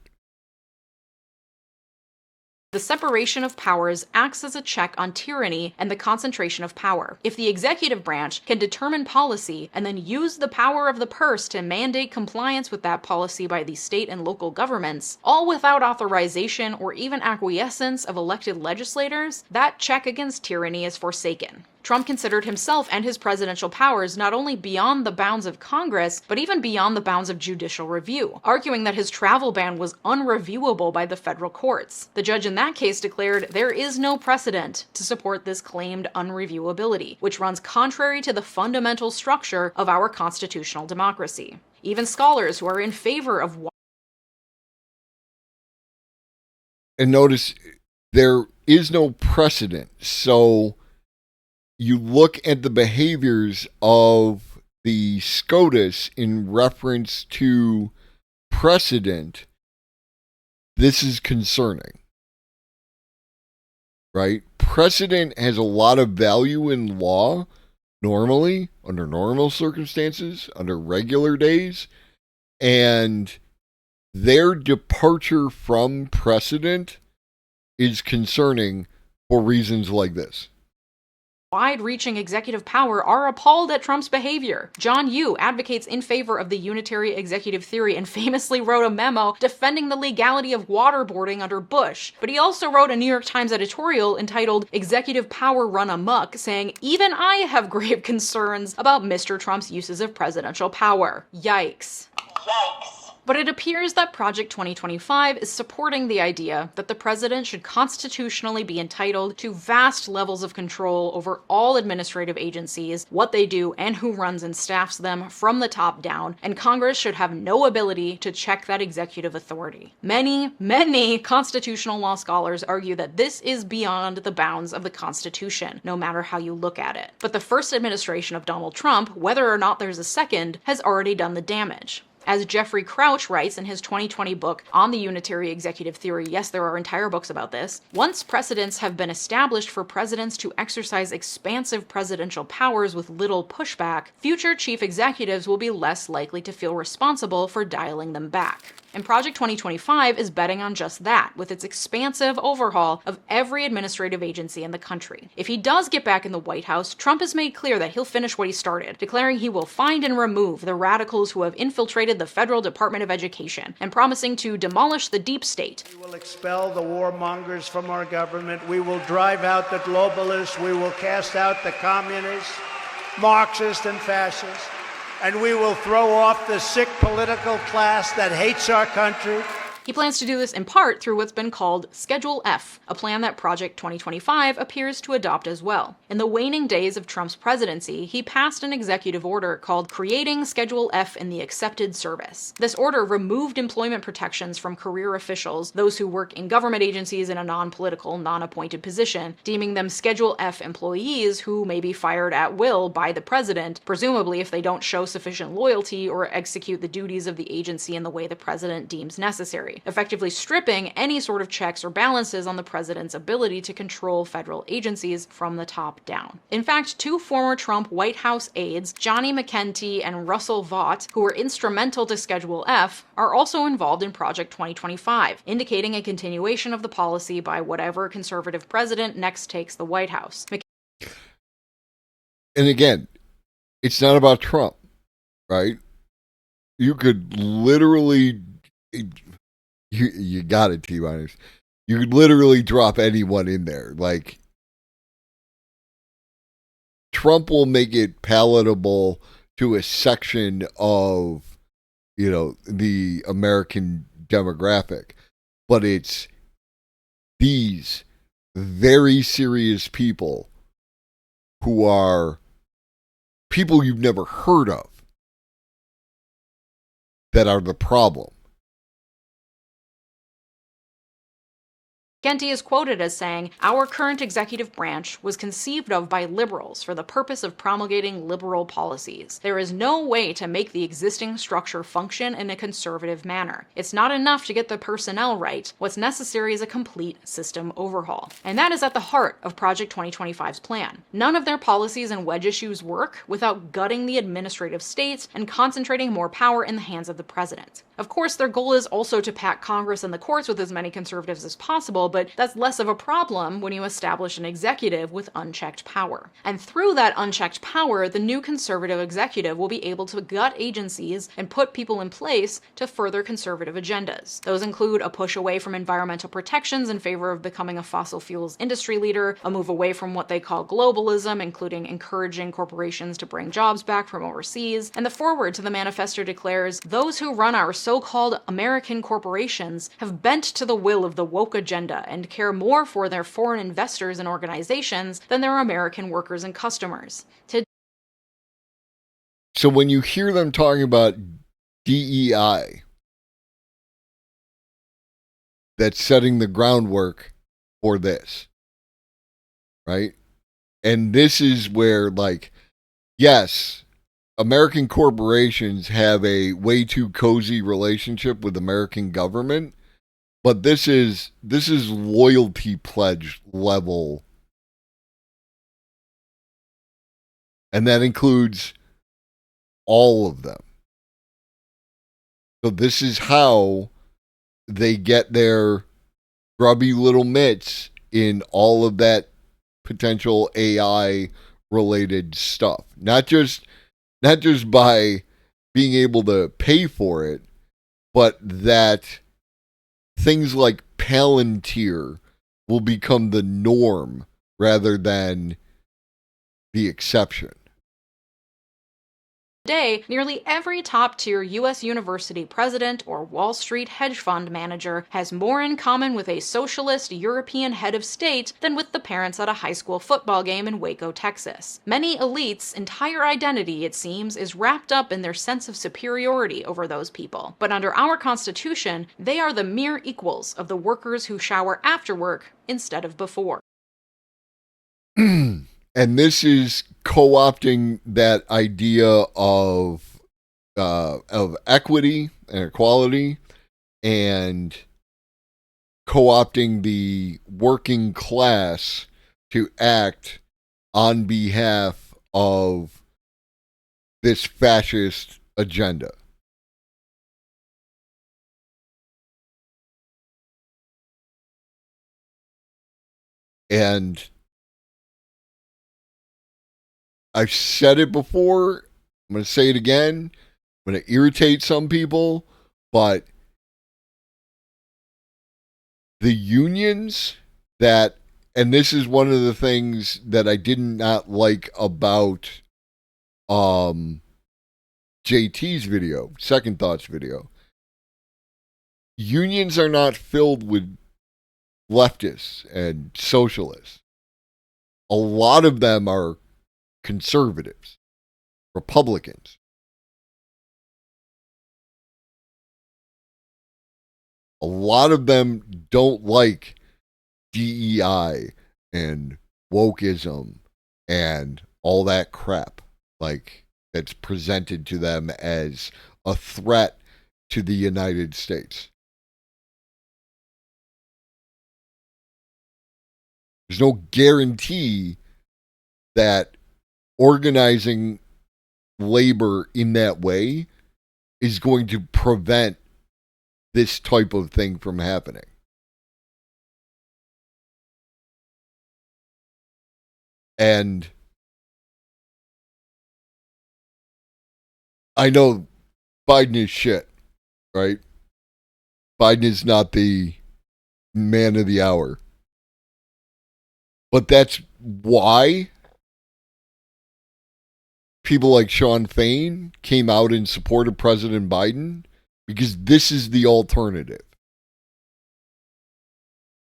the separation of powers acts as a check on tyranny and the concentration of power. If the executive branch can determine policy and then use the power of the purse to mandate compliance with that policy by the state and local governments, all without authorization or even acquiescence of elected legislators, that check against tyranny is forsaken. Trump considered himself and his presidential powers not only beyond the bounds of Congress, but even beyond the bounds of judicial review, arguing that his travel ban was unreviewable by the federal courts. The judge in that case declared there is no precedent to support this claimed unreviewability, which runs contrary to the fundamental structure of our constitutional democracy. Even scholars who are in favor of and notice there is no precedent, so you look at the behaviors of the SCOTUS in reference to precedent, this is concerning, right? Precedent has a lot of value in law, normally, under normal circumstances, under regular days, and their departure from precedent is concerning for reasons like this. Wide-reaching executive power are appalled at Trump's behavior. John Yoo advocates in favor of the unitary executive theory and famously wrote a memo defending the legality of waterboarding under Bush. But he also wrote a New York Times editorial entitled "Executive Power Run Amok," saying, "Even I have grave concerns about Mr. Trump's uses of presidential power." Yikes. But it appears that Project 2025 is supporting the idea that the president should constitutionally be entitled to vast levels of control over all administrative agencies, what they do, and who runs and staffs them from the top down, and Congress should have no ability to check that executive authority. Many constitutional law scholars argue that this is beyond the bounds of the Constitution, no matter how you look at it. But the first administration of Donald Trump, whether or not there's a second, has already done the damage. As Jeffrey Crouch writes in his 2020 book on the unitary executive theory, yes, there are entire books about this, once precedents have been established for presidents to exercise expansive presidential powers with little pushback, future chief executives will be less likely to feel responsible for dialing them back. And Project 2025 is betting on just that, with its expansive overhaul of every administrative agency in the country. If he does get back in the White House, Trump has made clear that he'll finish what he started, declaring he will find and remove the radicals who have infiltrated the Federal Department of Education, and promising to demolish the deep state. We will expel the warmongers from our government. We will drive out the globalists. We will cast out the communists, Marxists, and fascists. And we will throw off the sick political class that hates our country. He plans to do this in part through what's been called Schedule F, a plan that Project 2025 appears to adopt as well. In the waning days of Trump's presidency, he passed an executive order called Creating Schedule F in the Accepted Service. This order removed employment protections from career officials, those who work in government agencies in a non-political, non-appointed position, deeming them Schedule F employees who may be fired at will by the president, presumably if they don't show sufficient loyalty or execute the duties of the agency in the way the president deems necessary. country, effectively stripping any sort of checks or balances on the president's ability to control federal agencies from the top down. In fact, 2 former Trump White House aides, Johnny McEntee and Russell Vought, who were instrumental to Schedule F, are also involved in Project 2025, indicating a continuation of the policy by whatever conservative president next takes the White House. And again, it's not about Trump, right? You could literally, you got it, T-minus. You could literally drop anyone in there. Like, Trump will make it palatable to a section of, you know, the American demographic. But it's these very serious people who are people you've never heard of that are the problem. McEntee is quoted as saying, "Our current executive branch was conceived of by liberals for the purpose of promulgating liberal policies. There is no way to make the existing structure function in a conservative manner. It's not enough to get the personnel right. What's necessary is a complete system overhaul." And that is at the heart of Project 2025's plan. None of their policies and wedge issues work without gutting the administrative state and concentrating more power in the hands of the president. Of course, their goal is also to pack Congress and the courts with as many conservatives as possible, but that's less of a problem when you establish an executive with unchecked power. And through that unchecked power, the new conservative executive will be able to gut agencies and put people in place to further conservative agendas. Those include a push away from environmental protections in favor of becoming a fossil fuels industry leader, a move away from what they call globalism, including encouraging corporations to bring jobs back from overseas, and the foreword to the manifesto declares, "Those who run our so-called American corporations have bent to the will of the woke agenda and care more for their foreign investors and organizations than their American workers and customers." So when you hear them talking about DEI, that's setting the groundwork for this, right? And this is where, like, yes, American corporations have a way too cozy relationship with American government, but this is loyalty pledge level. And that includes all of them. So this is how they get their grubby little mitts in all of that potential AI related stuff. Not just by being able to pay for it, but that things like Palantir will become the norm rather than the exception. Today, nearly every top-tier U.S. university president or Wall Street hedge fund manager has more in common with a socialist European head of state than with the parents at a high school football game in Waco, Texas. Many elites' entire identity, it seems, is wrapped up in their sense of superiority over those people. But under our Constitution, they are the mere equals of the workers who shower after work instead of before. And this is co-opting that idea of equity and equality, and co-opting the working class to act on behalf of this fascist agenda. And I've said it before, I'm going to say it again, I'm going to irritate some people, but the unions that, and this is one of the things that I did not like about JT's video, Second Thoughts video. Unions are not filled with leftists and socialists. A lot of them are conservatives, Republicans. A lot of them don't like DEI and wokeism and all that crap, like, that's presented to them as a threat to the United States. There's no guarantee that organizing labor in that way is going to prevent this type of thing from happening. And I know Biden is shit, right? Biden is not the man of the hour. But that's why people like Sean Fain came out in support of President Biden, because this is the alternative.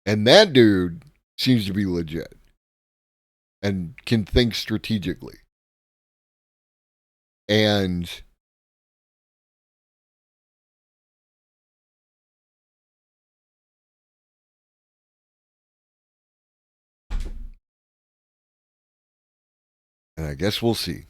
And that dude seems to be legit and can think strategically. And I guess we'll see.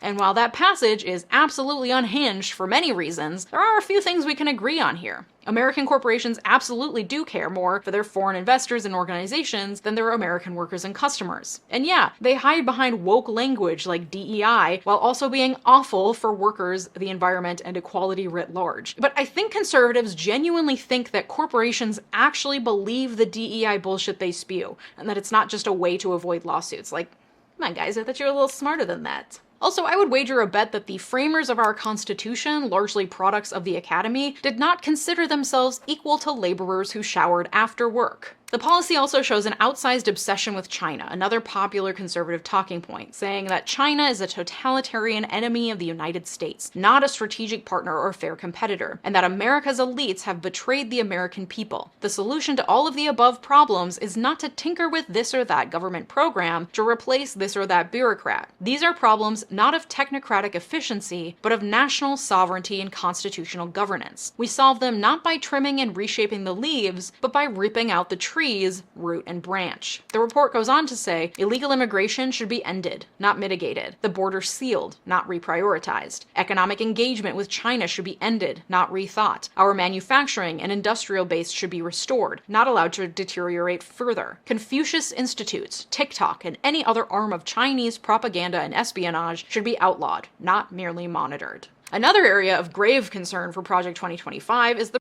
And while that passage is absolutely unhinged for many reasons, there are a few things we can agree on here. American corporations absolutely do care more for their foreign investors and organizations than their American workers and customers. And yeah, they hide behind woke language like DEI while also being awful for workers, the environment, and equality writ large. But I think conservatives genuinely think that corporations actually believe the DEI bullshit they spew, and that it's not just a way to avoid lawsuits. Like, come on guys, I thought you were a little smarter than that. Also, I would wager a bet that the framers of our Constitution, largely products of the Academy, did not consider themselves equal to laborers who showered after work. The policy also shows an outsized obsession with China, another popular conservative talking point, saying that China is a totalitarian enemy of the United States, not a strategic partner or fair competitor, and that America's elites have betrayed the American people. The solution to all of the above problems is not to tinker with this or that government program to replace this or that bureaucrat. These are problems not of technocratic efficiency, but of national sovereignty and constitutional governance. We solve them not by trimming and reshaping the leaves, but by ripping out the trees, root and branch. The report goes on to say, illegal immigration should be ended, not mitigated. The border sealed, not reprioritized. Economic engagement with China should be ended, not rethought. Our manufacturing and industrial base should be restored, not allowed to deteriorate further. Confucius Institutes, TikTok, and any other arm of Chinese propaganda and espionage should be outlawed, not merely monitored. Another area of grave concern for Project 2025 is the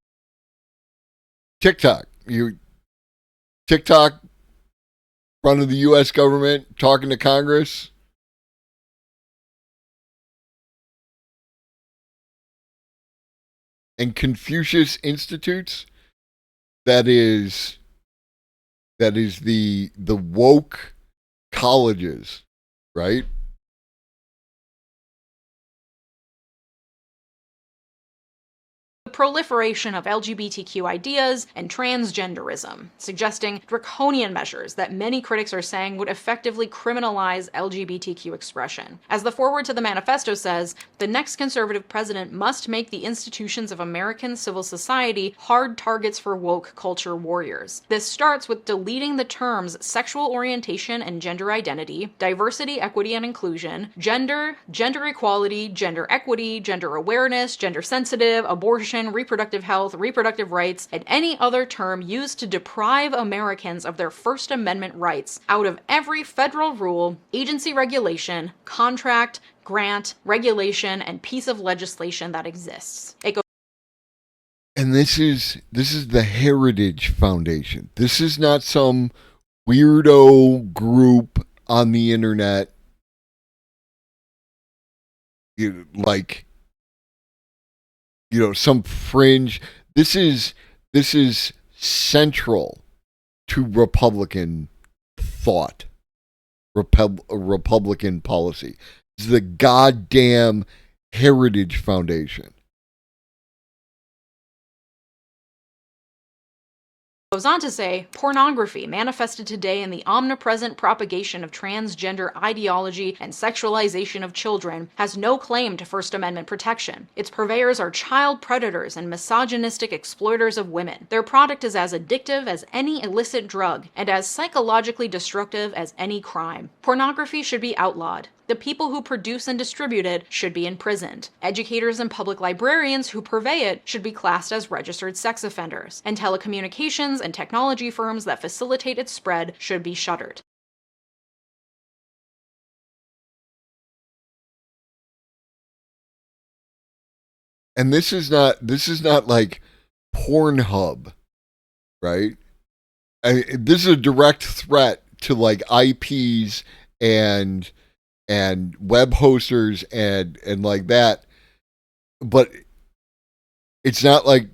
TikTok. TikTok, front of the U.S. government, talking to Congress. And Confucius Institutes, that is the woke colleges, right? proliferation of LGBTQ ideas and transgenderism, suggesting draconian measures that many critics are saying would effectively criminalize LGBTQ expression. As the foreword to the manifesto says, the next conservative president must make the institutions of American civil society hard targets for woke culture warriors. This starts with deleting the terms sexual orientation and gender identity, diversity, equity, and inclusion, gender, gender equality, gender equity, gender awareness, gender sensitive, abortion, reproductive health, reproductive rights, and any other term used to deprive Americans of their First Amendment rights out of every federal rule, agency regulation, contract, grant, regulation, and piece of legislation that exists. And this is the Heritage Foundation. This is not some weirdo group on the internet, some fringe. This is central to Republican thought, Republican policy. This is the goddamn Heritage Foundation. Goes on to say, pornography manifested today in the omnipresent propagation of transgender ideology and sexualization of children has no claim to First Amendment protection. Its purveyors are child predators and misogynistic exploiters of women. Their product is as addictive as any illicit drug and as psychologically destructive as any crime. Pornography should be outlawed. The people who produce and distribute it should be imprisoned. Educators and public librarians who purvey it should be classed as registered sex offenders. And telecommunications and technology firms that facilitate its spread should be shuttered. And this is not like Pornhub, right? This is a direct threat to like IPs and web hosters and like that. But it's not like,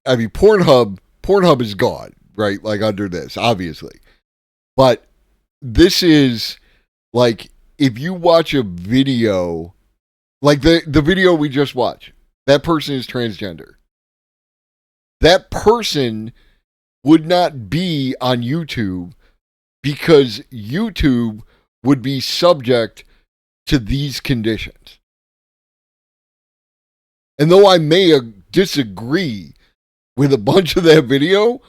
I mean, Pornhub is gone, right? Like under this, obviously. But this is like, if you watch a video, like the video we just watched, that person is transgender. That person would not be on YouTube because YouTube would be subject to these conditions. And though I may disagree with a bunch of that video,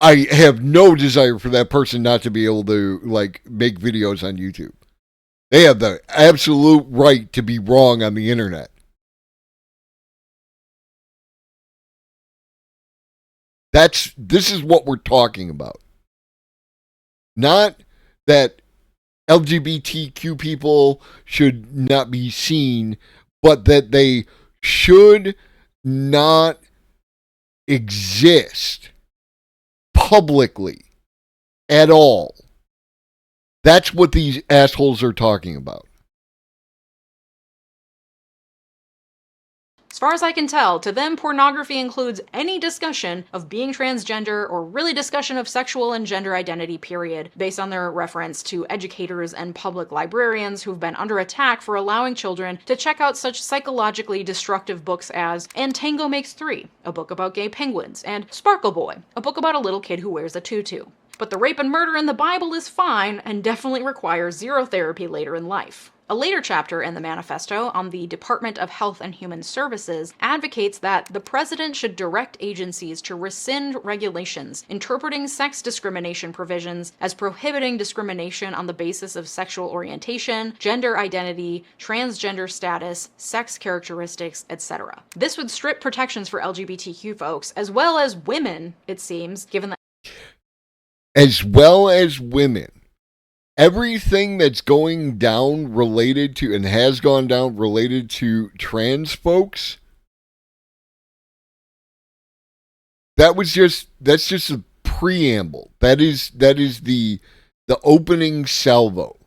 I have no desire for that person not to be able to like make videos on YouTube. They have the absolute right to be wrong on the internet. This is what we're talking about. Not that LGBTQ people should not be seen, but that they should not exist publicly at all. That's what these assholes are talking about. As far as I can tell, to them, pornography includes any discussion of being transgender or really discussion of sexual and gender identity, period, based on their reference to educators and public librarians who've been under attack for allowing children to check out such psychologically destructive books as And Tango Makes Three, a book about gay penguins, and Sparkle Boy, a book about a little kid who wears a tutu. But the rape and murder in the Bible is fine and definitely requires zero therapy later in life. A later chapter in the manifesto on the Department of Health and Human Services advocates that the president should direct agencies to rescind regulations interpreting sex discrimination provisions as prohibiting discrimination on the basis of sexual orientation, gender identity, transgender status, sex characteristics, etc. This would strip protections for LGBTQ folks, as well as women, it seems, given that as well as women. Everything that's going down related to and has gone down related to trans folks, that's just a preamble. That is the opening salvo.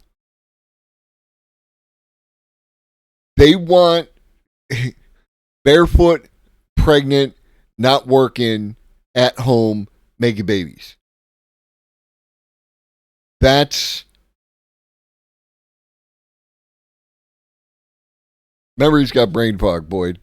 They want barefoot, pregnant, not working, at home, making babies. That's memory's got brain fog, Boyd.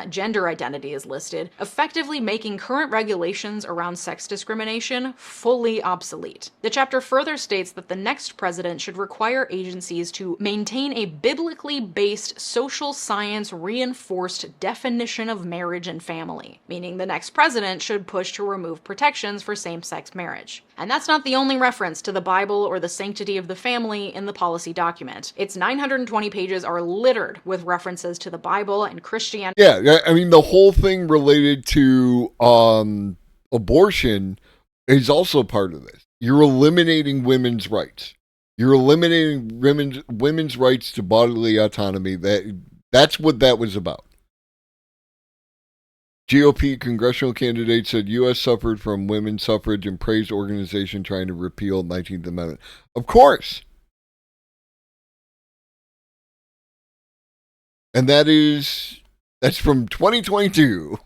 gender identity is listed, effectively making current regulations around sex discrimination fully obsolete. The chapter further states that the next president should require agencies to maintain a biblically based social science reinforced definition of marriage and family, meaning the next president should push to remove protections for same-sex marriage. And that's not the only reference to the Bible or the sanctity of the family in the policy document. Its 920 pages are littered with references to the Bible and Christianity. Yeah, I mean, the whole thing related to abortion is also part of this. You're eliminating women's rights. You're eliminating women's rights to bodily autonomy. That's what that was about. GOP congressional candidate said U.S. suffered from women's suffrage and praised organization trying to repeal 19th Amendment. Of course. And that's from 2022.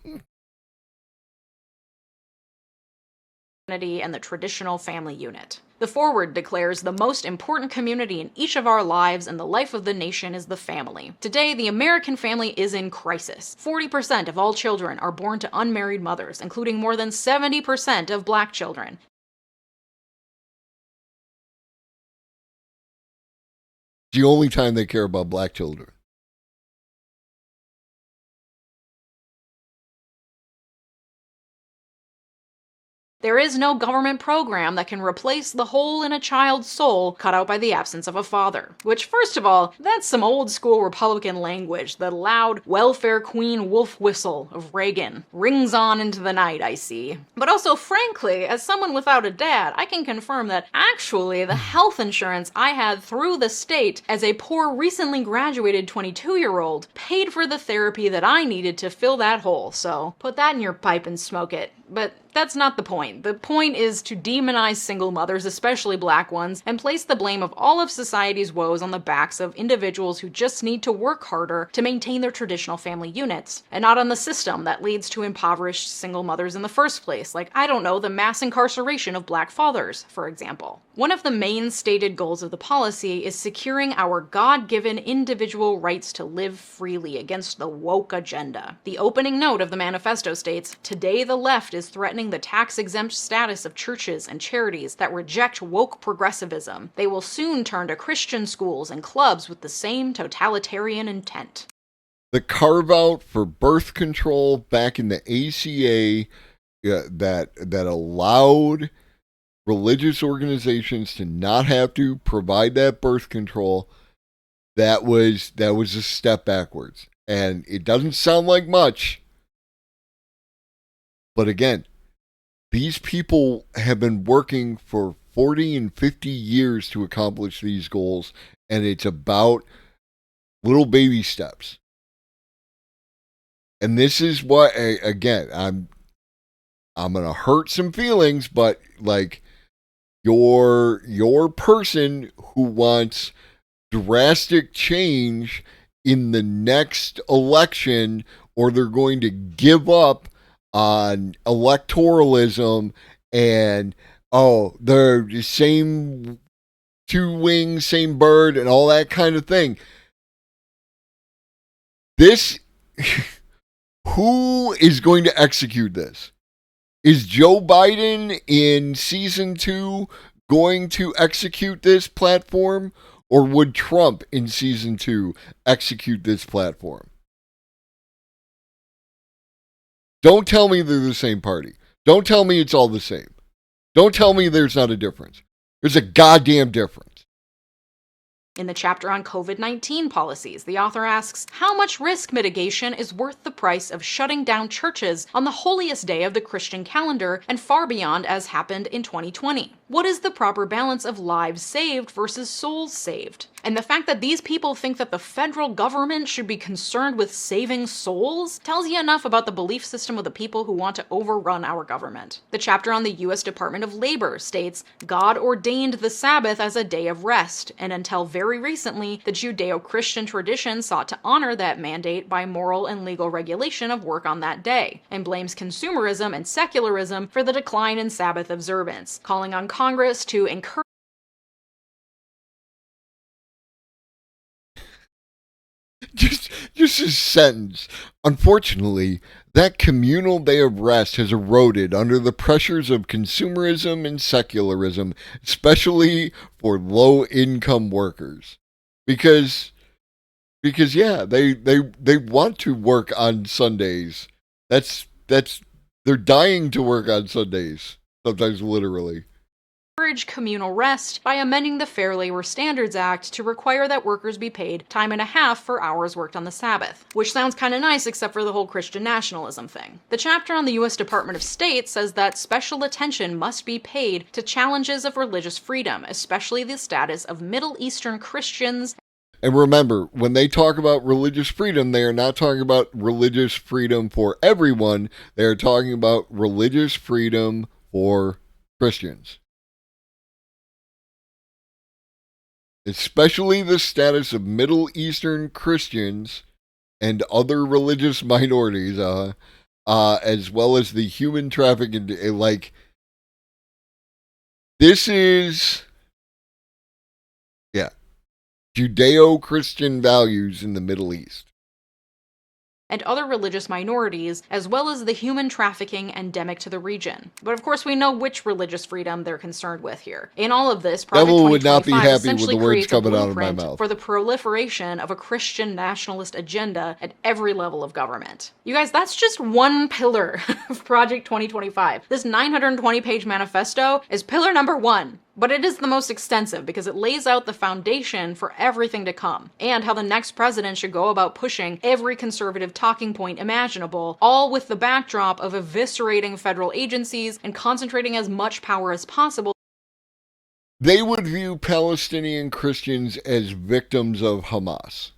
And the traditional family unit. The foreword declares the most important community in each of our lives and the life of the nation is the family. Today, the American family is in crisis. 40% of all children are born to unmarried mothers, including more than 70% of black children. The only time they care about black children. There is no government program that can replace the hole in a child's soul cut out by the absence of a father. Which, first of all, that's some old school Republican language. The loud welfare queen wolf whistle of Reagan rings on into the night, I see. But also, frankly, as someone without a dad, I can confirm that actually the health insurance I had through the state as a poor recently graduated 22-year-old paid for the therapy that I needed to fill that hole. So put that in your pipe and smoke it. But that's not the point. The point is to demonize single mothers, especially black ones, and place the blame of all of society's woes on the backs of individuals who just need to work harder to maintain their traditional family units, and not on the system that leads to impoverished single mothers in the first place, like, I don't know, the mass incarceration of black fathers, for example. One of the main stated goals of the policy is securing our God-given individual rights to live freely against the woke agenda. The opening note of the manifesto states, "Today the left is threatening the tax-exempt status of churches and charities that reject woke progressivism. They will soon turn to Christian schools and clubs with the same totalitarian intent." The carve-out for birth control back in the ACA that allowed religious organizations to not have to provide that birth control, that was a step backwards. And it doesn't sound like much, but again, these people have been working for 40 and 50 years to accomplish these goals, and it's about little baby steps. And this is what, again, I'm going to hurt some feelings, but like your person who wants drastic change in the next election, or they're going to give up on electoralism and, they're the same two wings, same bird, and all that kind of thing. This, who is going to execute this? Is Joe Biden in season 2 going to execute this platform, or would Trump in season 2 execute this platform? Don't tell me they're the same party. Don't tell me it's all the same. Don't tell me there's not a difference. There's a goddamn difference. In the chapter on COVID-19 policies, the author asks, how much risk mitigation is worth the price of shutting down churches on the holiest day of the Christian calendar and far beyond, as happened in 2020? What is the proper balance of lives saved versus souls saved? And the fact that these people think that the federal government should be concerned with saving souls tells you enough about the belief system of the people who want to overrun our government. The chapter on the U.S. Department of Labor states, God ordained the Sabbath as a day of rest, and until very recently, the Judeo-Christian tradition sought to honor that mandate by moral and legal regulation of work on that day, and blames consumerism and secularism for the decline in Sabbath observance, calling on Congress to encourage Just a sentence. Unfortunately, that communal day of rest has eroded under the pressures of consumerism and secularism, especially for low-income workers. Because yeah, they want to work on Sundays. They're dying to work on Sundays, sometimes literally. Communal rest by amending the Fair Labor Standards Act to require that workers be paid time and a half for hours worked on the Sabbath, which sounds kind of nice except for the whole Christian nationalism thing. The chapter on the U.S. Department of State says that special attention must be paid to challenges of religious freedom, especially the status of Middle Eastern Christians. And remember, when they talk about religious freedom, they are not talking about religious freedom for everyone. They are talking about religious freedom for Christians. Especially the status of Middle Eastern Christians and other religious minorities, as well as the human trafficking. Like, this is, Judeo-Christian values in the Middle East. and other religious minorities, as well as the human trafficking endemic to the region. But of course, we know which religious freedom they're concerned with here. In all of this, Project Devil would not be 2025 happy with essentially the words creates a coming out of my blueprint mouth. for the proliferation of a Christian nationalist agenda at every level of government. You guys, that's just one pillar of Project 2025. This 920-page manifesto is pillar number 1. But it is the most extensive because it lays out the foundation for everything to come, and how the next president should go about pushing every conservative talking point imaginable, all with the backdrop of eviscerating federal agencies and concentrating as much power as possible. They would view Palestinian Christians as victims of Hamas.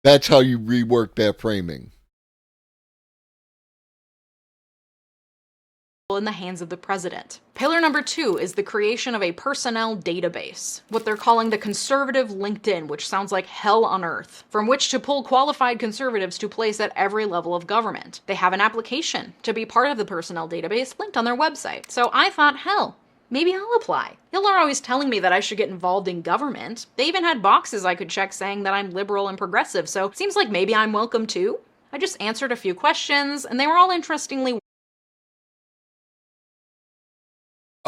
That's how you rework that framing. In the hands of the president. Pillar number 2 is the creation of a personnel database, what they're calling the conservative LinkedIn, which sounds like hell on earth, from which to pull qualified conservatives to place at every level of government. They have an application to be part of the personnel database linked on their website. So I thought, hell, maybe I'll apply. Y'all are always telling me that I should get involved in government. They even had boxes I could check saying that I'm liberal and progressive, so it seems like maybe I'm welcome too. I just answered a few questions, and they were all interestingly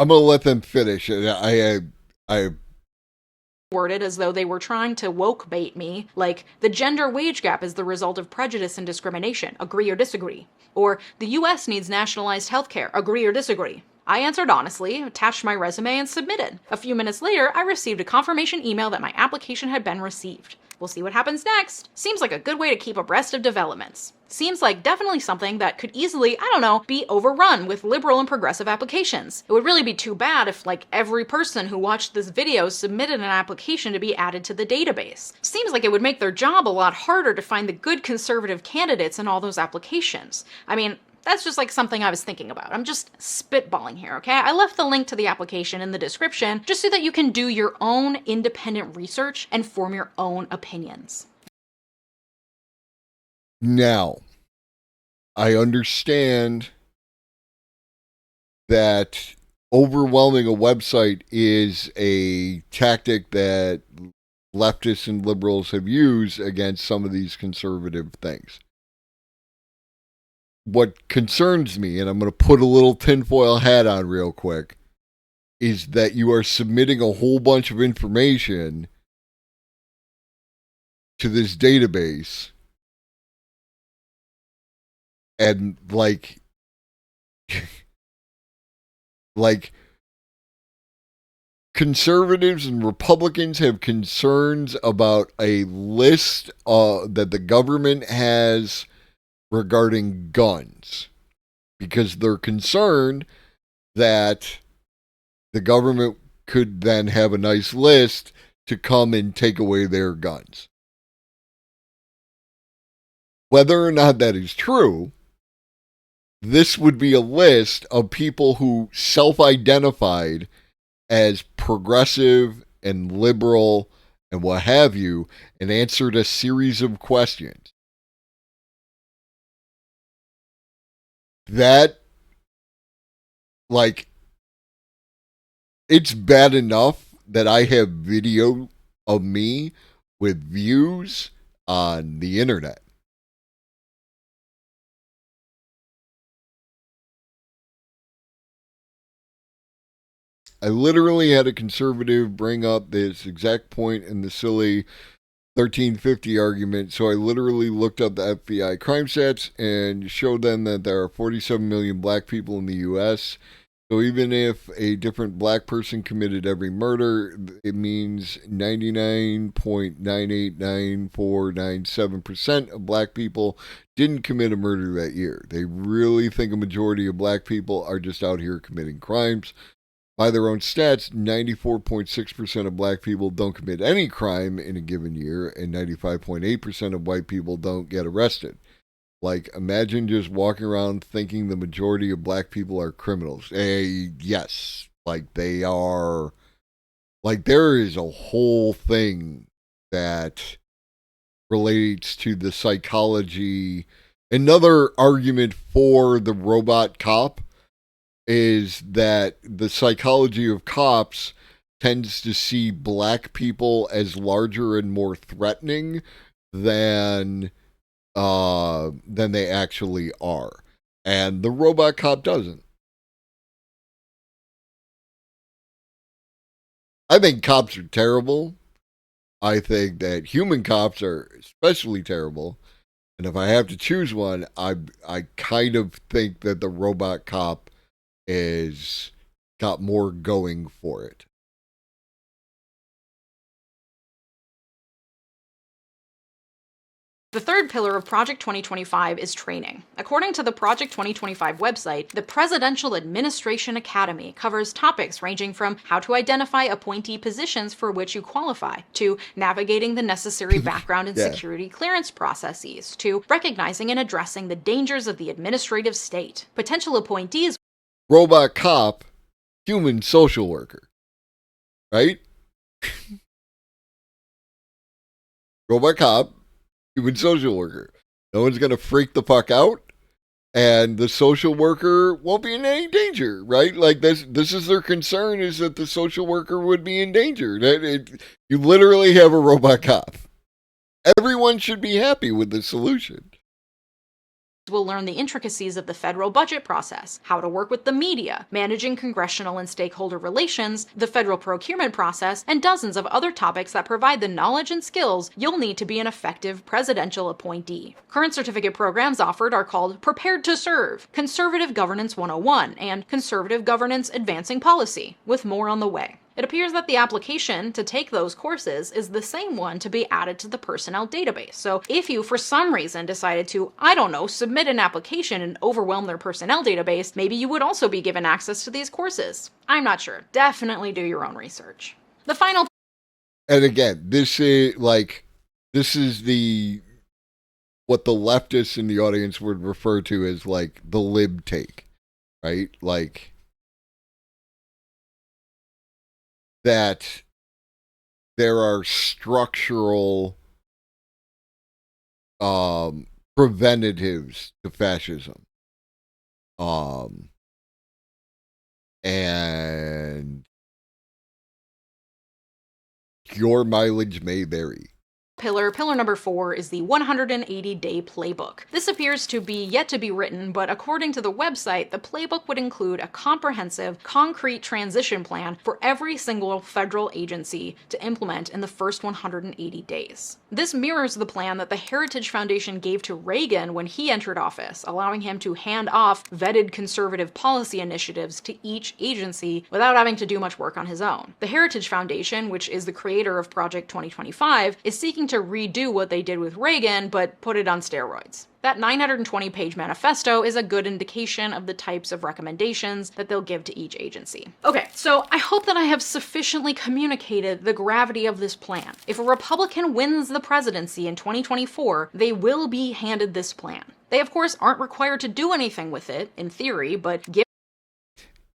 I'm going to let them finish. I worded as though they were trying to woke bait me, like, the gender wage gap is the result of prejudice and discrimination, agree or disagree? Or, the US needs nationalized healthcare, agree or disagree? I answered honestly, attached my resume, and submitted. A few minutes later, I received a confirmation email that my application had been received. We'll see what happens next. Seems like a good way to keep abreast of developments. Seems like definitely something that could easily, I don't know, be overrun with liberal and progressive applications. It would really be too bad if, like, every person who watched this video submitted an application to be added to the database. Seems like it would make their job a lot harder to find the good conservative candidates in all those applications. I mean, that's just like something I was thinking about. I'm just spitballing here, okay? I left the link to the application in the description just so that you can do your own independent research and form your own opinions. Now, I understand that overwhelming a website is a tactic that leftists and liberals have used against some of these conservative things. What concerns me, and I'm going to put a little tinfoil hat on real quick, is that you are submitting a whole bunch of information to this database, and like conservatives and Republicans have concerns about a list that the government has regarding guns, because they're concerned that the government could then have a nice list to come and take away their guns. Whether or not that is true, this would be a list of people who self-identified as progressive and liberal and what have you, and answered a series of questions. That, like, it's bad enough that I have video of me with views on the internet. I literally had a conservative bring up this exact point in the silly 1350 argument, so I literally looked up the FBI crime stats and showed them that there are 47 million black people in the U.S., so even if a different black person committed every murder, it means 99.989497% of black people didn't commit a murder that year. They really think a majority of black people are just out here committing crimes. By their own stats, 94.6% of black people don't commit any crime in a given year, and 95.8% of white people don't get arrested. Like, imagine just walking around thinking the majority of black people are criminals. Yes, like they are. Like, there is a whole thing that relates to the psychology. Another argument for the robot cop is that the psychology of cops tends to see black people as larger and more threatening than they actually are. And the robot cop doesn't. I think cops are terrible. I think that human cops are especially terrible. And if I have to choose one, I kind of think that the robot cop is got more going for it. The third pillar of Project 2025 is training. According to the Project 2025 website, the Presidential Administration Academy covers topics ranging from how to identify appointee positions for which you qualify, to navigating the necessary background and security clearance processes, to recognizing and addressing the dangers of the administrative state. Potential appointees... Robot cop, human social worker. Right? Robot cop, human social worker. No one's going to freak the fuck out, and the social worker won't be in any danger, right? Like, this is their concern, is that the social worker would be in danger. You literally have a robot cop. Everyone should be happy with the solution. Will learn the intricacies of the federal budget process, how to work with the media, managing congressional and stakeholder relations, the federal procurement process, and dozens of other topics that provide the knowledge and skills you'll need to be an effective presidential appointee. Current certificate programs offered are called Prepared to Serve, Conservative Governance 101, and Conservative Governance Advancing Policy, with more on the way. It appears that the application to take those courses is the same one to be added to the personnel database. So if you, for some reason, decided to, I don't know, submit an application and overwhelm their personnel database, maybe you would also be given access to these courses. I'm not sure. Definitely do your own research. The final... And again, this is what the leftists in the audience would refer to as like the lib take, right? Like, that there are structural preventatives to fascism. And your mileage may vary. Pillar number 4 is the 180-day playbook. This appears to be yet to be written, but according to the website, the playbook would include a comprehensive, concrete transition plan for every single federal agency to implement in the first 180 days. This mirrors the plan that the Heritage Foundation gave to Reagan when he entered office, allowing him to hand off vetted conservative policy initiatives to each agency without having to do much work on his own. The Heritage Foundation, which is the creator of Project 2025, is seeking to redo what they did with Reagan, but put it on steroids. That 920-page manifesto is a good indication of the types of recommendations that they'll give to each agency. Okay, so I hope that I have sufficiently communicated the gravity of this plan. If a Republican wins the presidency in 2024, they will be handed this plan. They, of course, aren't required to do anything with it, in theory, but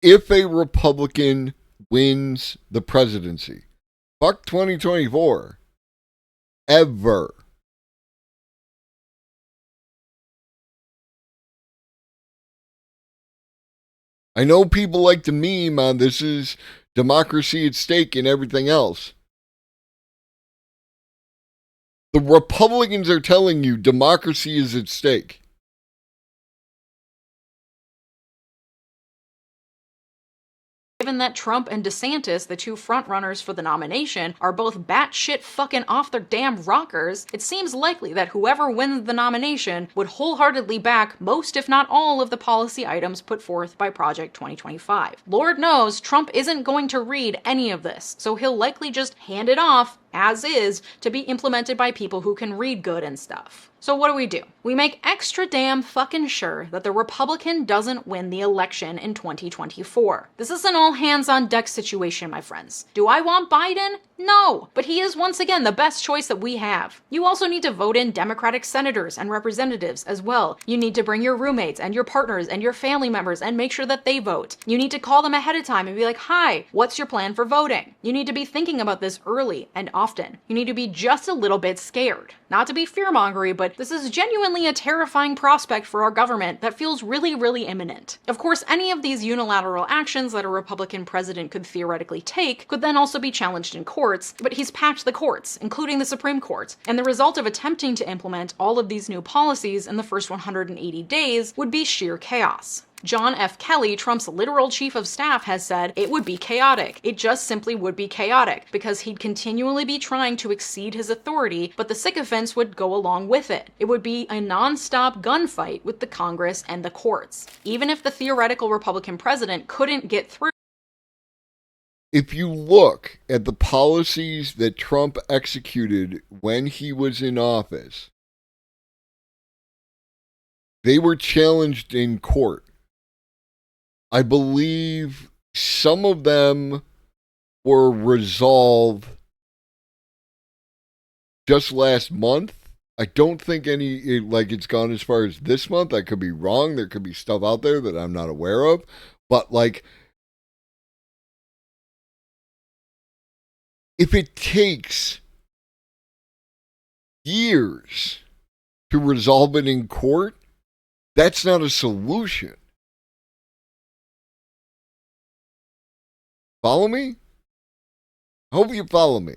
if a Republican wins the presidency, fuck 2024. Ever. I know people like to meme on this is democracy at stake and everything else. The Republicans are telling you democracy is at stake. Given that Trump and DeSantis, the two frontrunners for the nomination, are both batshit fucking off their damn rockers, it seems likely that whoever wins the nomination would wholeheartedly back most, if not all, of the policy items put forth by Project 2025. Lord knows Trump isn't going to read any of this, so he'll likely just hand it off as is, to be implemented by people who can read good and stuff. So what do? We make extra damn fucking sure that the Republican doesn't win the election in 2024. This is an all hands on deck situation, my friends. Do I want Biden? No, but he is once again the best choice that we have. You also need to vote in Democratic senators and representatives as well. You need to bring your roommates and your partners and your family members and make sure that they vote. You need to call them ahead of time and be like, hi, what's your plan for voting? You need to be thinking about this early and often. You need to be just a little bit scared. Not to be fearmongery, but this is genuinely a terrifying prospect for our government that feels really, really imminent. Of course, any of these unilateral actions that a Republican president could theoretically take could then also be challenged in courts, but he's packed the courts, including the Supreme Court, and the result of attempting to implement all of these new policies in the first 180 days would be sheer chaos. John F. Kelly, Trump's literal chief of staff, has said it would be chaotic. It just simply would be chaotic because he'd continually be trying to exceed his authority, but the sycophants would go along with it. It would be a non-stop gunfight with the Congress and the courts. Even if the theoretical Republican president couldn't get through. If you look at the policies that Trump executed when he was in office, they were challenged in court. I believe some of them were resolved just last month. I don't think it's gone as far as this month. I could be wrong. There could be stuff out there that I'm not aware of. But, if it takes years to resolve it in court, that's not a solution. Follow me? I hope you follow me.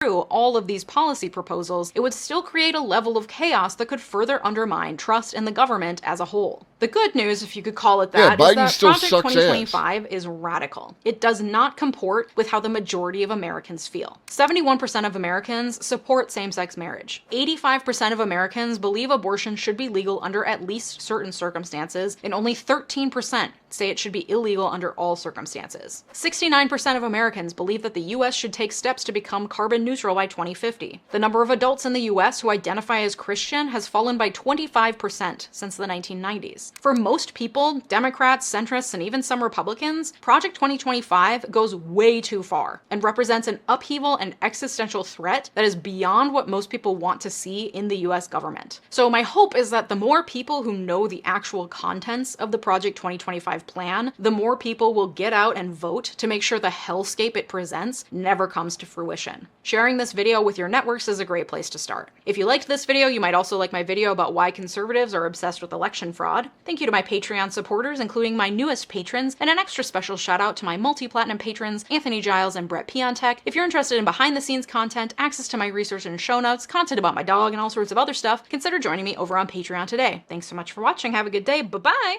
All of these policy proposals, it would still create a level of chaos that could further undermine trust in the government as a whole. The good news, if you could call it that, is that Project 2025 is radical. It does not comport with how the majority of Americans feel. 71% of Americans support same-sex marriage. 85% of Americans believe abortion should be legal under at least certain circumstances, and only 13% say it should be illegal under all circumstances. 69% of Americans believe that the U.S. should take steps to become carbon neutral by 2050. The number of adults in the U.S. who identify as Christian has fallen by 25% since the 1990s. For most people, Democrats, centrists, and even some Republicans, Project 2025 goes way too far and represents an upheaval and existential threat that is beyond what most people want to see in the U.S. government. So my hope is that the more people who know the actual contents of the Project 2025 plan, the more people will get out and vote to make sure the hellscape it presents never comes to fruition. Sharing this video with your networks is a great place to start. If you liked this video, you might also like my video about why conservatives are obsessed with election fraud. Thank you to my Patreon supporters, including my newest patrons, and an extra special shout out to my multi-platinum patrons, Anthony Giles and Brett Piontek. If you're interested in behind-the-scenes content, access to my research and show notes, content about my dog, and all sorts of other stuff, consider joining me over on Patreon today. Thanks so much for watching. Have a good day. Bye-bye!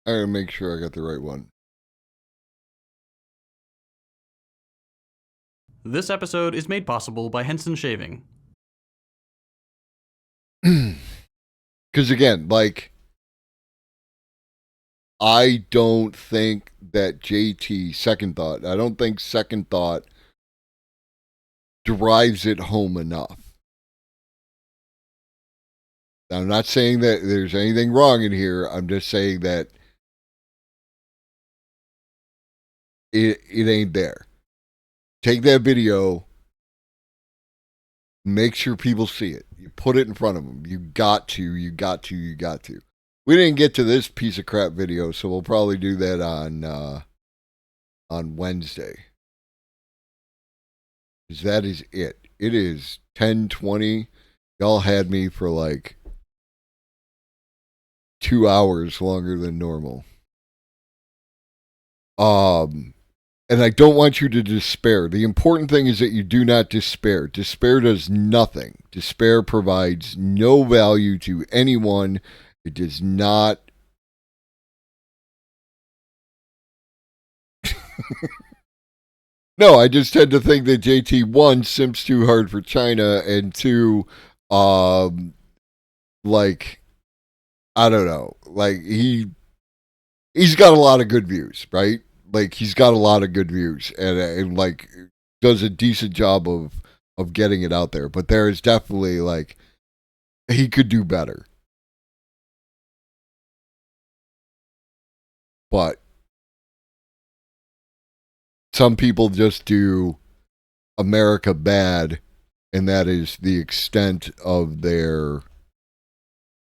I gotta make sure I got the right one. This episode is made possible by Henson Shaving. Because again, I don't think that I don't think second thought drives it home enough. I'm not saying that there's anything wrong in here. I'm just saying that it ain't there. Take that video, make sure people see it. You put it in front of them. You got to. We didn't get to this piece of crap video, so we'll probably do that on Wednesday. Because that is it. It is 10:20. Y'all had me for 2 hours longer than normal. And I don't want you to despair. The important thing is that you do not despair. Despair does nothing. Despair provides no value to anyone. It does not. No, I just tend to think that JT, one, simps too hard for China, and two, I don't know. He's got a lot of good views, right? He's got a lot of good views and does a decent job of getting it out there. But there is definitely he could do better. But some people just do America bad, and that is the extent of their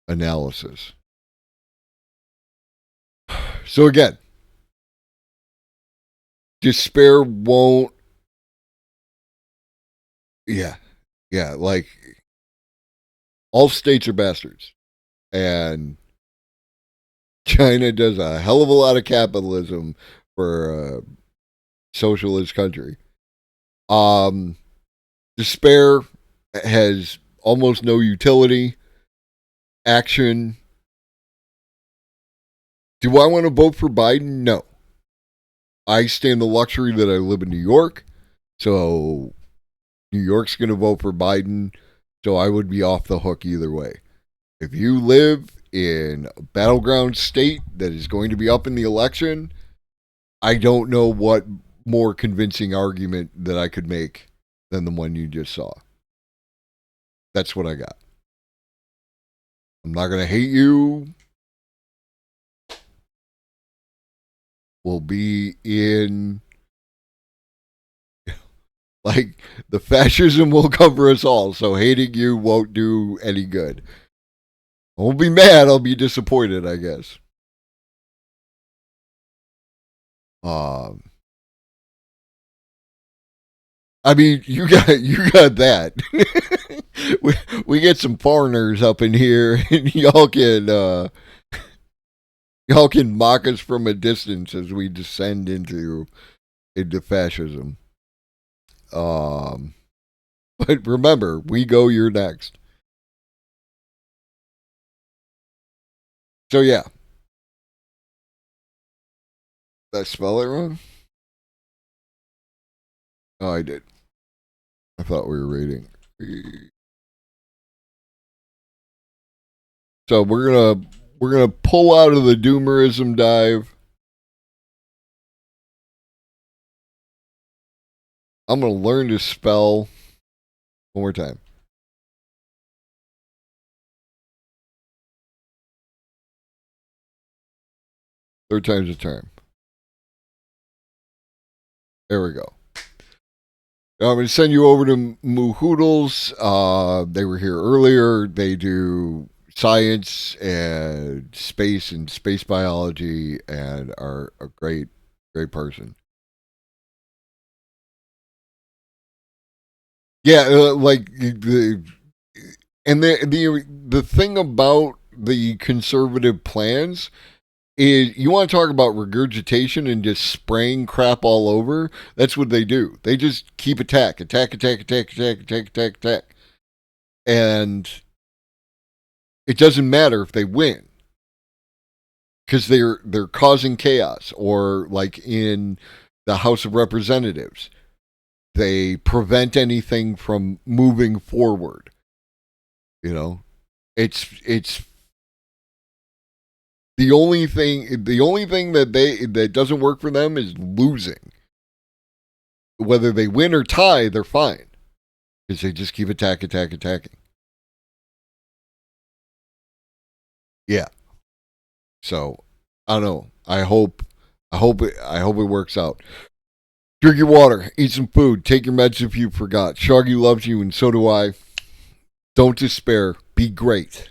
analysis. So again, despair won't. Yeah, like all states are bastards, and China does a hell of a lot of capitalism for a socialist country. Despair has almost no utility. Action. Do I want to vote for Biden? No. I stand the luxury that I live in New York, so New York's going to vote for Biden, so I would be off the hook either way. If you live in a battleground state that is going to be up in the election, I don't know what more convincing argument that I could make than the one you just saw. That's what I got. I'm not going to hate you. We'll be in... Like, the fascism will cover us all, so hating you won't do any good. I won't be mad, I'll be disappointed, I guess. I mean, you got that. we get some foreigners up in here, and y'all can mock us from a distance as we descend into fascism. But remember, we go, you're next. So yeah. Did I spell it wrong? Oh, I did. I thought we were reading. So we're gonna pull out of the doomerism dive. I'm gonna learn to spell one more time. Third time's a charm. There we go. Now I'm going to send you over to Moo Hoodles. They were here earlier. They do science and space biology and are a great person. Yeah, like the thing about the conservative plans is, you want to talk about regurgitation and just spraying crap all over? That's what they do. They just keep attack. And it doesn't matter if they win, because they're causing chaos. Or like in the House of Representatives, they prevent anything from moving forward. You know, it's the only thing that doesn't work for them is losing. Whether they win or tie, they're fine, because they just keep attacking. Yeah. So I don't know. I hope it works out. Drink your water, eat some food, take your meds if you forgot. Shoggy loves you, and so do I. Don't despair. Be great.